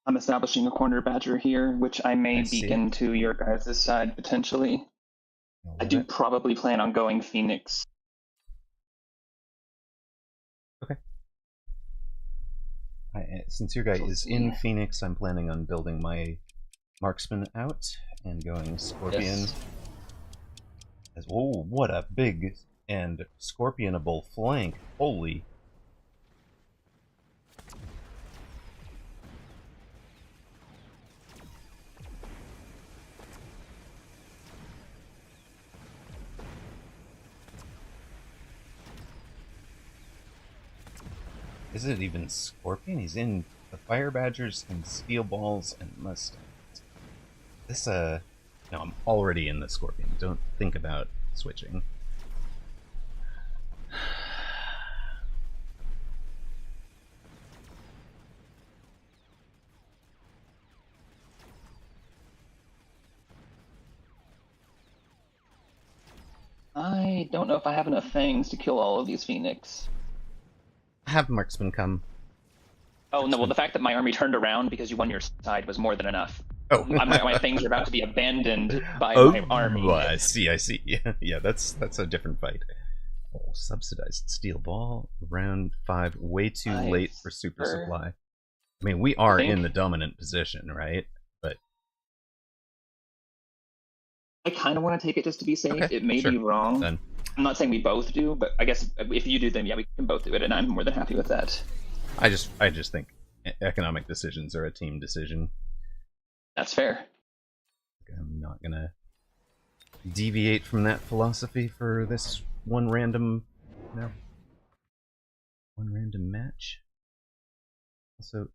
I'm establishing a corner badger here, which I may I see. beacon to your guys' side potentially. I do probably plan on going Phoenix. Okay. Since your guy Let's is in see. Phoenix, I'm planning on building my marksman out and going Scorpion. Yes. Oh, what a big and Scorpionable flank. Holy. Is it even Scorpion? He's in the Fire Badgers and Steel Balls and Mustangs. This, no, I'm already in the Scorpion. Don't think about switching. I don't know if I have enough fangs to kill all of these Phoenix. Have Marksman come. Oh no! Well, the fact that my army turned around because you won your side was more than enough. Oh, My fangs are about to be abandoned by oh, my army. I see. Yeah, that's a different fight. Oh, subsidized steel ball, round 5, way too late for super Sure. supply. I mean, we are think- in the dominant position, right? But I kind of want to take it just to be safe. Okay, It may sure. be wrong. then, I'm not saying we both do, but I guess if you do, then yeah, we can both do it, and I'm more than happy with that. I just think economic decisions are a team decision. That's fair. I'm not gonna deviate from that philosophy for this one random match. Also,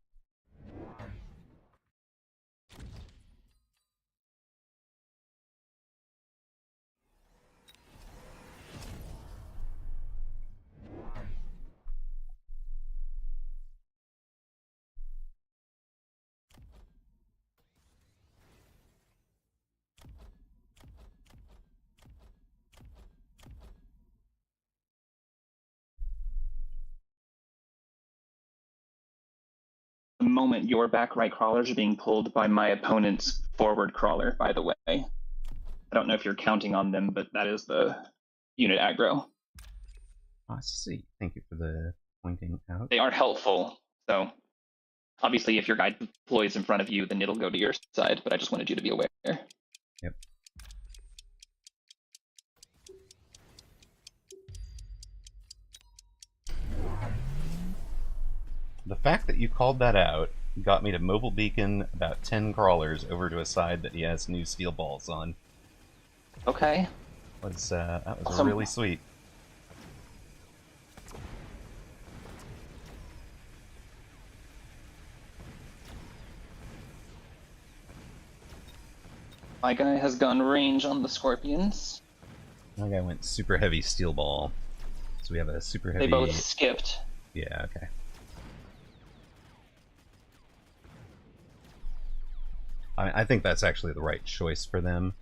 The moment your back right crawlers are being pulled by my opponent's forward crawler, by the way. I don't know if you're counting on them, but that is the unit aggro. I see. Thank you for the pointing out. They are helpful, so obviously if your guy deploys in front of you, then it'll go to your side, but I just wanted you to be aware. Yep. The fact that you called that out got me to mobile beacon about 10 crawlers over to a side that he has new steel balls on. Okay. That was Awesome. really sweet. My guy has gone range on the Scorpions. My guy went super heavy steel ball. So we have a super heavy... They both skipped. Yeah, okay. I think that's actually the right choice for them.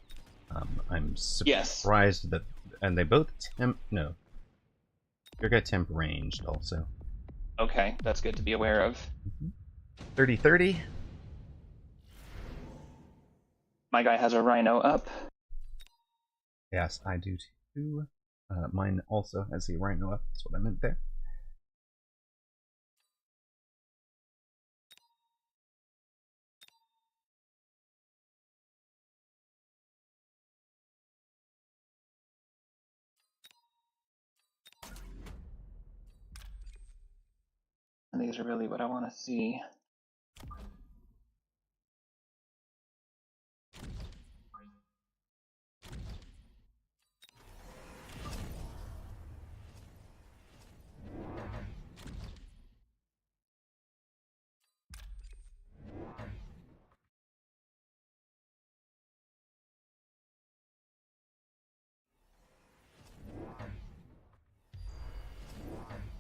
I'm Yes. surprised that... And they both temp... No. Your guy temp ranged also. Okay, that's good to be aware of. 30-30. My guy has a Rhino up. Yes, I do too. Mine also has the Rhino up. That's what I meant there. And these are really what I want to see.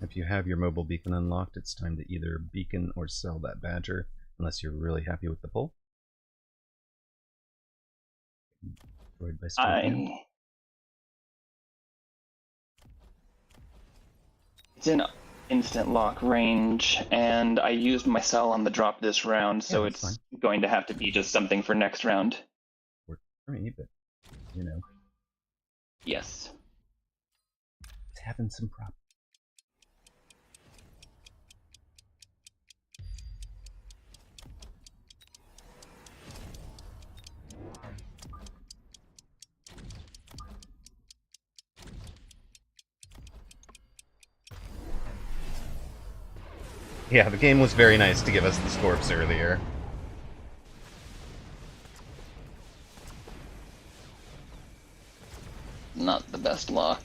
If you have your mobile beacon unlocked, it's time to either beacon or sell that badger, unless you're really happy with the pull. Destroyed by Scorpion. It's in instant lock range, and I used my cell on the drop this round, so Yeah, that's it's going to have to be just something for next round. Worked for me, but you know, Yes. it's having some problems. Yeah, the game was very nice to give us the Scorps earlier. Not the best luck.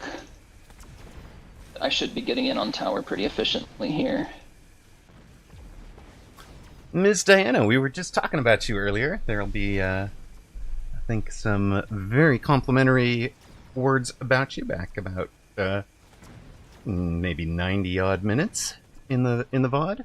I should be getting in on tower pretty efficiently here. Ms. Diana, we were just talking about you earlier. There'll be, I think, some very complimentary words about you back about maybe 90 odd minutes in the VOD.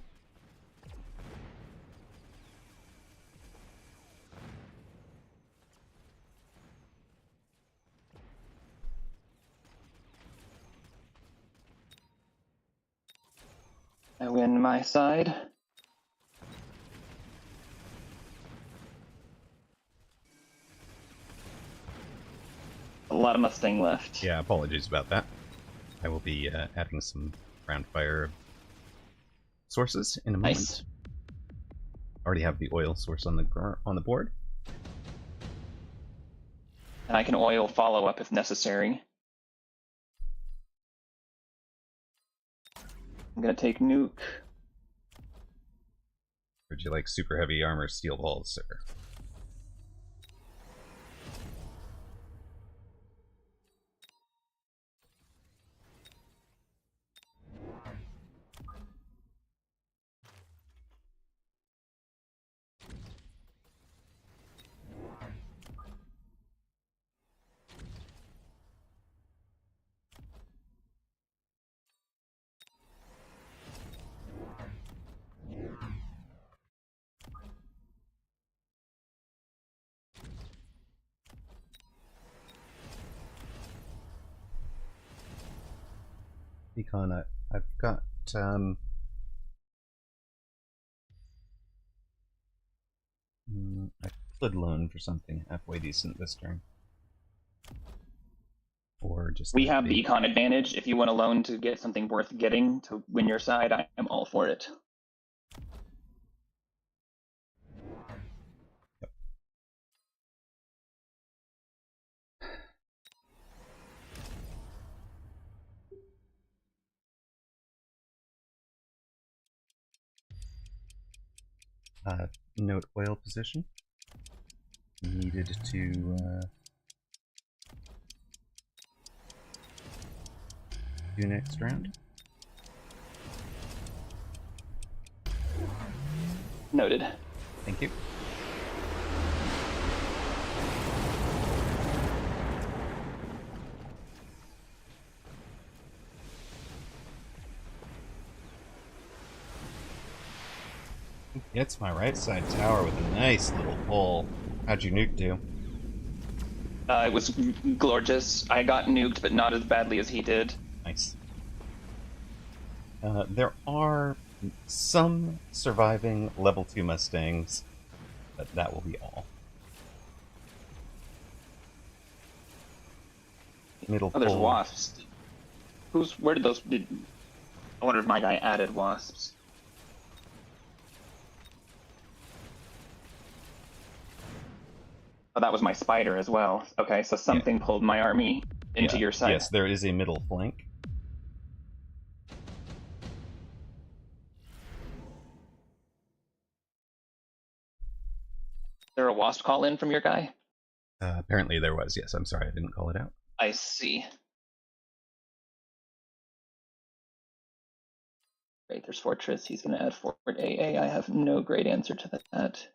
I win my side. A lot of Mustang left. Yeah, apologies about that. I will be adding some round fire sources in a moment. Nice. Already have the oil source on the board. And I can oil follow up if necessary. I'm gonna take nuke. Would you like super heavy armor steel balls, sir? Econ, I've got I could loan for something halfway decent this turn. Or just We have the econ advantage. If you want a loan to get something worth getting to win your side, I am all for it. Note oil position. Needed to do next round. Noted. Thank you. Gets my right side tower with a nice little pull. How'd your nuke do? It was gorgeous. I got nuked, but not as badly as he did. Nice. There are some surviving level 2 Mustangs, but that will be all. Middle Oh, there's pull. wasps. Where did those... I wonder if my guy added wasps. Oh, that was my spider as well. Okay, so something pulled my army into your side. Yes, there is a middle flank. Is there a wasp call in from your guy? Apparently there was, yes. I'm sorry I didn't call it out. I see. Great, there's Fortress. He's going to add Fort AA. I have no great answer to that.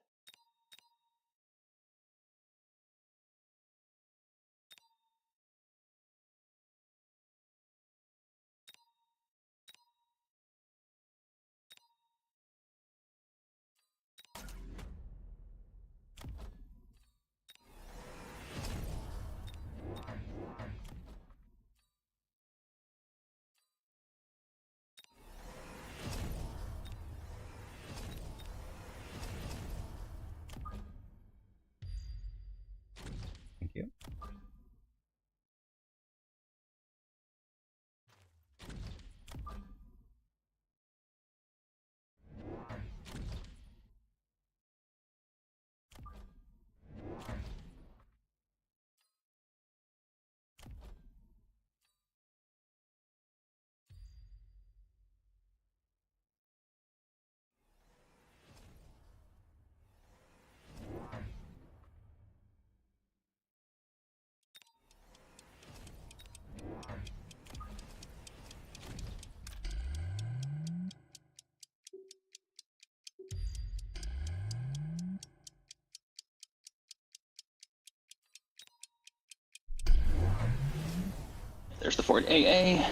There's the Ford AA.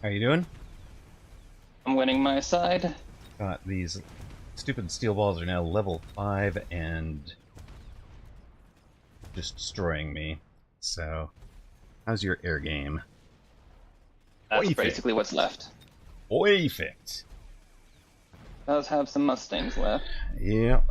How you doing? I'm winning my side. These stupid steel balls are now level 5 and just destroying me. So, how's your air game? That's Perfect. basically what's left. Perfect. Does have some Mustangs left. Yep.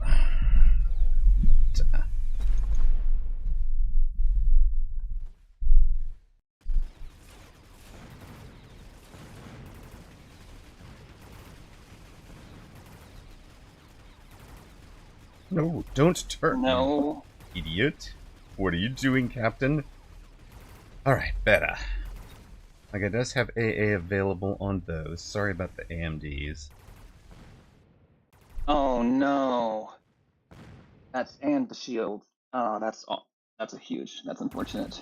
No, don't turn. No. Idiot. What are you doing, Captain? Alright, better. Like, it does have AA available on those. Sorry about the AMDs. Oh no. That's and the shield. Oh, that's a huge. That's unfortunate.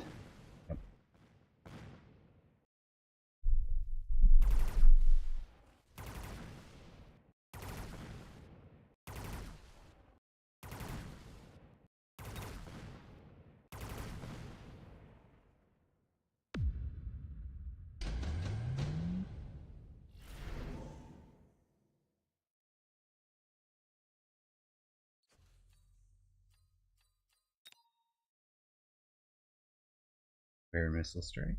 Fair missile strike.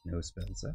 No spells up.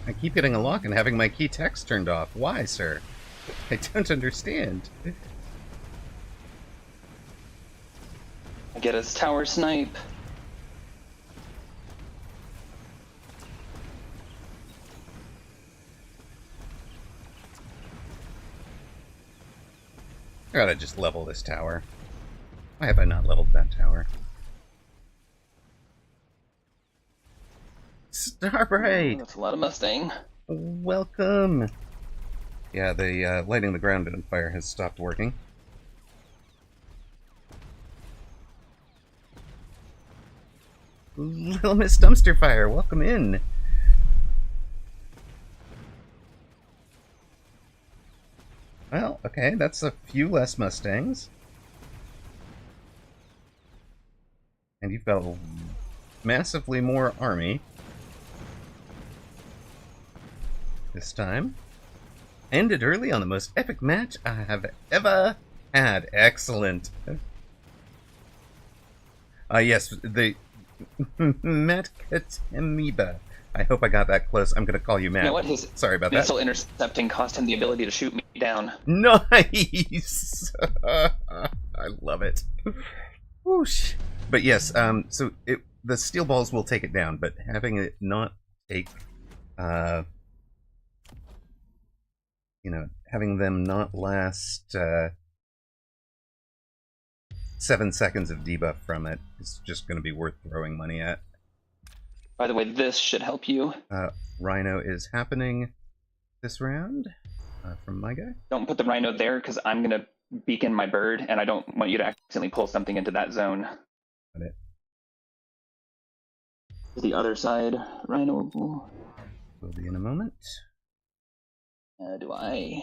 I keep getting a lock and having my key text turned off. Why, sir? I don't understand. I get his tower snipe. I gotta just level this tower. Why have I not leveled that tower? Starbright! That's a lot of Mustang. Welcome! Yeah, the lighting the ground on fire has stopped working. Little Miss Dumpster Fire, welcome in! Well, okay, that's a few less Mustangs. And you've got a massively more army. This time. Ended early on the most epic match I have ever had. Excellent. Yes, the Matt Katemiba. I hope I got that close. I'm gonna call you Matt. You know what? His Sorry about that. missile intercepting cost him the ability to shoot me down. Nice! I love it. Whoosh. But yes, so the steel balls will take it down, but having it not take, having them not last 7 seconds of debuff from it is just going to be worth throwing money at. By the way, this should help you. Rhino is happening this round from my guy. Don't put the Rhino there because I'm going to beacon my bird, and I don't want you to accidentally pull something into that zone. Got it. To the other side, Rhino. Will be in a moment. Do I?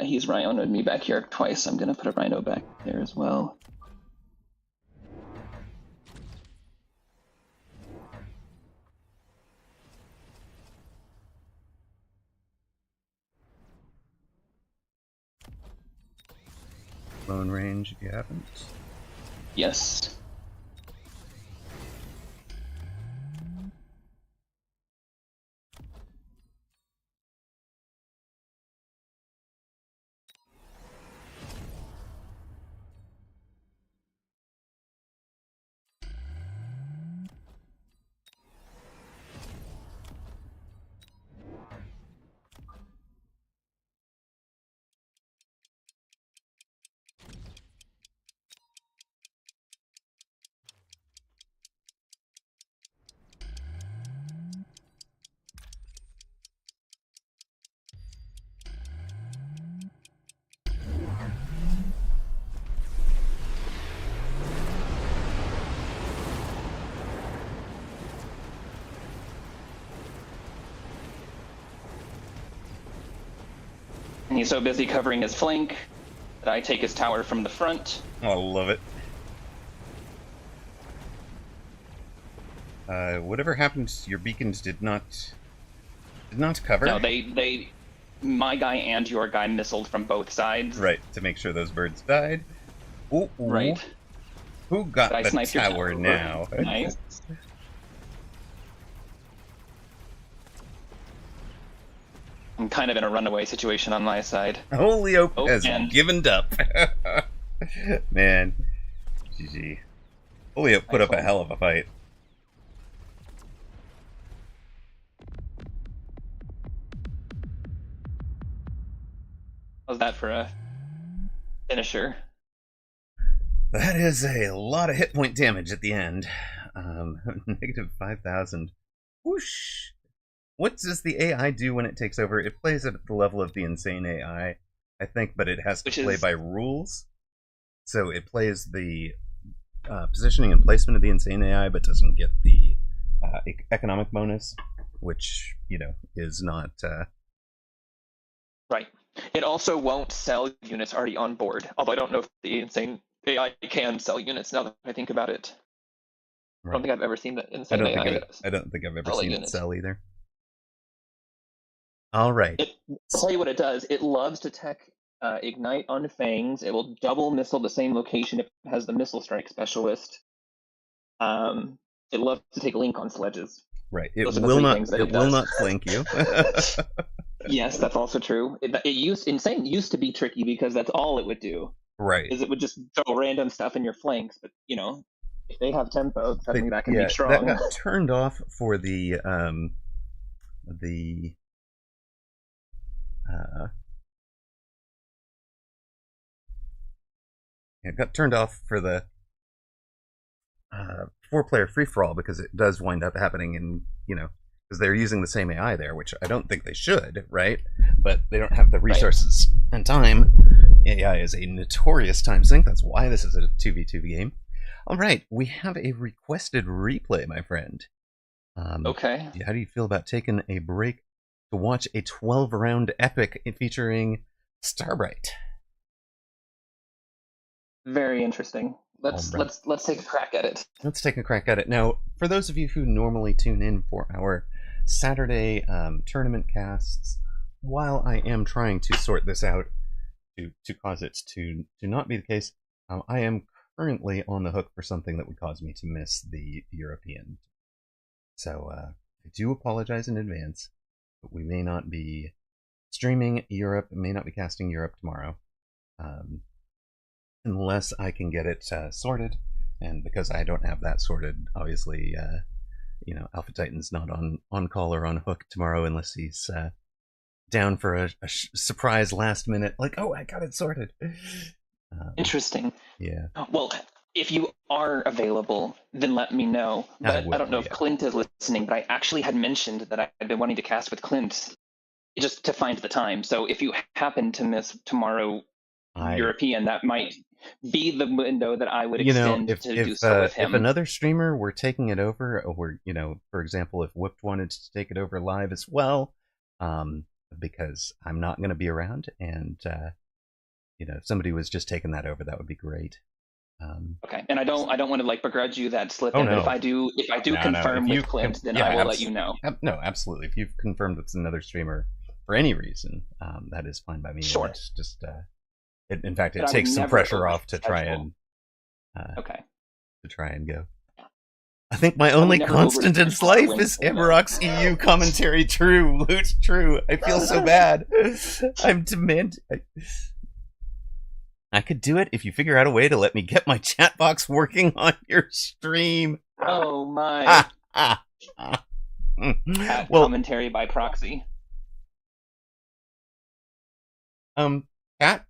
He's Rhinoed me back here twice. I'm going to put a Rhino back there as well. Clone range if you haven't. Yes. And he's so busy covering his flank that I take his tower from the front. Oh, I love it. Whatever happened, your beacons did not cover. No, my guy and your guy missiled from both sides. Right, to make sure those birds died. Ooh. Right. Who got But I the sniped your tower tower. now? Nice. I'm kind of in a runaway situation on my side. Holyoke has and- given up. Man. GG. Holyoke put up a hell of a fight. How's that for a finisher? That is a lot of hit point damage at the end. Negative 5,000. Whoosh! What does the AI do when it takes over? It plays at the level of the insane AI, I think, but it has to play by rules. So it plays the positioning and placement of the insane AI, but doesn't get the economic bonus, which, is not... Right. It also won't sell units already on board, although I don't know if the insane AI can sell units now that I think about it. I don't think I've ever seen that insane AI. I don't think I've ever sell a seen it unit. sell either. All right. I'll tell you what it does. It loves to tech ignite on fangs. It will double missile the same location if it has the missile strike specialist. It loves to take link on sledges. Right. It Those are the will three not. things that It it will does. not flank you. Yes, that's also true. Insane used to be tricky because that's all it would do. Right. Is it would just throw random stuff in your flanks, but if they have tempo, suddenly that can be strong. That got turned off for the it got turned off for the 4-player free-for-all because it does wind up happening in, because they're using the same AI there, which I don't think they should, right? But they don't have the resources and time. AI is a notorious time sink. That's why this is a 2v2 game. All right, we have a requested replay, my friend. Okay. How do you feel about taking a break to watch a 12-round epic featuring Starbright? Very interesting. Let's take a crack at it. Let's take a crack at it. Now, for those of you who normally tune in for our Saturday tournament casts, while I am trying to sort this out to cause it to not be the case, I am currently on the hook for something that would cause me to miss the European. So I do apologize in advance, but we may not be streaming Europe, may not be casting Europe tomorrow. Unless I can get it sorted And because I don't have that sorted, obviously, Alpha Titan's not on call or on hook tomorrow unless he's down for a surprise last minute, like, oh, I got it sorted. Interesting. Yeah. Well, if you are available, then let me know. But I don't know if Clint is listening, but I actually had mentioned that I've been wanting to cast with Clint just to find the time. So if you happen to miss tomorrow European, that might be the window that I would extend to do so with him. If another streamer were taking it over, or, for example, if Whipped wanted to take it over live as well, because I'm not going to be around, and, if somebody was just taking that over, that would be great. Okay, and I don't want to begrudge you that slip in, but if I do confirm with Clint, then I will let you know. No, absolutely. If you've confirmed with another streamer for any reason, that is fine by me. Sure. It's just, in fact, it takes some pressure off to try and go. I think my only constant in life is Amarok's EU commentary. True, Loot, true. I feel so bad. I'm demanding. I could do it if you figure out a way to let me get my chat box working on your stream. Oh my. Commentary by proxy. Cat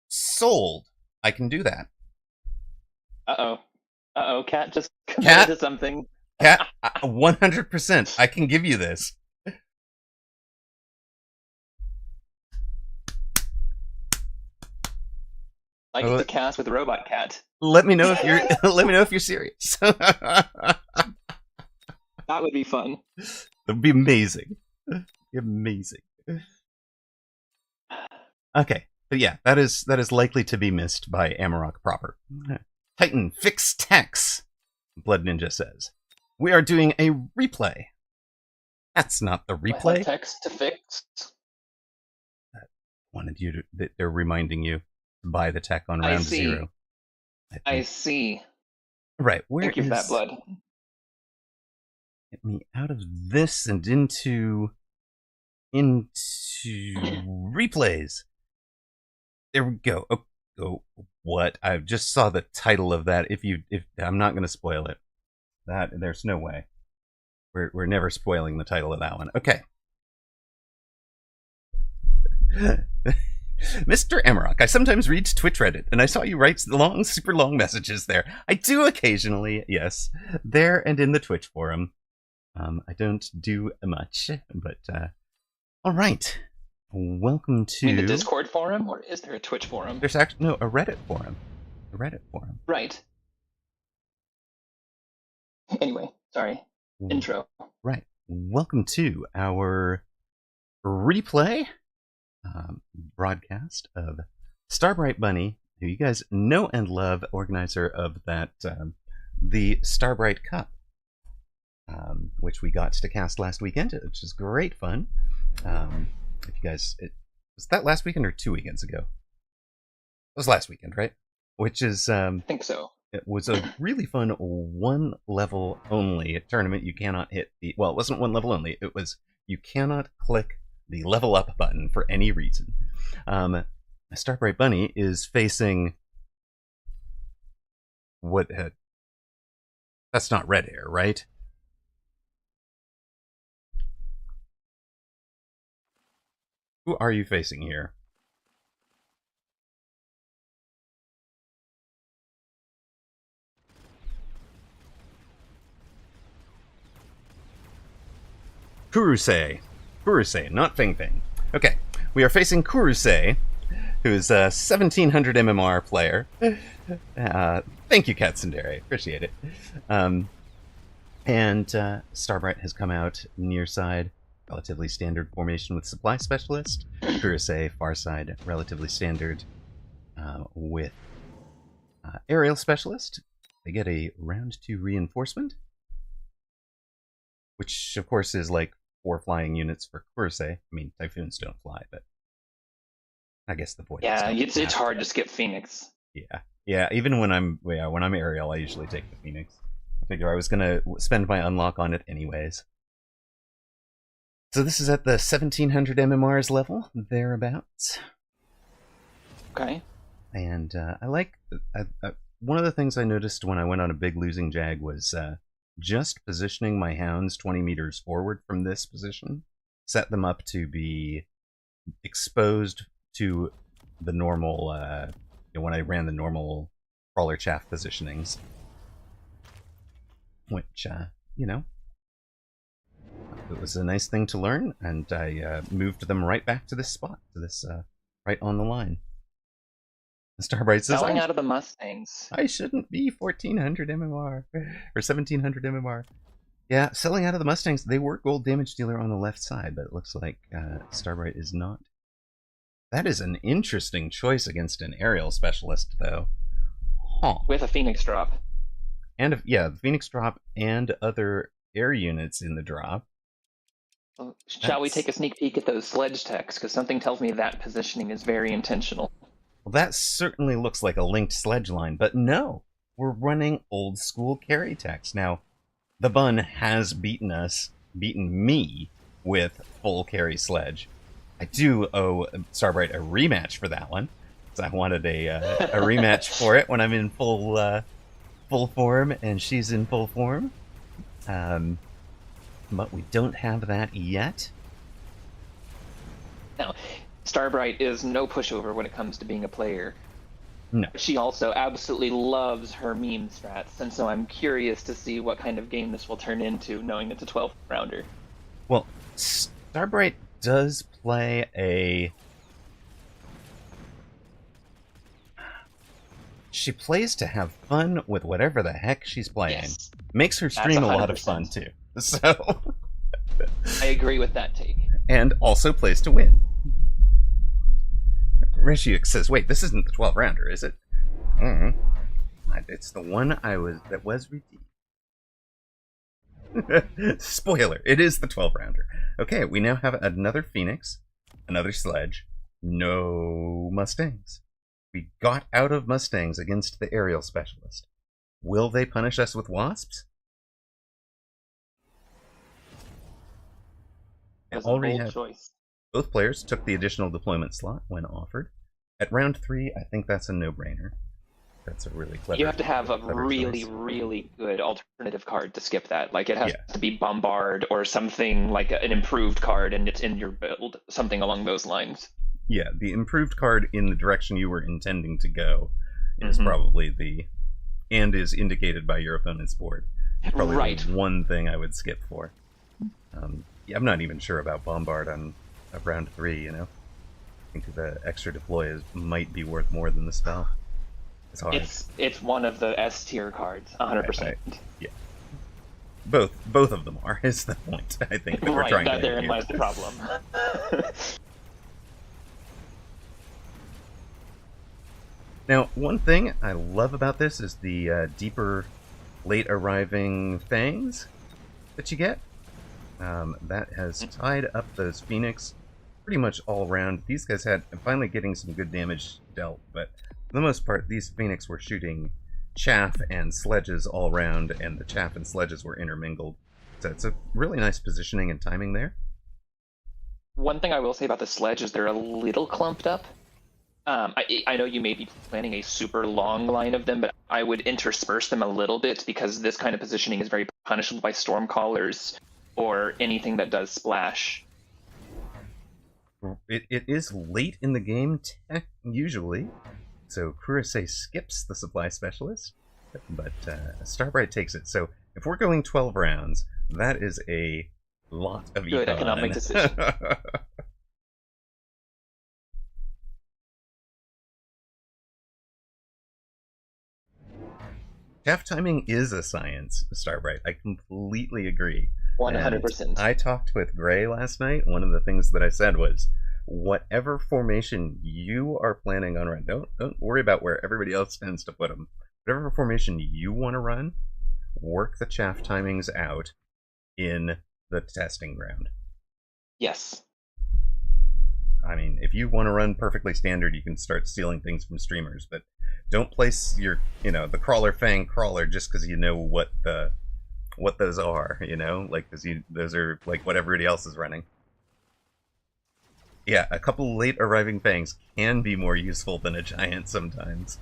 sold. I can do that. Uh-oh, Cat just committed to something. Cat, 100%. I can give you this. The cast with Robot Cat. Let me know if you're. Let me know if you're serious. That would be fun. That'd be amazing. Amazing. Okay, but yeah, that is likely to be missed by Amarok proper. Titan fix Tex. Blood Ninja says we are doing a replay. That's not the replay. Text to fix. Wanted you to. They're reminding you. Buy the tech on round 0. I see. Right. Thank you for that, Blood. Get me out of this and into replays. There we go. Oh, what? I just saw the title of that. If I'm not going to spoil it. There's no way. We're never spoiling the title of that one. Okay. Mr. Amarok, I sometimes read Twitch Reddit, and I saw you write long, super long messages there. I do occasionally, yes, there and in the Twitch forum. I don't do much, but all right. Welcome to the Discord forum, or is there a Twitch forum? There's actually a Reddit forum. A Reddit forum. Right. Anyway, sorry. Intro. Right. Welcome to our replay. Broadcast of Starbright Bunny, who you guys know and love, organizer of that the Starbright Cup, which we got to cast last weekend, which is great fun. If you guys, was that last weekend or 2 weekends ago? It was last weekend, right? Which is I think so. It was a really fun 1 level only tournament. You cannot hit it wasn't 1 level only. It was you cannot click the level up button for any reason. Starbright Bunny is facing what? That's not Red Air, right? Who are you facing here? Kurusei. Kurusei, not Fing Fing. Okay, we are facing Kurusei, who's a 1700 MMR player. Thank you, Katsundere. Appreciate it. And Starbright has come out near side, relatively standard formation with Supply Specialist. Kurusei, far side, relatively standard with Aerial Specialist. They get a round 2 reinforcement, which of course is 4 flying units for Kurusei. I mean, Typhoons don't fly, but I guess the point. Yeah, it's hard to skip Phoenix. Yeah. Even when I'm aerial, I usually take the Phoenix. I figure I was gonna spend my unlock on it anyways. So this is at the 1700 MMRs level, thereabouts. Okay. And I like one of the things I noticed when I went on a big losing jag was just positioning my hounds 20 meters forward from this position set them up to be exposed to the normal, when I ran the normal crawler chaff positionings. Which, it was a nice thing to learn, and I moved them right back to this spot, to this, right on the line. Starbright says, Selling out of the Mustangs. I shouldn't be 1400 MMR, or 1700 MMR. Yeah, selling out of the Mustangs. They were gold damage dealer on the left side, but it looks like Starbright is not. That is an interesting choice against an aerial specialist, though. Huh. With a Phoenix drop. And, the Phoenix drop and other air units in the drop. Well, shall we take a sneak peek at those sledge techs? Because something tells me that positioning is very intentional. Well, that certainly looks like a linked sledge line, but no. We're running old school carry techs. Now, the Bun has beaten me with full carry sledge. I do owe Starbright a rematch for that one, because I wanted a rematch for it when I'm in full form and she's in full form. But we don't have that yet. Now, Starbright is no pushover when it comes to being a player. No. She also absolutely loves her meme strats, and so I'm curious to see what kind of game this will turn into, knowing it's a 12-rounder. Well, Starbright does play a... She plays to have fun with whatever the heck she's playing. Yes. Makes her stream a lot of fun, too. So... I agree with that take. And also plays to win. Reshiuk says, wait, this isn't the 12-rounder, is it? It's the one that was redeemed. Spoiler, it is the 12-rounder. Okay, we now have another Phoenix, another Sledge, no Mustangs. We got out of Mustangs against the aerial specialist. Will they punish us with Wasps? That's a bold choice. Both players took the additional deployment slot when offered. At round 3, I think that's a no-brainer. That's a really clever. You have to have a really, choice. Really good alternative card to skip that. Like, it has to be Bombard or something like an improved card, and it's in your build, something along those lines. Yeah, the improved card in the direction you were intending to go is probably and is indicated by your opponent's board. Probably the one thing I would skip for. I'm not even sure about Bombard on round 3, I think the extra deploy might be worth more than the spell. It's one of the S tier cards, 100%. Yeah. Both of them are, is the point, I think, that we're trying to therein lies the problem. Now, one thing I love about this is the deeper, late-arriving fangs that you get. That has tied up those Phoenix pretty much all around. These guys I'm finally getting some good damage dealt, but for the most part, these Phoenix were shooting chaff and sledges all around, and the chaff and sledges were intermingled. So it's a really nice positioning and timing there. One thing I will say about the sledge is they're a little clumped up. I know you may be planning a super long line of them, but I would intersperse them a little bit, because this kind of positioning is very punishable by Stormcallers or anything that does splash. It is late in the game, usually, so Kurose skips the supply specialist, but Starbright takes it. So if we're going 12 rounds, that is a lot of good econ. Economic decision. Chaff timing is a science, Starbright. I completely agree. 100%. I talked with Gray last night. One of the things that I said was, whatever formation you are planning on running, don't worry about where everybody else tends to put them. Whatever formation you want to run, work the chaff timings out in the testing ground. Yes. I mean, if you want to run perfectly standard, you can start stealing things from streamers, but don't place your, the Crawler Fang Crawler just because you know what those are, like, because those are like what everybody else is running. Yeah, a couple late arriving Fangs can be more useful than a giant sometimes.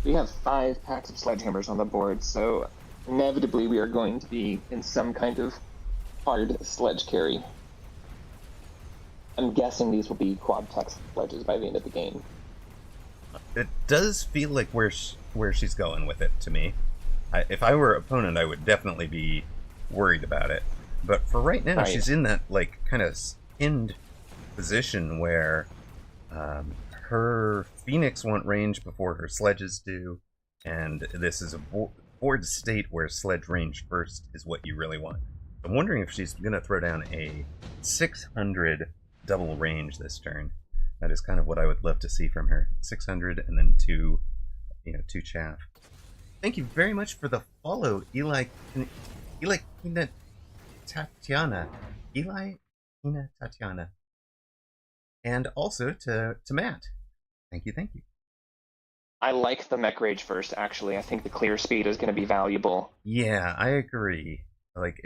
We have 5 packs of sledgehammers on the board, so inevitably we are going to be in some kind of hard sledge carry. I'm guessing these will be quad tech sledges by the end of the game. It does feel like where she's going with it to me. If I were opponent, I would definitely be worried about it. But for right now, Right. she's in that like kind of pinned position where her Phoenix want range before her sledges do, and this is a board state where sledge range first is what you really want. I'm wondering if she's going to throw down a 600 double range this turn. That is kind of what I would love to see from her. 600 and then 2 chaff. Thank you very much for the follow, Eli Kina Tatiana. Eli Kina Tatiana. And also to Matt. Thank you. I like the mech rage first, actually. I think the clear speed is going to be valuable. Yeah, I agree. Like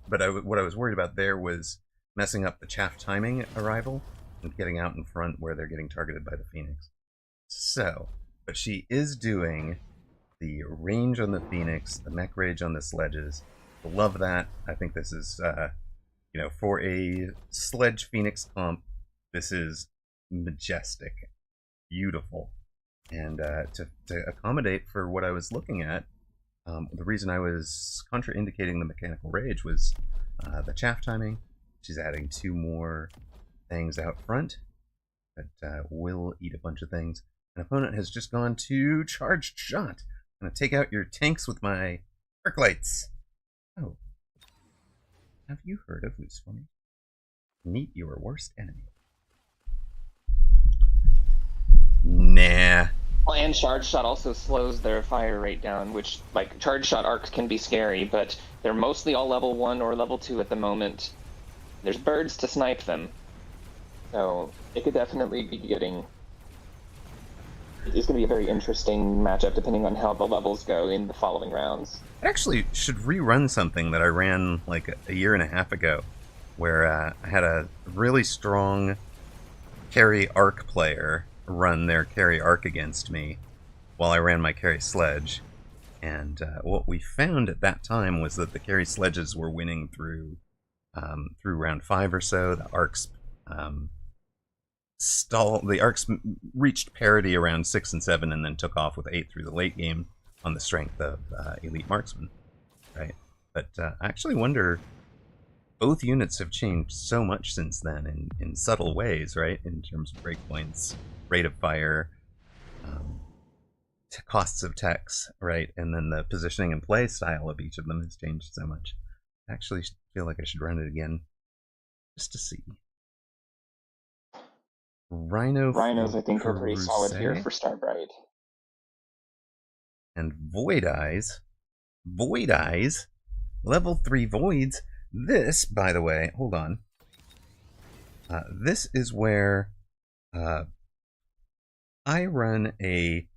but what I was worried about there was messing up the chaff timing arrival and getting out in front where they're getting targeted by the Phoenix. So, but she is doing the range on the Phoenix, the mech rage on the sledges. Love that. I think this is, for a sledge Phoenix comp, this is majestic, beautiful. And to accommodate for what I was looking at, the reason I was contraindicating the mechanical rage was the chaff timing. She's adding 2 more things out front that will eat a bunch of things. An opponent has just gone to charged shot. I'm going to take out your tanks with my arc lights. Oh. Have you heard of Loose Forming? Meet your worst enemy. Nah. Well, and charge shot also slows their fire rate down, which, like, charge shot arcs can be scary, but they're mostly all level 1 or level 2 at the moment. There's birds to snipe them. So it could definitely be getting... It's going to be a very interesting matchup depending on how the levels go in the following rounds. I actually should rerun something that I ran like a year and a half ago, where I had a really strong carry arc player run their carry arc against me while I ran my carry sledge. And what we found at that time was that the carry sledges were winning through round 5 or so. The arcs the arcs reached parity around 6 and 7 and then took off with 8 through the late game on the strength of elite marksmen, right? But I actually wonder, both units have changed so much since then in subtle ways, right? In terms of breakpoints, rate of fire, costs of techs, right? And then the positioning and play style of each of them has changed so much. I actually feel like I should run it again just to see. Rhinos, I think, are pretty solid here for Starbright. And Void Eyes, level 3 Voids. This, by the way, hold on. This is where I run a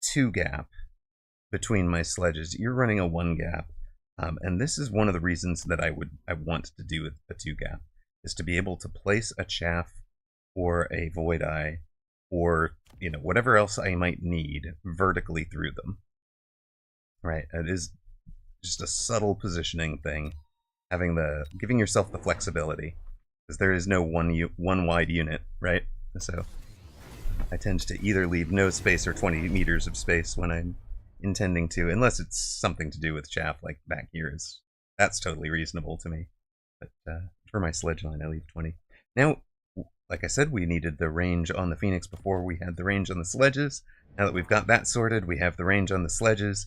2 gap between my sledges. You're running a 1 gap, and this is one of the reasons that I want to do a 2 gap, is to be able to place a chaff or a Void Eye, or whatever else I might need vertically through them. Right, it is just a subtle positioning thing, giving yourself the flexibility, because there is no one wide unit, right? So I tend to either leave no space or 20 meters of space when I'm intending to, unless it's something to do with chaff, like back here. That's totally reasonable to me. But for my sledge line, I leave 20. Now, like I said, we needed the range on the Phoenix before we had the range on the sledges. Now that we've got that sorted, we have the range on the sledges.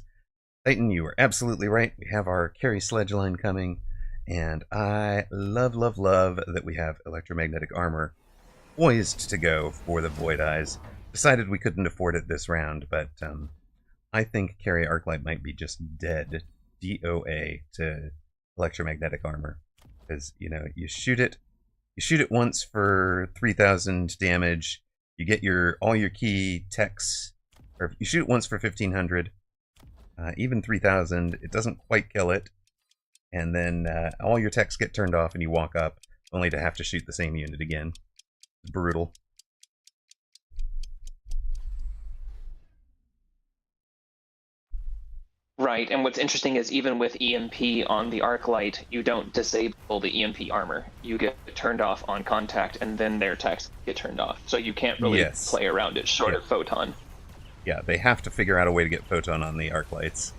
Titan, you were absolutely right. We have our carry sledge line coming, and I love that we have electromagnetic armor poised to go for the Void Eyes. Decided we couldn't afford it this round, but I think carry Arclight might be just dead DOA to electromagnetic armor, because you shoot it once for 3,000 damage. You get all your key techs, or you shoot it once for 1,500. Even 3,000, it doesn't quite kill it, and then all your techs get turned off and you walk up, only to have to shoot the same unit again. It's brutal. Right, and what's interesting is even with EMP on the arc light, you don't disable the EMP armor. You get turned off on contact, and then their attacks get turned off. So you can't really play around it short of Photon. Yeah, they have to figure out a way to get Photon on the arc lights.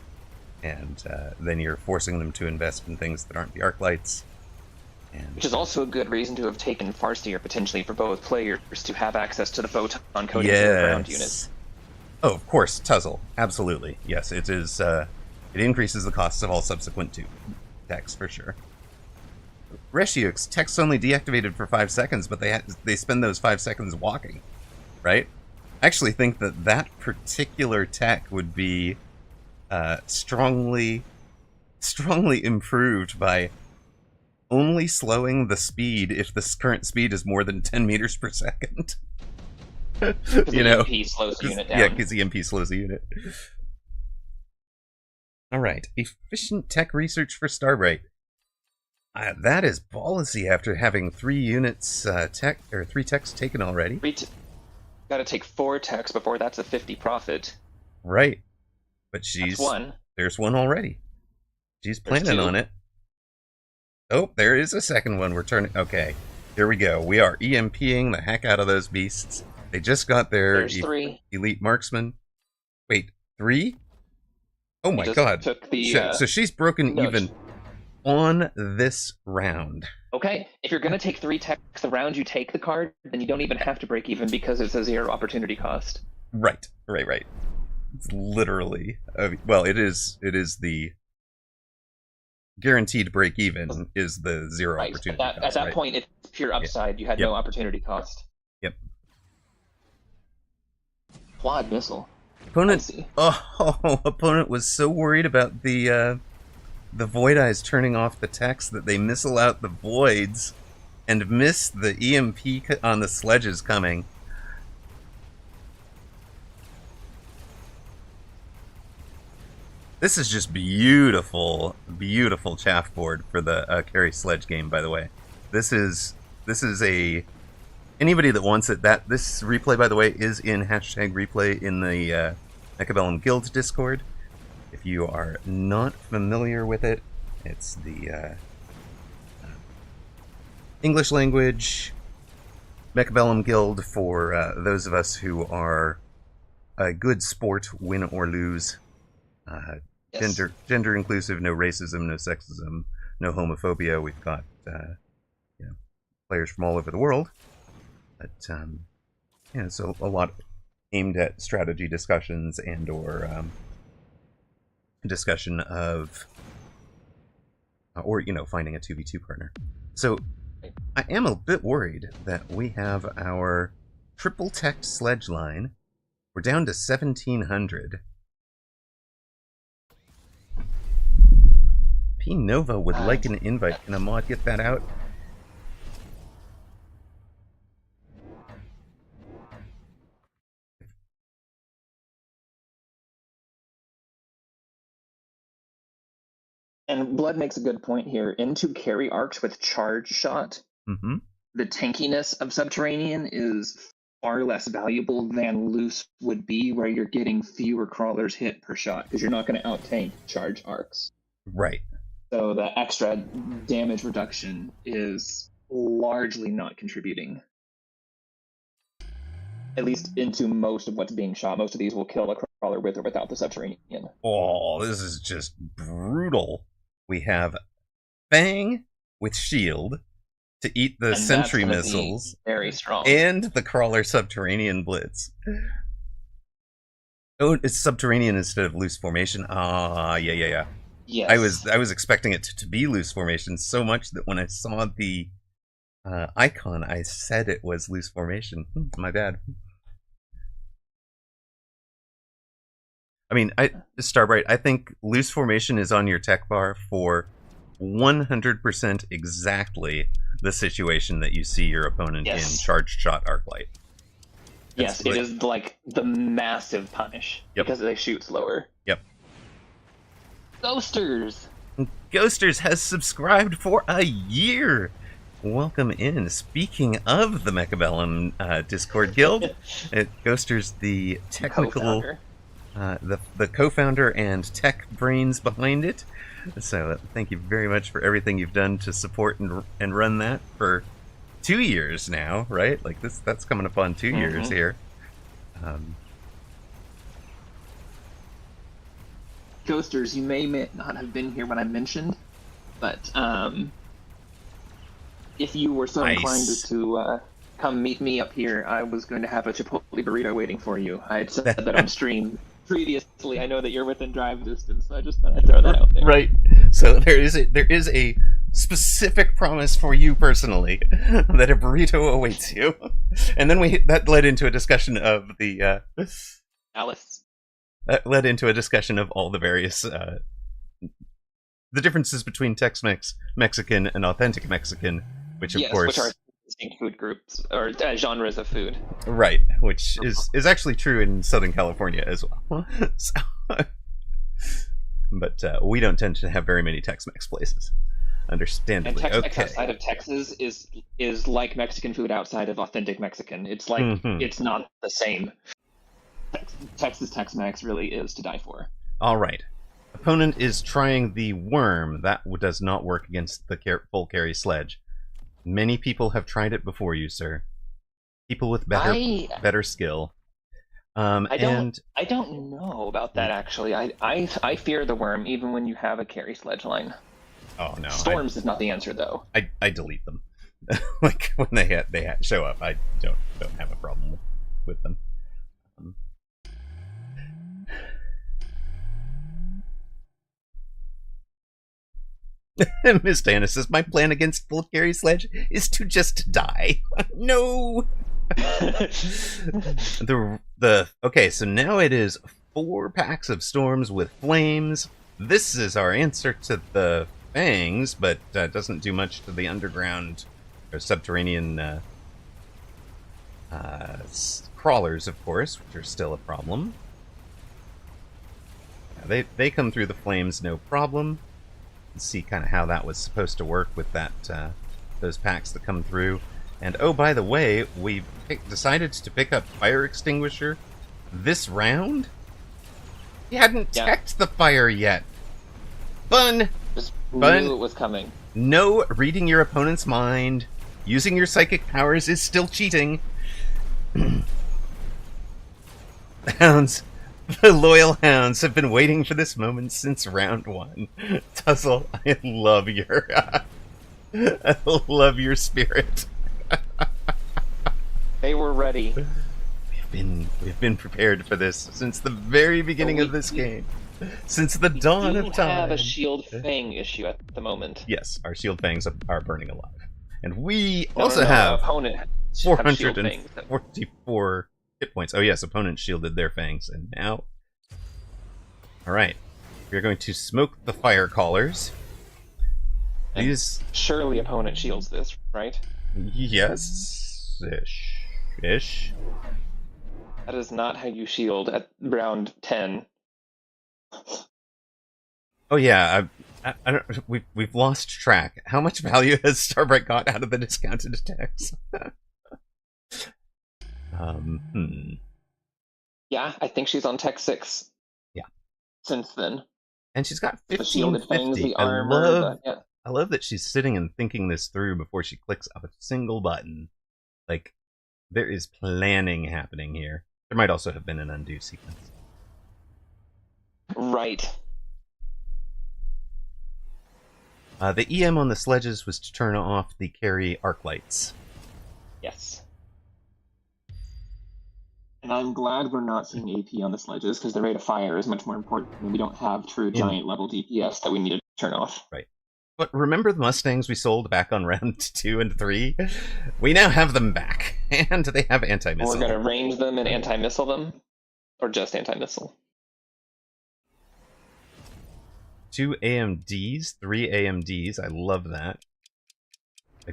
And then you're forcing them to invest in things that aren't the arc lights. And, which is also a good reason to have taken Farseer potentially for both players to have access to the Photon coating to the ground units. Oh, of course, Tuzzle. Absolutely. Yes, it is. It increases the costs of all subsequent techs, for sure. Reshiux, tech's only deactivated for 5 seconds, but they spend those 5 seconds walking, right? I actually think that particular tech would be strongly improved by only slowing the speed if the current speed is more than 10 meters per second. You know, EMP slows the unit down. Yeah, because EMP slows the unit. All right, efficient tech research for Starbright. That is ballsy after having 3 units 3 techs taken already. Got to take 4 techs before that's a 50 profit. Right, but That's one. There's one already. She's planning on it. Oh, there is a second one. We're turning. Okay, here we go. We are EMPing the heck out of those beasts. They just got their elite marksman. Wait, 3? Oh my god! Took the, so she's broken even on this round. Okay, if you're gonna take 3 techs the round you take the card, then you don't even have to break even because it's a 0 opportunity cost. Right. It's literally well, it is the guaranteed break even is the 0 opportunity cost. At that point, it's pure upside. You had no opportunity cost. Yep. Quad missile. Opponent was so worried about the Void Eyes turning off the techs that they missile out the Voids and miss the EMP on the sledges coming. This is just beautiful chaffboard for the Carry Sledge game, by the way. This is a... Anybody that wants it, this replay, by the way, is in #replay in the Mechabellum Guild Discord. If you are not familiar with it, it's the English language Mechabellum Guild for those of us who are a good sport, win or lose. Gender inclusive, no racism, no sexism, no homophobia. We've got players from all over the world. But so a lot aimed at strategy discussions and or discussion of finding a 2v2 partner. So I am a bit worried that we have our triple tech sledge line. We're down to 1700. P Nova would like an invite. Can a mod get that out? And Blood makes a good point here. Into carry arcs with charge shot, the tankiness of Subterranean is far less valuable than loose would be, where you're getting fewer crawlers hit per shot, because you're not going to out-tank charge arcs. Right. So the extra damage reduction is largely not contributing. At least into most of what's being shot. Most of these will kill a crawler with or without the Subterranean. Oh, this is just brutal. We have Fang with shield to eat the sentry missiles. Very strong. And the crawler Subterranean blitz. Oh, it's Subterranean instead of loose formation. Yeah. Yes. I was expecting it to be loose formation so much that when I saw the icon, I said it was loose formation. My bad. I mean, Starbright, I think loose formation is on your tech bar for 100% exactly the situation that you see your opponent in charged shot arclight. Yes, it is like the massive punish because they shoot slower. Yep. Ghosters! Ghosters has subscribed for a year! Welcome in. Speaking of the Mechabellum Discord Guild, Ghosters, the technical the co-founder and tech brains behind it. So thank you very much for everything you've done to support and run that for 2 years now, right? Like that's coming up on 2 years here. Ghosters, you may not have been here when I mentioned, but if you were so inclined to come meet me up here, I was going to have a Chipotle burrito waiting for you. I had said that on stream previously. I know that you're within drive distance, so I just thought I'd throw that out there. Right. So there is a specific promise for you personally that a burrito awaits you, and then that led into a discussion of the Alice. That led into a discussion of all the various the differences between Tex-Mex, Mexican, and authentic Mexican, which of course which are distinct food groups or genres of food. Right, which is actually true in Southern California as well. So, but we don't tend to have very many Tex-Mex places, understandably. And Tex-Mex outside of Texas is like Mexican food outside of authentic Mexican. It's like it's not the same. Texas Tex-Mex really is to die for. All right. Opponent is trying the worm. That does not work against the full carry sledge. Many people have tried it before you, sir. People with better skill. I don't know about that actually. I fear the worm even when you have a carry sledge line. Oh no. Storms is not the answer though. I delete them. Like when they show up, I don't have a problem with them. Miss Dana says, my plan against full carry sledge is to just die. No. Okay, so now it is 4 packs of storms with flames. This is our answer to the fangs, but doesn't do much to the underground or subterranean crawlers, of course, which are still a problem. They come through the flames, no problem. Let's see kind of how that was supposed to work with that those packs that come through. And oh, by the way, we decided to pick up fire extinguisher this round. He hadn't teched the fire yet. Bun! Just knew it was coming. No, reading your opponent's mind, using your psychic powers is still cheating. The hounds. The loyal hounds have been waiting for this moment since round 1. Tuzzle, I love your spirit. They were ready. We've been prepared for this since the very beginning of this game. Since the dawn of time. We have a shield fang issue at the moment. Yes, our shield fangs are burning alive. And we also have opponent 444 hit points. Oh yes, opponent shielded their fangs, and now... Alright, we're going to smoke the fire callers. These... Surely opponent shields this, right? Yes... Ish. That is not how you shield at round 10. Oh yeah, I don't... We've lost track. How much value has Starbright got out of the discounted attacks? Yeah, I think she's on Tech 6. Yeah. Since then. And she's got 1550. The shielded fangs, the armor. I love that she's sitting and thinking this through before she clicks a single button. Like, there is planning happening here. There might also have been an undo sequence. Right. The EM on the sledges was to turn off the carry arc lights. Yes. And I'm glad we're not seeing AP on the sledges, because the rate of fire is much more important, and we don't have true giant level DPS that we need to turn off. Right. But remember the Mustangs we sold back on round 2 and 3? We now have them back, and they have anti-missile. We're going to range them and anti-missile them? Or just anti-missile? 2 AMDs, 3 AMDs, I love that.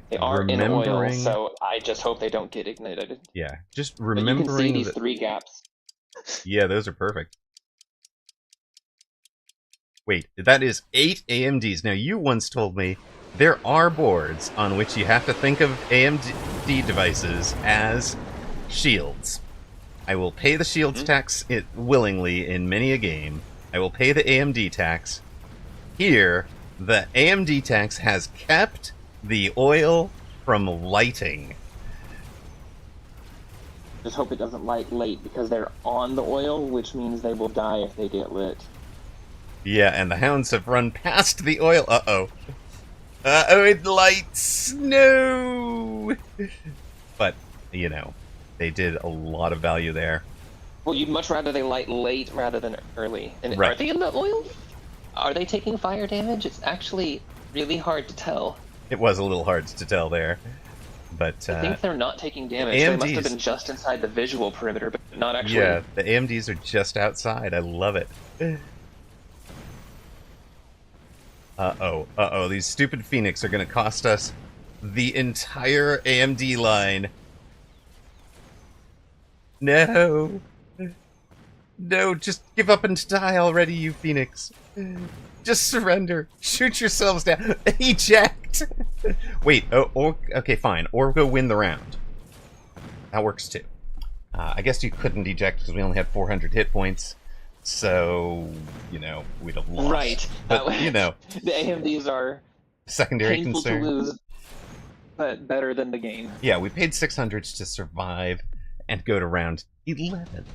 They are in oil, so I just hope they don't get ignited. Yeah, just remembering but you can see these 3 gaps. Yeah, those are perfect. Wait, that is 8 AMDs. Now, you once told me there are boards on which you have to think of AMD devices as shields. I will pay the shields tax willingly in many a game. I will pay the AMD tax. Here, the AMD tax has kept the oil from lighting. Just hope it doesn't light late because they're on the oil, which means they will die if they get lit. Yeah, and the hounds have run past the oil. Uh-oh. Uh-oh, it lights! No! But, you know, they did a lot of value there. Well, you'd much rather they light late rather than early. And Right. Are they in the oil? Are they taking fire damage? It's actually really hard to tell. It was a little hard to tell there. But, I think they're not taking damage. They must have AMDs been just inside the visual perimeter, but not actually. yeah, the AMDs are just outside. I love it. Uh-oh, these stupid Phoenix are gonna cost us the entire AMD line. No! No, just give up and die already, you Phoenix. Just surrender. Shoot yourselves down. Eject! Wait, okay, fine. Or go win the round. That works too. I guess you couldn't eject because we only had 400 hit points. So, you know, we'd have lost. Right. But, you know, The AMDs are secondary painful concern. to lose, but better than the game. Yeah, we paid 600 to survive and go to round 11.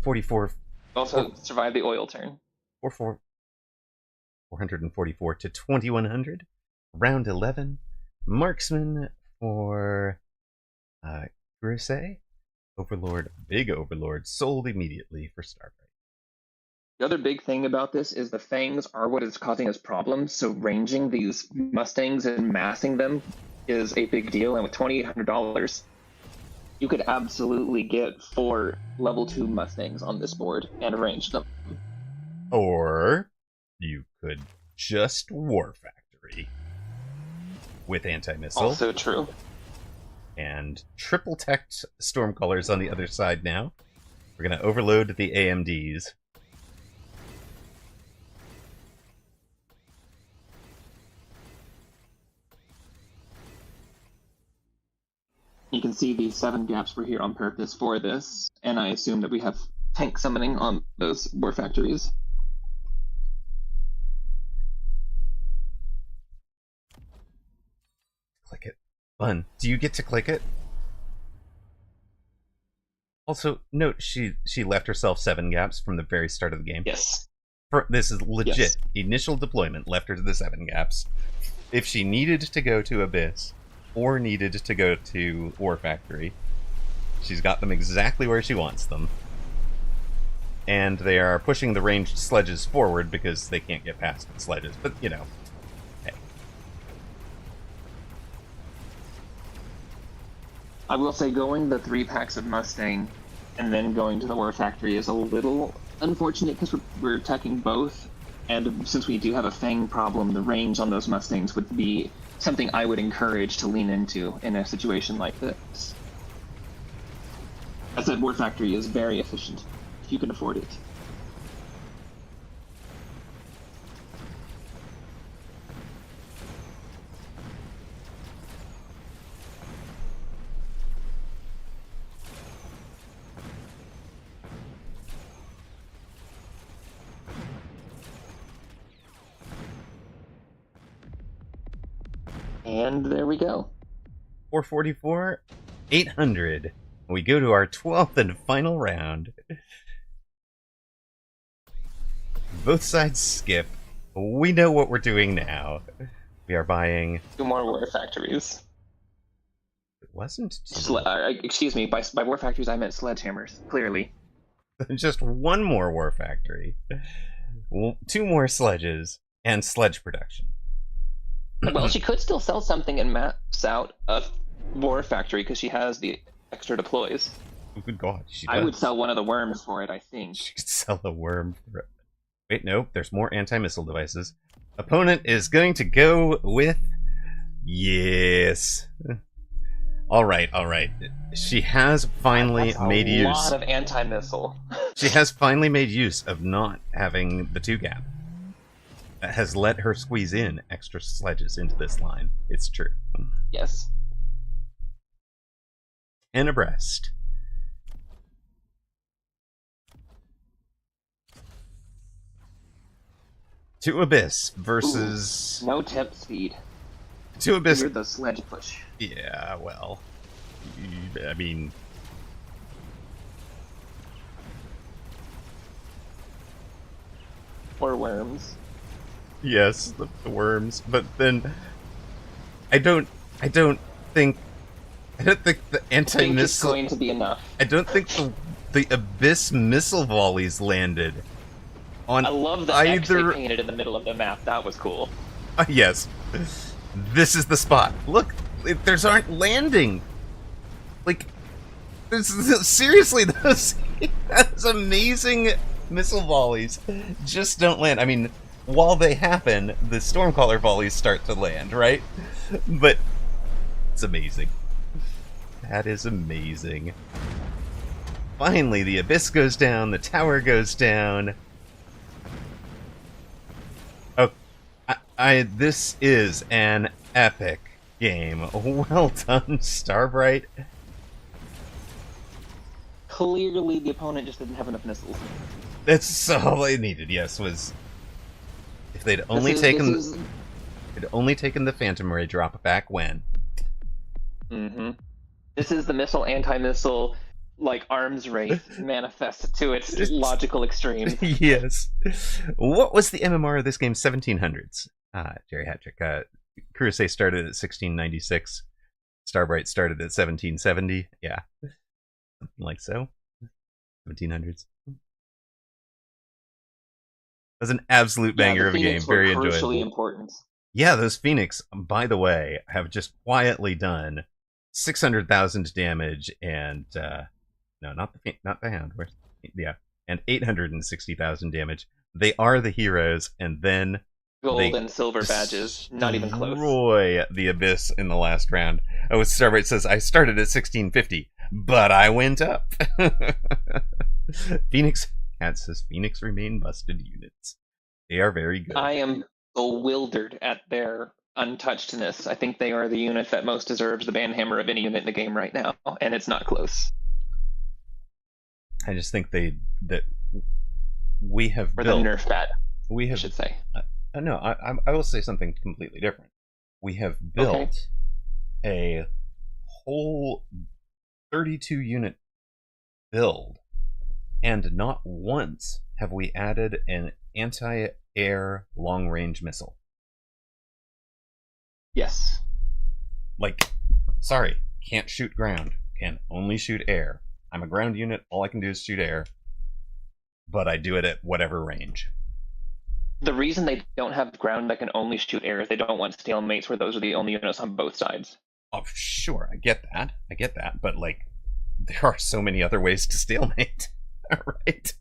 44... Also, survive the oil turn. 444 to 2100. Round 11. Marksman for Grisey. Overlord, big Overlord, sold immediately for Starbright. The other big thing about this is the Fangs are what is causing us problems, so ranging these Mustangs and massing them is a big deal, and with $2,800, you could absolutely get 4 level 2 Mustangs on this board and range them. Or you could just War Factory with anti-missile. Also true. And triple teched Stormcallers on the other side now. We're going to overload the AMDs. You can see these 7 gaps were here on purpose for this, and I assume that we have tank summoning on those War Factories. Click it. Fun. Do you get to click it? Also, note she left herself 7 gaps from the very start of the game. Yes. This is legit. Yes. Initial deployment left her to the 7 gaps. If she needed to go to Abyss, or needed to go to War Factory, she's got them exactly where she wants them. And they are pushing the ranged sledges forward because they can't get past the sledges. But, you know, hey. I will say going the 3 packs of Mustang and then going to the War Factory is a little unfortunate because we're attacking both. And since we do have a Fang problem, the range on those Mustangs would be something I would encourage to lean into in a situation like this. As that War Factory is very efficient, if you can afford it. And there we go. 444, 800. We go to our 12th and final round. Both sides skip. We know what we're doing now. We are buying... 2 more War Factories. It wasn't... Excuse me, by War Factories I meant sledgehammers, clearly. Just 1 more War Factory. 2 more sledges. And sledge production. Well, she could still sell something and max out a War Factory because she has the extra deploys. Oh, good God, she I does. would sell one of the worms for it, I think. She could sell a worm for it. Wait, no, there's more anti-missile devices. Opponent is going to go with... Yes. Alright. She has finally That's made use... a lot of anti-missile. She has finally made use of not having the 2 gap. That has let her squeeze in extra sledges into this line. It's true. Yes. And abreast. To Abyss versus No temp speed. To Abyss. You're the sledge push. Yeah, well, I mean, Or worms. yes, the worms, but then I don't think the I think it's anti-missile. going to be enough. I don't think the Abyss missile volleys landed on I love the X they either. painted in the middle of the map. That was cool. Yes, this is the spot. Look, there's aren't landing. Like, seriously, those amazing missile volleys just don't land. I mean, while they happen, the Stormcaller volleys start to land, right? But it's amazing. That is amazing. Finally, the Abyss goes down, the tower goes down. Oh, this is an epic game. Well done, Starbright. Clearly, the opponent just didn't have enough missiles. That's all I needed. Yes, was if they'd only taken the Phantom Ray drop back when. Mm-hmm. This is the missile anti-missile like arms race manifest to its logical extreme. Yes. What was the MMR of this game? 1700s. Jerry Hattrick. Crusade started at 1696. Starbright started at 1770. Yeah. Something like so. 1700s. That was an absolute banger of a game. Very enjoyable. Important. Yeah, those Phoenix, by the way, have just quietly done 600,000 damage and no, not the Hound. Yeah, and 860,000 damage. They are the heroes, and then gold and silver badges. Not even close. Destroy the Abyss in the last round. Oh, Starbright says I started at 1650, but I went up. Phoenix Cat says Phoenix remain busted units. They are very good. I am bewildered at their untouchedness. I think they are the unit that most deserves the banhammer of any unit in the game right now, and it's not close. I just think that we have Or built. the nerf bad, We have. I should say. No, I will say something completely different. We have built a whole 32 unit build, and not once have we added an anti-air long-range missile. Yes. Like, sorry, can't shoot ground, can only shoot air. I'm a ground unit, all I can do is shoot air, but I do it at whatever range. The reason they don't have ground that can only shoot air is they don't want stalemates where those are the only units on both sides. Oh, sure, I get that, but like, there are so many other ways to stalemate, right?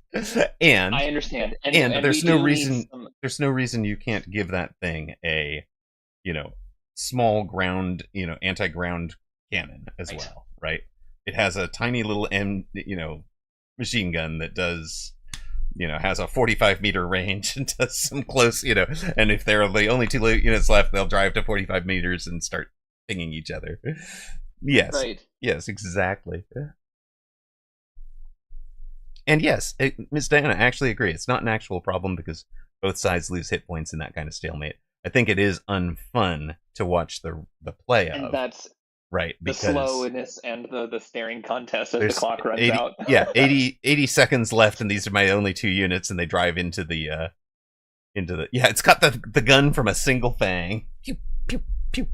And I understand, and there's no reason you can't give that thing a, small ground, anti-ground cannon as well, right? It has a tiny little machine gun that does, has a 45-meter range and does some close, and if there are the only 2 units left, they'll drive to 45 meters and start pinging each other. Yes. Right. Yes, exactly. And yes, Ms. Diana, I actually agree. It's not an actual problem because both sides lose hit points in that kind of stalemate. I think it is unfun to watch the play of. And that's right, the because slowness and the staring contest as the clock runs 80, out. Yeah, 80 seconds left, and these are my only 2 units, and they drive into the yeah. It's got the gun from a single fang. Pew pew pew.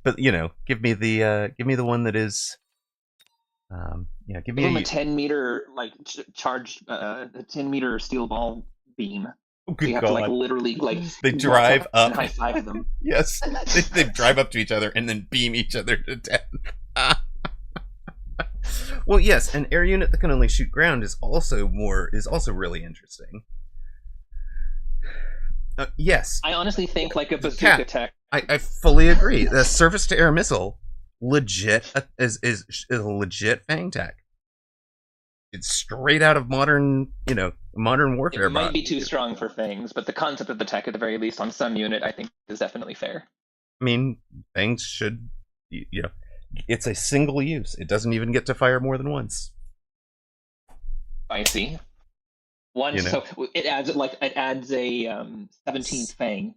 But give me the one that is. Yeah, give me a 10-meter charged a 10-meter steel ball beam. Oh, good you have God. to literally they drive up and high five them. Yes, they drive up to each other and then beam each other to death. Well, yes, an air unit that can only shoot ground is also really interesting. Yes, I honestly think like a bazooka tech. I fully agree. The surface-to-air missile legit is a legit fang tech. It's straight out of modern warfare. It might be too strong for fangs, but the concept of the tech, at the very least, on some unit, I think is definitely fair. I mean, fangs should, it's a single use. It doesn't even get to fire more than once. I see. One, You know? so it adds a 17th Fang,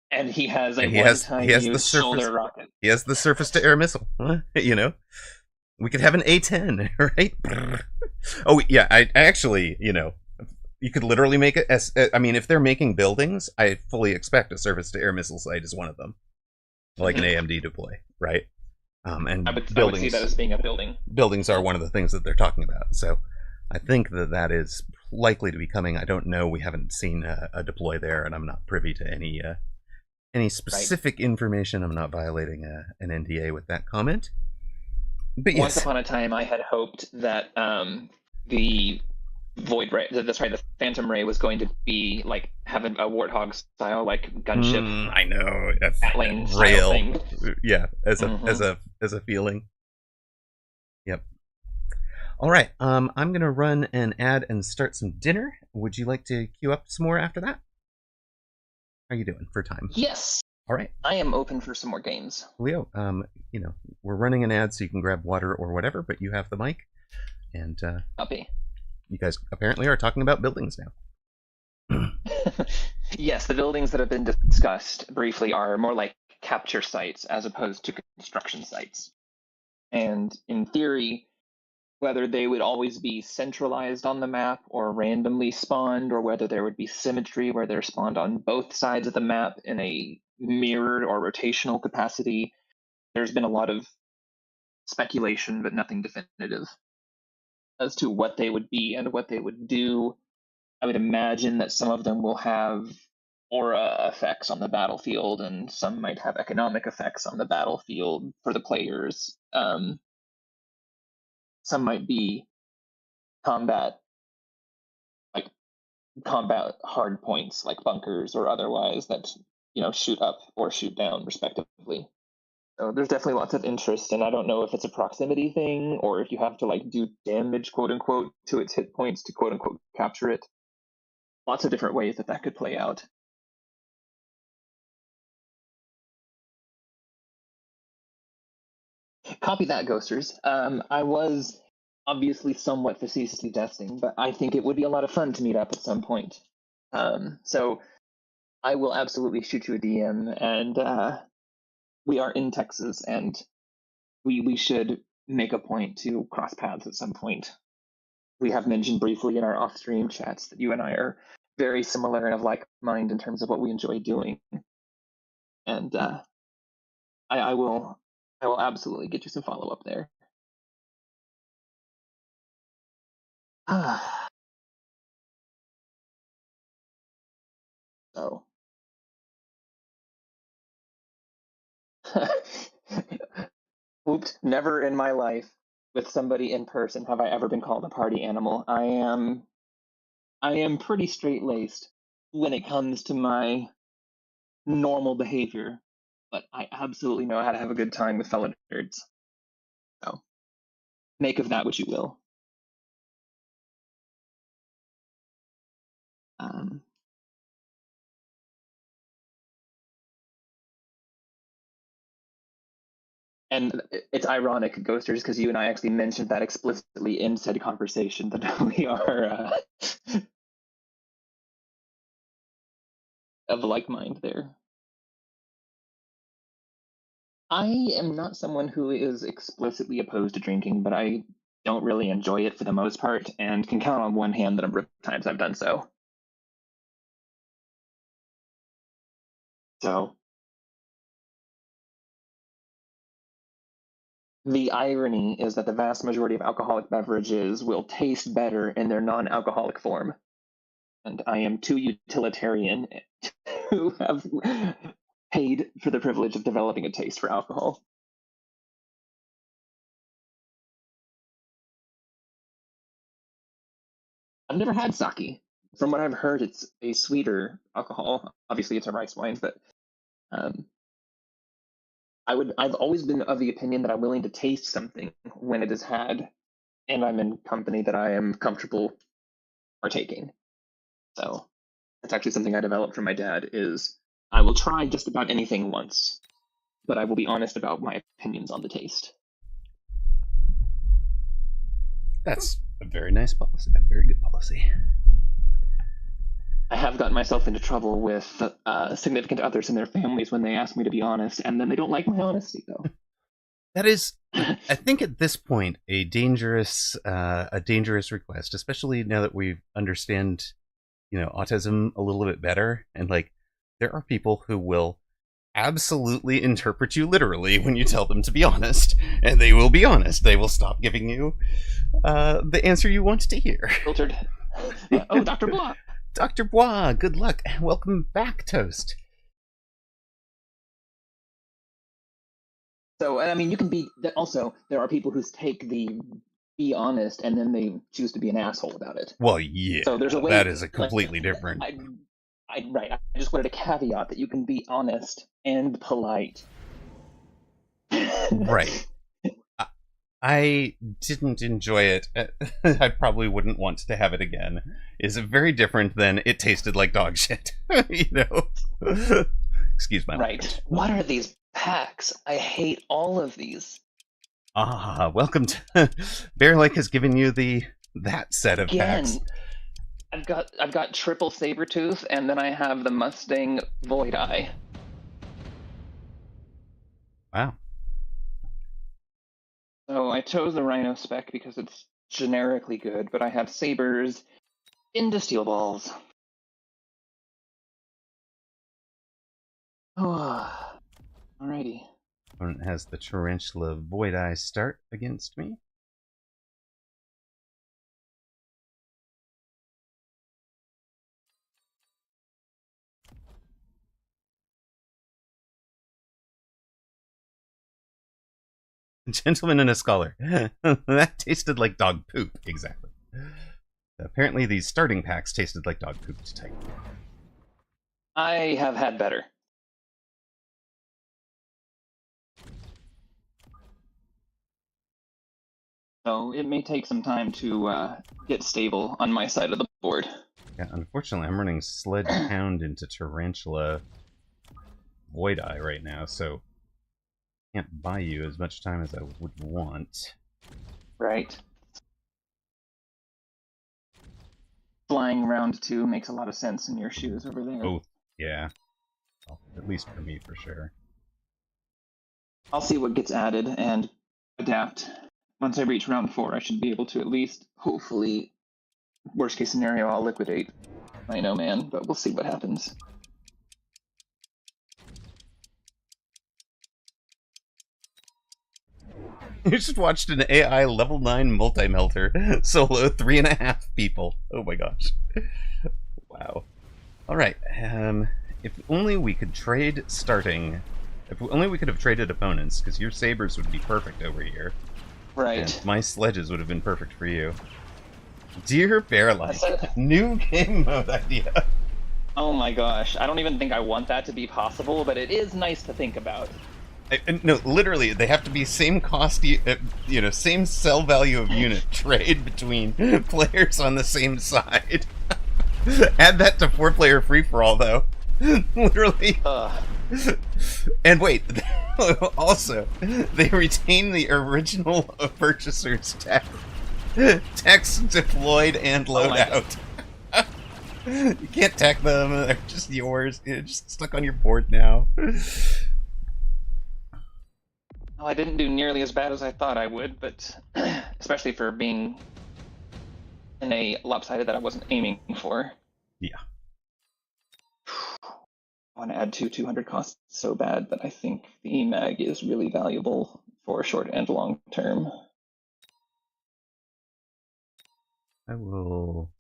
and he has a And he has one-time the use surface. shoulder rocket. He has the surface to air missile. You know, we could have an A-10, right? Oh yeah, I actually, you know, you could literally make it as. I mean, if they're making buildings, I fully expect a surface to air missile site is one of them, like an AMD deploy, right? And I would see buildings that as being a building. buildings are one of the things that they're talking about. So I think that is likely to be coming. I don't know. We haven't seen a deploy there, and I'm not privy to any specific information. I'm not violating an NDA with that comment. But Once yes, upon a time, I had hoped that the Void Ray, the Phantom Ray, was going to be like having a Warthog style, like gunship, I know. Batlane style Rail. thing. Yeah, as a feeling. Yep. All right. I'm gonna run an ad and start some dinner. Would you like to queue up some more after that? How are you doing for time? Yes, All right, I am open for some more games. Leo. You know, we're running an ad, so you can grab water or whatever, but you have the mic, and Copy. you guys apparently are talking about buildings now. Yes, the buildings that have been discussed briefly are more like capture sites as opposed to construction sites. And in theory, whether they would always be centralized on the map or randomly spawned, or whether there would be symmetry where they're spawned on both sides of the map in a mirrored or rotational capacity, there's been a lot of speculation, but nothing definitive as to what they would be and what they would do. I would imagine that some of them will have aura effects on the battlefield, and some might have economic effects on the battlefield for the players. Some might be combat hard points like bunkers or otherwise that, you know, shoot up or shoot down respectively. So there's definitely lots of interest, and I don't know if it's a proximity thing or if you have to like do damage, quote unquote, to its hit points to quote unquote capture it. Lots of different ways that could play out. Copy that, Ghosters. I was obviously somewhat facetiously testing, but I think it would be a lot of fun to meet up at some point. So I will absolutely shoot you a DM, and we are in Texas, and we should make a point to cross paths at some point. We have mentioned briefly in our off-stream chats that you and I are very similar and of like mind in terms of what we enjoy doing, and I will absolutely get you some follow-up there. So. Oops, never in my life with somebody in person have I ever been called a party animal. I am pretty straight-laced when it comes to my normal behavior, but I absolutely know how to have a good time with fellow nerds. So, make of that what you will. And it's ironic, Ghosters, because you and I actually mentioned that explicitly in said conversation that we are of like mind there. I am not someone who is explicitly opposed to drinking, but I don't really enjoy it for the most part, and can count on one hand the number of times I've done so. So, the irony is that the vast majority of alcoholic beverages will taste better in their non-alcoholic form. And I am too utilitarian to have paid for the privilege of developing a taste for alcohol. I've never had sake. From what I've heard, it's a sweeter alcohol. Obviously, it's a rice wine, but I've always been of the opinion that I'm willing to taste something when it is had, and I'm in company that I am comfortable partaking. So that's actually something I developed from my dad. Is I will try just about anything once, but I will be honest about my opinions on the taste. That's a very nice policy. A very good policy. I have gotten myself into trouble with significant others and their families when they ask me to be honest, and then they don't like my honesty, though. That is, I think, at this point, a dangerous request, especially now that we understand, autism a little bit better, and like, there are people who will absolutely interpret you literally when you tell them to be honest, and they will be honest. They will stop giving you the answer you want to hear. Filtered. Oh, Dr. Block. Dr. Bois, good luck. Welcome back, Toast. So, I mean, you can be. Also, there are people who take the be honest and then they choose to be an asshole about it. Well, yeah. So there's a way. That is a completely different. Right. I just wanted a caveat that you can be honest and polite. Right. I didn't enjoy it. I probably wouldn't want to have it again. Is very different than it tasted like dog shit. Excuse my language. Right. What are these packs? I hate all of these. Ah, welcome to Bear Lake has given you that set of packs. I've got triple Sabertooth, and then I have the Mustang Void Eye. Wow. So I chose the Rhino spec because it's generically good, but I have Sabers into Steel Balls. Oh, alrighty. Opponent has the Tarantula Void Eye start against me. Gentleman and a Scholar. That tasted like dog poop, exactly. Apparently these starting packs tasted like dog poop to type. I have had better. So it may take some time to get stable on my side of the board. Yeah, unfortunately, I'm running Sledgehound into Tarantula Void Eye right now, so can't buy you as much time as I would want. Right. Flying round 2 makes a lot of sense in your shoes over there. Oh, yeah. Well, at least for me, for sure. I'll see what gets added and adapt. Once I reach round 4, I should be able to at least, hopefully, worst case scenario, I'll liquidate Rhino Man, but we'll see what happens. You just watched an AI level 9 multi-melter solo 3.5 people. Oh my gosh. Wow. Alright, if only we could trade starting... If only we could have traded opponents, because your Sabers would be perfect over here. Right. And my Sledges would have been perfect for you. Dear Bearlike, new game mode idea. Oh my gosh, I don't even think I want that to be possible, but it is nice to think about. No, literally, they have to be same cost, same sell value of unit trade between players on the same side. Add that to 4-player free-for-all, though. Literally. And wait, also, they retain the original purchaser's text deployed and loadout. You can't tech them, they're just yours. You're just stuck on your board now. Well, I didn't do nearly as bad as I thought I would, but especially for being in a lopsided that I wasn't aiming for. Yeah. I want to add 200 costs so bad, but I think the EMAG is really valuable for short and long term. I will...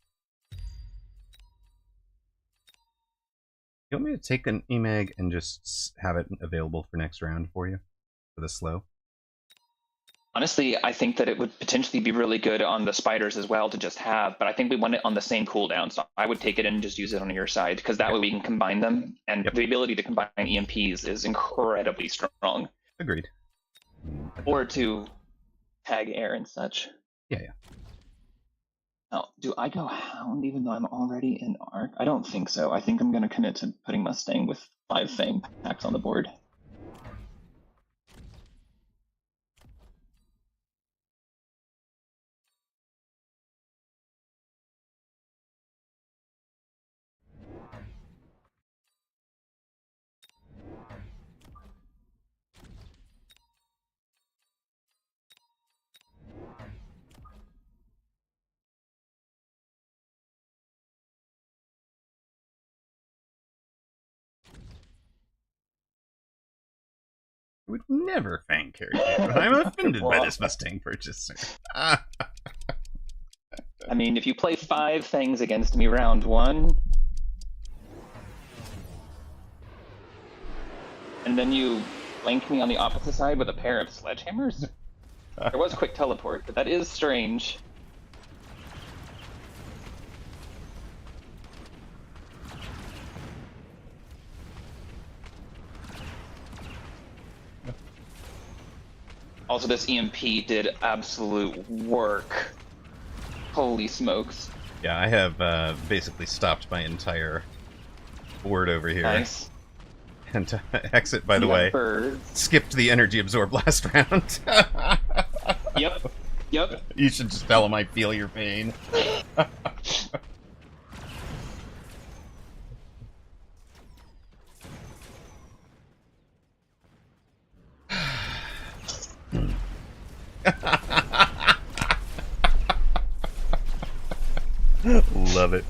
You want me to take an EMAG and just have it available for next round for you? For the slow? Honestly, I think that it would potentially be really good on the spiders as well to just have, but I think we want it on the same cooldown, so I would take it and just use it on your side, because that way we can combine them, and the ability to combine EMPs is incredibly strong. Agreed. Or to tag air and such. Yeah. Now, do I go Hound even though I'm already in Arc? I don't think so. I think I'm going to commit to putting Mustang with 5 Fang packs on the board. I would never thank you. I'm offended by Well, this Mustang purchase, sir. I mean, if you play 5 things against me round 1, and then you flank me on the opposite side with a pair of sledgehammers, there was quick teleport, but that is strange. Also, this EMP did absolute work. Holy smokes. Yeah, I have basically stopped my entire board over here. Nice. And to exit, by the You got way, birds. skipped the energy absorb last round. Yep. Yep. You should just tell him I feel your pain. Love it.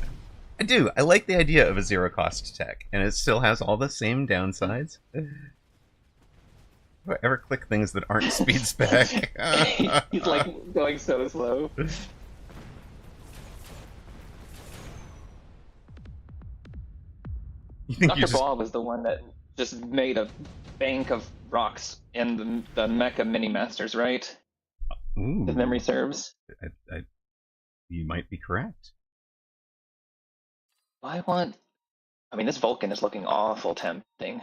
I do. I like the idea of a zero cost tech, and it still has all the same downsides. If I ever click things that aren't speed spec. He's like going so slow. You think Dr. you just... Ball was the one that just made a bank of rocks in the Mecha Mini Masters, right? Ooh, If memory serves. you might be correct. I mean, this Vulcan is looking awful tempting.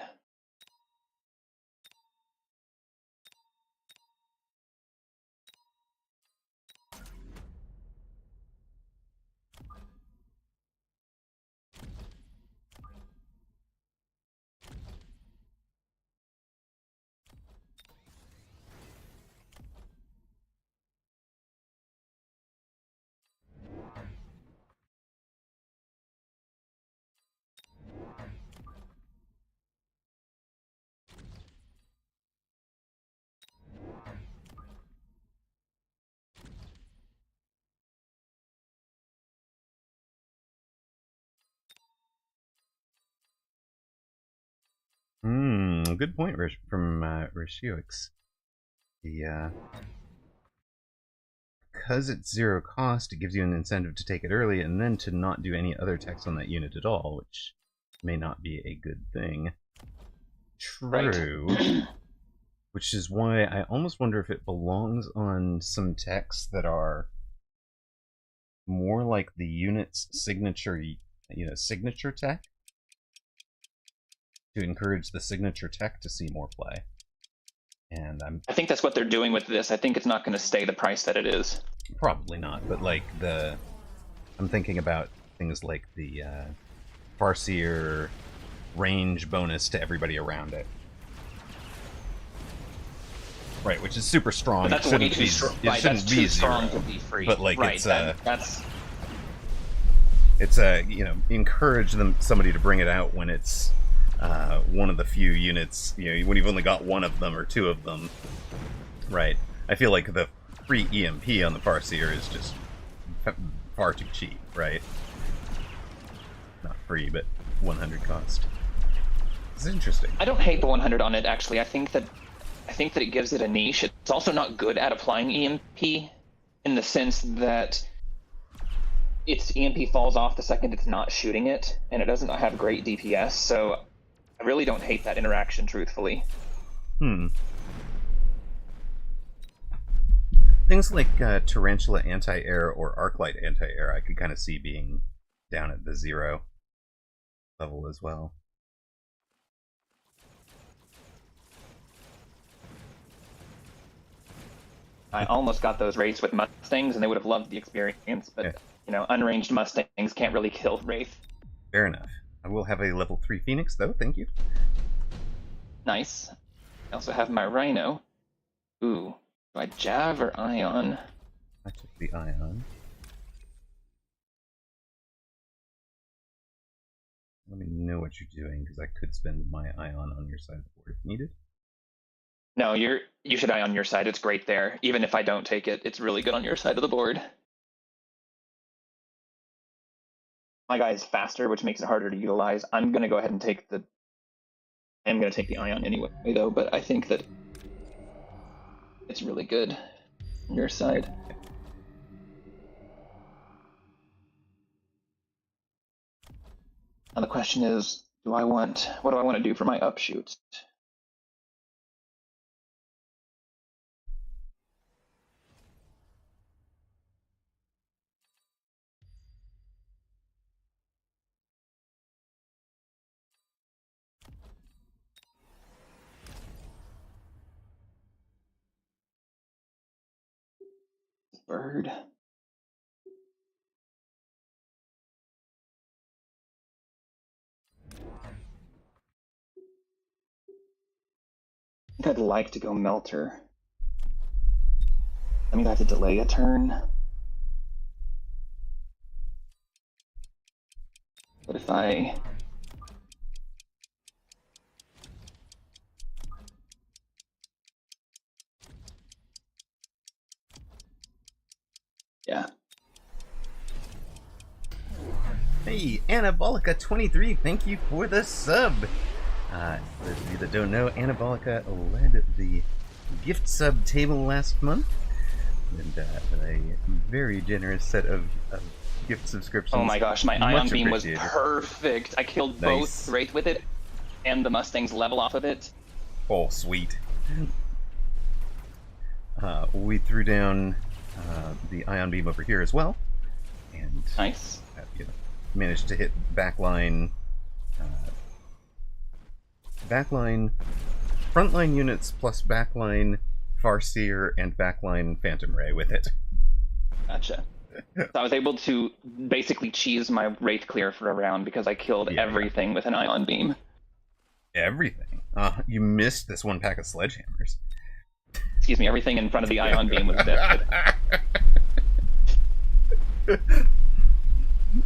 Good point from Rishiox. Because it's zero cost, it gives you an incentive to take it early and then to not do any other text on that unit at all, which may not be a good thing. True. Right. Which is why I almost wonder if it belongs on some texts that are more like the unit's signature, signature tech, to encourage the signature tech to see more play. And I think that's what they're doing with this. I think it's not going to stay the price that it is. probably not, but like I'm thinking about things like the Farseer range bonus to everybody around it. Right, which is super strong. But that's It way shouldn't too be- strong. it Right, shouldn't that's be too strong zero. to be free. But, like, right, it's, that's It's encourage somebody to bring it out when it's one of the few units, when you've only got one of them or two of them. Right. I feel like the free EMP on the Farseer is just far too cheap, right? Not free, but 100 cost. It's interesting. I don't hate the 100 on it, actually. I think that it gives it a niche. It's also not good at applying EMP in the sense that its EMP falls off the second it's not shooting it, and it doesn't have great DPS, so I really don't hate that interaction, truthfully. Things like Tarantula anti-air or Arclight anti-air I could kind of see being down at the 0 level as well. I almost got those Wraiths with Mustangs, and they would have loved the experience, but, unranged Mustangs can't really kill Wraith. Fair enough. I will have a level 3 Phoenix, though. Thank you. Nice. I also have my Rhino. Ooh. Do I Jav or Ion? I took the Ion. Let me know what you're doing, because I could spend my Ion on your side of the board if needed. No, you should Ion your side. It's great there. Even if I don't take it, it's really good on your side of the board. My guy is faster, which makes it harder to utilize. I'm going to go ahead and take the... I am going to take the Ion anyway, though, but I think that it's really good on your side. Now the question is, what do I want to do for my upshoots? Bird. I think I'd like to go Melter. I mean, I have to delay a turn. But if I... Yeah. Hey, Anabolica23, thank you for the sub. Those of you that don't know, Anabolica led the gift sub table last month, and a very generous set of gift subscriptions. Oh my gosh, my Ion Much Beam was appreciated. perfect. I killed Nice. both Wraith with it, and the Mustang's level off of it. Oh, sweet. We threw down the Ion Beam over here as well, and Nice. managed to hit backline, frontline units plus backline Farseer and backline Phantom Ray with it. Gotcha. So I was able to basically cheese my Wraith clear for a round because I killed Yeah. everything with an Ion Beam. Everything. You missed this one pack of sledgehammers. Excuse me, everything in front of the Ion Beam was dead.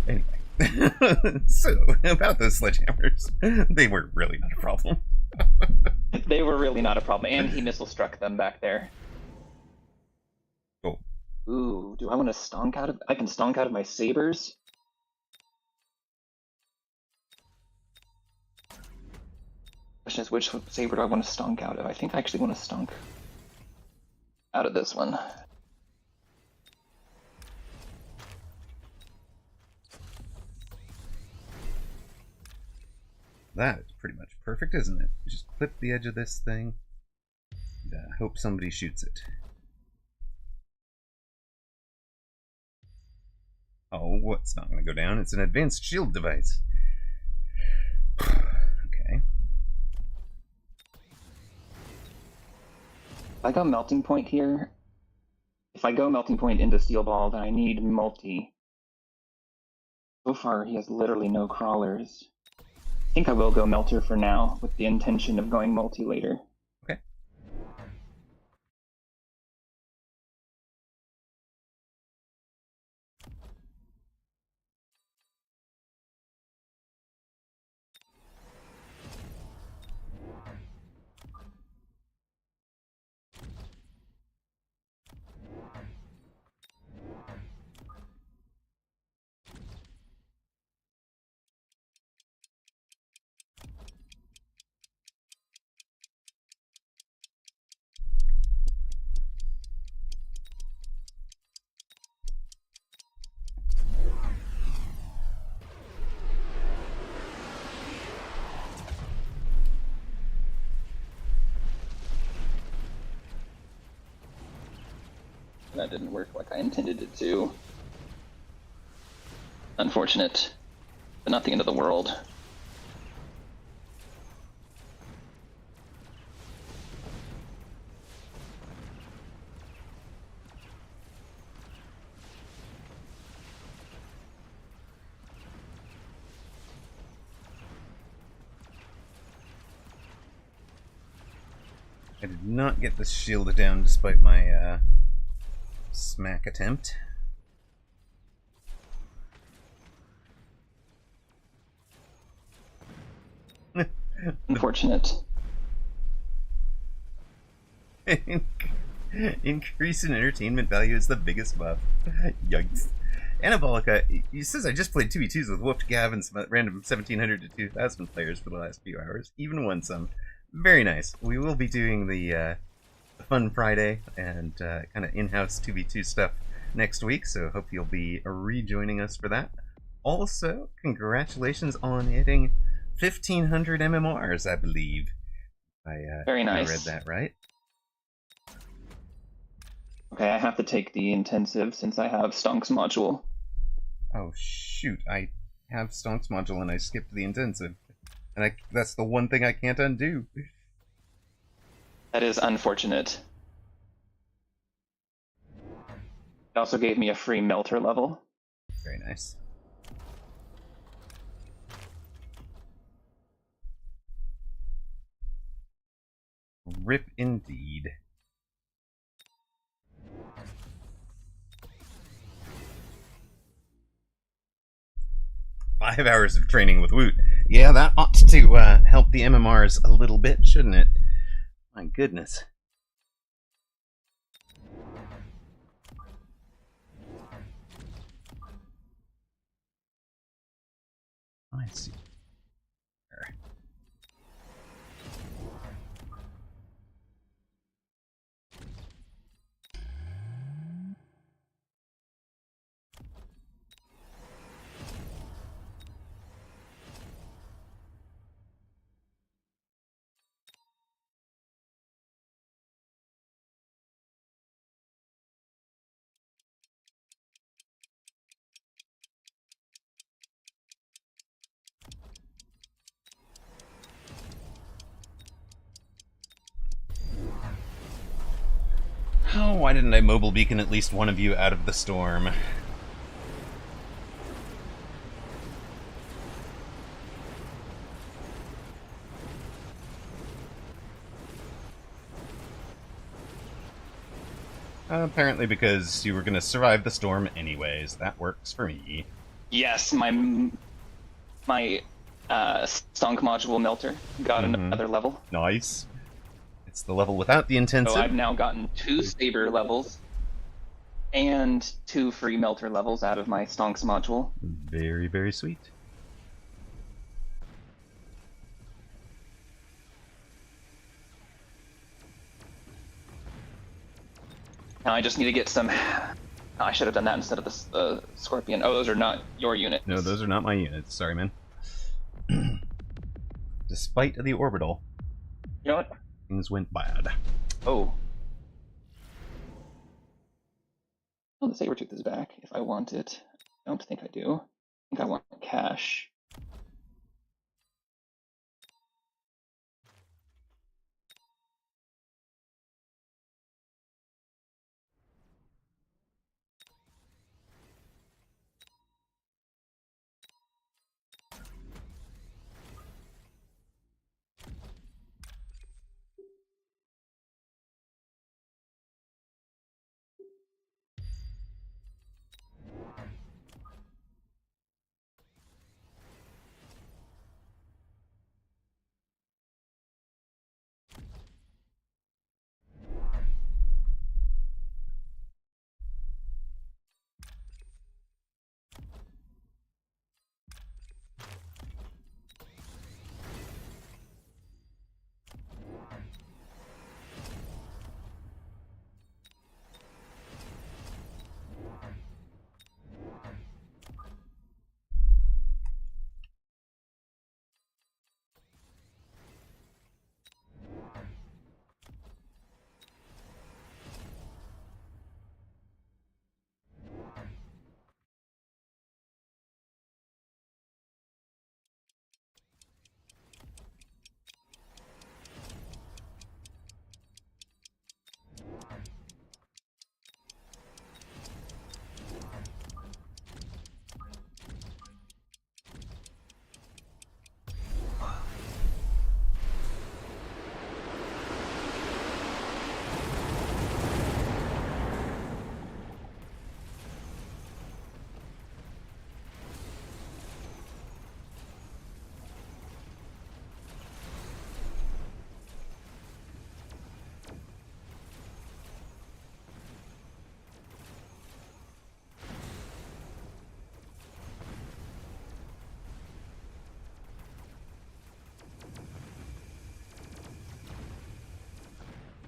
Anyway. So, about those sledgehammers, they were really not a problem. They were really not a problem, and he missile struck them back there. Cool. Ooh, do I want to stonk out of... I can stonk out of my sabers? Question is, which saber do I want to stonk out of? I think I actually want to stonk out of this one. That is pretty much perfect, isn't it? You just clip the edge of this thing and hope somebody shoots it. Oh, what's not going to go down? It's an advanced shield device. Okay. If I go Melting Point here, if I go Melting Point into Steel Ball, then I need multi. So far, he has literally no crawlers. I think I will go Melter for now, with the intention of going multi later. Okay. That didn't work like I intended it to. Unfortunate, but not the end of the world. I did not get this shield down despite my smack attempt. Unfortunate. Increase in entertainment value is the biggest buff. Yikes. Anabolica, he says I just played 2v2s with Whooped Gav and some random 1700 to 2000 players for the last few hours. Even won some. Very nice. We will be doing the fun Friday and kind of in-house 2v2 stuff next week, so hope you'll be rejoining us for that. Also, congratulations on hitting 1,500 MMRs, I believe. Very nice. I read that right. Okay, I have to take the intensive since I have Stonk's module. Oh shoot, I have Stonk's module and I skipped the intensive. And that's the one thing I can't undo. That is unfortunate. It also gave me a free melter level. Very nice. Rip indeed. "5 hours of training with Woot." Yeah, that ought to help the MMRs a little bit, shouldn't it? My goodness. I see. There. Oh, why didn't I mobile beacon at least one of you out of the storm? Apparently because you were going to survive the storm anyways. That works for me. Yes, my Stonk module melter got another level. Nice. It's the level without the intensive. So I've now gotten 2 Saber levels and 2 free melter levels out of my Stonk's module. Very, very sweet. Now I just need to get some... I should have done that instead of the Scorpion. Oh, those are not your units. No, those are not my units. Sorry, man. Despite the orbital, You know what? things went bad. Oh. Oh, the Sabertooth is back if I want it. I don't think I do. I think I want cash.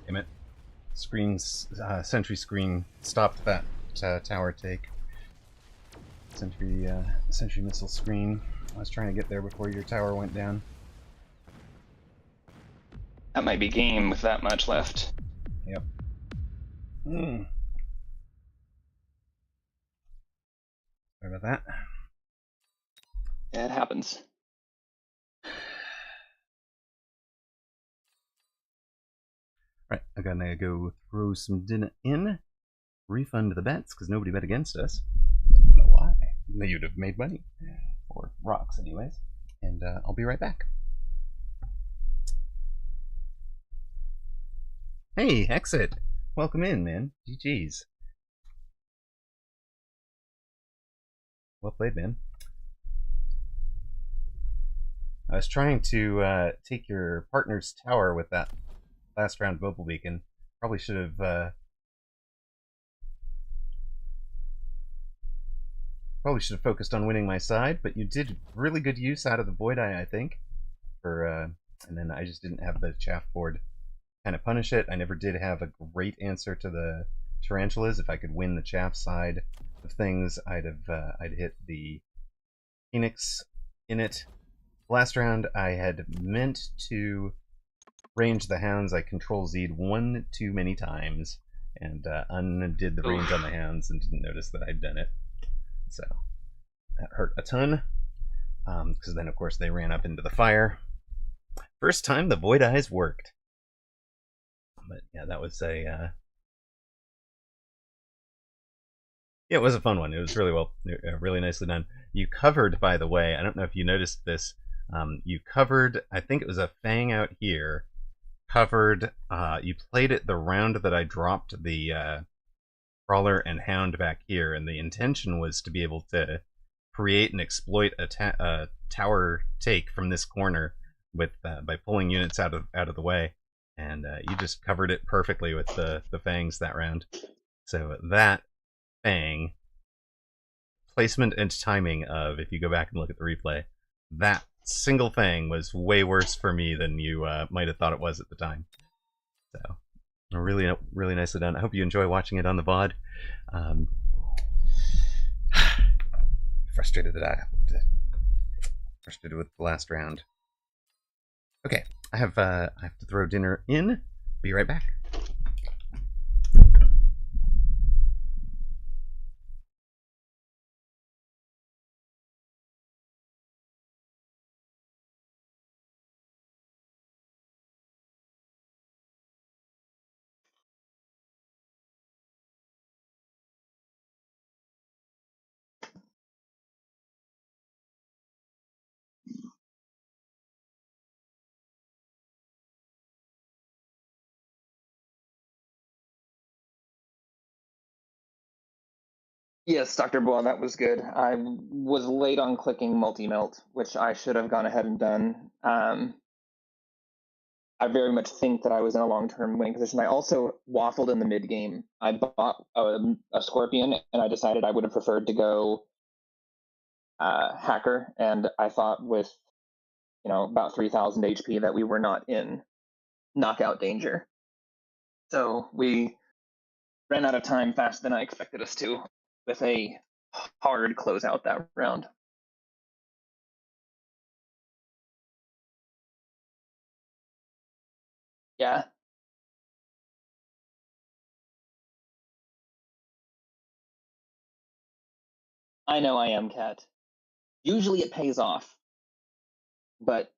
Damn it. sentry screen stopped that tower take. Sentry missile screen. I was trying to get there before your tower went down. That might be game with that much left. Yep. Sorry about that. Yeah, it happens. Right, I'm gonna go throw some dinner in, refund the bets because nobody bet against us. I don't know why. You'd have made money, or rocks, anyways. And I'll be right back. Hey, Exit! Welcome in, man. GG's. Well played, man. I was trying to take your partner's tower with that last round Mobile Beacon. Probably should have focused on winning my side, but you did really good use out of the Void Eye, I think. And then I just didn't have the chaff board kind of punish it. I never did have a great answer to the tarantulas. If I could win the chaff side of things, I'd hit the Phoenix in it. Last round, I had meant to range the hounds. I Control-Z'd one too many times and undid the range on the hounds and didn't notice that I'd done it. So that hurt a ton. Because then, of course, they ran up into the fire. First time the Void Eyes worked. But yeah, that was yeah, it was a fun one. It was really nicely done. You covered, by the way, I don't know if you noticed this. You covered, I think it was a Fang out here. Covered, you played it the round that I dropped the Crawler and Hound back here, and the intention was to be able to create and exploit a tower take from this corner with by pulling units out of the way. And you just covered it perfectly with the Fangs that round. So that Fang placement and timing of, if you go back and look at the replay, that single Fang was way worse for me than you might have thought it was at the time. So really, really nicely done. I hope you enjoy watching it on the VOD. Frustrated with the last round. Okay, I have to throw dinner in. Be right back. Yes, Dr. Boyle, that was good. I was late on clicking multi-melt, which I should have gone ahead and done. I very much think that I was in a long-term winning position. I also waffled in the mid-game. I bought a Scorpion, and I decided I would have preferred to go Hacker, and I thought with about 3,000 HP that we were not in knockout danger. So we ran out of time faster than I expected us to, with a hard closeout that round. Yeah. I know I am, Kat. Usually it pays off, but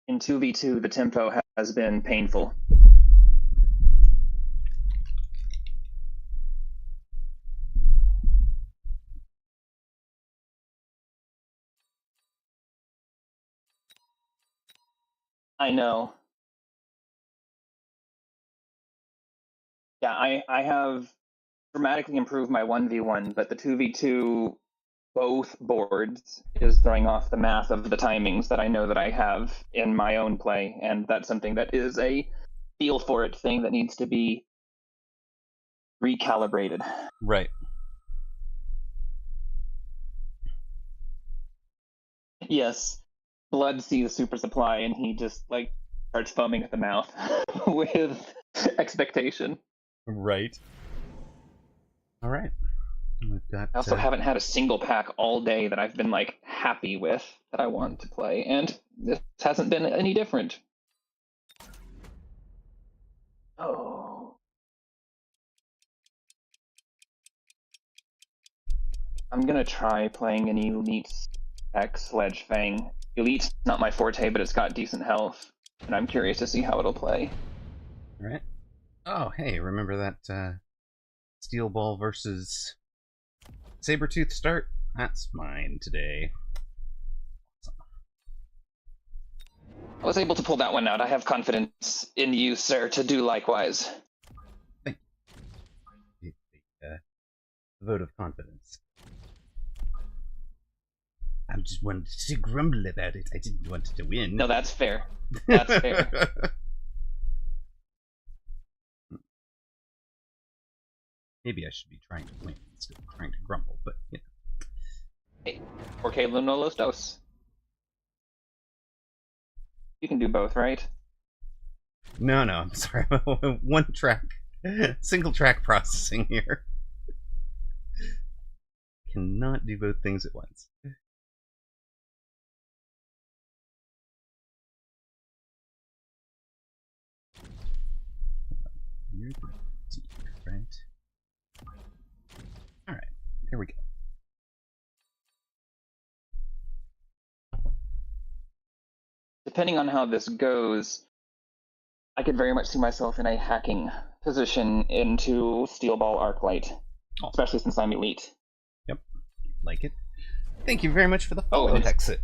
in 2v2 the tempo has been painful. I know. Yeah, I have dramatically improved my 1v1, but the 2v2 both boards is throwing off the math of the timings that I know that I have in my own play, and that's something that is a feel for it thing that needs to be recalibrated. Right. Yes. Blood sees super supply and he just starts foaming at the mouth with expectation. Right. All right. We've got. I also haven't had a single pack all day that I've been like happy with that I want to play, and this hasn't been any different. Oh. I'm gonna try playing an Elite X Sledge Fang. Elite's not my forte, but it's got decent health, and I'm curious to see how it'll play. All right. Oh, hey, remember that Steel Ball versus Sabretooth start? That's mine today. I was able to pull that one out. I have confidence in you, sir, to do likewise. The vote of confidence. I just wanted to grumble about it. I didn't want to win. No, that's fair. That's fair. Maybe I should be trying to win instead of trying to grumble, but you know. Hey, porque no los dos. You can do both, right? No, I'm sorry. One track, single track processing here. Cannot do both things at once. You're deep, right? All right, there we go. Depending on how this goes, I could very much see myself in a hacking position into Steel Ball Arclight, especially since I'm elite. Yep, like it. Thank you very much for the Oh, follow, and Hexit.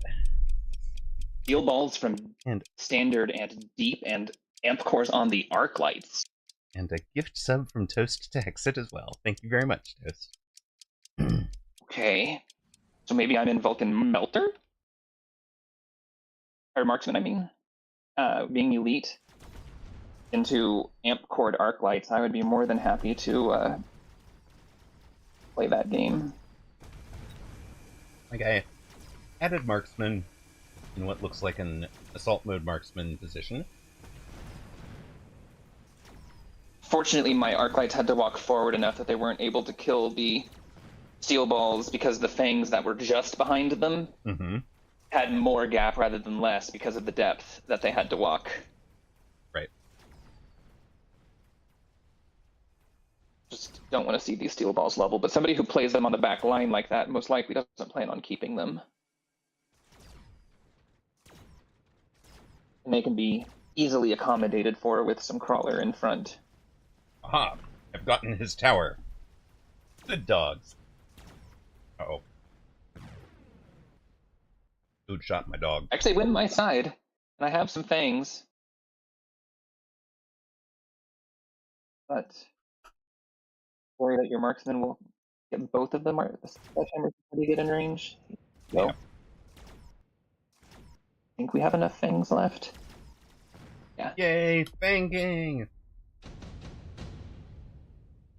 Steel Balls from And Standard and Deep and Amp Cores on the Arclights. And a gift sub from Toast to Hexit as well. Thank you very much, Toast. Okay, so maybe I'm in Vulcan Melter? Or Marksman, I mean. Being elite into Amp Cord Arclights, I would be more than happy to play that game. Like I added Marksman in what looks like an Assault Mode Marksman position. Fortunately, my Arclights had to walk forward enough that they weren't able to kill the Steel Balls because the Fangs that were just behind them had more gap rather than less because of the depth that they had to walk. Right. Just don't want to see these Steel Balls level, but somebody who plays them on the back line like that most likely doesn't plan on keeping them. And they can be easily accommodated for with some crawler in front. Aha! I've gotten his tower. Good dogs. Uh-oh. Dude shot my dog. Actually, win my side, and I have some fangs. But worry that your marksman will get both of them. The sledgehammers pretty good in range. No. Yeah. Think we have enough fangs left. Yeah. Yay, fanging!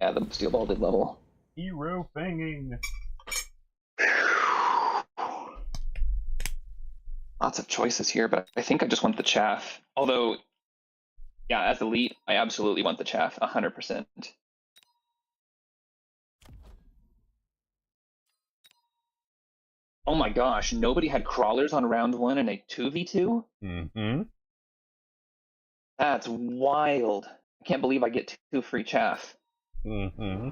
Yeah, the Steel Ball did level. Hero fanging! Lots of choices here, but I think I just want the chaff. Although, yeah, as elite, I absolutely want the chaff, 100%. Oh my gosh, nobody had crawlers on round 1 in a 2v2? Mm-hmm. That's wild. I can't believe I get 2 free chaff. Mm-hmm.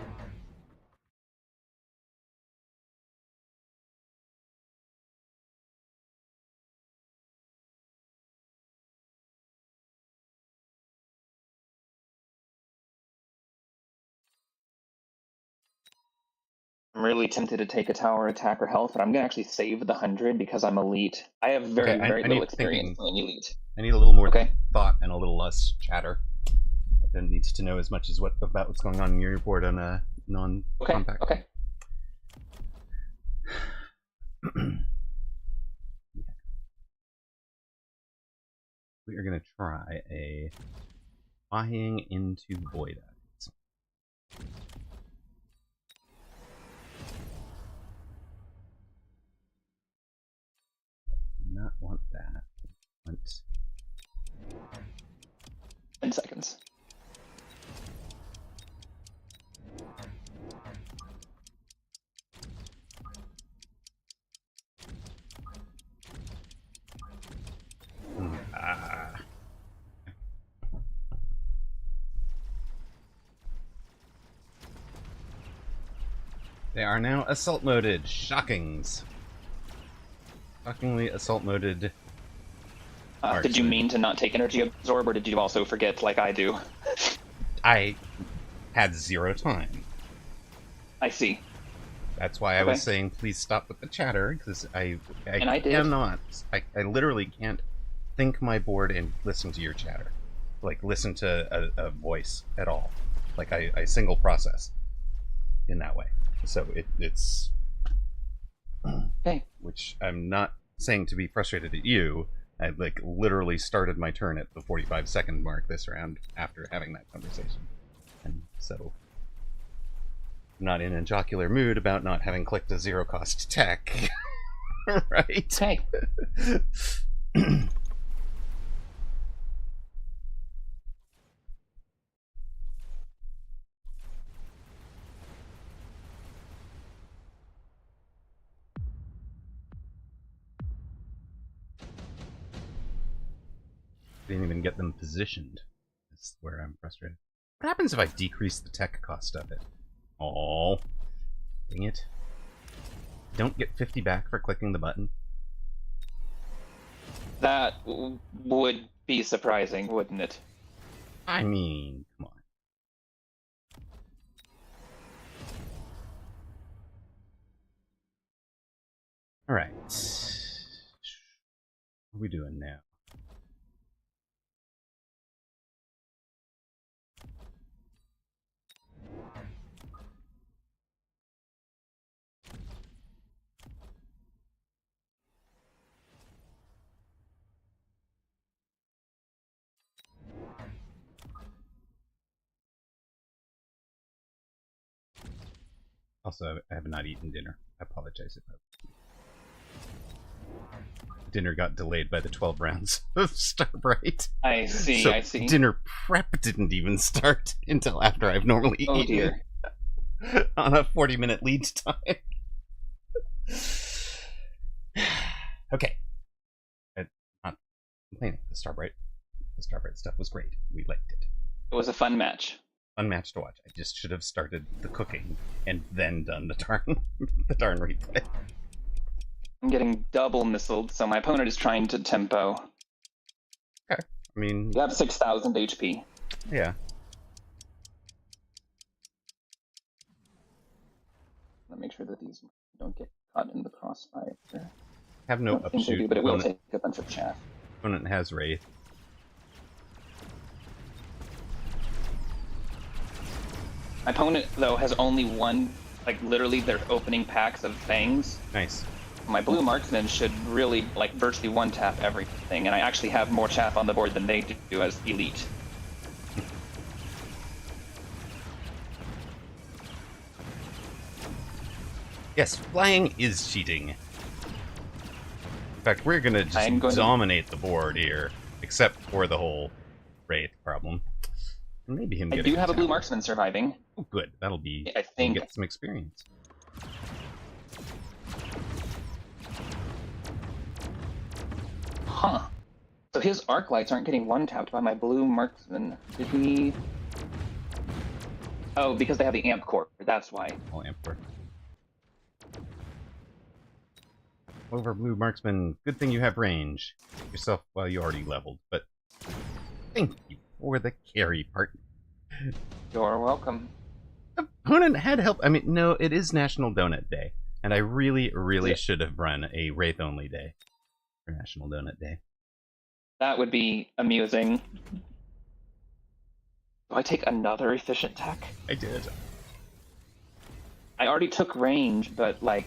I'm really tempted to take a tower attack or health, but I'm gonna actually save the 100 because I'm elite. I have very little experience playing elite. I need a little more Okay. thought and a little less chatter. I don't need to know as much as about what's going on in your board on a non-compact. Okay. We are going to try a flying into Void Eyes. Not want that. Want 10 seconds. They are now assault moded. Shockings. Shockingly assault moded. Did you mean to not take energy absorb, or did you also forget like I do? I had 0 time. I see. That's why I was saying please stop with the chatter, because I cannot. I literally can't think my board and listen to your chatter. Like, listen to a voice at all. Like, I single process in that way. So it's... Okay. Which I'm not saying to be frustrated at you. I, like, literally started my turn at the 45-second mark this round after having that conversation. And so... I'm not in a jocular mood about not having clicked a zero-cost tech. Right? Hey. Didn't even get them positioned. That's where I'm frustrated. What happens if I decrease the tech cost of it? Oh, dang it. Don't get 50 back for clicking the button. That would be surprising, wouldn't it? I mean, come on. Alright. What are we doing now? Also, I have not eaten dinner. I apologize if dinner got delayed by the 12 rounds of Starbright. I see, so I see. Dinner prep didn't even start until after I've normally eaten. Dear. On a 40-minute lead time. Okay. I'm not complaining. The Starbright stuff was great. We liked it. It was a fun match. Fun match to watch. I just should have started the cooking and then done the darn replay. I'm getting double missiled, so my opponent is trying to tempo. Okay. I mean... You have 6,000 HP. Yeah. Let me make sure that these don't get caught in the crossfire. Have no I don't think they upshoot. do, but it will take a bunch of chaff. Opponent has Wraith. My opponent, though, has only one, like, literally their opening packs of fangs. Nice. My blue marksman should really, like, virtually one-tap everything, and I actually have more chaff on the board than they do as elite. Yes, flying is cheating. In fact, we're gonna just dominate the board here, except for the whole Wraith problem. Maybe him I getting do have a blue marksman surviving. Oh, good. That'll be... I think... get some experience. Huh. So his arc lights aren't getting one-tapped by my blue marksman. Did he... Oh, because they have the amp core. That's why. Oh, amp core. Over blue marksman. Good thing you have range. Yourself, well, you already leveled, but... Thank you for the carry part. You're welcome. Opponent had help. I mean, no, it is National Donut Day. And I really, really should have run a Wraith-only day for National Donut Day. That would be amusing. Do I take another efficient tech? I did. I already took range, but, like,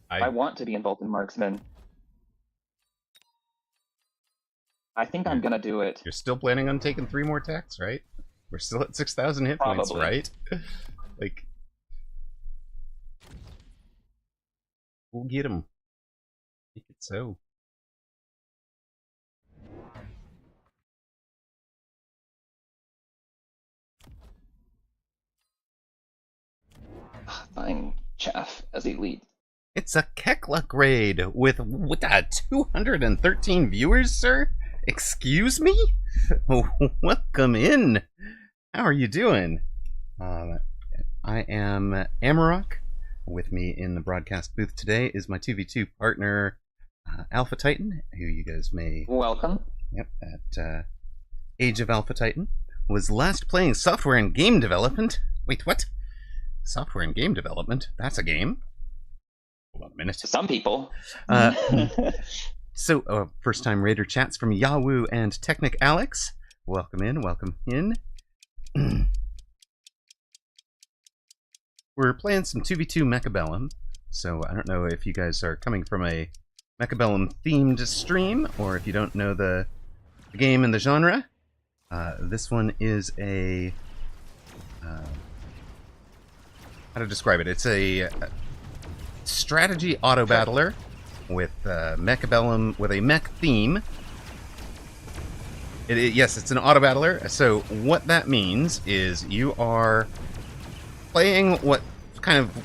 I want to be in Bolton Marksman. I think I'm gonna do it. You're still planning on taking 3 more attacks, right? We're still at 6,000 hit points, right? Like, we'll get him. Make it so. Buying chaff as elite. It's a Kekla grade with 213 viewers, sir? Excuse me? Welcome in. How are you doing? I am Amarok, With me in the broadcast booth today is my 2v2 partner, Alpha Titan, who you guys may... Welcome. Yep, at Age of Alpha Titan. Was last playing software and game development. Wait, what? Software and game development? That's a game? Hold on a minute. To some people. So, first-time Raider chats from Yahoo and Technic Alex. Welcome in, welcome in. We're playing some 2v2 Mechabellum, so I don't know if you guys are coming from a Mechabellum-themed stream, or if you don't know the game and the genre. This one is a... how to describe it? It's a strategy auto-battler with Mechabellum, with a mech theme. Yes, it's an auto-battler, so what that means is you are playing what kind of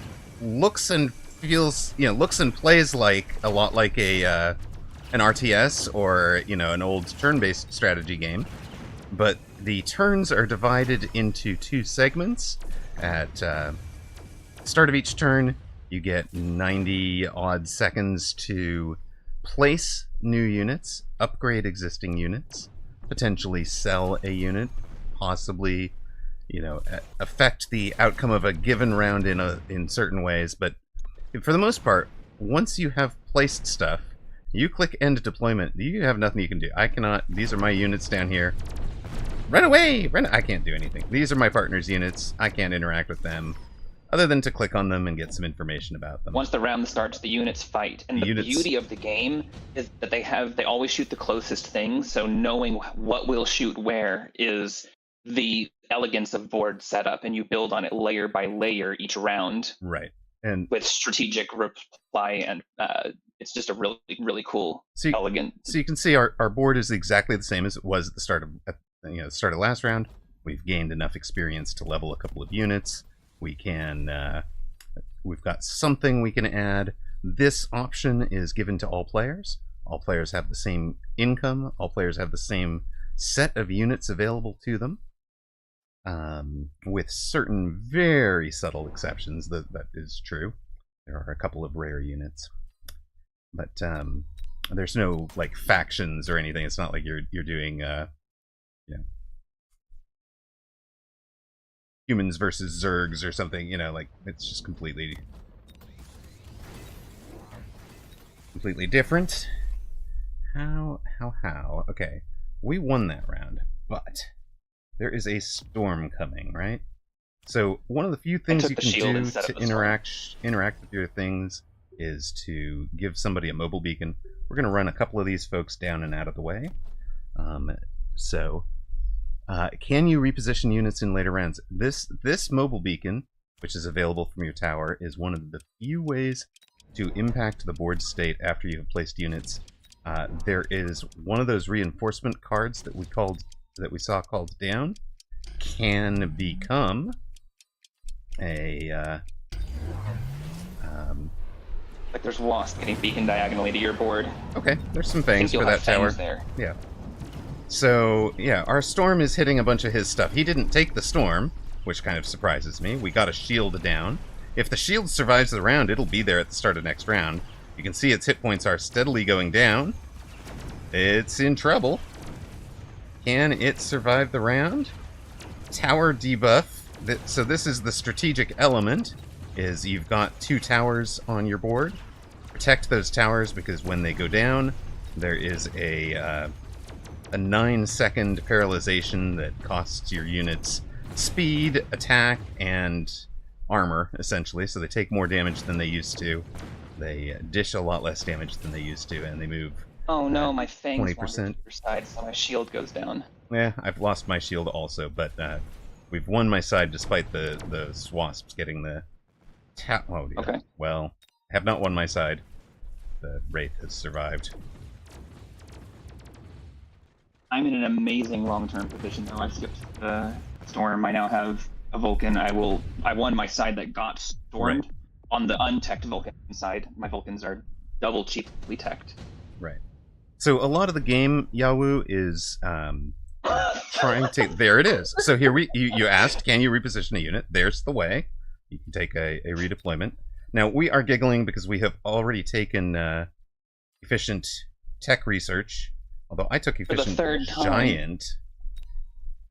looks and feels, looks and plays like a lot like an RTS or, an old turn-based strategy game. But the turns are divided into 2 segments. At start of each turn, you get 90-odd seconds to place new units, upgrade existing units, potentially sell a unit, possibly affect the outcome of a given round in certain ways. But for the most part, once you have placed stuff, you click end deployment. You have nothing you can do. I cannot. These are my units down here. Run away! I can't do anything. These are my partner's units. I can't interact with them, other than to click on them and get some information about them. Once the round starts, the units fight, and the beauty of the game is that they always shoot the closest things. So knowing what will shoot where is the elegance of board setup, and you build on it layer by layer each round. Right. And with strategic reply, and it's just a really, really cool, elegant. So you can see our board is exactly the same as it was at the start of last round. We've gained enough experience to level a couple of units. We can we've got something we can add. This option is given to all players. All players have the same income. All players have the same set of units available to them. With certain very subtle exceptions, that is true. There are a couple of rare units, but there's no like factions or anything. It's not like you're doing humans versus Zergs or something. Like it's just completely different. How? Okay, we won that round, but there is a storm coming, right? So one of the few things you can do to interact with your things is to give somebody a mobile beacon. We're going to run a couple of these folks down and out of the way. Can you reposition units in later rounds? This mobile beacon, which is available from your tower, is one of the few ways to impact the board state after you have placed units. There is one of those reinforcement cards that we saw called down, can become a like there's wasp getting beacon diagonally to your board. Okay, there's some fangs for that tower. There. Yeah. So yeah, our storm is hitting a bunch of his stuff. He didn't take the storm, which kind of surprises me. We got a shield down. If the shield survives the round, it'll be there at the start of next round. You can see its hit points are steadily going down. It's in trouble. Can it survive the round? Tower debuff. So this is the strategic element, is you've got 2 towers on your board. Protect those towers, because when they go down, there is a 9-second paralyzation that costs your units speed, attack, and armor, essentially. So they take more damage than they used to. They dish a lot less damage than they used to, and they move... Oh no, my fangs 20%. wander to your side, so my shield goes down. Yeah, I've lost my shield also, but we've won my side despite the wasps getting the... Oh dear. Okay. Well, I have not won my side. The Wraith has survived. I'm in an amazing long-term position now. I skipped the storm. I now have a Vulcan. I won my side that got stormed. Right. On the unteched Vulcan side, my Vulcans are double cheaply teched. Right. So a lot of the game, Yahoo, is trying to... There it is. So here you asked, can you reposition a unit? There's the way. You can take a redeployment. Now, we are giggling because we have already taken efficient tech research, although I took the efficient third time. giant.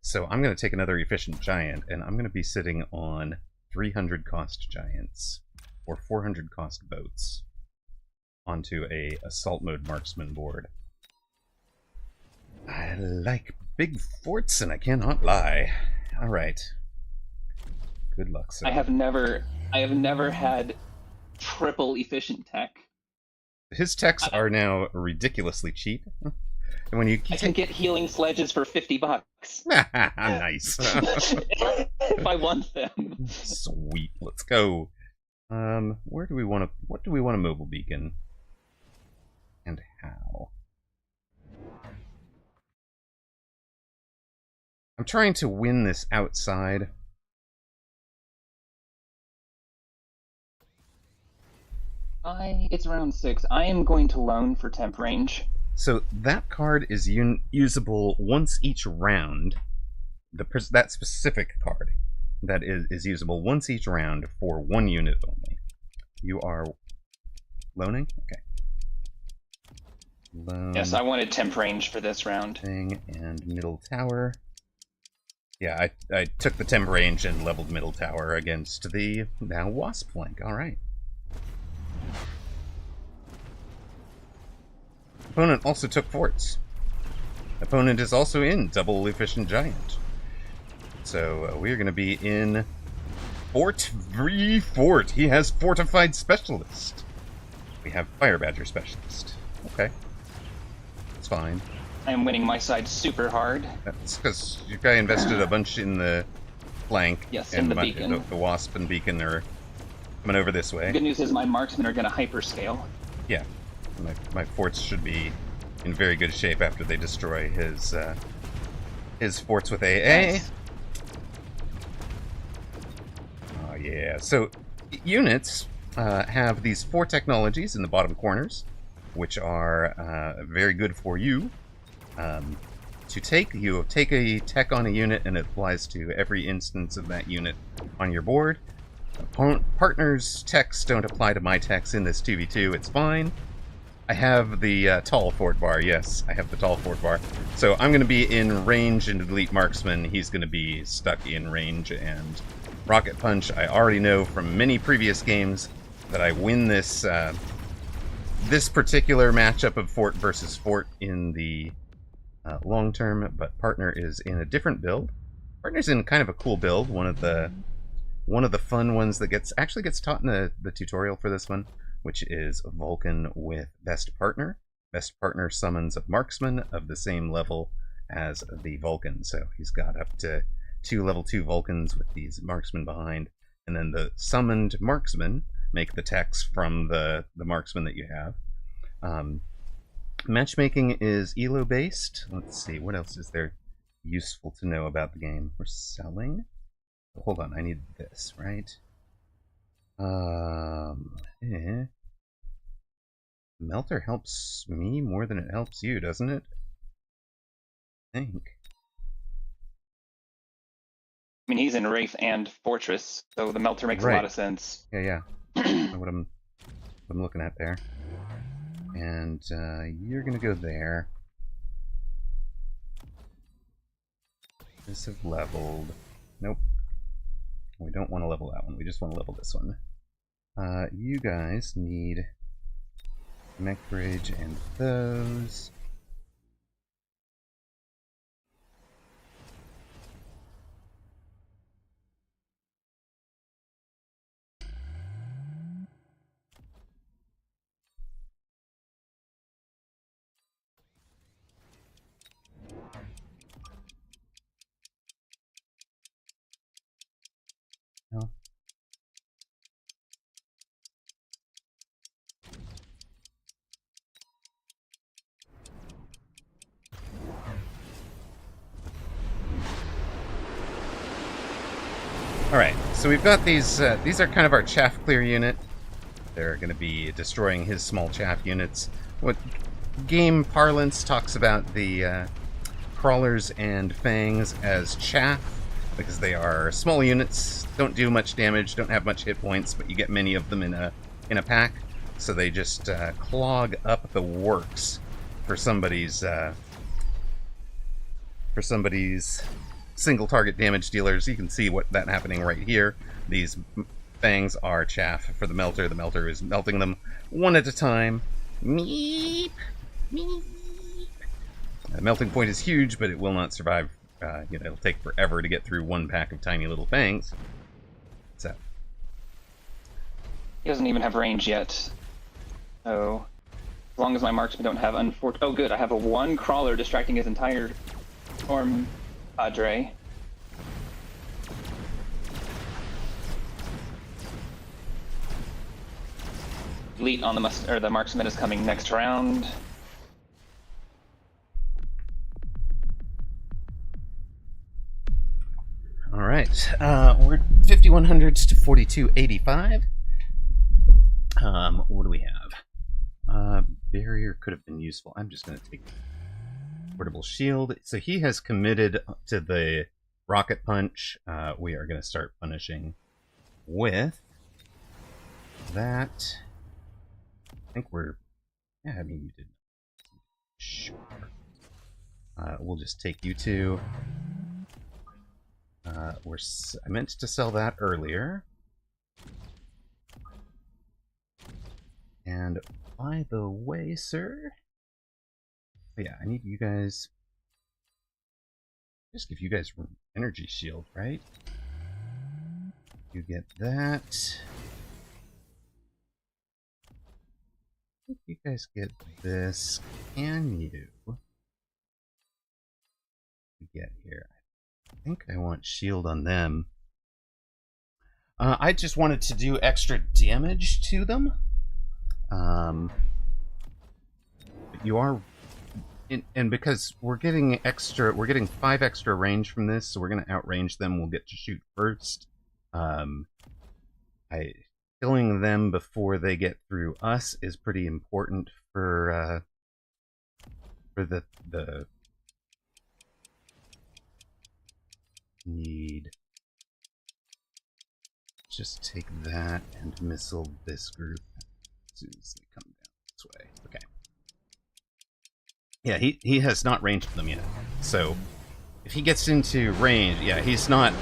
So I'm going to take another efficient giant, and I'm going to be sitting on 300 cost giants, or 400 cost boats, onto a assault mode marksman board. I like big forts, and I cannot lie. All right. Good luck, sir. I have never had triple efficient tech. His techs are now ridiculously cheap. And when you I can get healing sledges for $50. nice. If I want them. Sweet. Let's go. Where do we want to? What do we want to mobile beacon? And how? I'm trying to win this outside. It's round 6. I am going to loan for temp range. So that card is usable once each round. That specific card that is usable once each round for 1 unit only. You are loaning? Okay. Loan. Yes, I wanted temp range for this round. Thing and middle tower. Yeah, I took the temp range and leveled middle tower against the now wasp flank. All right. Opponent also took forts. Opponent is also in double efficient giant. So we're going to be in Fort V Fort. He has fortified specialist. We have fire badger specialist. Okay. It's fine. I am winning my side super hard. That's because your guy invested a bunch in the flank. Yes, and in the beacon. The wasp and beacon are coming over this way. The good news is my marksmen are going to hyperscale. Yeah. My forts should be in very good shape after they destroy his forts with AA. Nice. Oh yeah. So units have these 4 technologies in the bottom corners, which are very good for you. To take, you take a tech on a unit and it applies to every instance of that unit on your board. Partners' techs don't apply to my techs in this 2v2, it's fine. I have the tall fort bar, yes, I have the tall fort bar. So I'm going to be in range and elite marksman, he's going to be stuck in range and rocket punch. I already know from many previous games that I win this this particular matchup of fort versus fort in the long term, but partner is in a different build. Partner's in kind of a cool build, one of the fun ones that actually gets taught in the tutorial for this one, which is Vulcan with Best Partner. Best Partner summons a marksman of the same level as the Vulcan, so he's got up to 2 level 2 Vulcans with these marksmen behind, and then the summoned marksmen make the techs from the marksman that you have. Matchmaking is ELO based. Let's see, what else is there useful to know about the game? We're selling? Hold on, I need this, right? Melter helps me more than it helps you, doesn't it? I think. I mean, he's in Wraith and Fortress, so the Melter makes a lot of sense. Yeah. what I'm looking at there. And you're gonna go there. This have leveled. Nope. We don't want to level that one. We just want to level this one. You guys need mech bridge and those. No. Alright, so we've got these are kind of our chaff clear unit. They're going to be destroying his small chaff units. What game parlance talks about the crawlers and fangs as chaff, because they are small units, don't do much damage, don't have much hit points, but you get many of them in a pack, so they just clog up the works for somebody's single target damage dealers. You can see what that happening right here. These fangs are chaff for the melter. The melter is melting them one at a time. Meep, meep. The melting point is huge, but it will not survive. It'll take forever to get through one pack of tiny little fangs. So He doesn't even have range yet. So, as long as my marksmen don't have oh good, I have a 1 crawler distracting his entire storm cadre. Elite on the marksman is coming next round. all right, we're 5100s to 4285. What do we have? Barrier could have been useful. I'm just going to take portable shield. So he has committed to the rocket punch. We are going to start punishing with that. I think we're... Yeah, I mean, you did. Sure. We'll just take you two. I meant to sell that earlier. And by the way, sir... Yeah, I need you guys... Just give you guys energy shield, right? You get that. I think you guys get this. Can you get here? I think I want shield on them. I just wanted to do extra damage to them. But you are... And because we're getting 5 extra range from this, so we're going to outrange them. We'll get to shoot first. Killing them before they get through us is pretty important for the need. Just take that and missile this group as soon as they come down this way. Okay. Yeah, he has not ranged them yet. So if he gets into range, yeah, he's not...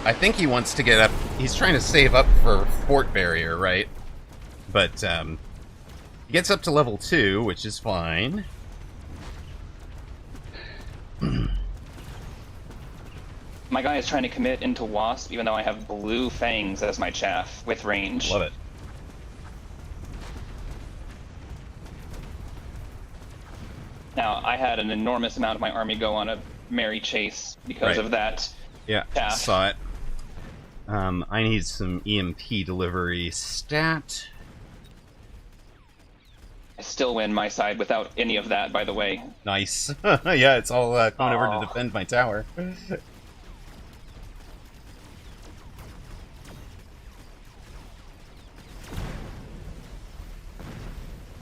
I think he wants to get up... He's trying to save up for fort barrier, right? But he gets up to level 2, which is fine. My guy is trying to commit into Wasp, even though I have blue fangs as my chaff with range. Love it. Now, I had an enormous amount of my army go on a merry chase because of that. Yeah, chaff. saw it. I need some EMP delivery stat. I still win my side without any of that, by the way. Nice. Yeah, it's all coming over to defend my tower. I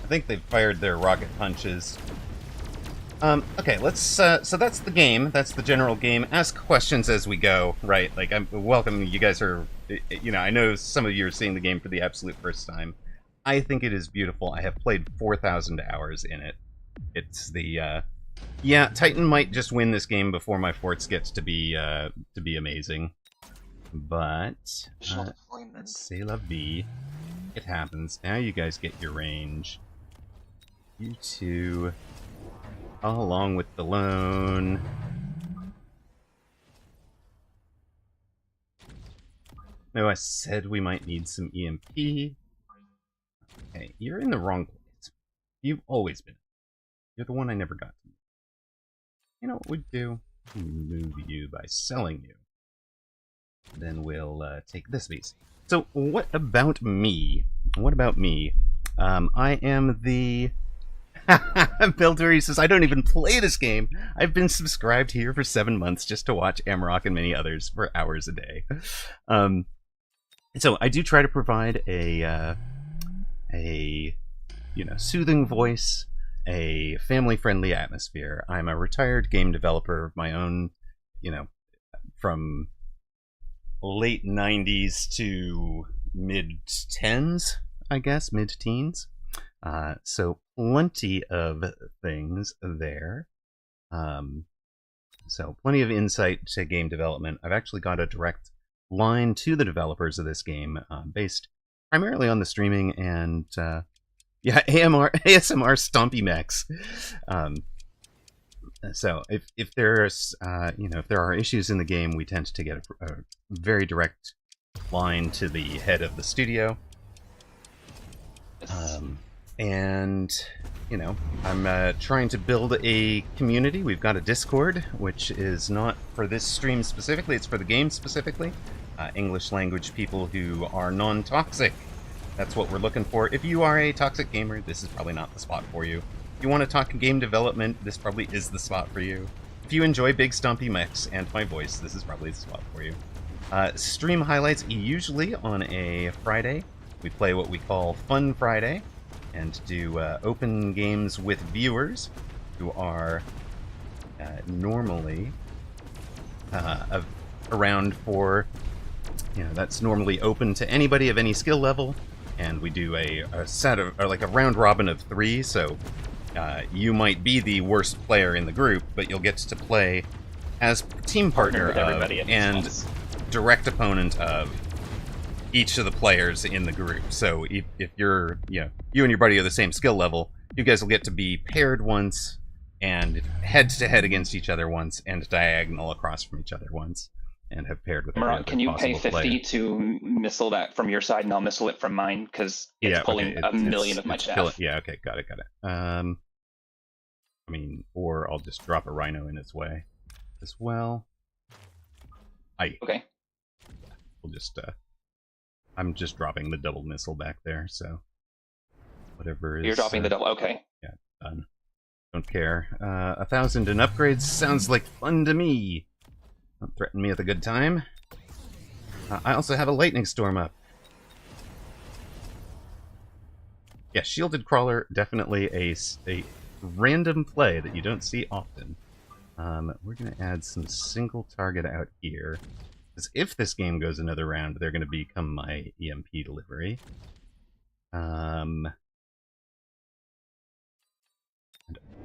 think they've fired their rocket punches. Okay, let's, so that's the game. That's the general game. Ask questions as we go, right? Like, I'm welcome. You guys are, you know, I know some of you are seeing the game for the absolute first time. I think it is beautiful. I have played 4,000 hours in it. It's the, yeah, Titan might just win this game before my forts gets to be amazing. But, c'est la vie. It happens. Now you guys get your range. You two... all along with the loan. No, I said we might need some EMP. Okay, you're in the wrong place. You've always been. You're the one I never got to. You know what we'd do? Move you by selling you. Then we'll take this piece. So, what about me? What about me? I am the... Builder, he says, I don't even play this game. I've been subscribed here for 7 months just to watch Amarok and many others for hours a day. So I do try to provide a you know, soothing voice, a family-friendly atmosphere. I'm a retired game developer of my own, you know, from late 90s to mid-10s, I guess, mid-teens. So plenty of things there. So plenty of insight to game development. I've actually got a direct line to the developers of this game, based primarily on the streaming and ASMR Stompy Mechs. So if there's if there are issues in the game, we tend to get a very direct line to the head of the studio. And I'm trying to build a community. We've got a Discord, which is not for this stream specifically, it's for the game specifically. English language people who are non-toxic. That's what we're looking for. If you are a toxic gamer, this is probably not the spot for you. If you want to talk game development, this probably is the spot for you. If you enjoy big stompy mechs and my voice, this is probably the spot for you. Stream highlights usually on a Friday. We play what we call Fun Friday and do open games with viewers who are normally around for, that's normally open to anybody of any skill level. And we do a set of, or like a round robin of 3, so you might be the worst player in the group, but you'll get to play as team partner of and direct opponent of each of the players in the group. So if you're, you and your buddy are the same skill level, you guys will get to be paired once, and head-to-head against each other once, and diagonal across from each other once, and have paired with Marat, can you pay 50 player. to missile that from your side, and I'll missile it from mine, because it's pulling a million of my staff. Yeah, okay, got it. Or I'll just drop a rhino in its way as well. Okay. We'll just, I'm just dropping the double missile back there, so whatever is... You're dropping the double, okay. Yeah, done. Don't care. 1,000 in upgrades sounds like fun to me. Don't threaten me with a good time. I also have a lightning storm up. Yeah, shielded crawler, definitely a random play that you don't see often. We're going to add some single target out here. Because if this game goes another round, they're going to become my EMP delivery. And,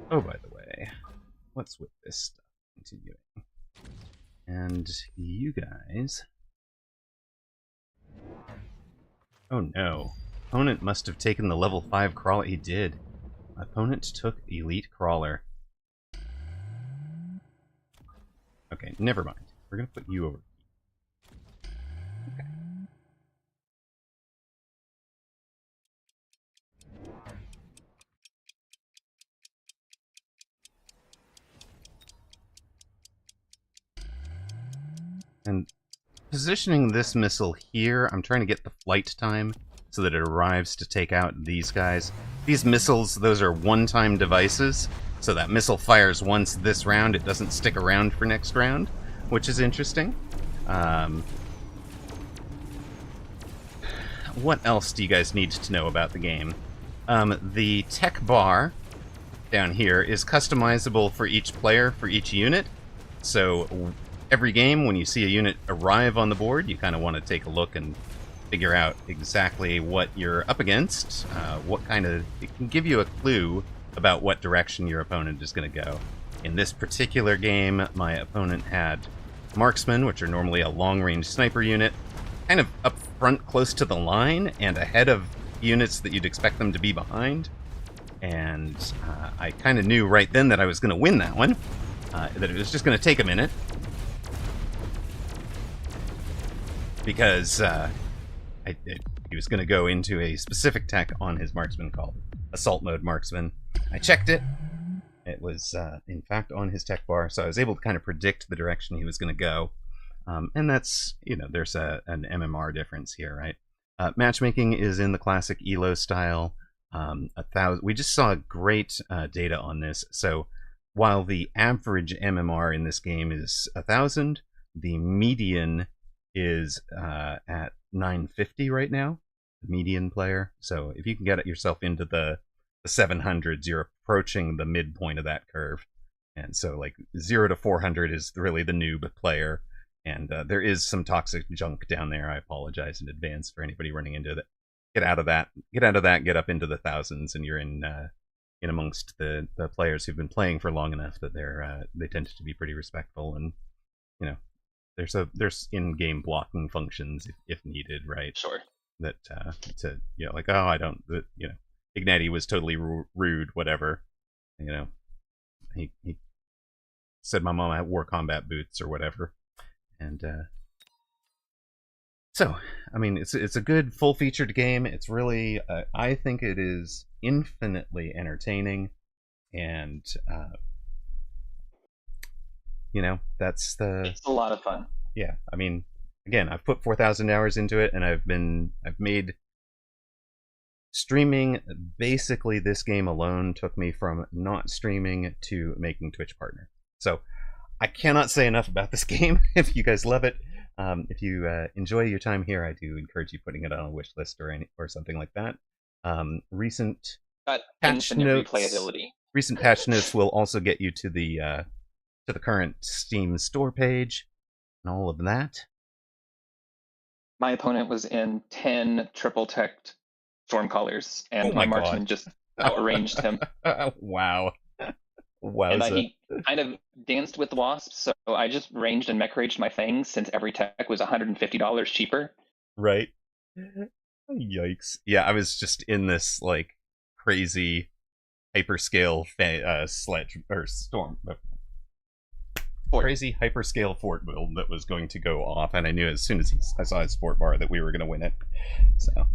oh, by the way, what's with this stuff? Continuing. And you guys... Oh no. Opponent must have taken the level 5 crawler. He did. Opponent took elite crawler. Okay, never mind. We're gonna put you over. Okay. And positioning this missile here, I'm trying to get the flight time so that it arrives to take out these guys. These missiles, those are one-time devices, so that missile fires once this round, it doesn't stick around for next round, which is interesting. What else do you guys need to know about the game? The tech bar down here is customizable for each player, for each unit, so every game, when you see a unit arrive on the board, you kind of want to take a look and figure out exactly what you're up against, it can give you a clue about what direction your opponent is going to go. In this particular game, my opponent had marksmen, which are normally a long-range sniper unit, kind of up front close to the line and ahead of units that you'd expect them to be behind. And I kind of knew right then that I was going to win that one, that it was just going to take a minute. Because he was going to go into a specific tech on his marksman called Assault Mode Marksman. I checked it. It was, in fact, on his tech bar, so I was able to kind of predict the direction he was going to go. And that's, there's an MMR difference here, right? Matchmaking is in the classic ELO style. 1,000. We just saw great data on this. So while the average MMR in this game is 1,000, the median is at 950 right now, the median player. So if you can get yourself into the 700s, you're approaching the midpoint of that curve. And so like 0 to 400 is really the noob player, And there is some toxic junk down there. I apologize in advance for anybody running into that. Get out of that. Get up into the thousands, and you're in amongst the players who've been playing for long enough that they tend to be pretty respectful, and there's in-game blocking functions if needed, right? Sure. That like, oh, I don't, Ignati was totally rude, whatever. He said my mom wore combat boots or whatever, and so I mean, it's a good full-featured game. It's really, I think it is infinitely entertaining, and it's a lot of fun. Yeah, I mean, again, I've put 4,000 hours into it, and I've made streaming. Basically, this game alone took me from not streaming to making Twitch partner. So I cannot say enough about this game. If you guys love it, if you enjoy your time here, I do encourage you putting it on a wish list or something like that. Recent patch notes. Replayability. Recent patch notes will also get you to the current Steam store page and all of that. My opponent was in 10 triple-teched Stormcallers, and my marksman just outranged him. Wow. And he kind of danced with the wasps, so I just ranged and mech raged my fangs since every tech was $150 cheaper. Right. Yikes. Yeah, I was just in this like crazy hyperscale sledge or storm. Crazy hyperscale fort build that was going to go off, and I knew as soon as I saw his sport bar that we were going to win it. So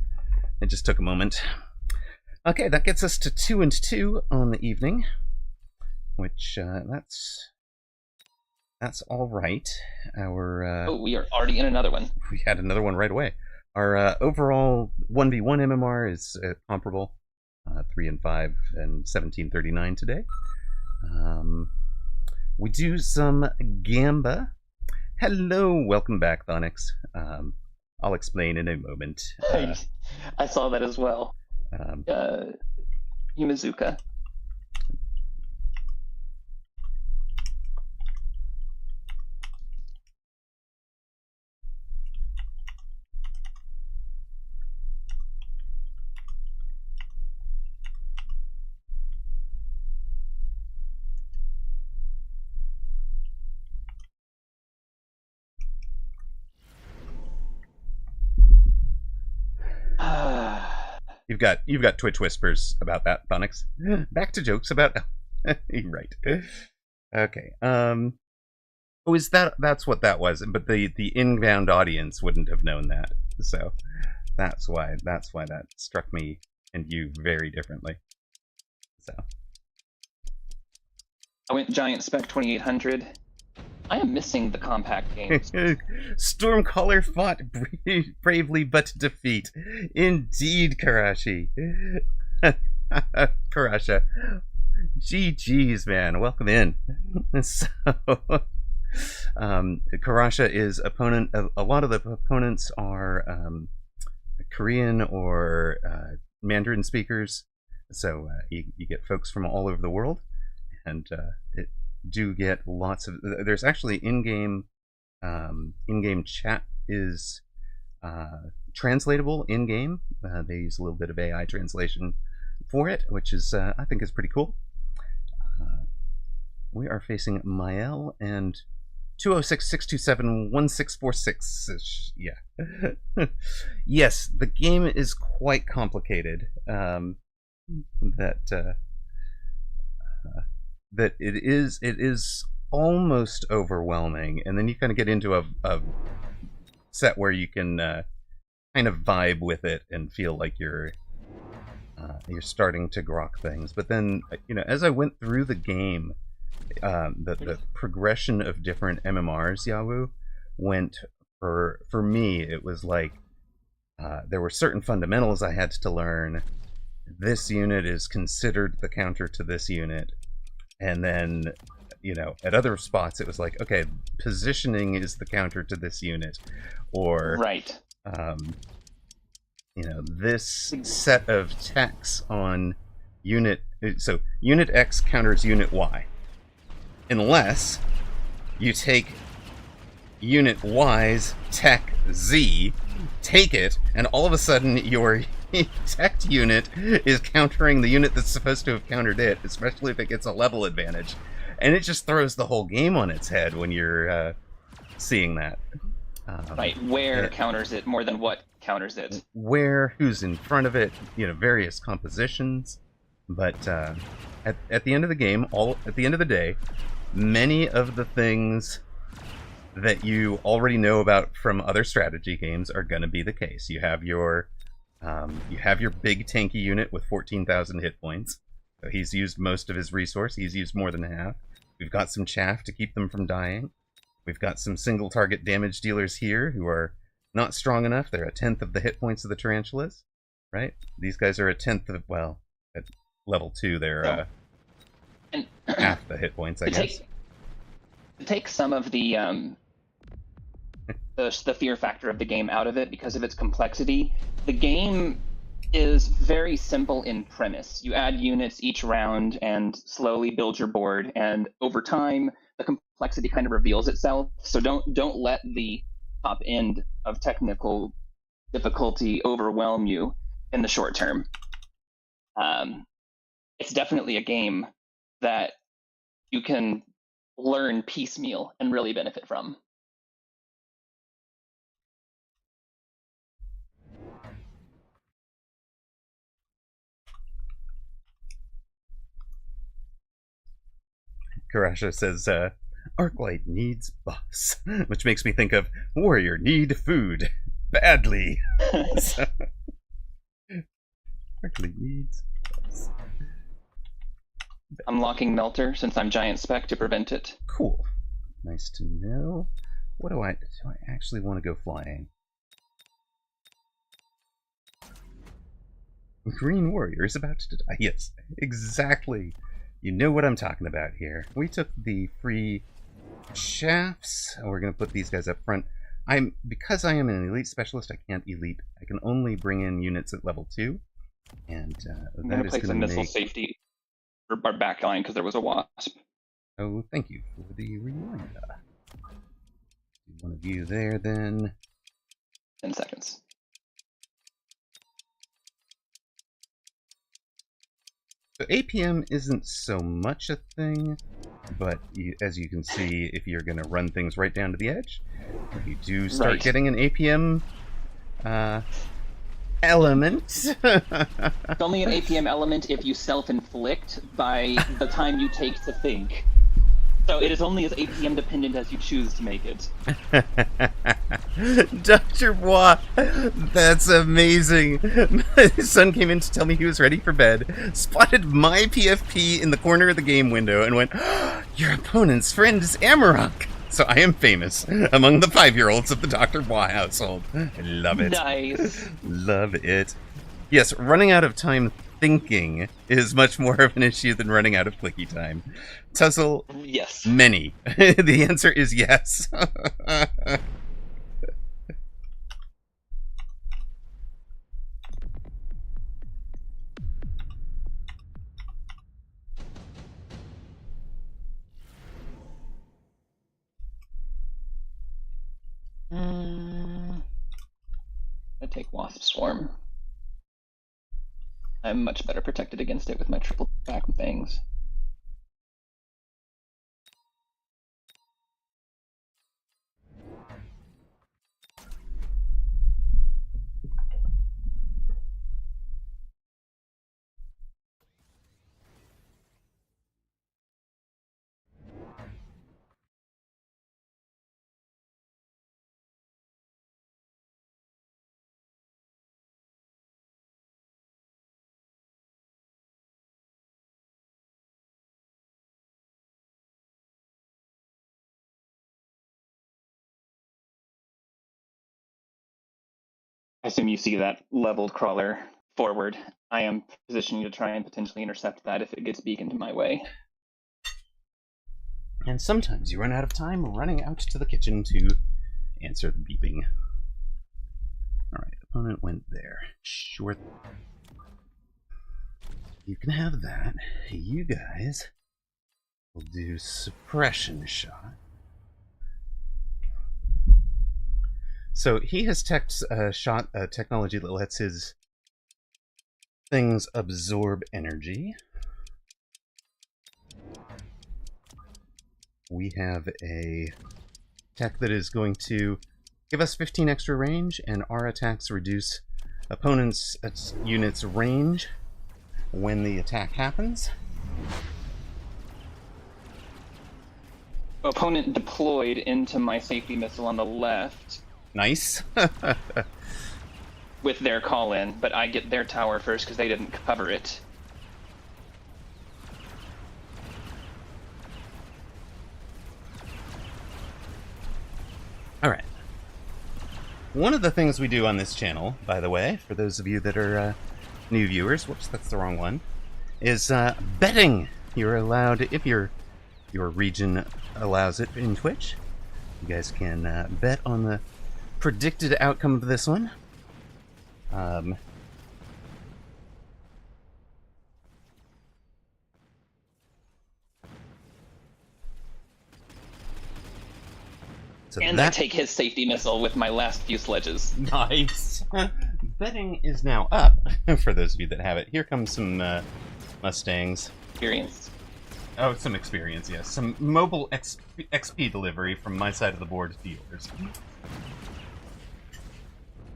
it just took a moment. Okay, that gets us to 2-2 on the evening, which that's all right. Our we are already in another one. We had another one right away. Our overall 1v1 MMR is comparable, 3-5 and 1739 today. We do some Gamba. Hello, welcome back, Thonix. I'll explain in a moment. I saw that as well. Yumizuka. You've got Twitch whispers about that, Thonix. Back to jokes about right. Okay. Oh, that's what that was, but the inbound audience wouldn't have known that. So that's why that struck me and you very differently. So I went Giant Spec 2800. I am missing the compact games. Stormcaller fought bravely but to defeat. Indeed, Karashi. Karasha. GG's, man. Welcome in. So, Karasha is opponent of a lot of the opponents are Korean or Mandarin speakers. So you get folks from all over the world, and it do get lots of. There's actually in-game chat is translatable in-game. They use a little bit of AI translation for it, which is I think is pretty cool. We are facing Mael and 206-627-1646. Yeah. Yes, the game is quite complicated. That it is almost overwhelming, and then you kind of get into a set where you can kind of vibe with it and feel like you're starting to grok things. But then, as I went through the game, the progression of different MMRs, Yawu, went for me. It was like there were certain fundamentals I had to learn. This unit is considered the counter to this unit. And then, at other spots, it was like, okay, positioning is the counter to this unit. Or, right. This set of techs on unit... So, unit X counters unit Y. Unless you take unit Y's tech Z, take it, and all of a sudden your tech unit is countering the unit that's supposed to have countered it, especially if it gets a level advantage. And it just throws the whole game on its head when you're seeing that. Right, where counters it more than what counters it. Where, who's in front of it, various compositions. But at the end of the game, at the end of the day, many of the things that you already know about from other strategy games are going to be the case. You have your big tanky unit with 14,000 hit points. So he's used most of his resource. He's used more than half. We've got some chaff to keep them from dying. We've got some single target damage dealers here who are not strong enough. They're 1/10 of the hit points of the tarantulas, right? These guys are 1/10 of, well, at level 2, they're and half the hit points, I guess. To take some of the fear factor of the game out of it because of its complexity, the game is very simple in premise. You add units each round and slowly build your board, and over time the complexity kind of reveals itself. So don't let the top end of technical difficulty overwhelm you in the short term. It's definitely a game that you can learn piecemeal and really benefit from. Karasha says, Arclight needs buffs, which makes me think of Warrior need food badly. So, Arclight needs buffs. Unlocking Melter since I'm Giant Spec to prevent it. Cool. Nice to know. What do I actually want to go flying? Green Warrior is about to die. Yes, exactly. You know what I'm talking about here. We took the free shafts. We're going to put these guys up front. Because I am an elite specialist, I can't elite. I can only bring in units at level 2. And I'm going to place a missile safety for our back line because there was a wasp. Oh, thank you for the reminder. One of you there then. 10 seconds. So APM isn't so much a thing, but as you can see, if you're going to run things right down to the edge, if you do start getting an APM element. It's only an APM element if you self-inflict by the time you take to think. So it is only as APM dependent as you choose to make it. Dr. Bois, that's amazing. My son came in to tell me he was ready for bed, spotted my PFP in the corner of the game window, and went, your opponent's friend is Amarok. So I am famous among the 5-year-olds of the Dr. Bois household. I love it. Nice. Love it. Yes, running out of time thinking is much more of an issue than running out of clicky time. Tuzzle, yes. Many. The answer is yes. I take Wasp Swarm. I'm much better protected against it with my triple back things. I assume you see that leveled crawler forward. I am positioning to try and potentially intercept that if it gets beaconed my way. And sometimes you run out of time running out to the kitchen to answer the beeping. Alright, opponent went there. Sure. You can have that. You guys will do suppression shot. So he has shot a technology that lets his things absorb energy. We have a tech that is going to give us 15 extra range, and our attacks reduce opponents' units' range when the attack happens. Opponent deployed into my safety missile on the left Nice. with their call in, but I get their tower first because they didn't cover it. All right. One of the things we do on this channel, by the way, for those of you that are new viewers, whoops, that's the wrong one, is betting. You're allowed, if your region allows it in Twitch, you guys can bet on the predicted outcome of this one. So And I take his safety missile with my last few sledges. Nice. Betting is now up, for those of you that have it. Here comes some Mustangs. Experience. Oh, some experience, yes. Some mobile XP delivery from my side of the board to yours.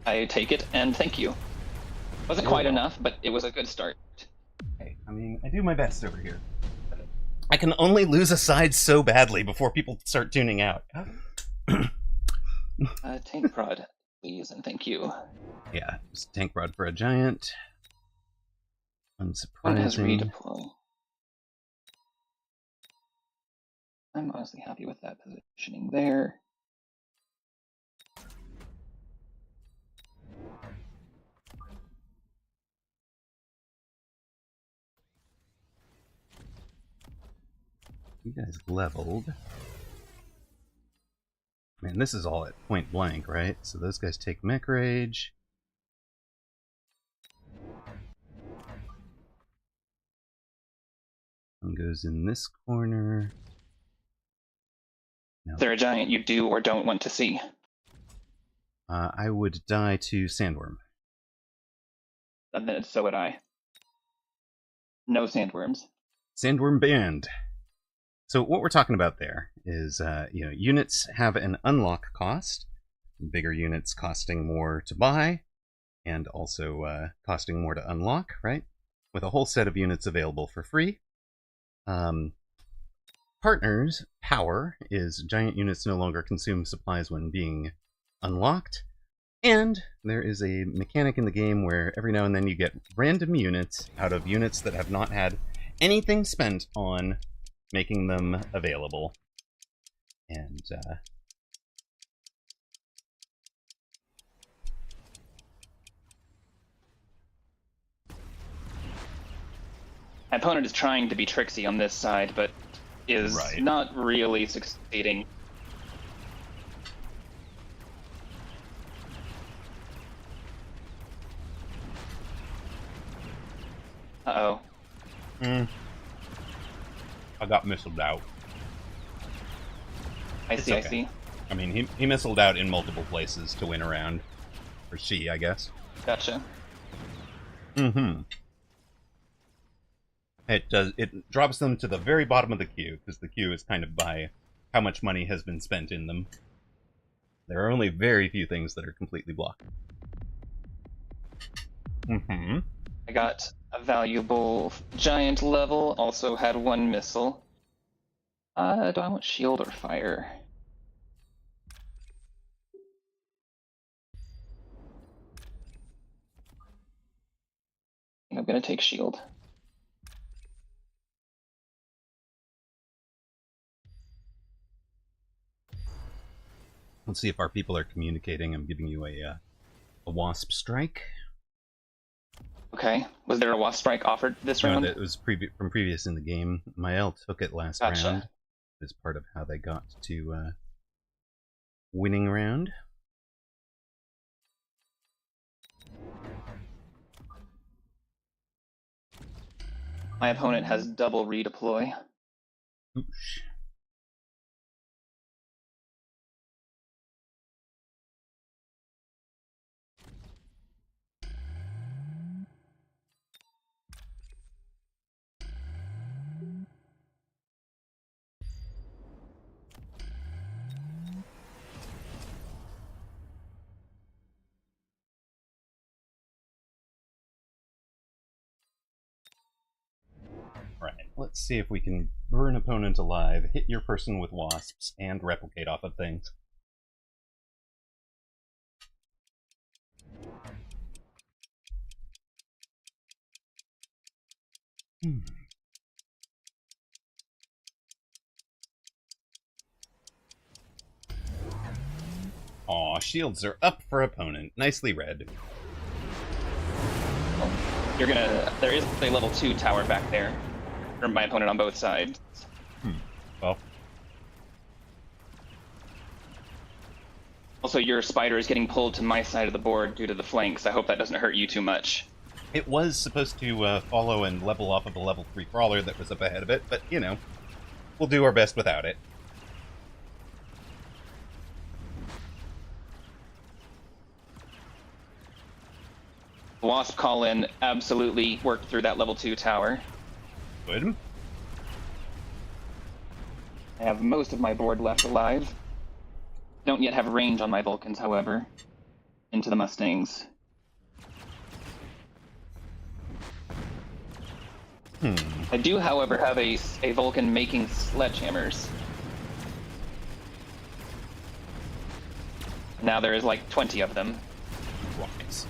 I take it, and thank you. Wasn't quite enough, but it was a good start. Hey, I mean, I do my best over here. I can only lose a side so badly before people start tuning out. Tank prod, please, and thank you. Yeah, just tank rod for a giant. One has Unsurprising. redeploy. I'm honestly happy with that positioning there. You guys leveled. Man, this is all at point blank, right? So those guys take mech rage. One goes in this corner. No. Is there a giant you do or don't want to see? I would die to Sandworm. And then so would I. No sandworms. Sandworm banned. So what we're talking about there is, units have an unlock cost. Bigger units costing more to buy, and also costing more to unlock, right? With a whole set of units available for free. Partners power is giant units no longer consume supplies when being unlocked. And there is a mechanic in the game where every now and then you get random units out of units that have not had anything spent on making them available. And My opponent is trying to be tricksy on this side, but is Right. not really succeeding. Uh-oh. I got missiled out. I see, okay. I see. I mean, he missiled out in multiple places to win a round. Or she, I guess. Gotcha. Mm-hmm. It drops them to the very bottom of the queue, because the queue is kind of by how much money has been spent in them. There are only very few things that are completely blocked. Mm-hmm. I got a valuable giant level, also had one missile. Do I want shield or fire? I think I'm gonna take shield. Let's see if our people are communicating. I'm giving you a wasp strike. Okay. Was there a wasp strike offered this No, round? that was from previous in the game. Mael took it last Gotcha. round as part of how they got to winning round. My opponent has double redeploy. Oosh. Right. Let's see if we can burn opponent alive, hit your person with wasps, and replicate off of things. Aw, shields are up for opponent. Nicely read. You're gonna. There is a level 2 tower back there from my opponent on both sides. Well, Also, your spider is getting pulled to my side of the board due to the flanks. I hope that doesn't hurt you too much. it was supposed to follow and level off of a level 3 crawler that was up ahead of it, but, you know, we'll do our best without it. Wasp call in absolutely worked through that level 2 tower. Good. I have most of my board left alive. Don't yet have range on my Vulcans, however. Into the Mustangs. I do, however, have a Vulcan making sledgehammers. Now there is like 20 of them. Wise.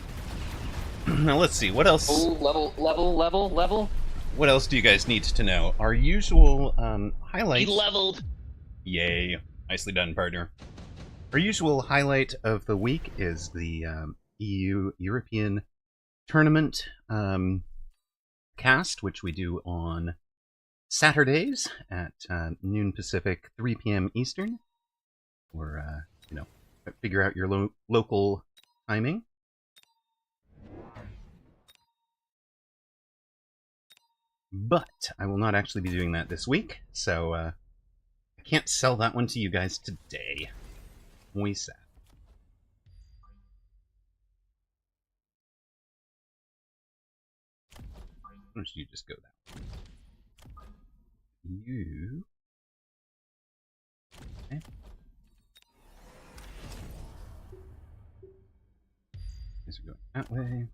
Now let's see, what else? Oh, level. What else do you guys need to know? Our usual highlight. He leveled. Yay! Nicely done, partner. Our usual highlight of the week is the European tournament cast, which we do on Saturdays at noon Pacific, 3 p.m. Eastern, or figure out your local timing. But I will not actually be doing that this week, so I can't sell that one to you guys today. We sad. Why don't you just go that way? You... Okay. These are going that way.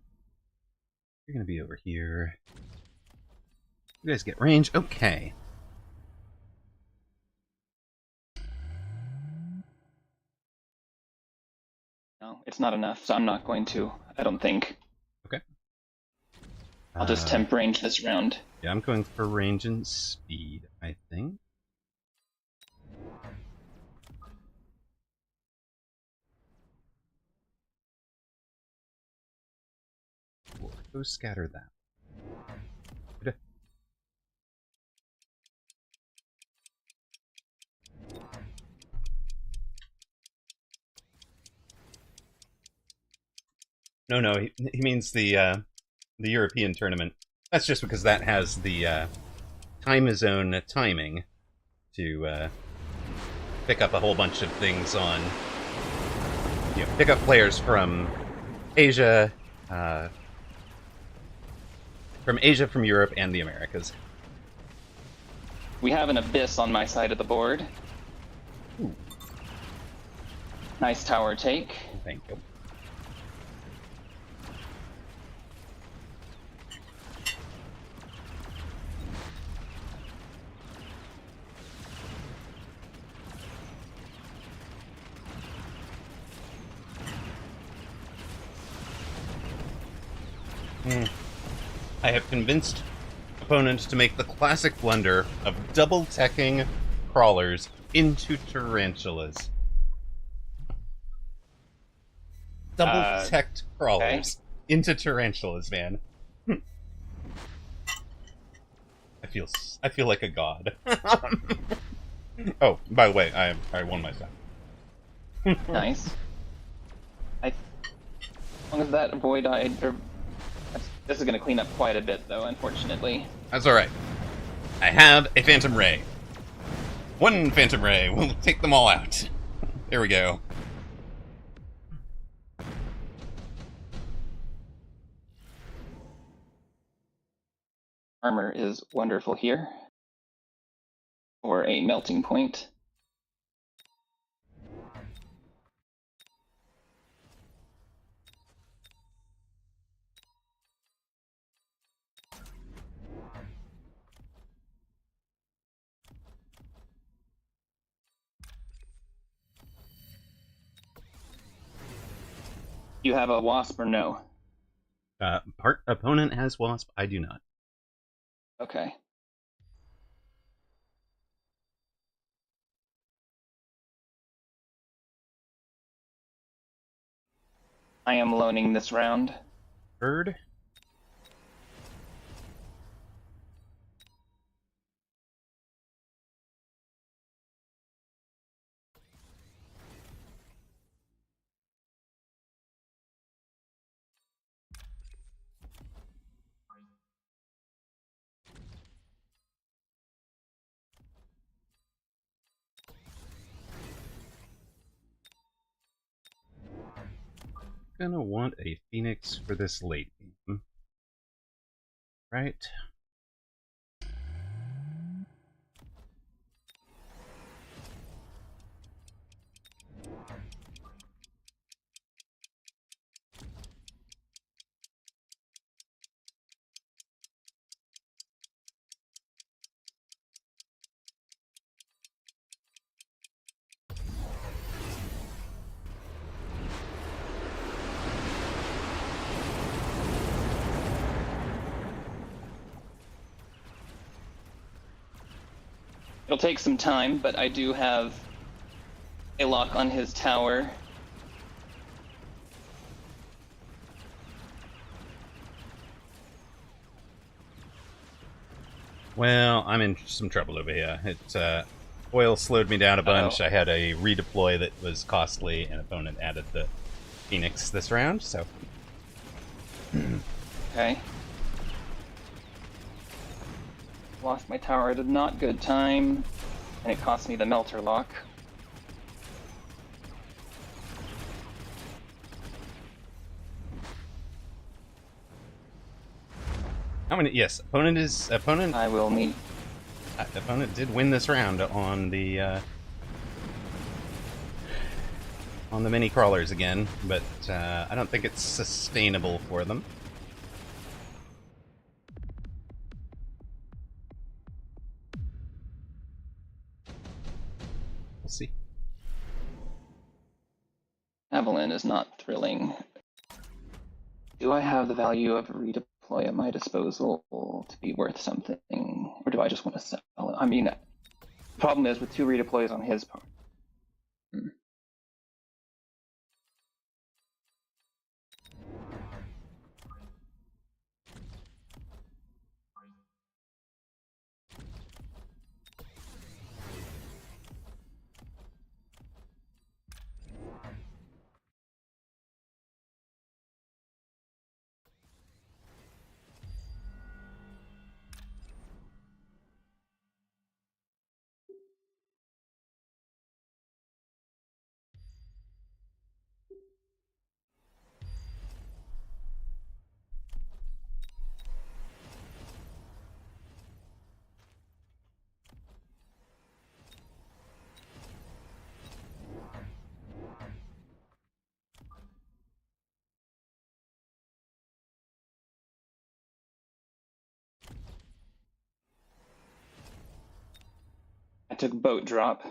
You're gonna be over here. You guys get range? Okay. No, it's not enough, so I'm not going to. I don't think. Okay. I'll just temp range this round. Yeah, I'm going for range and speed, I think. We'll go scatter that. No, he means the European tournament. That's just because that has the time zone timing to pick up a whole bunch of things on, pick up players from Asia, from Europe, and the Americas. We have an Abyss on my side of the board. Ooh. Nice tower take. Thank you. I have convinced opponents to make the classic blunder of double-teching crawlers into tarantulas. Double-teched crawlers into tarantulas, man. I feel like a god. Oh, by the way, I won my set. Nice. As long as that void this is going to clean up quite a bit, though, unfortunately. That's alright. I have a Phantom Ray. One Phantom Ray will take them all out. There we go. Armor is wonderful here. Or a melting point. You have a wasp or no? Opponent has wasp. I do not. Okay. I am loaning this round. Bird. Gonna want a Phoenix for this late game. Right? It'll take some time, but I do have a lock on his tower. Well, I'm in some trouble over here. Oil slowed me down a bunch. I had a redeploy that was costly, and opponent added the Phoenix this round, so... Okay. Lost my tower at a not good time, and it cost me the melter lock. How many? Yes, opponent. I will meet. Opponent did win this round on the mini crawlers again, but I don't think it's sustainable for them. We'll see. Evelyn is not thrilling. Do I have the value of a redeploy at my disposal to be worth something, or do I just want to sell it? I mean, the problem is with 2 redeploys on his part. I took boat drop.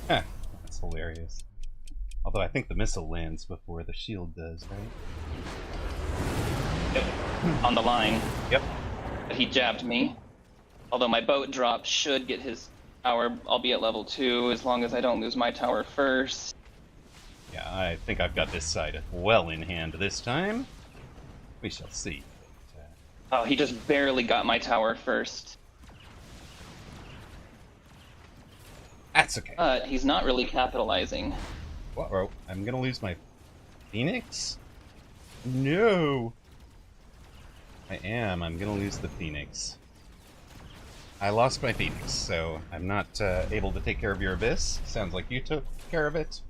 That's hilarious. Although I think the missile lands before the shield does, right? Yep. On the line. Yep. But he jabbed me. Although my boat drop should get his tower, albeit level 2, as long as I don't lose my tower first. Yeah, I think I've got this side well in hand this time. We shall see. Oh, he just barely got my tower first. That's okay. But he's not really capitalizing. Whoa, I'm gonna lose my Phoenix? No! I am. I'm gonna lose the Phoenix. I lost my Phoenix, so I'm not able to take care of your Abyss. Sounds like you took care of it.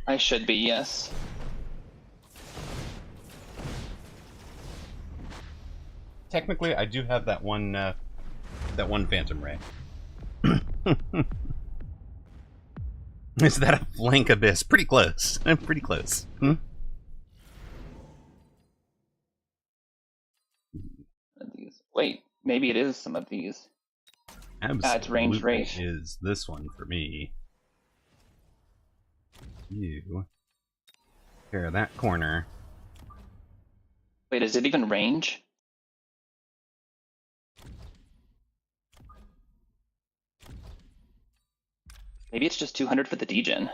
I should be, yes. Technically, I do have that one Phantom Ray. Is that a flank abyss? Pretty close. Pretty close. Hmm? Wait, maybe it is some of these. It's range race. Is this one for me? You care that corner. Wait, is it even range? Maybe it's just 200 for the degen.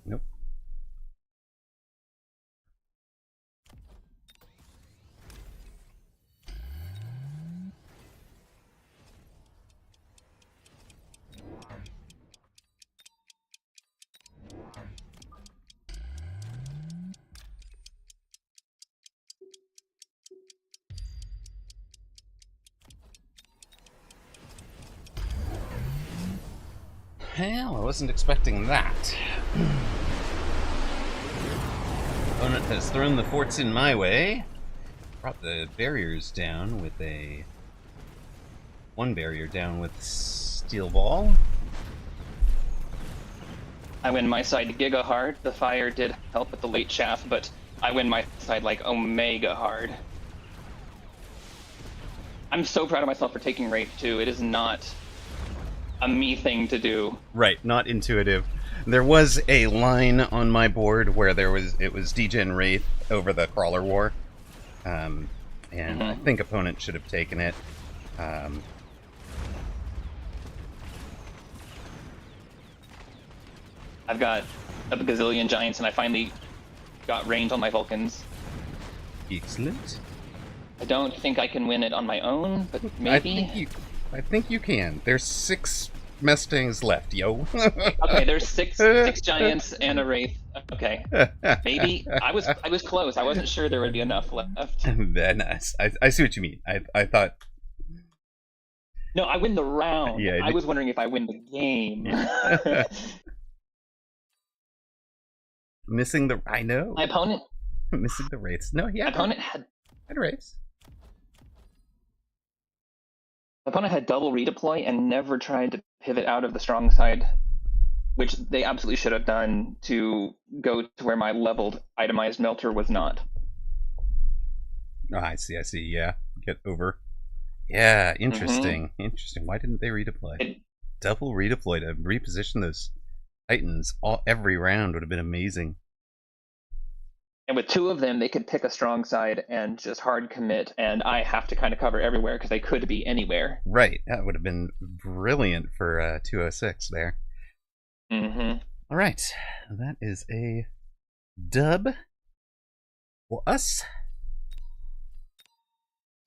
Nope. Well, I wasn't expecting that. Opponent has thrown the forts in my way. Brought the barriers down with a... one barrier down with steel ball. I win my side giga hard. The fire did help with the late shaft, but I win my side like omega hard. I'm so proud of myself for taking Wraith too. It is not a me thing to do. Right, not intuitive. There was a line on my board where it was degen Wraith over the Crawler War. And I think opponent should have taken it. I've got a gazillion giants, and I finally got range on my Vulcans. Excellent. I don't think I can win it on my own, but maybe. I think you can. There's 6 Mustangs left, yo. Okay, there's six giants and a Wraith. Okay, maybe I was close. I wasn't sure there would be enough left. Very nice. I see what you mean. I thought. No, I win the round. Yeah, I was wondering if I win the game. Yeah. Missing the. I know. My opponent. Missing the Wraiths. No, yeah. My opponent had Wraiths. My opponent had double redeploy and never tried to pivot out of the strong side, which they absolutely should have done to go to where my leveled itemized melter was not. Oh, I see, yeah. Get over. Yeah, interesting. Interesting. Why didn't they redeploy? Double redeploy to reposition those Titans every round would have been amazing. And with 2 of them, they could pick a strong side and just hard commit, and I have to kind of cover everywhere because they could be anywhere. Right. That would have been brilliant for 206 there. All right. That is a dub for us.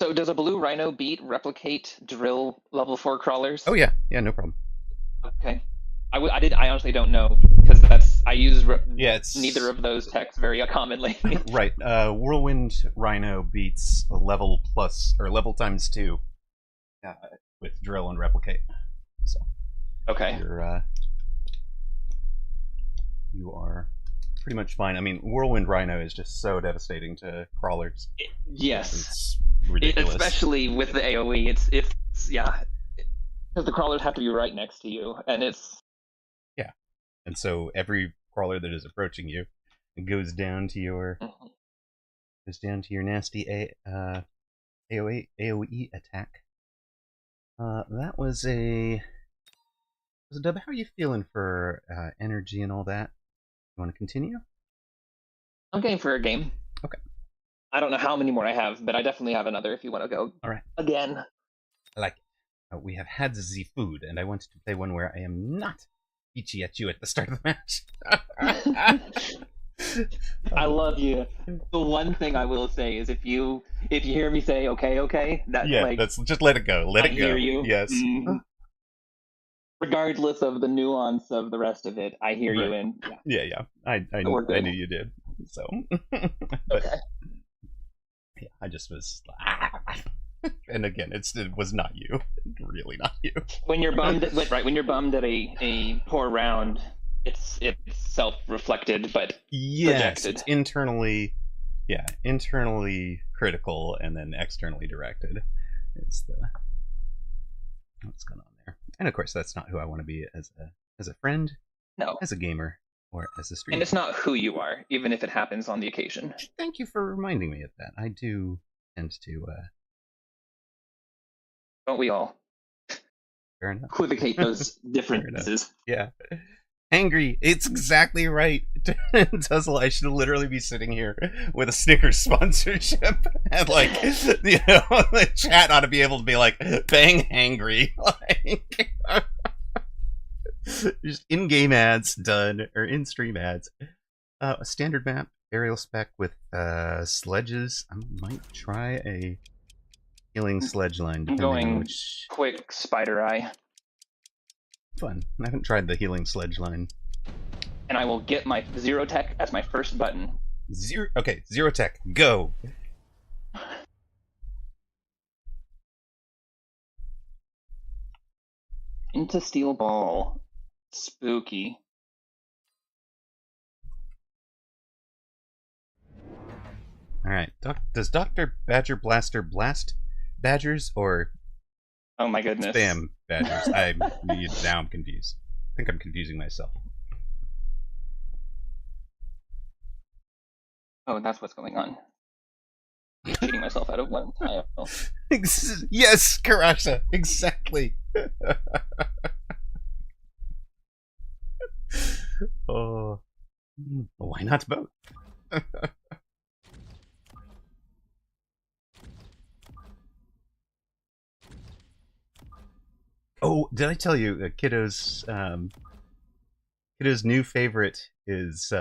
So does a blue rhino beat replicate drill level 4 crawlers? Oh, yeah. Yeah, no problem. Okay. I honestly don't know because I use neither of those techs very commonly. Right. Whirlwind Rhino beats a level plus or level times 2 with drill and replicate. So okay. You are pretty much fine. I mean, Whirlwind Rhino is just so devastating to crawlers. Yes. It's ridiculous. Especially with the AoE, it's yeah. Because the crawlers have to be right next to you, and it's. And so every crawler that is approaching you goes down to your nasty AoE attack. That was a dub. How are you feeling for energy and all that? You want to continue? I'm game for a game. Okay. I don't know how many more I have, but I definitely have another if you want to go. All right. Again. I like it. we have had the food, and I wanted to play one where I am not peachy at you at the start of the match. I love you. The one thing I will say is if you hear me say okay, that's like that's just let it go. Let I it go. hear you. Yes. Regardless of the nuance of the rest of it, I hear you, Right. and Yeah. I We're good. knew you did. So. But, okay. yeah, I just was. And again, it was not you. Really not you. When you're bummed, when you're bummed at a poor round, it's self-reflected, but Yes, projected. it's internally critical and then externally directed. It's what's going on there. And of course, that's not who I want to be as a friend, no. as a gamer, or as a streamer. And it's not who you are, even if it happens on the occasion. Thank you for reminding me of that. I do tend to. Don't we all Fair enough. equivocate those differences? Yeah. Angry. It's exactly right. Tuzzle, I should literally be sitting here with a Snickers sponsorship. And, like, the chat ought to be able to be like, bang angry. Like, just in-game ads done, or in-stream ads. A standard map, aerial spec with sledges. I might try a healing sledge line. I'm going on which... quick spider eye. Fun. I haven't tried the healing sledge line. And I will get my zero tech as my first button. Zero tech, go. Into steel ball. Spooky. All right. Does Dr. Badger Blaster blast badgers or Oh my goodness. spam badgers? Now I'm confused. I think I'm confusing myself. Oh, that's what's going on. I'm cheating myself out of one tile. Yes, Karasha, exactly. Oh, why not both? Oh, did I tell you Kiddo's new favorite is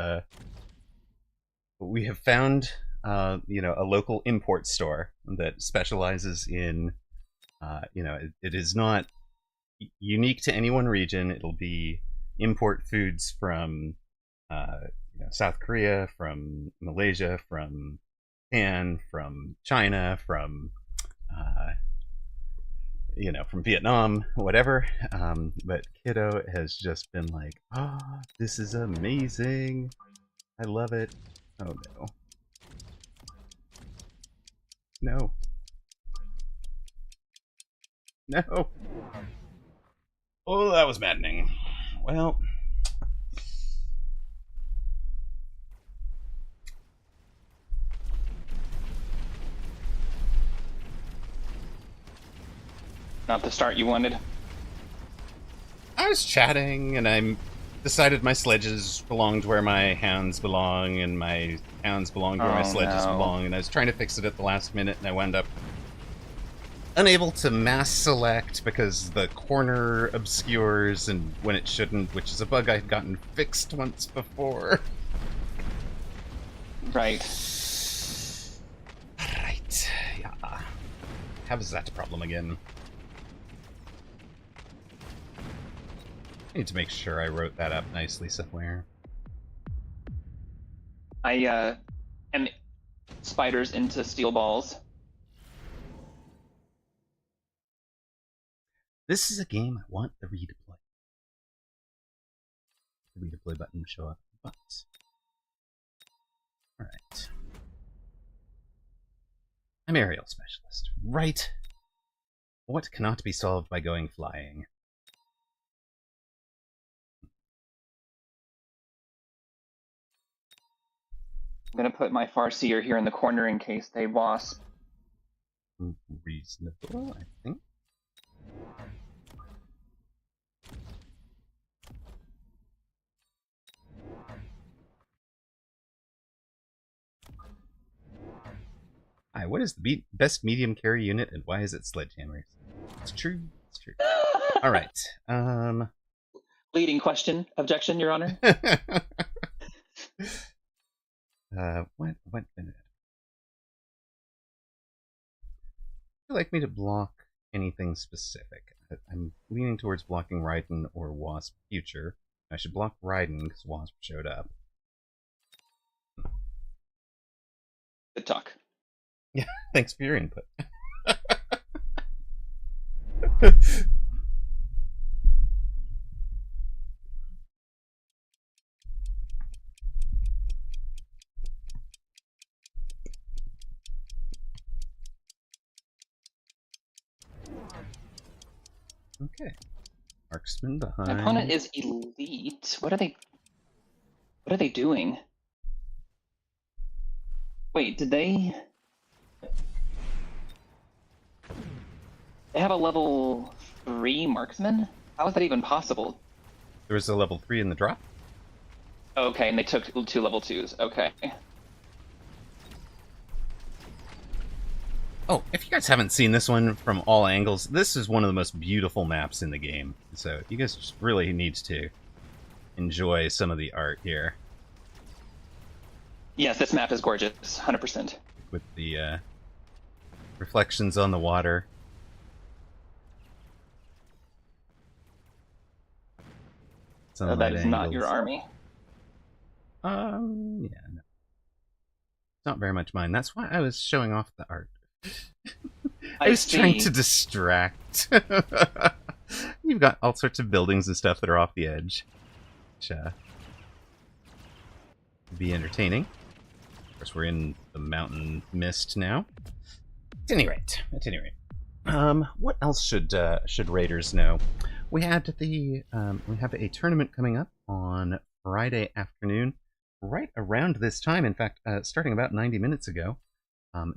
we have found a local import store that specializes in it is not unique to any one region. It'll be import foods from South Korea, from Malaysia, from Japan, from China, from from Vietnam, whatever. But Kiddo has just been like, oh, this is amazing. I love it. Oh no. No. No. Oh, that was maddening. Well. Not the start you wanted. I was chatting, and I decided my sledges belonged where my hounds belong, and my hounds belonged where my sledges belong, and I was trying to fix it at the last minute, and I wound up unable to mass select because the corner obscures and when it shouldn't, which is a bug I'd gotten fixed once before. Right. Right. Yeah. How is that a problem again? I need to make sure I wrote that up nicely somewhere. I am spiders into steel balls. This is a game I want the redeploy. The redeploy button to show up, but alright. I'm aerial specialist, right? What cannot be solved by going flying? I'm gonna put my Farseer here in the corner in case they wasp. Reasonable, I think. Hi, what is the best medium carry unit and why is it sledgehammers? It's true. That's true. All right. Leading question, objection, Your Honor. What minute? Would you like me to block anything specific? I'm leaning towards blocking Raiden or Wasp Future. I should block Raiden because Wasp showed up. Good talk. Yeah, thanks for your input. Okay. Marksman behind. My opponent is elite. What are they doing? Wait, did they have a level 3 marksman? How is that even possible? There was a level 3 in the drop. Okay, and they took 2 level 2s. Okay. Oh, if you guys haven't seen this one from all angles, this is one of the most beautiful maps in the game. So you guys just really need to enjoy some of the art here. Yes, this map is gorgeous. 100%. With the reflections on the water. So that is not your army. Yeah, no. Not very much mine. That's why I was showing off the art. I was trying to distract. You've got all sorts of buildings and stuff that are off the edge. Which, be entertaining. Of course, we're in the mountain mist now. At any rate. What else should raiders know? We have a tournament coming up on Friday afternoon, right around this time. In fact, starting about 90 minutes ago.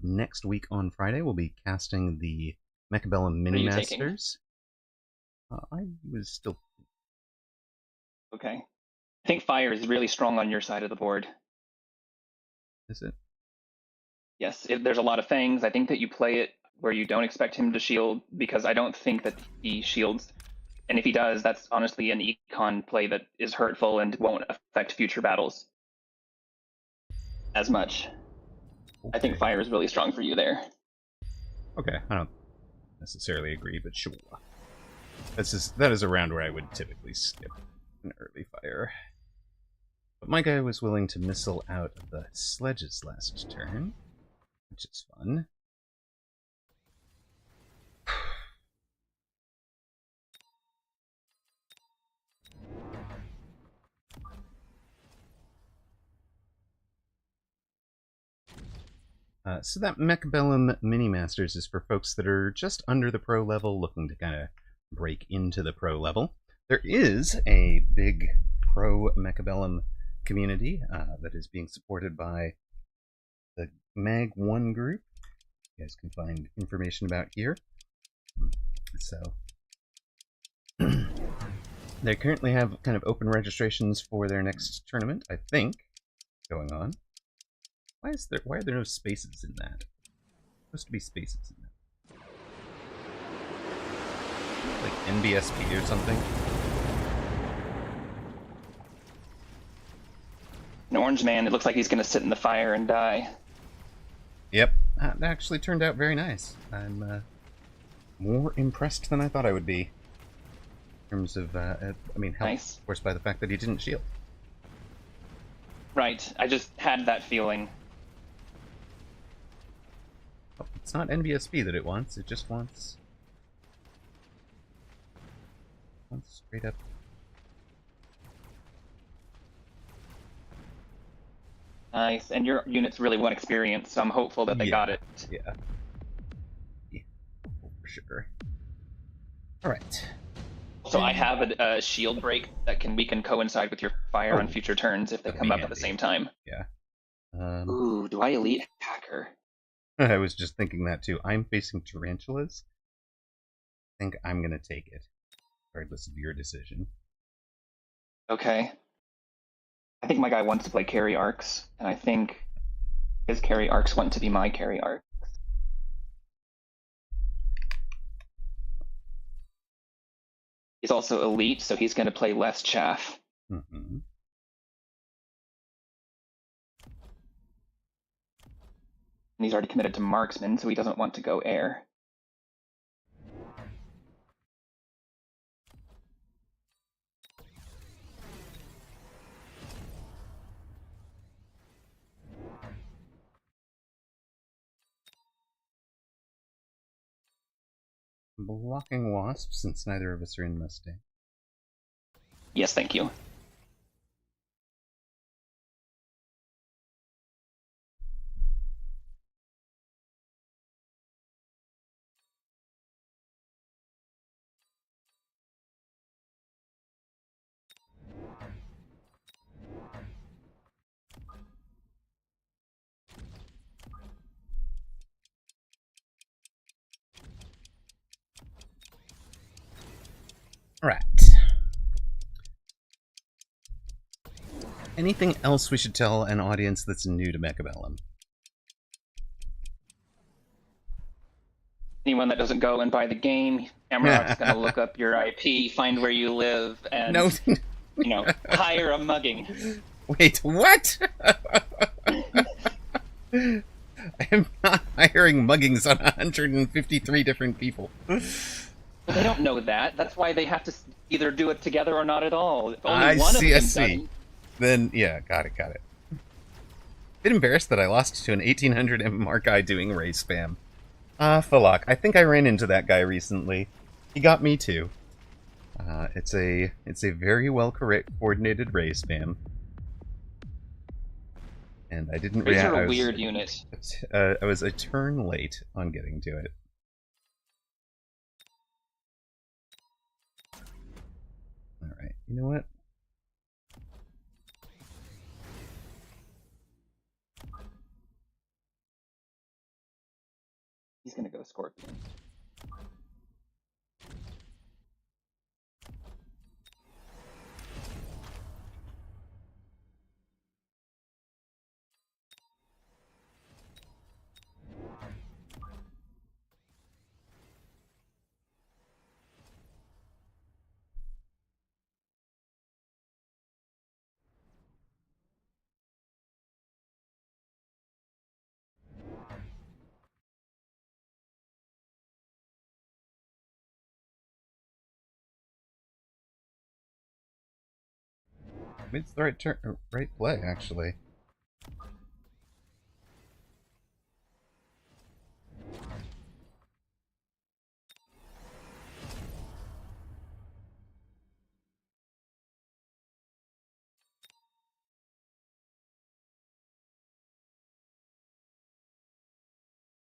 Next week on Friday, we'll be casting the Mechabellum Mini Masters. I was still. Okay. I think fire is really strong on your side of the board. Is it? Yes, there's a lot of fangs. I think that you play it where you don't expect him to shield, because I don't think that he shields. And if he does, that's honestly an econ play that is hurtful and won't affect future battles as much. I think fire is really strong for you there. Okay, I don't necessarily agree, but sure. That is a round where I would typically skip an early fire. But my guy was willing to missile out of the sledges last turn, which is fun. So that Mechabellum Mini Masters is for folks that are just under the pro level, looking to kind of break into the pro level. There is a big pro Mechabellum community that is being supported by the Mag1 group. You guys can find information about here. So they currently have kind of open registrations for their next tournament, I think, going on. Why are there no spaces in that? There's supposed to be spaces in that. Like NBSP or something? An orange man, it looks like he's going to sit in the fire and die. Yep, that actually turned out very nice. I'm more impressed than I thought I would be. In terms of, helped, nice. Of course, by the fact that he didn't shield. Right, I just had that feeling. Oh, it's not NBSP that it wants, it just wants straight up. Nice, and your units really want experience, so I'm hopeful that they got it. Yeah, for sure. Alright. So I have a shield break that we can coincide with your fire on future turns if they come up at the same time. Yeah. Ooh, do I elite hacker? I was just thinking that too. I'm facing tarantulas. I think I'm gonna take it, regardless of your decision. Okay. I think my guy wants to play carry arcs, and I think his carry arcs want to be my carry arcs. He's also elite, so he's going to play less chaff. Mm-hmm. And he's already committed to marksman, so he doesn't want to go air. Blocking Wasp, since neither of us are in Mustang. Yes, thank you. Alright. Anything else we should tell an audience that's new to Mechabellum? Anyone that doesn't go and buy the game, Amarok's going to look up your IP, find where you live, and No. you know, hire a mugging. Wait, what? I am not hiring muggings on 153 different people. But they don't know that. That's why they have to either do it together or not at all. If only I one see, of I them see. doesn't, Then, yeah, got it. Bit embarrassed that I lost to an 1800 MMR guy doing Ray spam. Falak, I think I ran into that guy recently. He got me too. It's a very well coordinated Ray spam. And I didn't Rays react. are a weird unit. I was a turn late on getting to it. Alright, you know what? He's going to go Scorpion. It's the right play, actually.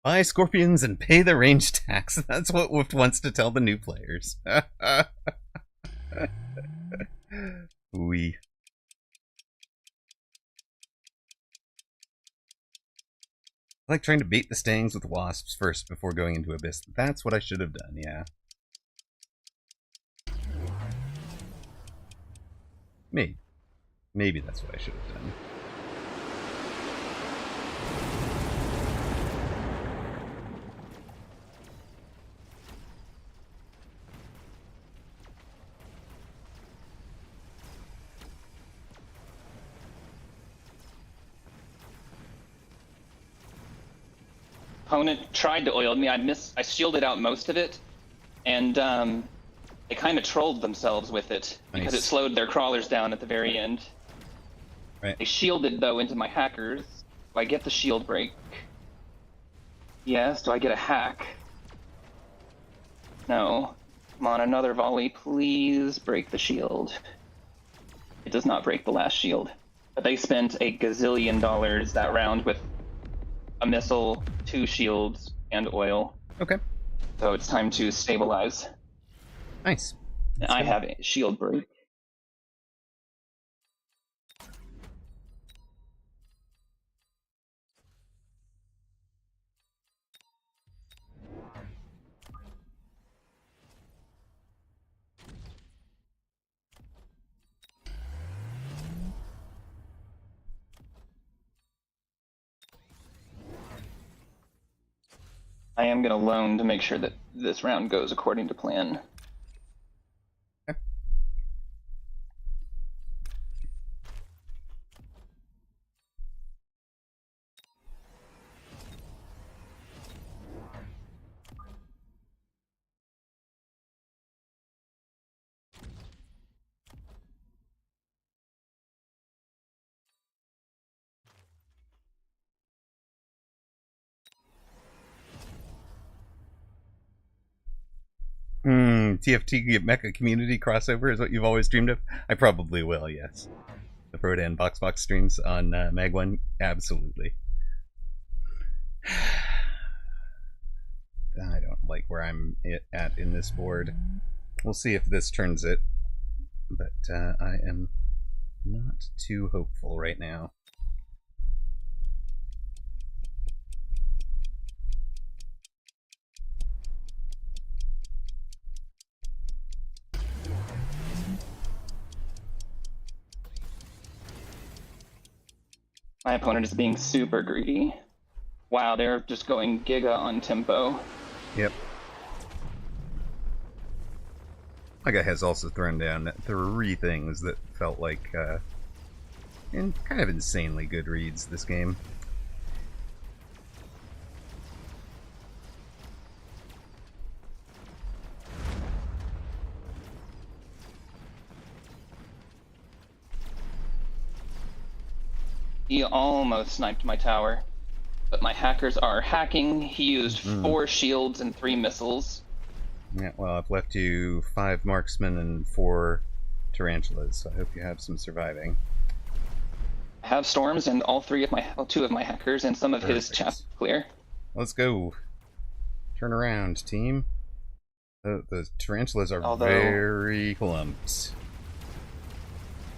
Buy scorpions and pay the range tax. That's what Wolf wants to tell the new players. Oui. I like trying to bait the Stangs with Wasps first before going into Abyss. That's what I should have done, yeah. Maybe that's what I should have done. Opponent tried to oil me. I shielded out most of it, and they kind of trolled themselves with it because Nice. it slowed their crawlers down at the very end. Right. They shielded though into my hackers. Do I get the shield break? Yes. Do I get a hack? No. Come on, another volley, please break the shield. It does not break the last shield. But they spent a gazillion dollars that round with a missile, 2 shields, and oil. Okay. So it's time to stabilize. Nice. I have a shield break. I am going to loan to make sure that this round goes according to plan. Okay. TFT Mecha community crossover is what you've always dreamed of? I probably will, yes. The Brodan Box streams on Mag 1? Absolutely. I don't like where I'm at in this board. We'll see if this turns it, but I am not too hopeful right now. My opponent is being super greedy. Wow, they're just going giga on tempo. Yep. My guy has also thrown down 3 things that felt like kind of insanely good reads this game. He almost sniped my tower, but my hackers are hacking. He used 4 shields and 3 missiles. Yeah, well, I've left you 5 marksmen and 4 tarantulas, so I hope you have some surviving. I have storms and all 2 of my hackers and some of his chaff clear. Let's go. Turn around, team. The tarantulas are Although- very clumped.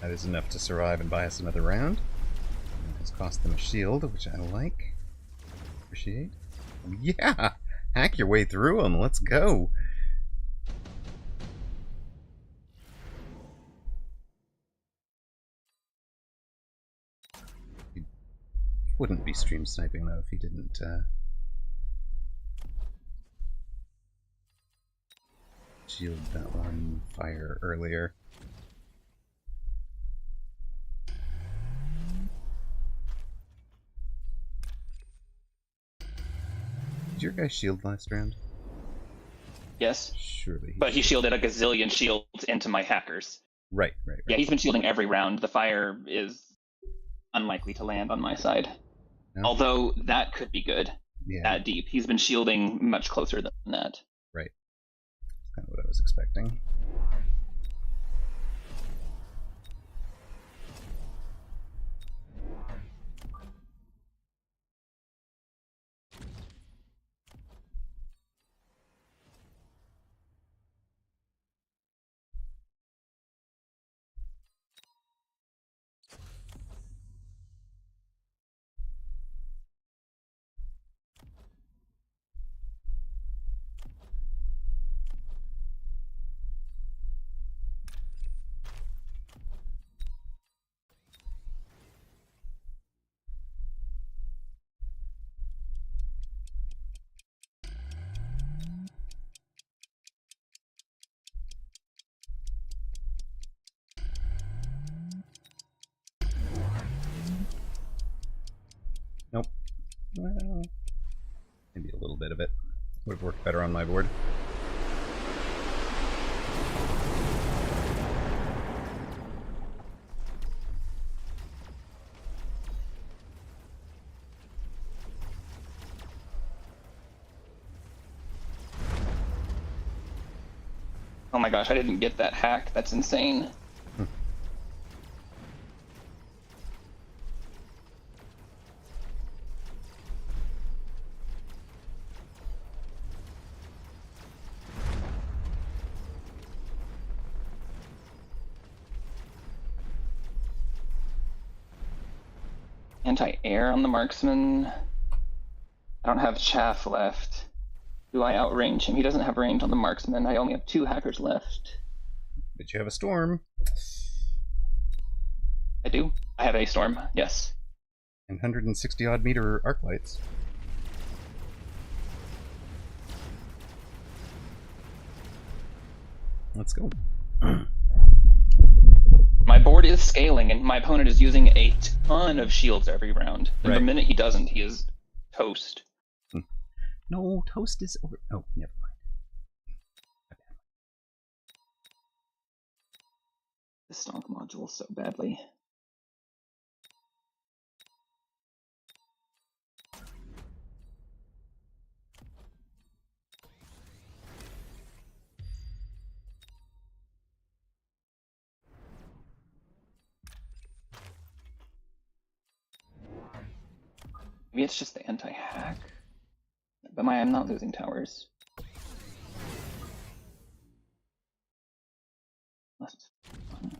That is enough to survive and buy us another round. It has cost them a shield, which I like. Appreciate. Yeah! Hack your way through them. Let's go. He wouldn't be stream sniping, though, if he didn't shield that one fire earlier. Did your guy shield last round? Yes, Surely. but he shielded a gazillion shields into my hackers. Right. Yeah, he's been shielding every round. The fire is unlikely to land on my side. No? Although that could be good. Yeah, That deep. He's been shielding much closer than that. right. That's kind of what I was expecting. Nope. Well, maybe a little bit of it would have worked better on my board. Oh my gosh, I didn't get that hack. That's insane. Anti-air on the marksman. I don't have chaff left. Do I outrange him? He doesn't have range on the marksman. I only have 2 hackers left. But you have a storm. I do. I have a storm, yes. And 160 odd meter arc lights. Let's go. My board is scaling, and my opponent is using a ton of shields every round. And Right. the minute he doesn't, he is toast. No, toast is over. Oh, never mind. The stomp module so badly. Maybe it's just the anti-hack. But I'm not losing towers. Unless it's fun.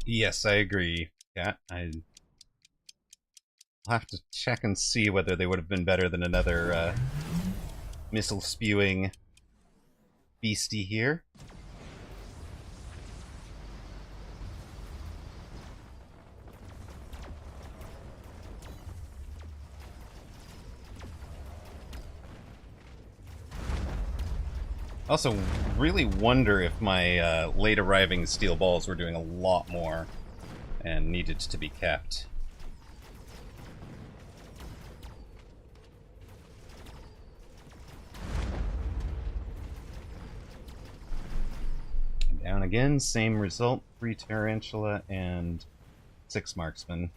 Yes, I agree, Kat. I'll have to check and see whether they would have been better than another missile spewing beastie here. Also, really wonder if my late arriving steel balls were doing a lot more and needed to be kept. And down again, same result, 3 Tarantula and 6 Marksman.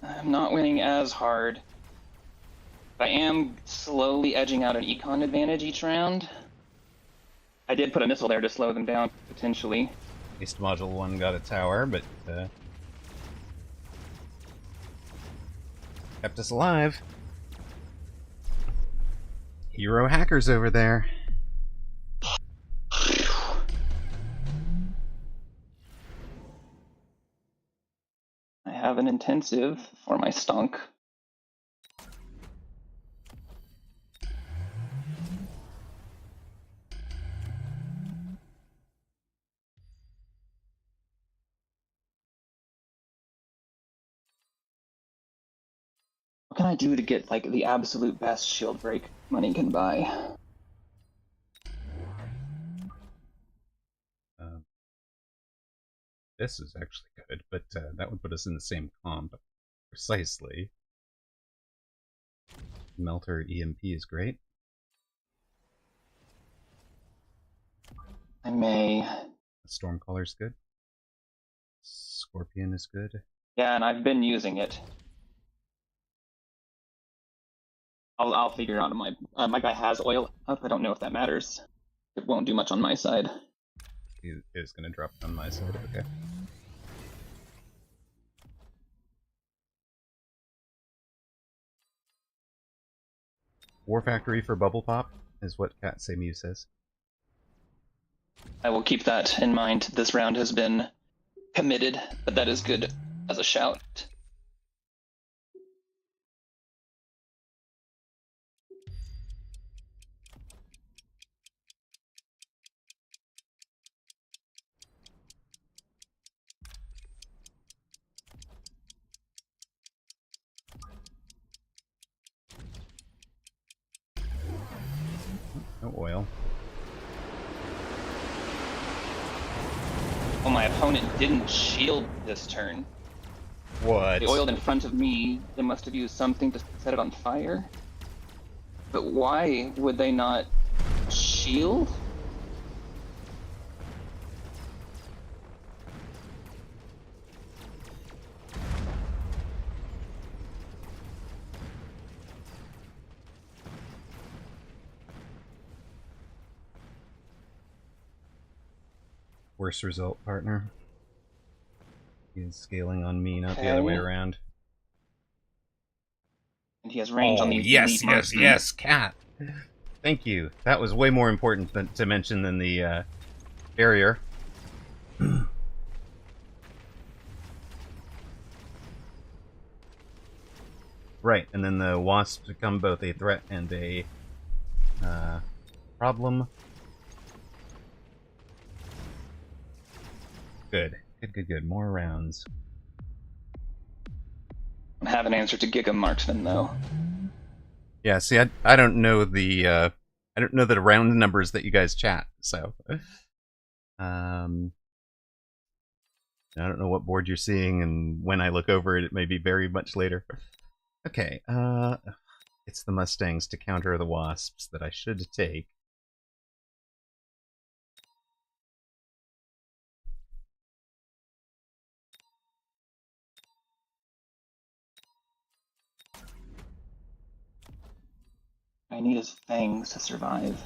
I'm not winning as hard. I am slowly edging out an econ advantage each round. I did put a missile there to slow them down, potentially. East Module 1 got a tower, but kept us alive. Hero hackers over there. I have an intensive for my stunk. What can I do to get like the absolute best shield break money can buy? This is actually good, but that would put us in the same comp. Precisely. Melter EMP is great. I may. Stormcaller's good. Scorpion is good. Yeah, and I've been using it. I'll figure out my guy has oil up. I don't know if that matters. It won't do much on my side. He is going to drop on my side. Okay. War Factory for Bubble Pop is what Cat Semu says. I will keep that in mind. This round has been committed, but that is good as a shout. No oil. Oh, my opponent didn't shield this turn. What? They oiled in front of me. They must have used something to set it on fire. But why would they not shield? Worst result, partner. He is scaling on me, not the other way around. And he has range on these. Yes, elite yes, yes, Cat. Thank you. That was way more important to mention than the barrier. Right, and then the wasps become both a threat and a problem. Good. Good. More rounds. I have an answer to Giga Marksman though. Yeah, see, I don't know the round numbers that you guys chat, so I don't know what board you're seeing, and when I look over it, it may be very much later. Okay, it's the Mustangs to counter the Wasps that I should take. I need his fangs to survive.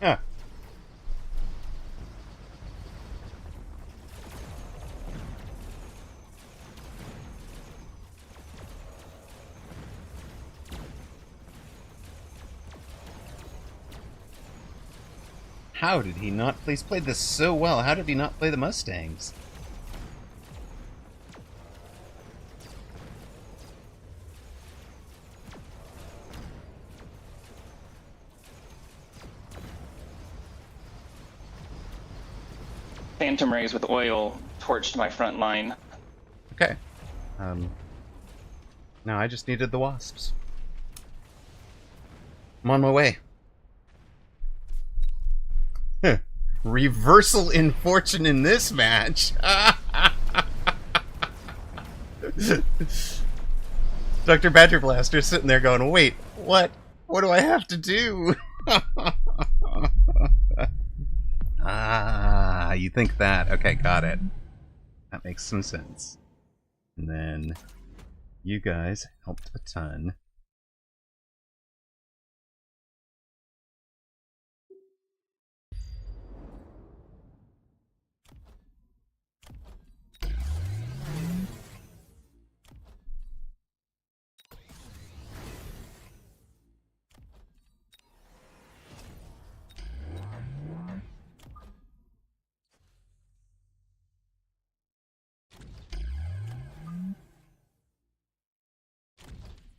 Huh. How did he not? He's played this so well. How did he not play the Mustangs? Phantom Rays with oil torched my front line. Okay. No, I just needed the Wasps. I'm on my way. Reversal in fortune in this match. Dr. Badger Blaster sitting there going, wait, what? What do I have to do? Ah, you think that. Okay, got it. That makes some sense. And then you guys helped a ton.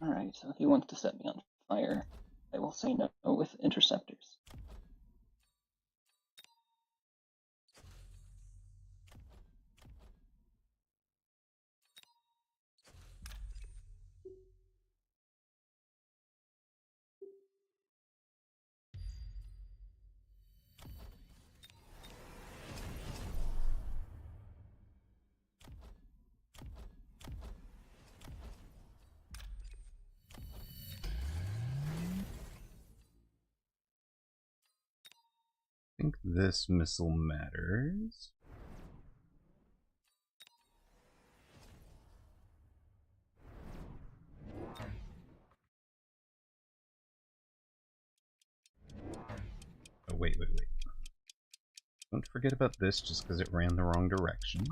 Alright, so if he wants to set me on fire, I will say no with interceptors. I think this missile matters. Oh, wait. Don't forget about this just because it ran the wrong direction.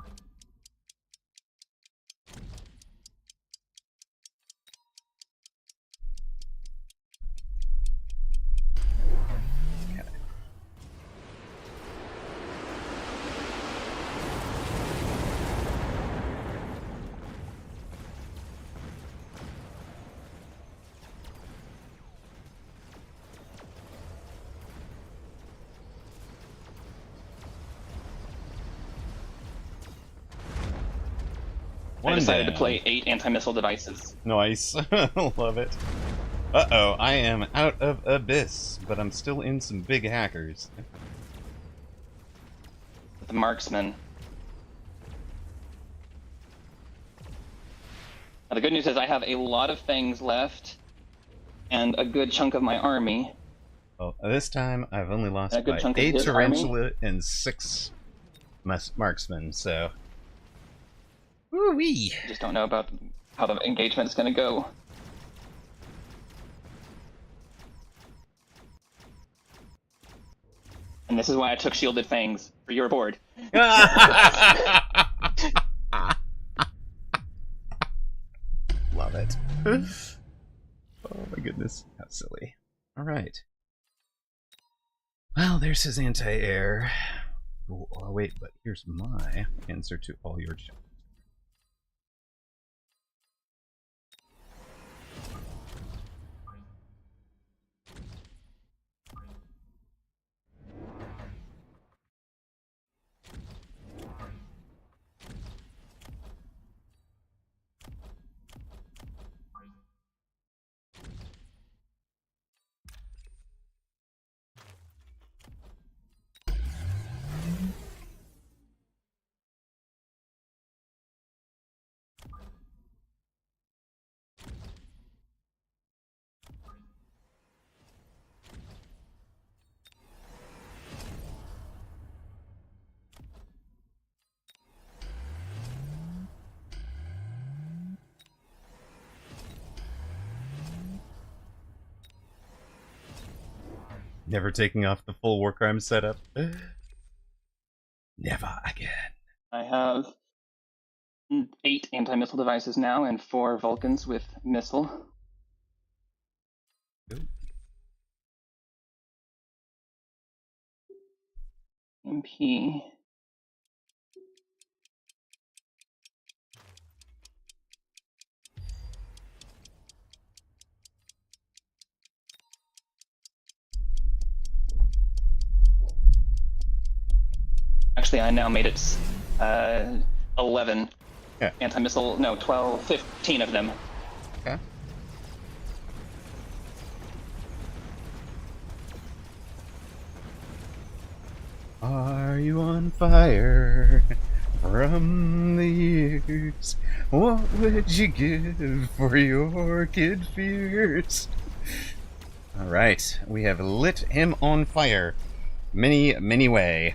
I decided to play 8 anti-missile devices. Nice. Love it. Uh-oh, I am out of Abyss, but I'm still in some big hackers. The marksman. Now, the good news is I have a lot of fangs left, and a good chunk of my army. Well, this time I've only lost A good by chunk of 8 his Tarantula and 6 marksmen, so... Woo-wee! I just don't know about how the engagement's gonna go. And this is why I took Shielded Fangs, for your board. Love it. Oh my goodness, how silly. Alright. Well, there's his anti-air. Oh, wait, but here's my answer to all your challenges. Never taking off the full war crime setup. Never again. I have 8 anti-missile devices now, and 4 Vulcans with missile. Ooh. MP. Actually, I now made it 11 Yeah. anti-missile, no, 12, 15 of them. Okay. Are you on fire from the years? What would you give for your kid fears? Alright, we have lit him on fire. Many way.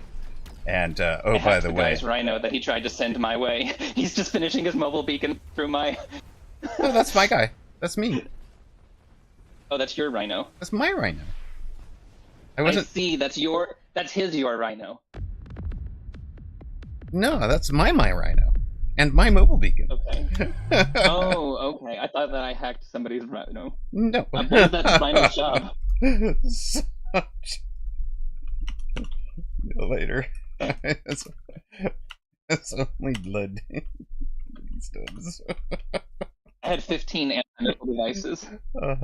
And, I oh, by hacked the way... guy's Rhino that he tried to send my way. He's just finishing his mobile beacon through my... Oh, that's my guy. That's me. Oh, that's your Rhino. That's my Rhino. I I wasn't... see, that's your Rhino. No, that's my Rhino. And my mobile beacon. Okay. Oh, okay. I thought that I hacked somebody's Rhino. No. I believe that's Rhino's job. Such... Later. That's only blood. Stubs. I had 15 anti-missile devices. Oh,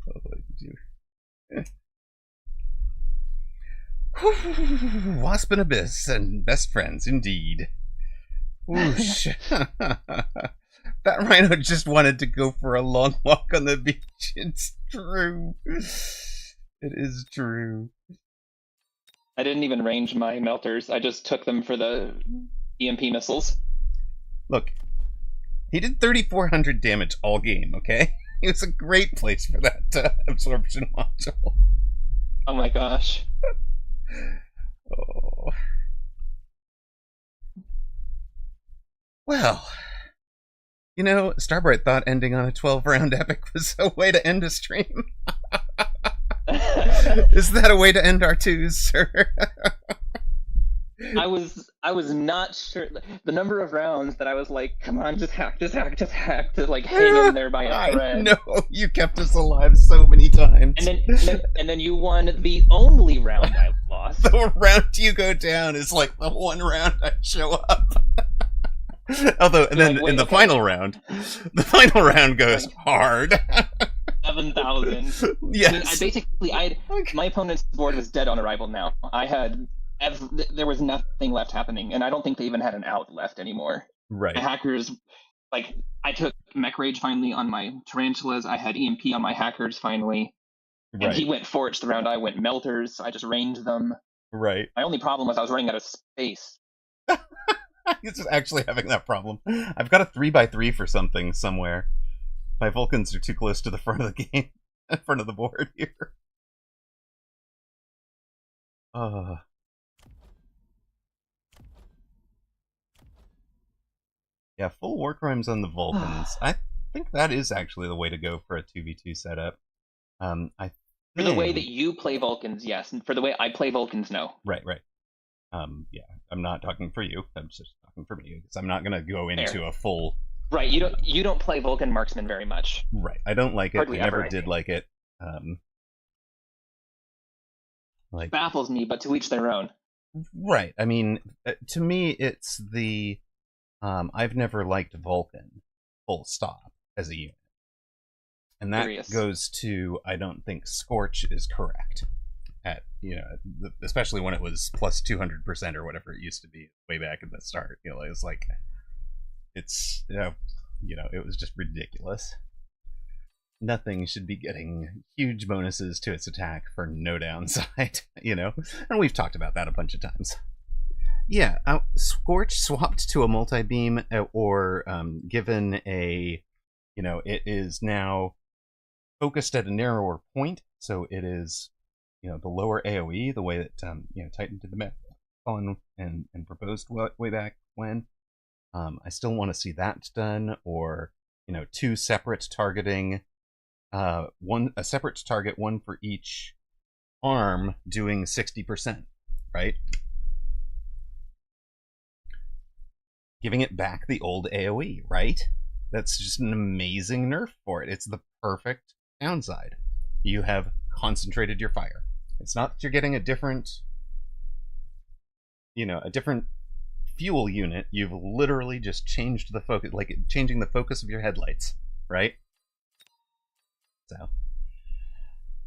what did you? Wasp and Abyss and best friends indeed. Whoosh. That Rhino just wanted to go for a long walk on the beach. It's true. It is true. I didn't even range my melters. I just took them for the EMP missiles. Look, he did 3,400 damage all game, okay? It was a great place for that absorption module. Oh my gosh. Oh. Well, you know, Starbright thought ending on a 12-round epic was a way to end a stream. Is that a way to end our twos, sir? I was not sure. The number of rounds that I was like, come on, just hack, to like hang in there by a thread. I know, you kept us alive so many times. And then you won the only round I lost. The round you go down is like the one round I show up. Although, and then wait, in the okay. final round goes hard. 7,000. Yes. I mean, my opponent's board was dead on arrival now. There was nothing left happening, and I don't think they even had an out left anymore. Right. The hackers Like, I took Mech Rage finally on my Tarantulas. I had EMP on my Hackers finally. And Right. he went Forged the round I went Melters. I just ranged them. Right. My only problem was I was running out of space. He's just actually having that problem. I've got a 3x3 for something somewhere. My Vulcans are too close to the front of the game, in front of the board here. Yeah, full War Crimes on the Vulcans. I think that is actually the way to go for a 2v2 setup. I For the way think- that you play Vulcans, yes. And for the way I play Vulcans, no. Right. Yeah, I'm not talking for you. I'm just talking for me because I'm not gonna go into a full. Right, you don't play Vulcan Marksman very much. Right, I don't like it. Hardly I never ever, I did think. like it. Like, Baffles me, but to each their own. right. I mean, to me, it's the. I've never liked Vulcan, full stop, as a unit, and that Curious. goes to I don't think Scorch is correct. At especially when it was plus 200% or whatever it used to be way back at the start. It's like it's it was just ridiculous. Nothing should be getting huge bonuses to its attack for no downside, and we've talked about that a bunch of times. Yeah, Scorch swapped to a multi-beam or given a, it is now focused at a narrower point, so it is, the lower AoE, the way that, Titan did the math on and proposed way back when. I still want to see that done, or, two separate targeting, a separate target, one for each arm doing 60%, right? Giving it back the old AoE, right? That's just an amazing nerf for it. It's the perfect downside. You have concentrated your fire. It's not that you're getting a different fuel unit. You've literally just changed the focus, like changing the focus of your headlights, right? So.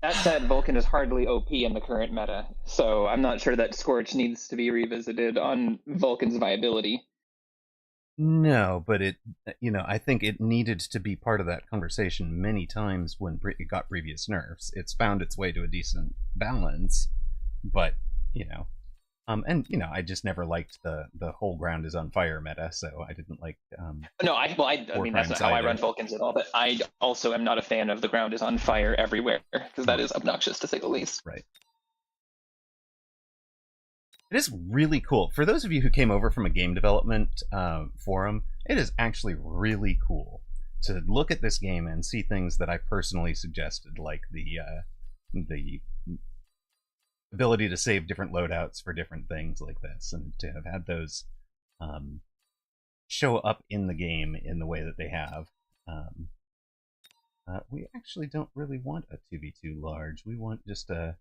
That said, Vulcan is hardly OP in the current meta, so I'm not sure that Scorch needs to be revisited on Vulcan's viability. No, but I think it needed to be part of that conversation many times when it got previous nerfs. It's found its way to a decent balance, but I just never liked the whole ground is on fire meta, so I didn't like. No, I mean that's not how I run Vulcans at all. But I also am not a fan of the ground is on fire everywhere because that is obnoxious to say the least. Right. It is really cool. For those of you who came over from a game development forum, it is actually really cool to look at this game and see things that I personally suggested, like the ability to save different loadouts for different things like this, and to have had those show up in the game in the way that they have. We actually don't really want a 2v2 large. We want just a...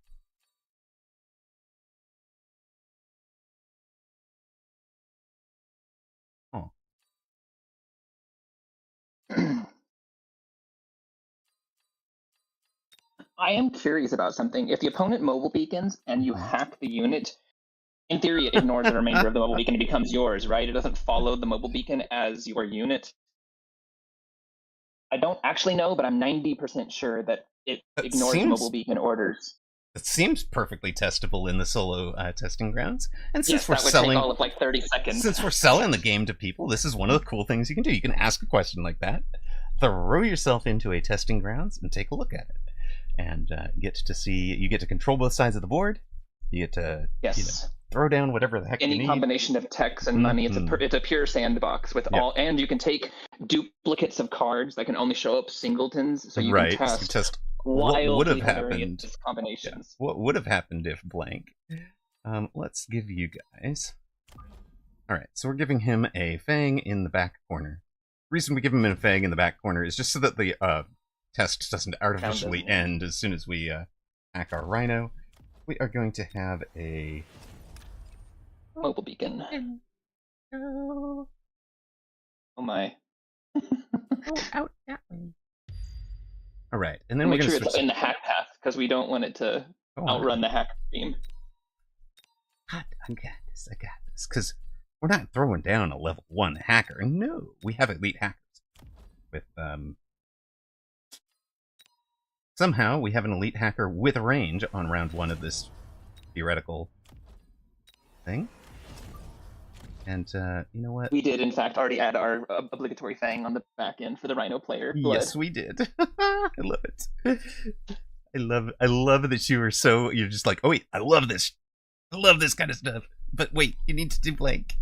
I am curious about something. If the opponent mobile beacons and you hack the unit, in theory it ignores the remainder of the mobile beacon and becomes yours, right? It doesn't follow the mobile beacon as your unit. I don't actually know, but I'm 90% sure that it ignores mobile beacon orders. It seems perfectly testable in the solo testing grounds. And since Yes, we're that would selling take all of like 30 seconds. Since we're selling the game to people, this is one of the cool things you can do. You can ask a question like that, throw yourself into a testing grounds, and take a look at it. And you get to control both sides of the board. You get to throw down whatever the heck you need. Any combination of techs and money. It's a pure sandbox with all, and you can take duplicates of cards that can only show up singletons, so you can test what would have wildly happened. various combinations. What would have happened if blank? Let's give you guys. All right, so we're giving him a Fang in the back corner. The reason we give him a Fang in the back corner is just so that the test doesn't artificially end as soon as we hack our Rhino. We are going to have a mobile beacon. Oh my. Out that way. All right, and then make we're going sure to it's in the hack path because we don't want it to outrun the hack beam. I got this. Because we're not throwing down a level 1 hacker. No, we have elite hackers. with somehow we have an elite hacker with range on round 1 of this theoretical thing. And you know what? We did, in fact, already add our obligatory Fang on the back end for the Rhino player. Blood. Yes, we did. I love it. I love that you're just like, oh wait, I love this kind of stuff. But wait, you need to do blank.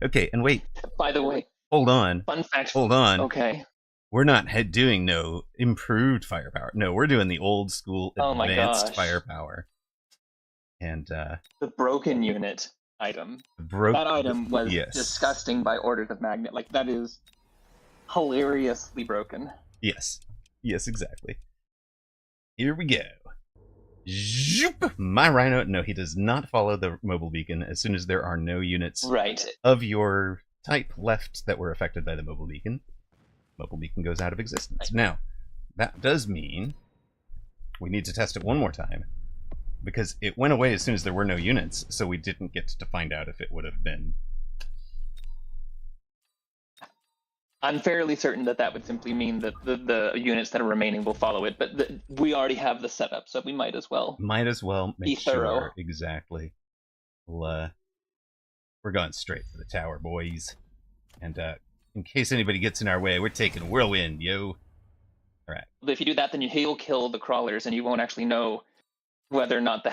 Okay, and wait. By the way, hold on. Fun fact. Hold on. Okay. We're not doing no improved firepower. No, we're doing the old school advanced firepower. And the broken unit item. That item was disgusting by orders of magnitude. Like, that is hilariously broken. Yes. Yes, exactly. Here we go. Zoop! My Rhino, no, he does not follow the mobile beacon as soon as there are no units of your type left that were affected by the mobile beacon. Mobile beacon goes out of existence. Now, that does mean we need to test it one more time, because it went away as soon as there were no units, so we didn't get to find out if it would have been. I'm fairly certain that would simply mean that the units that are remaining will follow it, but we already have the setup, so we might as well. Make thorough. Sure. Exactly. We're going straight for the tower, boys. And in case anybody gets in our way, we're taking Whirlwind, yo. All right. If you do that, then he'll kill the crawlers, and you won't actually know whether or not the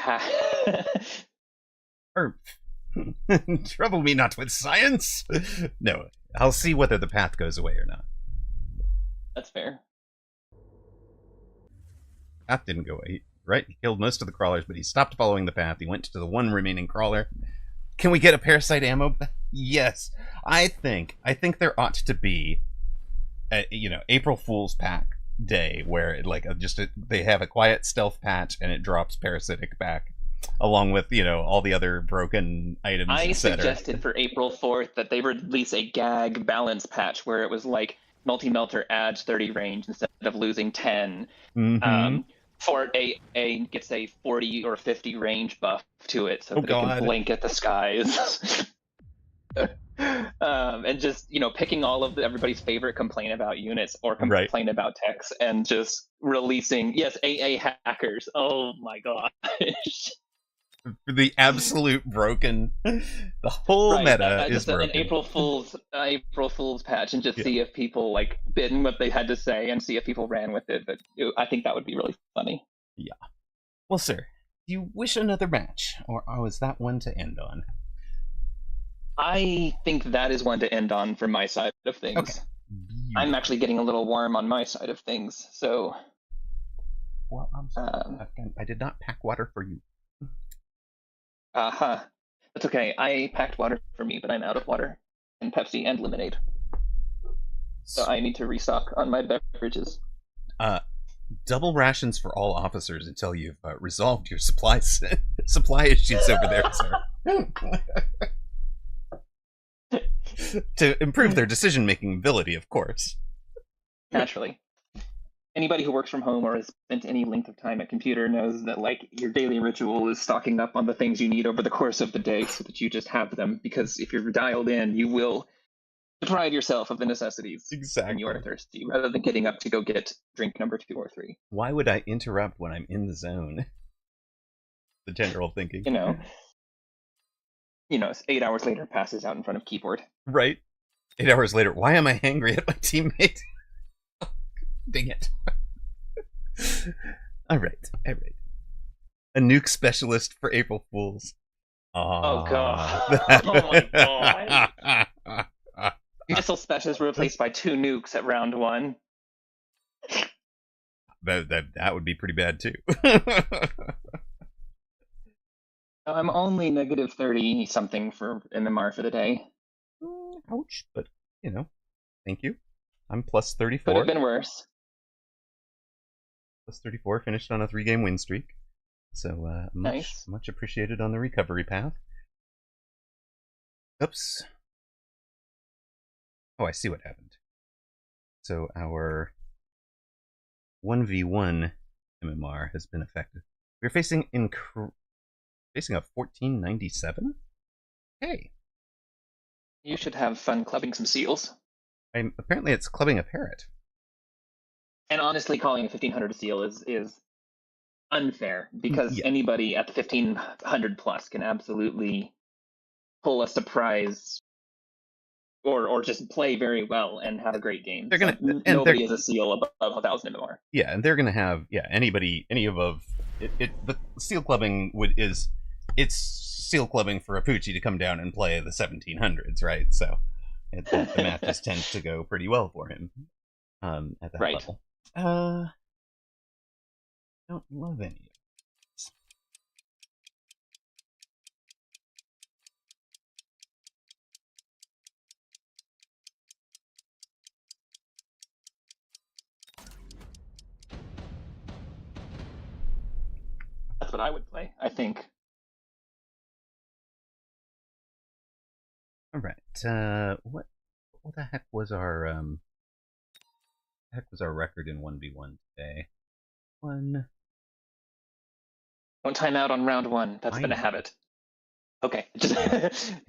trouble me not with science. No, I'll see whether the path goes away or not. That's fair. Path didn't go away, right? He killed most of the crawlers, but he stopped following the path. He went to the one remaining crawler. Can we get a parasite ammo? Yes. I think there ought to be a, April Fool's pack day where they have a quiet stealth patch and it drops parasitic back along with all the other broken items. I suggested for April 4th that they release a gag balance patch where it was like multi-melter adds 30 range instead of losing 10. Mm-hmm. For gets a 40 or 50 range buff to it so that it can blink at the skies. And just picking all of everybody's favorite complain about units or complain about techs and just releasing AA hackers. Oh my gosh. The absolute broken. The whole meta is broken. An April Fool's patch and just see if people bid in what they had to say and see if people ran with it. But I think that would be really funny. Yeah. Well, sir, do you wish another match, or is that one to end on? I think that is one to end on for my side of things. Okay. I'm actually getting a little warm on my side of things, so. Well, I'm sorry. I did not pack water for you. That's okay. I packed water for me, but I'm out of water and Pepsi and lemonade. So I need to restock on my beverages. Double rations for all officers until you've resolved your supply issues over there, sir. To improve their decision-making ability, of course. Naturally. Anybody who works from home or has spent any length of time at computer knows that your daily ritual is stocking up on the things you need over the course of the day so that you just have them, because if you're dialed in, you will deprive yourself of the necessities when you are thirsty, rather than getting up to go get drink number 2 or 3. Why would I interrupt when I'm in the zone? The general thinking. 8 hours later passes out in front of keyboard. Right. 8 hours later, why am I angry at my teammate? Dang it. All right. A nuke specialist for April Fools. Oh god. Oh my god. Missile specialist replaced by 2 nukes at round 1. That would be pretty bad too. I'm only negative 30 something for MMR for the day. Ouch, but thank you. I'm plus 34. Could have been worse. Plus 34, finished on a 3-game win streak. So much appreciated on the recovery path. Oops. Oh, I see what happened. So our 1v1 MMR has been affected. We're facing a 1497? Hey. You should have fun clubbing some seals. Apparently it's clubbing a parrot. And honestly, calling a 1500 seal is unfair because Yeah. anybody at the 1500 plus can absolutely pull a surprise or just play very well and have a great game. They're gonna- So and nobody they're- is a seal above 1,000 and more. Yeah, and they're gonna have any above the seal clubbing it's seal clubbing for Apucci to come down and play the 1700s, right? So the math just tends to go pretty well for him at that Right. level. Don't love any of these. That's what I would play, I think. All right. What the heck was our record in 1v1 today? One. Don't time out on round one. That's I been a know. habit. Okay. Just 5.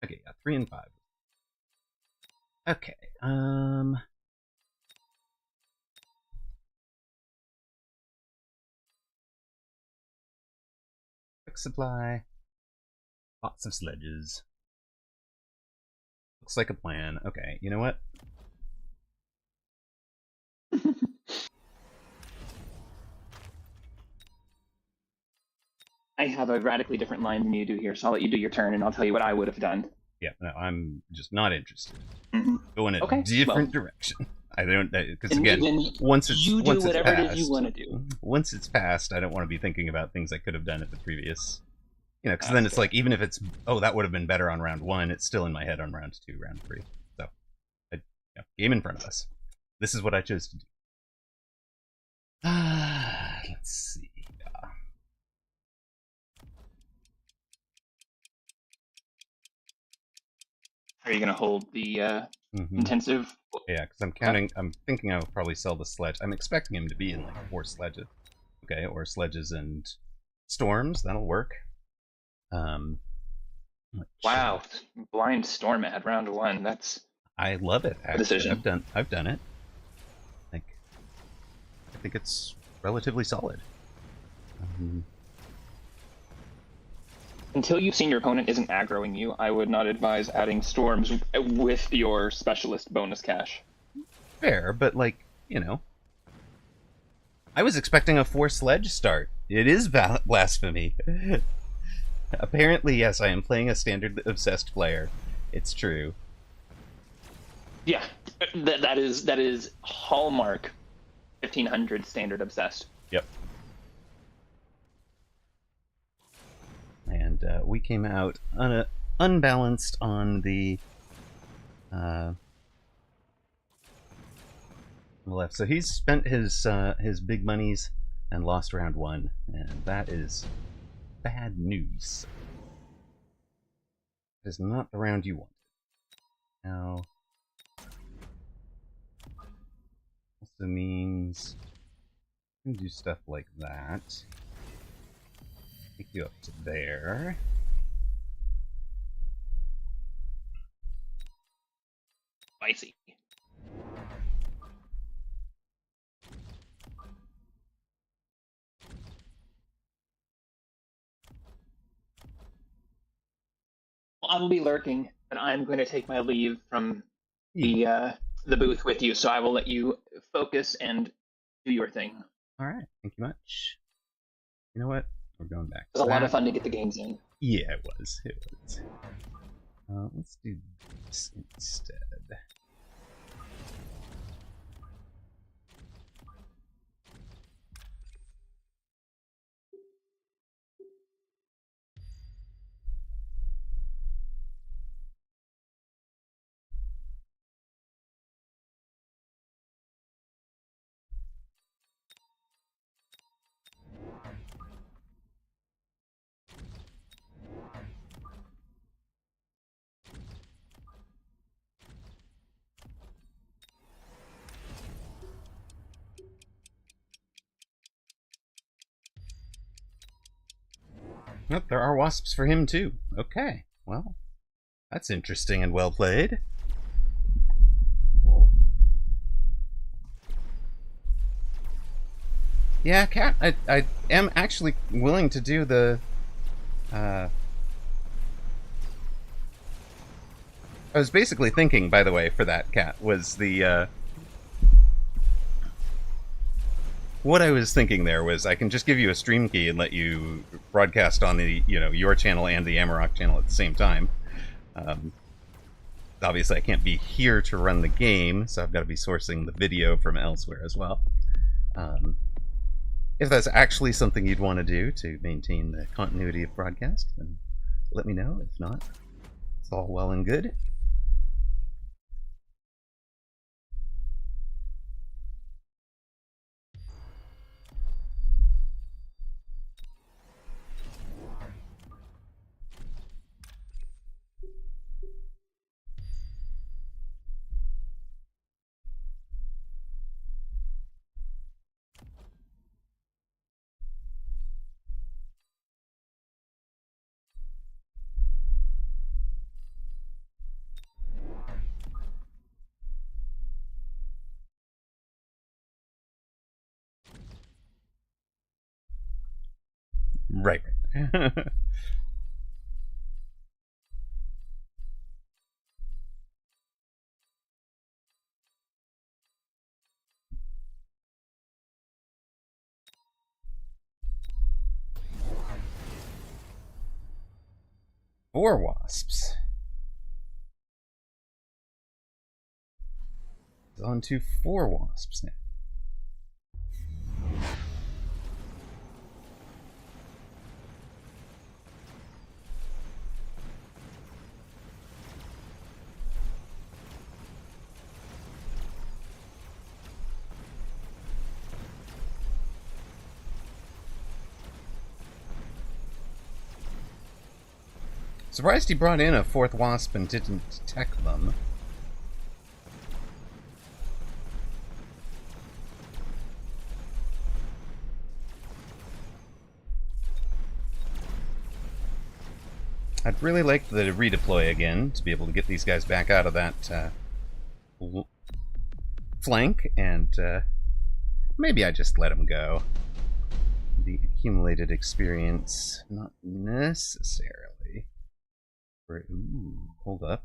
Okay, yeah, 3 and 5. Okay. Quick supply. Lots of sledges. Looks like a plan. Okay, you know what? I have a radically different line than you do here, so I'll let you do your turn and I'll tell you what I would have done. Yeah, no, I'm just not interested. Mhm. Go in a Okay, different direction. I don't, because And again, then once it's you do once it's whatever it is passed, you want to do. Once it's passed, I don't want to be thinking about things I could have done at the previous. Because That's then it's fair. like, even if it's, oh, that would have been better on round 1, it's still in my head on round 2, round 3. So, game in front of us. This is what I chose to do. Let's see. Are you going to hold the Mhm. intensive? Yeah, because I'm thinking I'll probably sell the sledge. I'm expecting him to be in like 4 sledges. Okay, or sledges and storms. That'll work. Wow, blind storm at round 1. That's I love it. Actually, decision. I've done it. I think it's relatively solid. Until you've seen your opponent isn't aggroing you, I would not advise adding storms with your specialist bonus cash. Fair, but like, I was expecting a 4 sledge start. It is blasphemy. Apparently, yes, I am playing a standard obsessed player. It's true. Yeah, that is hallmark 1500 standard obsessed. Yep. And we came out unbalanced on the left. So he's spent his big monies and lost round 1, and that is bad news. It is not the round you want. Now, also means you can do stuff like that. Take you up to there. Spicy. Well, I will be lurking, but I'm going to take my leave from the booth with you, so I will let you focus and do your thing. All right, thank you much. You know what? We're going back. It was a lot of fun to get the games in. Yeah, it was. It was. Let's do this instead. Nope, there are wasps for him too. Okay, well, That's interesting and well played. Yeah, Cat, I am actually willing to do the... I was basically thinking, by the way, for that, Cat, was the... What I was thinking there was I can just give you a stream key and let you broadcast on the, your channel and the Amarok channel at the same time. Obviously, I can't be here to run the game, so I've got to be sourcing the video from elsewhere as well. If that's actually something you'd want to do to maintain the continuity of broadcast, then let me know. If not, it's all well and good. Right. 4 wasps. On to 4 wasps now. Surprised he brought in a 4th wasp and didn't tech them. I'd really like the redeploy again to be able to get these guys back out of that flank, and maybe I just let them go. The accumulated experience, not necessarily. Ooh, hold up.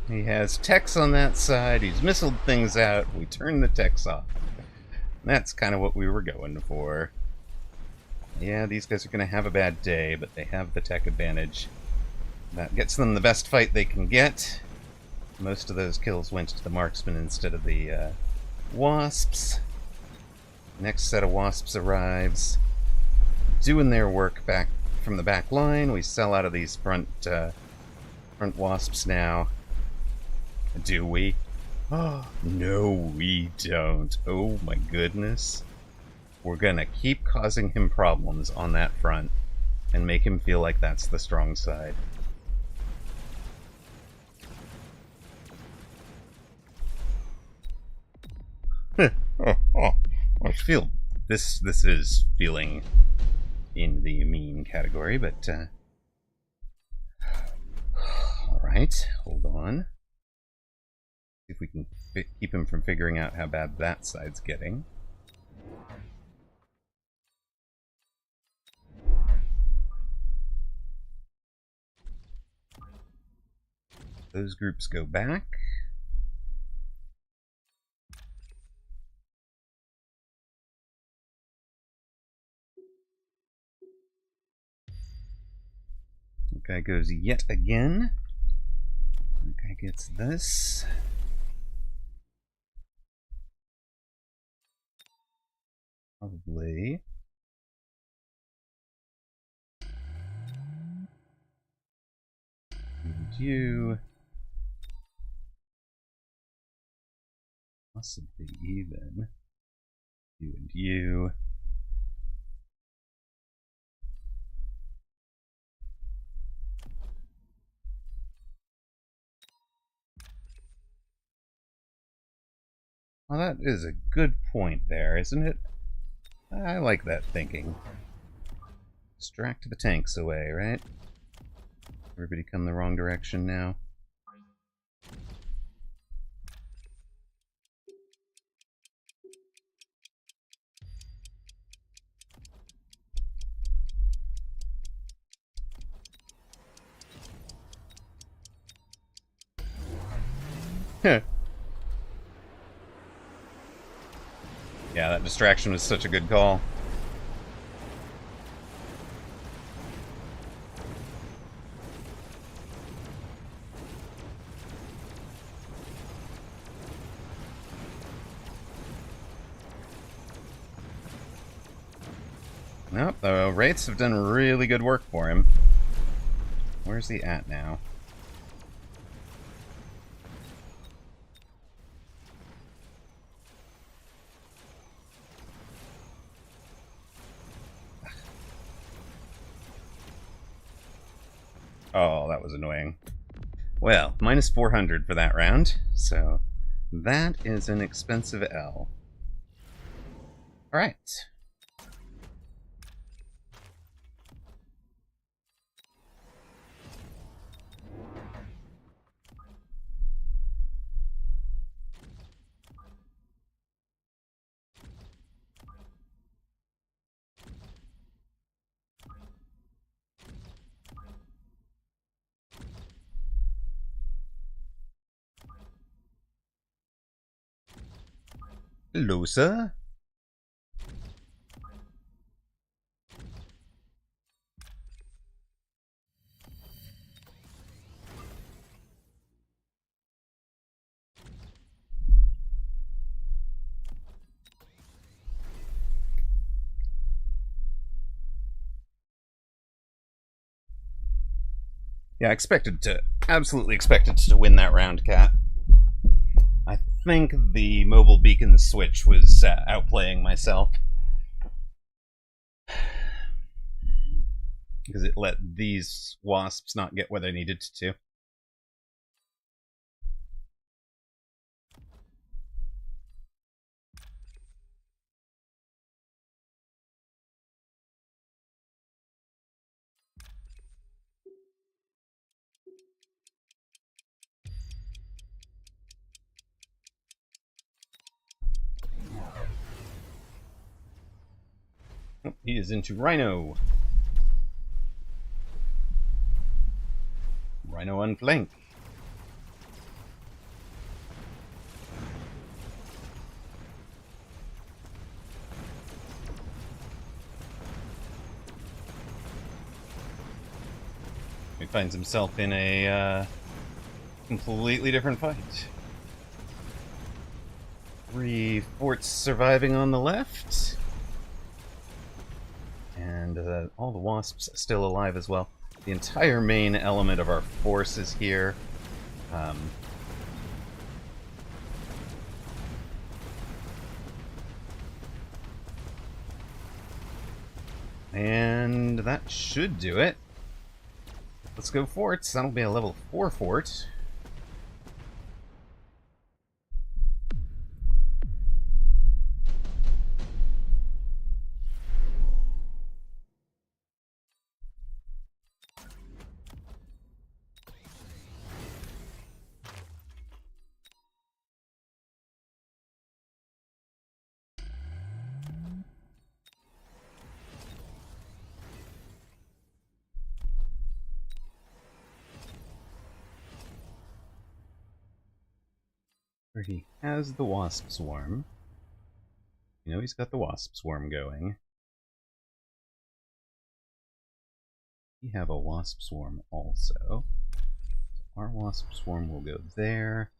He has techs on that side, he's missiled things out, we turn the techs off. That's kind of what we were going for. Yeah, these guys are going to have a bad day, but they have the tech advantage. That gets them the best fight they can get. Most of those kills went to the marksman instead of the wasps. Next set of wasps arrives. Doing their work back from the back line. We sell out of these front wasps now. Do we? Oh, no, we don't. Oh my goodness. We're gonna keep causing him problems on that front and make him feel like that's the strong side. I feel this is feeling in the mean category, but all right, hold on. See if we can keep him from figuring out how bad that side's getting. Those groups go back. That guy goes yet again. That guy gets this. Probably. And you. Possibly even. You and you. Well, that is a good point there, isn't it? I like that thinking. Distract the tanks away, right? Everybody come the wrong direction now. Heh. Yeah, that distraction was such a good call. Nope, the Wraiths have done really good work for him. Where's he at now? Oh, that was annoying. Well, minus 400 for that round, so that is an expensive L. Alright. Hello, sir. Yeah, absolutely expected to win that round, Cat. I think the mobile beacon switch was outplaying myself. Because it let these wasps not get what they needed to. Oh, he is into Rhino. Rhino on flank. He finds himself in a completely different fight. 3 forts surviving on the left. And all the wasps still alive as well. The entire main element of our force is here. And that should do it. Let's go forts. That'll be a level 4 fort. where he has the wasp swarm. You know he's got the wasp swarm going. We have a wasp swarm also. So our wasp swarm will go there.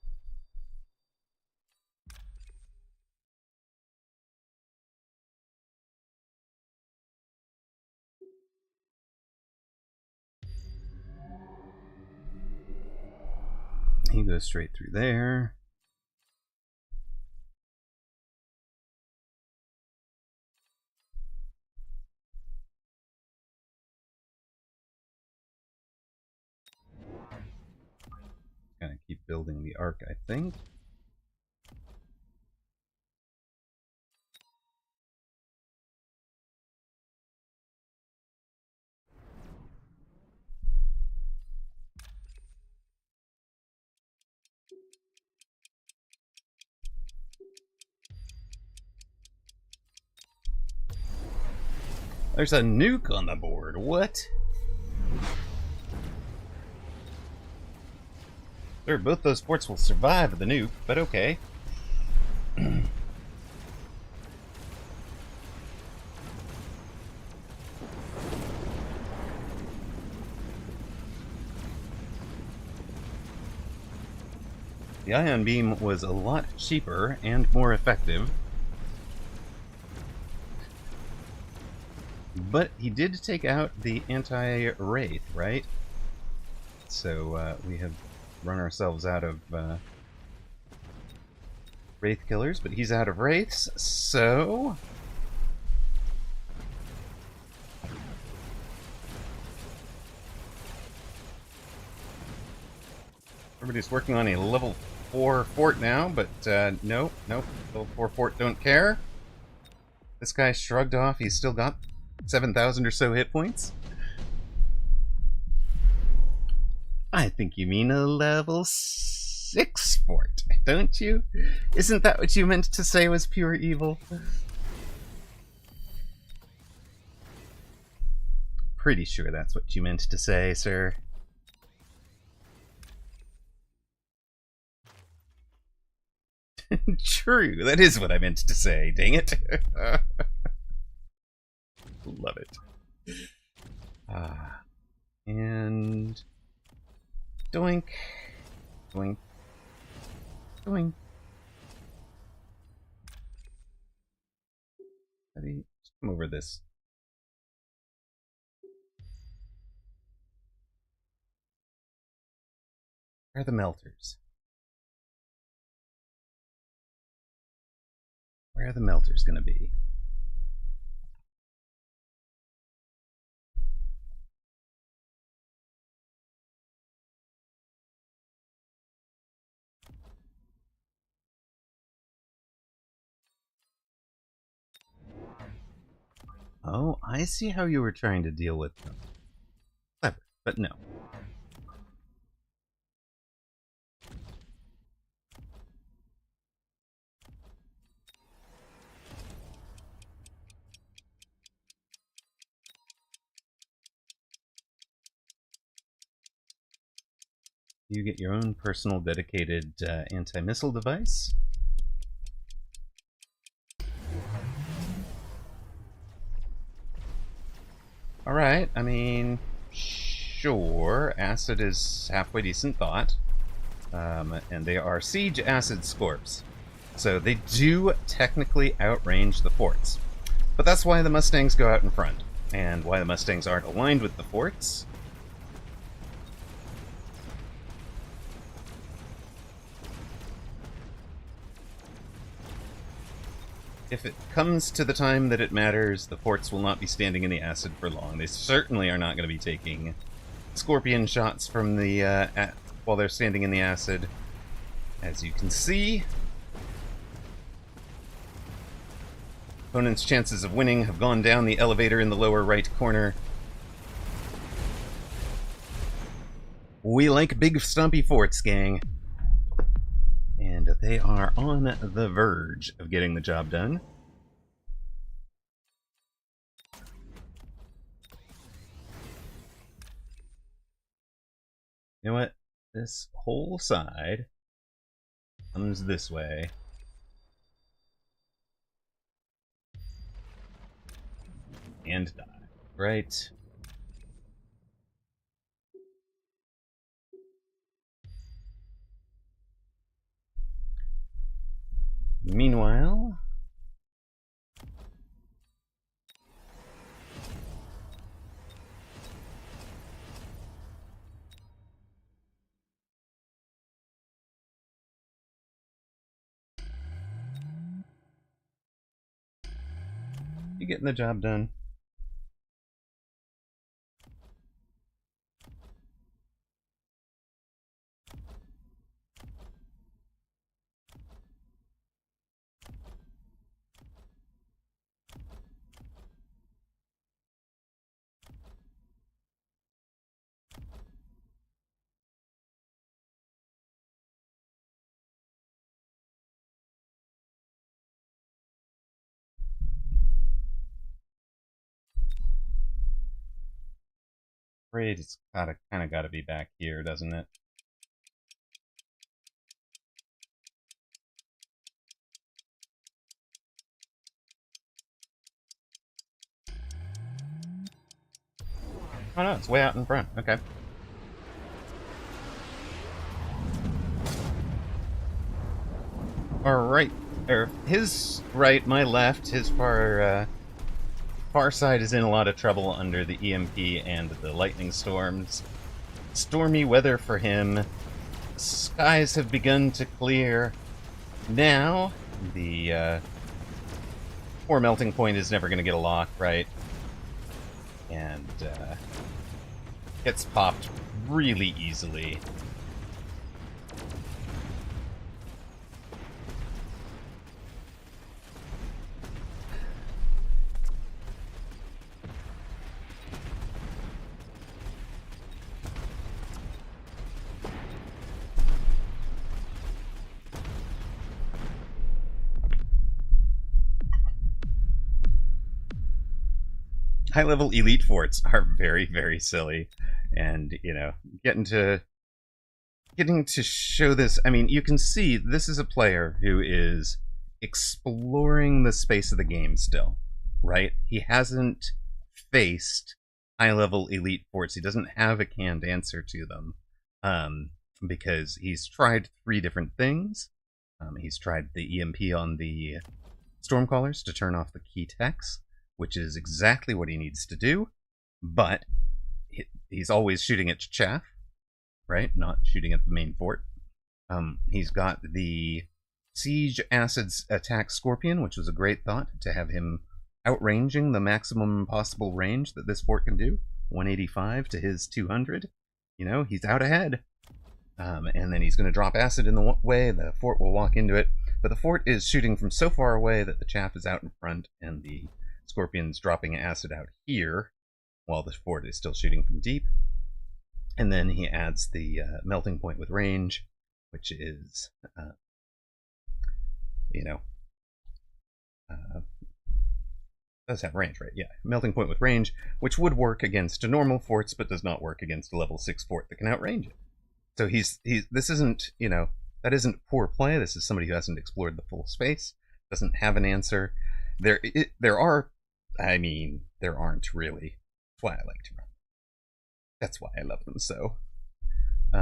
He goes straight through there. Gonna keep building the arc, I think. There's a nuke on the board. What? Sure, both those forts will survive the nuke, but okay. The ion beam was a lot cheaper and more effective. But he did take out the anti-wraith, right? So we have run ourselves out of wraith killers, but he's out of wraiths, so everybody's working on a level 4 fort now, but nope, level 4 fort don't care. This guy shrugged off, he's still got 7,000 or so hit points. I think you mean a level 6 fort, don't you? Isn't that what you meant to say was pure evil? Pretty sure that's what you meant to say, sir. True, that is what I meant to say, dang it. Love it. And doink, doink, doink. Ready? Just come over this. Where are the melters? Where are the melters gonna be? Oh, I see how you were trying to deal with them. Clever, but no. You get your own personal dedicated anti-missile device. Alright, I mean, sure, acid is halfway decent thought. And they are siege acid scorps. So they do technically outrange the forts. But that's why the Mustangs go out in front, and why the Mustangs aren't aligned with the forts. If it comes to the time that it matters, the forts will not be standing in the acid for long. They certainly are not going to be taking scorpion shots from the while they're standing in the acid. As you can see, opponent's chances of winning have gone down the elevator in the lower right corner. We like big stompy forts, gang. And they are on the verge of getting the job done. You know what? This whole side Comes this way. And die. Right. Meanwhile... you getting the job done? Afraid it's kind of got to be back here, doesn't it? Oh no, it's way out in front. Okay. Alright. His right, my left, his far side is in a lot of trouble under the EMP and the lightning storms. Stormy weather for him. Skies have begun to clear. Now, the poor melting point is never going to get a lock, right? And gets popped really easily. High-level elite forts are very, very silly, and you know, getting to show this. I mean, you can see this is a player who is exploring the space of the game still, right? He hasn't faced high-level elite forts. He doesn't have a canned answer to them, because he's tried 3 different things. He's tried the EMP on the Stormcallers to turn off the key techs, which is exactly what he needs to do, but he's always shooting at chaff, right? Not shooting at the main fort. He's got the Siege Acids attack Scorpion, which was a great thought, to have him outranging the maximum possible range that this fort can do, 185 to his 200. You know, he's out ahead. And then he's going to drop acid in the way, the fort will walk into it, but the fort is shooting from so far away that the chaff is out in front, and the Scorpion's dropping acid out here, while the fort is still shooting from deep. And then he adds the melting point with range, which is, you know, does have range, right? Yeah, melting point with range, which would work against normal forts, but does not work against a level 6 fort that can outrange it. So this isn't, you know, that isn't poor play. This is somebody who hasn't explored the full space, doesn't have an answer. There are, I mean, there aren't really. That's why I like to run. That's why I love them so. I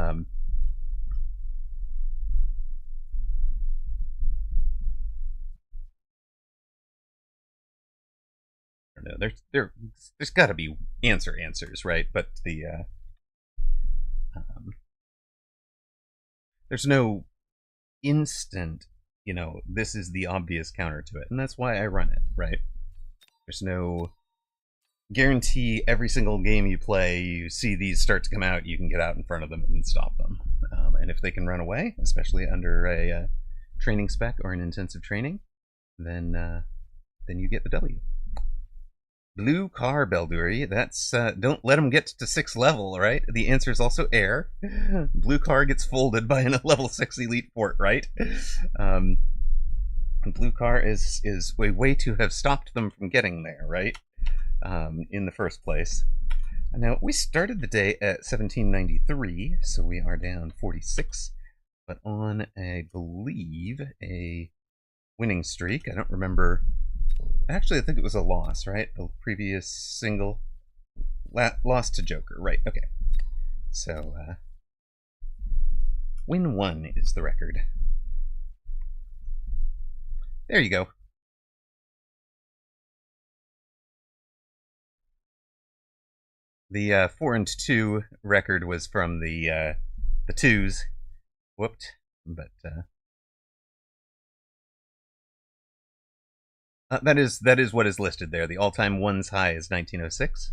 don't know. There's got to be answers, right? But the there's no instant, you know, this is the obvious counter to it, and that's why I run it, right? There's no guarantee every single game you play, you see these start to come out, you can get out in front of them and stop them. And if they can run away, especially under a training spec or an intensive training, then you get the W. Blue car, Belduri. That's don't let them get to 6th level, right? The answer is also air. Blue car gets folded by a level 6 elite fort, right? Blue car is a way to have stopped them from getting there, right? In the first place. Now, we started the day at 1793, so we are down 46. but on, I believe, a winning streak. I don't remember. Actually, I think it was a loss, right? The previous single lost to Joker, right? Okay. So, win 1 is the record. There you go. The 4-2 record was from the twos. Whooped, but that is what is listed there. The all-time ones high is 1906.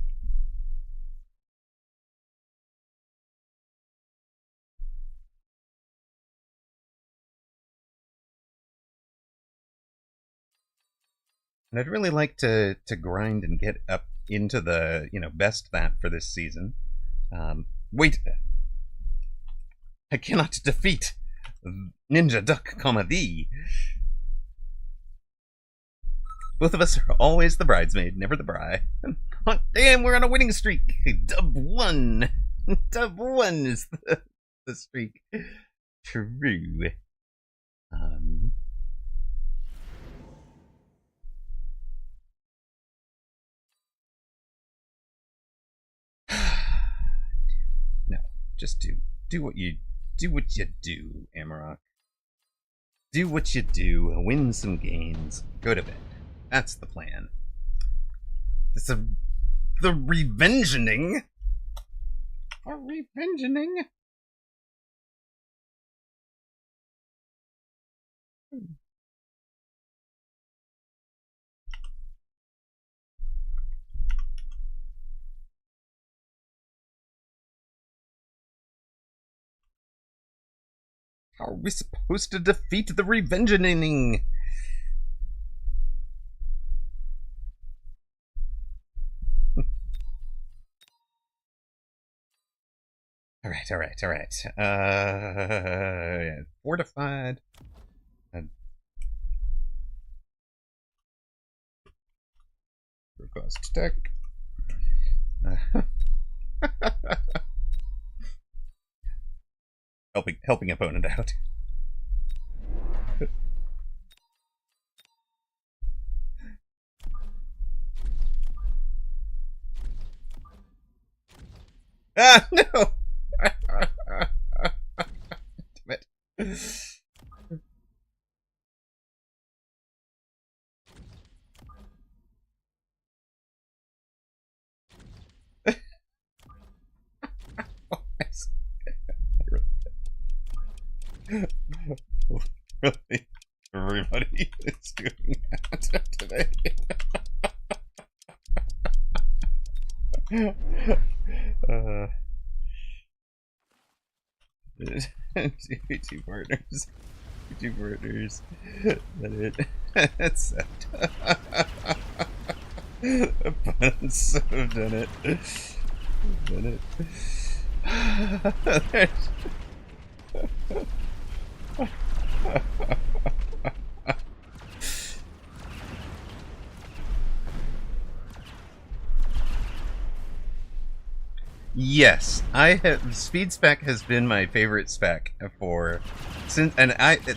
And I'd really like to grind and get up into the best that for this season. Wait, I cannot defeat Ninja Duck, thee. Both of us are always the bridesmaid, never the bride. Oh, damn, we're on a winning streak. Dub 1. Dub 1 is the streak. True. No, just do what you do, Amarok. Do what you do, win some games, go to bed. That's the plan. It's the revengeing. A revengeing. How are we supposed to defeat the revengeing? All right. Fortified. Cost tech. Helping opponent out. Ah, no! Damn it. Really, everybody is doing that today. Two partners. That it. That's opponents so done it. Yes, Speed Spec has been my favorite spec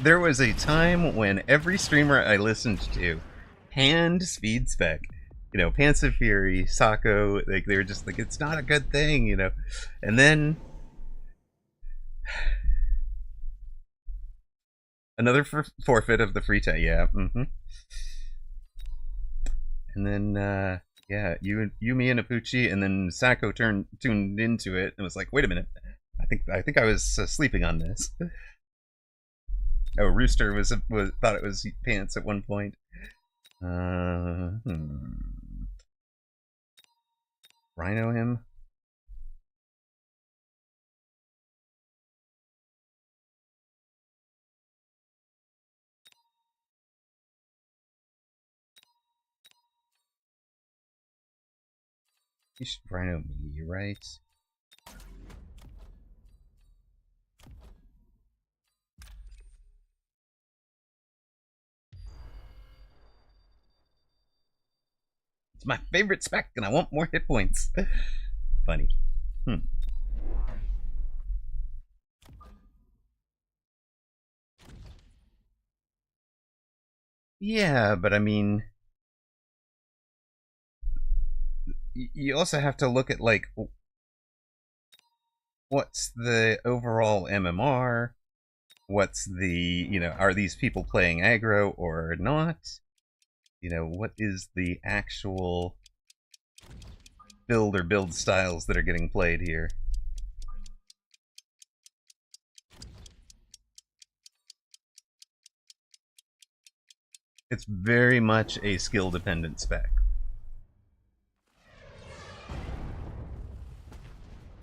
there was a time when every streamer I listened to panned Speed Spec. Pants of Fury, Sako, like they were just like, it's not a good thing, And then another forfeit of the free time, yeah. And then yeah, Yumi and Apuchi, and then Sako tuned into it and was like, wait a minute, I think I was sleeping on this. Oh, Rooster thought it was Pants at one point. Rhino him. You should Rhino me, right? It's my favorite spec, and I want more hit points. Funny. Yeah, but I mean, you also have to look at, like, what's the overall MMR? What's the, are these people playing aggro or not? What is the actual build or build styles that are getting played here? It's very much a skill-dependent spec.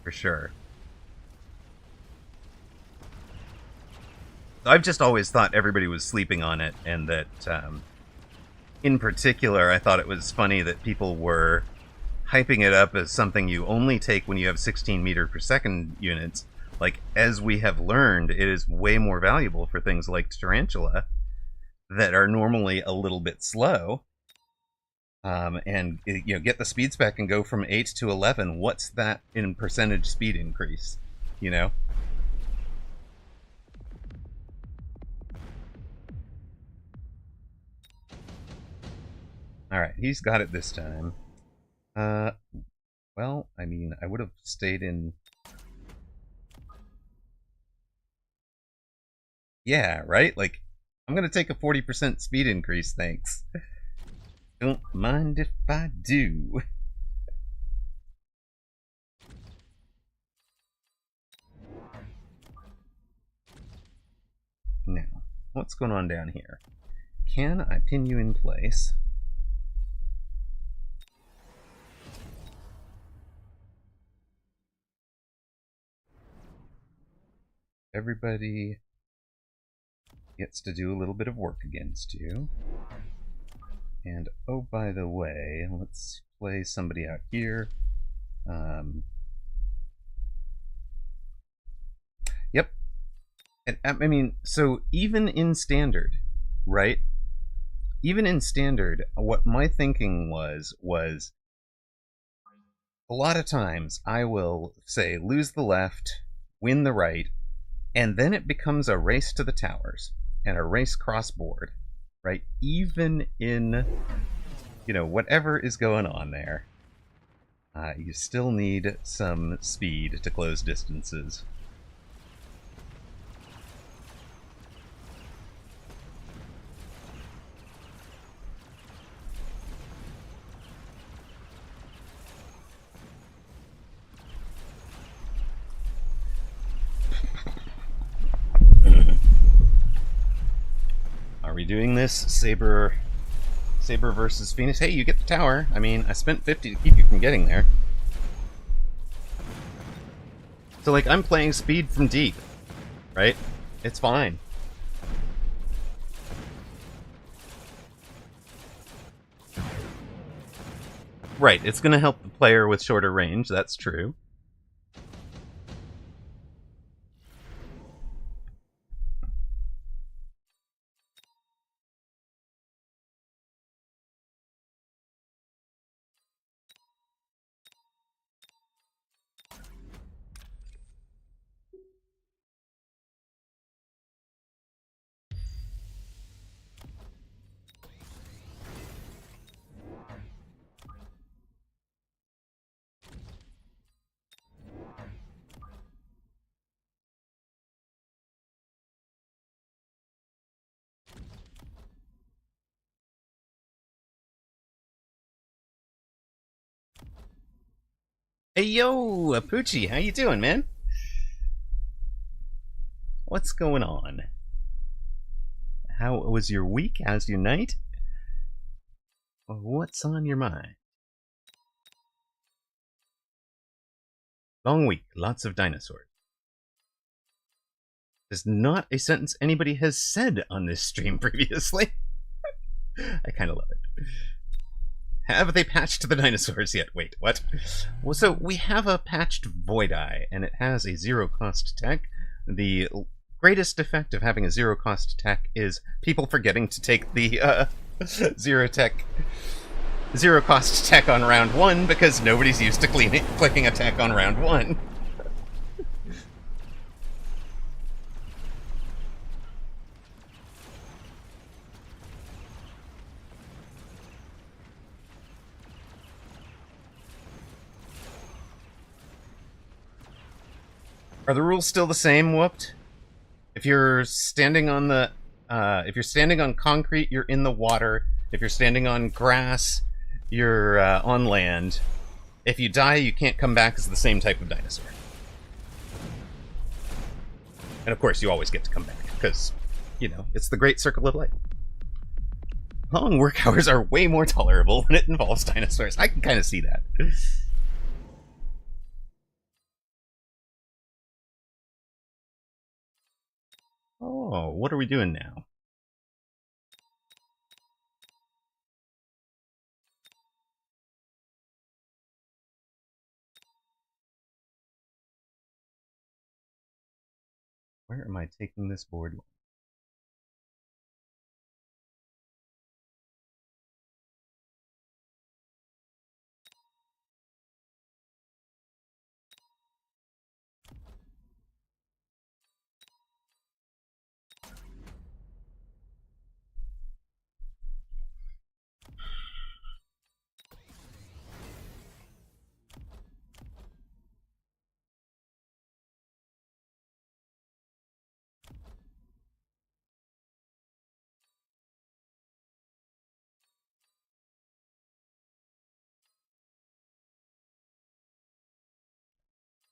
For sure. I've just always thought everybody was sleeping on it, and that, in particular, I thought it was funny that people were hyping it up as something you only take when you have 16 meter per second units. Like, as we have learned, it is way more valuable for things like Tarantula that are normally a little bit slow. And, get the speed spec and go from 8 to 11. What's that in percentage speed increase? Alright, he's got it this time. Well, I mean, I would have stayed in... Yeah, right? Like, I'm gonna take a 40% speed increase, thanks. Don't mind if I do. Now, what's going on down here? Can I pin you in place? Everybody gets to do a little bit of work against you. And, oh, by the way, let's play somebody out here. Yep. And, I mean, so even in Standard, right? Even in Standard, what my thinking was a lot of times I will say, lose the left, win the right, and then it becomes a race to the towers and a race cross-board, right? Even in, whatever is going on there, you still need some speed to close distances. Are we doing this? Saber versus Phoenix? Hey, you get the tower. I mean, I spent 50 to keep you from getting there. So, like, I'm playing speed from deep, right? It's fine. Right, it's gonna help the player with shorter range, that's true. Hey yo, Apucci, how you doing, man? What's going on? How was your week? How's your night? What's on your mind? Long week, lots of dinosaurs. Is not a sentence anybody has said on this stream previously. I kind of love it. Have they patched the dinosaurs yet? Wait, what? Well, so we have a patched Void Eye, and it has a zero-cost tech. The greatest effect of having a zero-cost tech is people forgetting to take the zero-cost tech on round 1 because nobody's used to clicking a tech on round 1. Are the rules still the same, Whooped? If you're standing on the... if you're standing on concrete, you're in the water. If you're standing on grass, you're on land. If you die, you can't come back as the same type of dinosaur. And of course, you always get to come back, because, you know, it's the great circle of life. Long work hours are way more tolerable when it involves dinosaurs. I can kind of see that. Oh, what are we doing now? Where am I taking this board?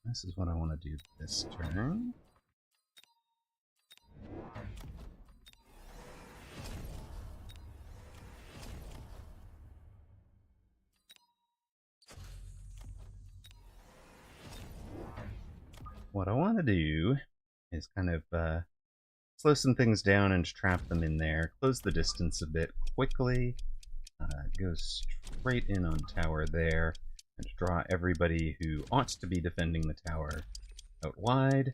This is what I want to do this turn. What I want to do is kind of slow some things down and trap them in there. Close the distance a bit quickly. Go straight in on tower there. And draw everybody who ought to be defending the tower out wide.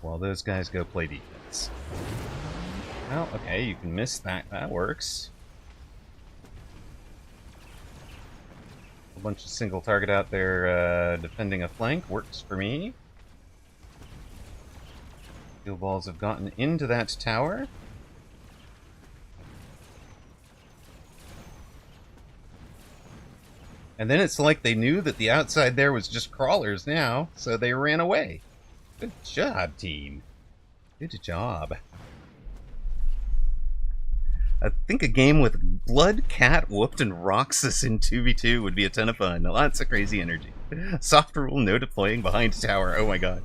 While those guys go play defense. Well, okay, you can miss that. That works. A bunch of single target out there defending a flank works for me. Steel balls have gotten into that tower. And then it's like they knew that the outside there was just crawlers now, so they ran away. Good job, team. Good job. I think a game with Blood, Cat, Whooped, and Roxas in 2v2 would be a ton of fun. Lots of crazy energy. Soft rule, no deploying behind tower. Oh my god.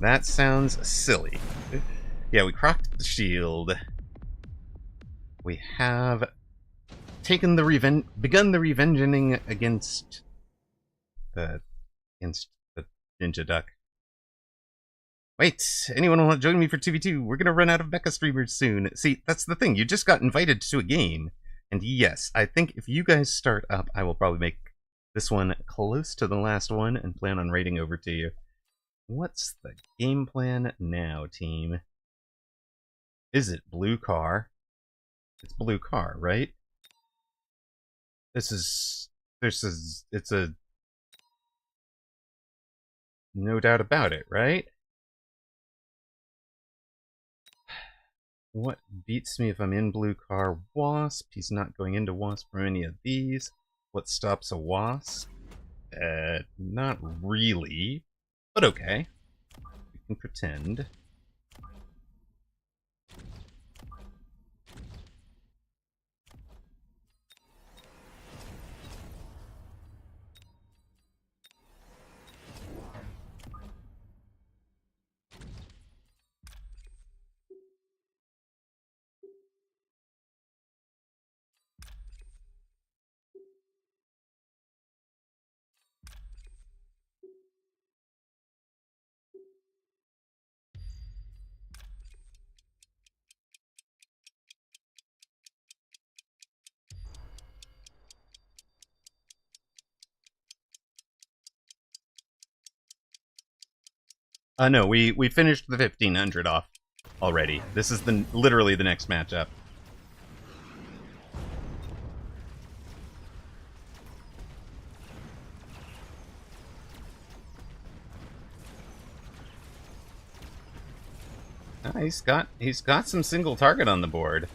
That sounds silly. Yeah, we crocked the shield. We have begun the revenging against the Ninja Duck. Wait, anyone want to join me for 2v2? We're gonna run out of mecha streamers soon. See, that's the thing, you just got invited to a game. And yes, I think if you guys start up, I will probably make this one close to the last one and plan on raiding over to you. What's the game plan now, team? Is it blue car? It's blue car, right? It's a no doubt about it, right? What beats me if I'm in blue car? Wasp. He's not going into Wasp from any of these. What stops a Wasp? Not really, but okay. We can pretend. No, we finished the 1500 off already. This is literally the next matchup. He's got some single target on the board,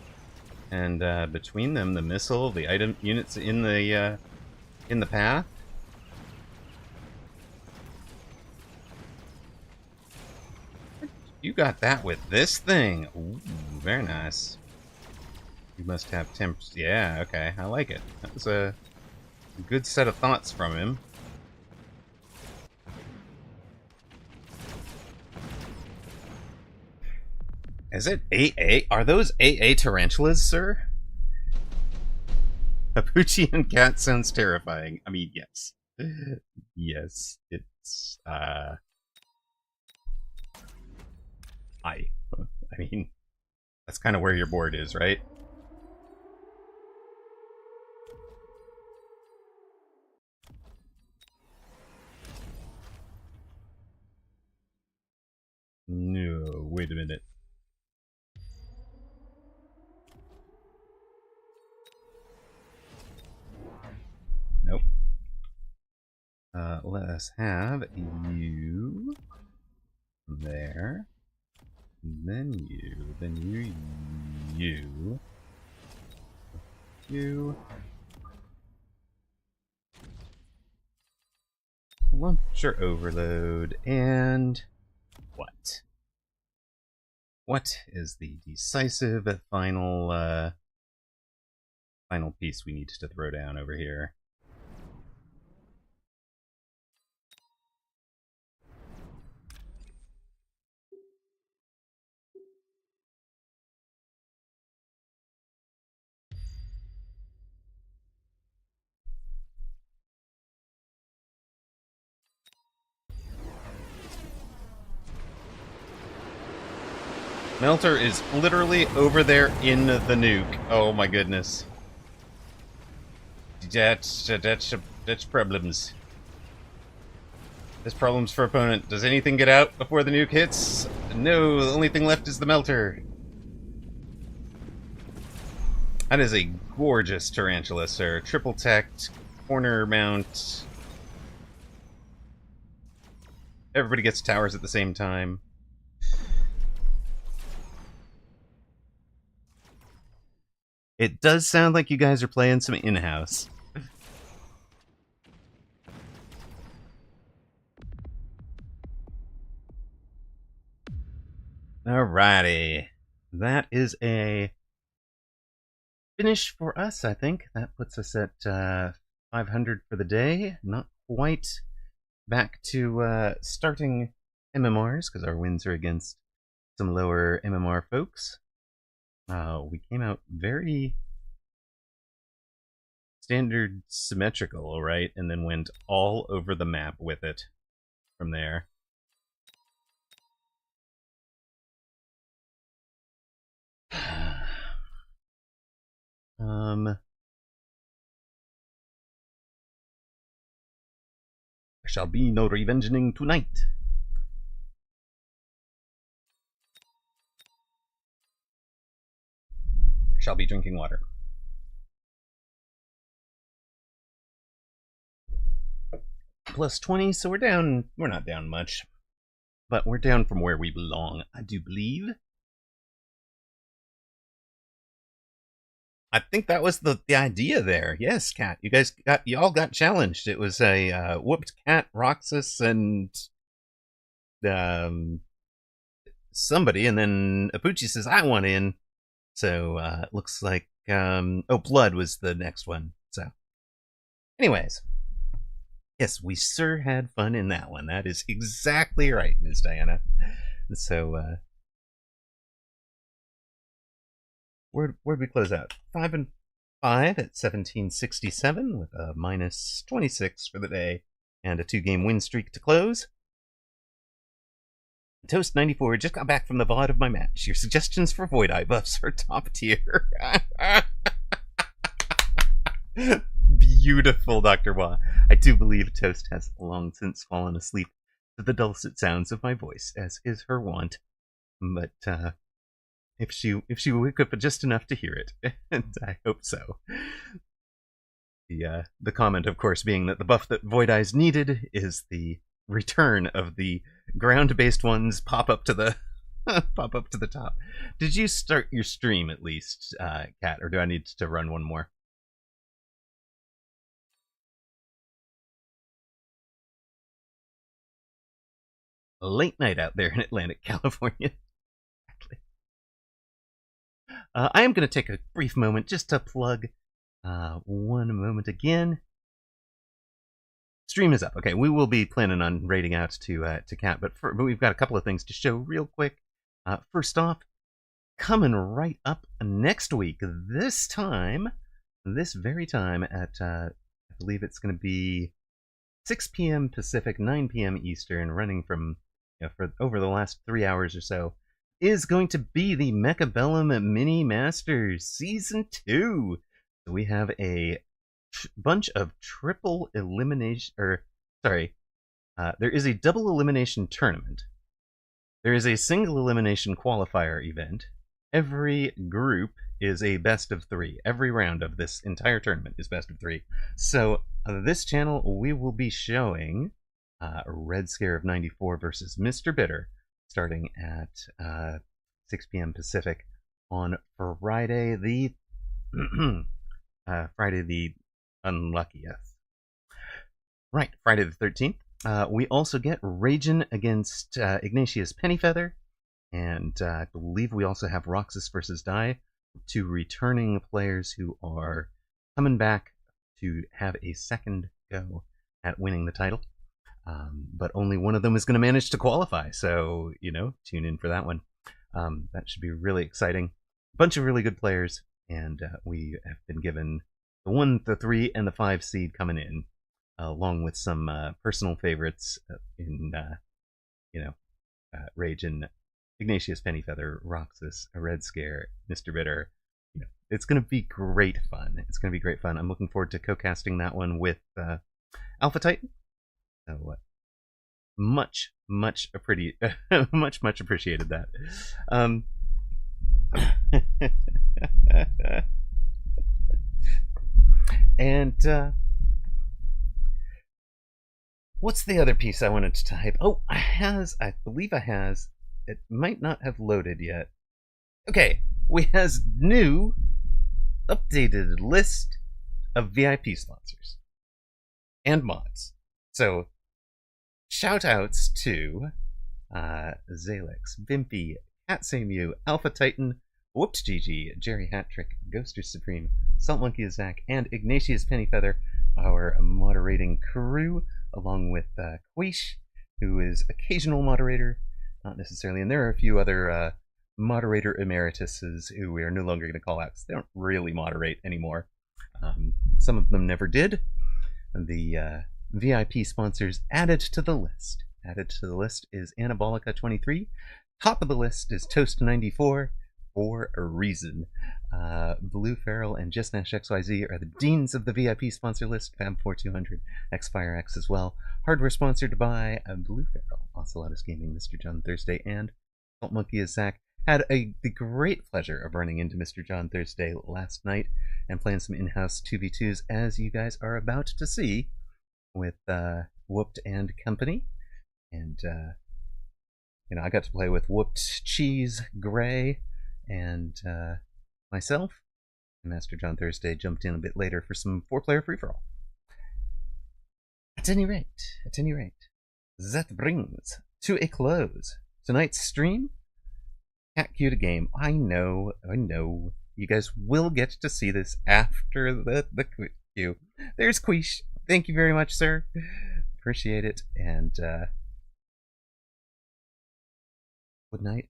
and between them, the missile, the item units in the path, You got that with this thing. Ooh, very nice. You must have temps. Yeah, okay. I like it. That was a good set of thoughts from him. Is it AA? Are those AA tarantulas, sir? Apucci and cat sounds terrifying. I mean, yes. Yes, it's, I mean, that's kind of where your board is, right? No, wait a minute. Nope. Let us have you there. Then you. Then you. You. Launcher overload. And what? What is the decisive final final piece we need to throw down over here? Melter is literally over there in the nuke. Oh my goodness. That's problems. There's problems for opponent. Does anything get out before the nuke hits? No, the only thing left is the Melter. That is a gorgeous tarantula, sir. Triple teched, corner mount. Everybody gets towers at the same time. It does sound like you guys are playing some in-house. Alrighty. That is a finish for us, I think. That puts us at 500 for the day. Not quite back to starting MMRs, because our wins are against some lower MMR folks. We came out very standard symmetrical, right? And then went all over the map with it from there. There shall be no revenging tonight. There shall be drinking water. Plus 20, so we're down. We're not down much, but we're down from where we belong, I do believe. I think that was the idea there. Yes, Cat. You all got challenged. It was a whooped Cat, Roxas, and somebody, and then Apucci says, I want in. So it looks like Blood was the next one. So anyways, yes, we sure had fun in that one. That is exactly right, Ms. Diana. So where'd we close out? 5 and 5 at 1767 with a minus 26 for the day and a 2-game win streak to close. Toast94 just got back from the VOD of my match. Your suggestions for Void Eye buffs are top tier. Beautiful, Dr. Wah. I do believe Toast has long since fallen asleep to the dulcet sounds of my voice, as is her wont. But if she will wake up just enough to hear it, and I hope so. The comment, of course, being that the buff that Void Eyes needed is the return of the ground-based ones pop up to the top. Did you start your stream at least, Kat, or do I need to run one more? late night out there in Atlantic, California. I am going to take a brief moment just to plug one moment again. Stream is up. Okay, we will be planning on raiding out to Cat, but we've got a couple of things to show real quick. First off, coming right up next week, this very time at, I believe it's going to be 6 p.m. Pacific, 9 p.m. Eastern, running from, for over the last 3 hours or so, is going to be the Mechabellum Mini Masters Season 2. So we have a bunch of triple elimination, there is a double elimination tournament. There is a single elimination qualifier event. Every group is a best of 3. Every round of this entire tournament is best of 3. So this channel, we will be showing Red Scare of 94 versus Mr. Bitter, starting at 6 p.m. Pacific on Friday the Friday the unluckiest. Right, Friday the 13th. We also get Ragin against Ignatius Pennyfeather, and I believe we also have Roxas versus Die, 2 returning players who are coming back to have a second go at winning the title. But only one of them is going to manage to qualify, so, tune in for that one. That should be really exciting. A bunch of really good players, and we have been given the 1, the 3, and the 5 seed coming in, along with some personal favorites in, Ragin, Ignatius Pennyfeather, Roxas, a Red Scare, Mr. Bitter. It's going to be great fun. It's going to be great fun. I'm looking forward to co-casting that one with Alpha Titan. So much appreciated that. And what's the other piece I wanted to type? Oh, I believe I has. It might not have loaded yet. Okay, we has new updated list of VIP sponsors and mods. So shout outs to Zalex, Vimpy, Hatsamu, Alpha Titan, Whooped GG, Jerry Hattrick, Ghoster Supreme, Salt Monkey Zach, and Ignatius Pennyfeather, our moderating crew, along with Quish, who is occasional moderator, not necessarily, and there are a few other moderator emerituses who we are no longer going to call out because they don't really moderate anymore. Some of them never did. The VIP sponsors added to the list. Added to the list is Anabolica 23. Top of the list is Toast 94 for a reason. Blue Feral and Just Nash XYZ are the deans of the VIP sponsor list. Fab4200, XFireX as well. Hardware sponsored by Blue Feral, Ocelotus Gaming, Mr. John Thursday, and Salt Monkey is Zach. Had the great pleasure of running into Mr. John Thursday last night and playing some in-house 2v2s, as you guys are about to see with Whooped and company. And I got to play with Whooped, Cheese, Gray, and myself. Master John Thursday jumped in a bit later for some 4-player free-for-all. At any rate, that brings to a close tonight's stream. Cat queued a game. I know. You guys will get to see this after the queue. There's Quish. Thank you very much, sir. Appreciate it. And good night.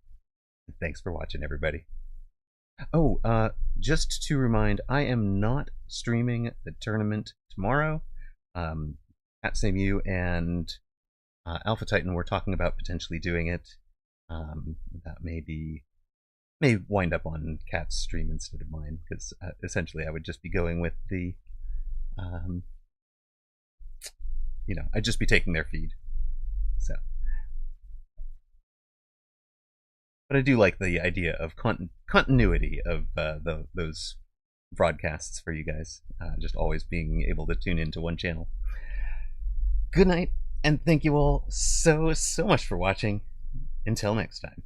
And thanks for watching, everybody. Oh, just to remind, I am not streaming the tournament tomorrow. Hatsamu and Alpha Titan were talking about potentially doing it. That may wind up on Cat's stream instead of mine, because essentially I would just be going with the, I'd just be taking their feed. So, but I do like the idea of continuity of those broadcasts for you guys, just always being able to tune into one channel. Good night, and thank you all so much for watching. Until next time.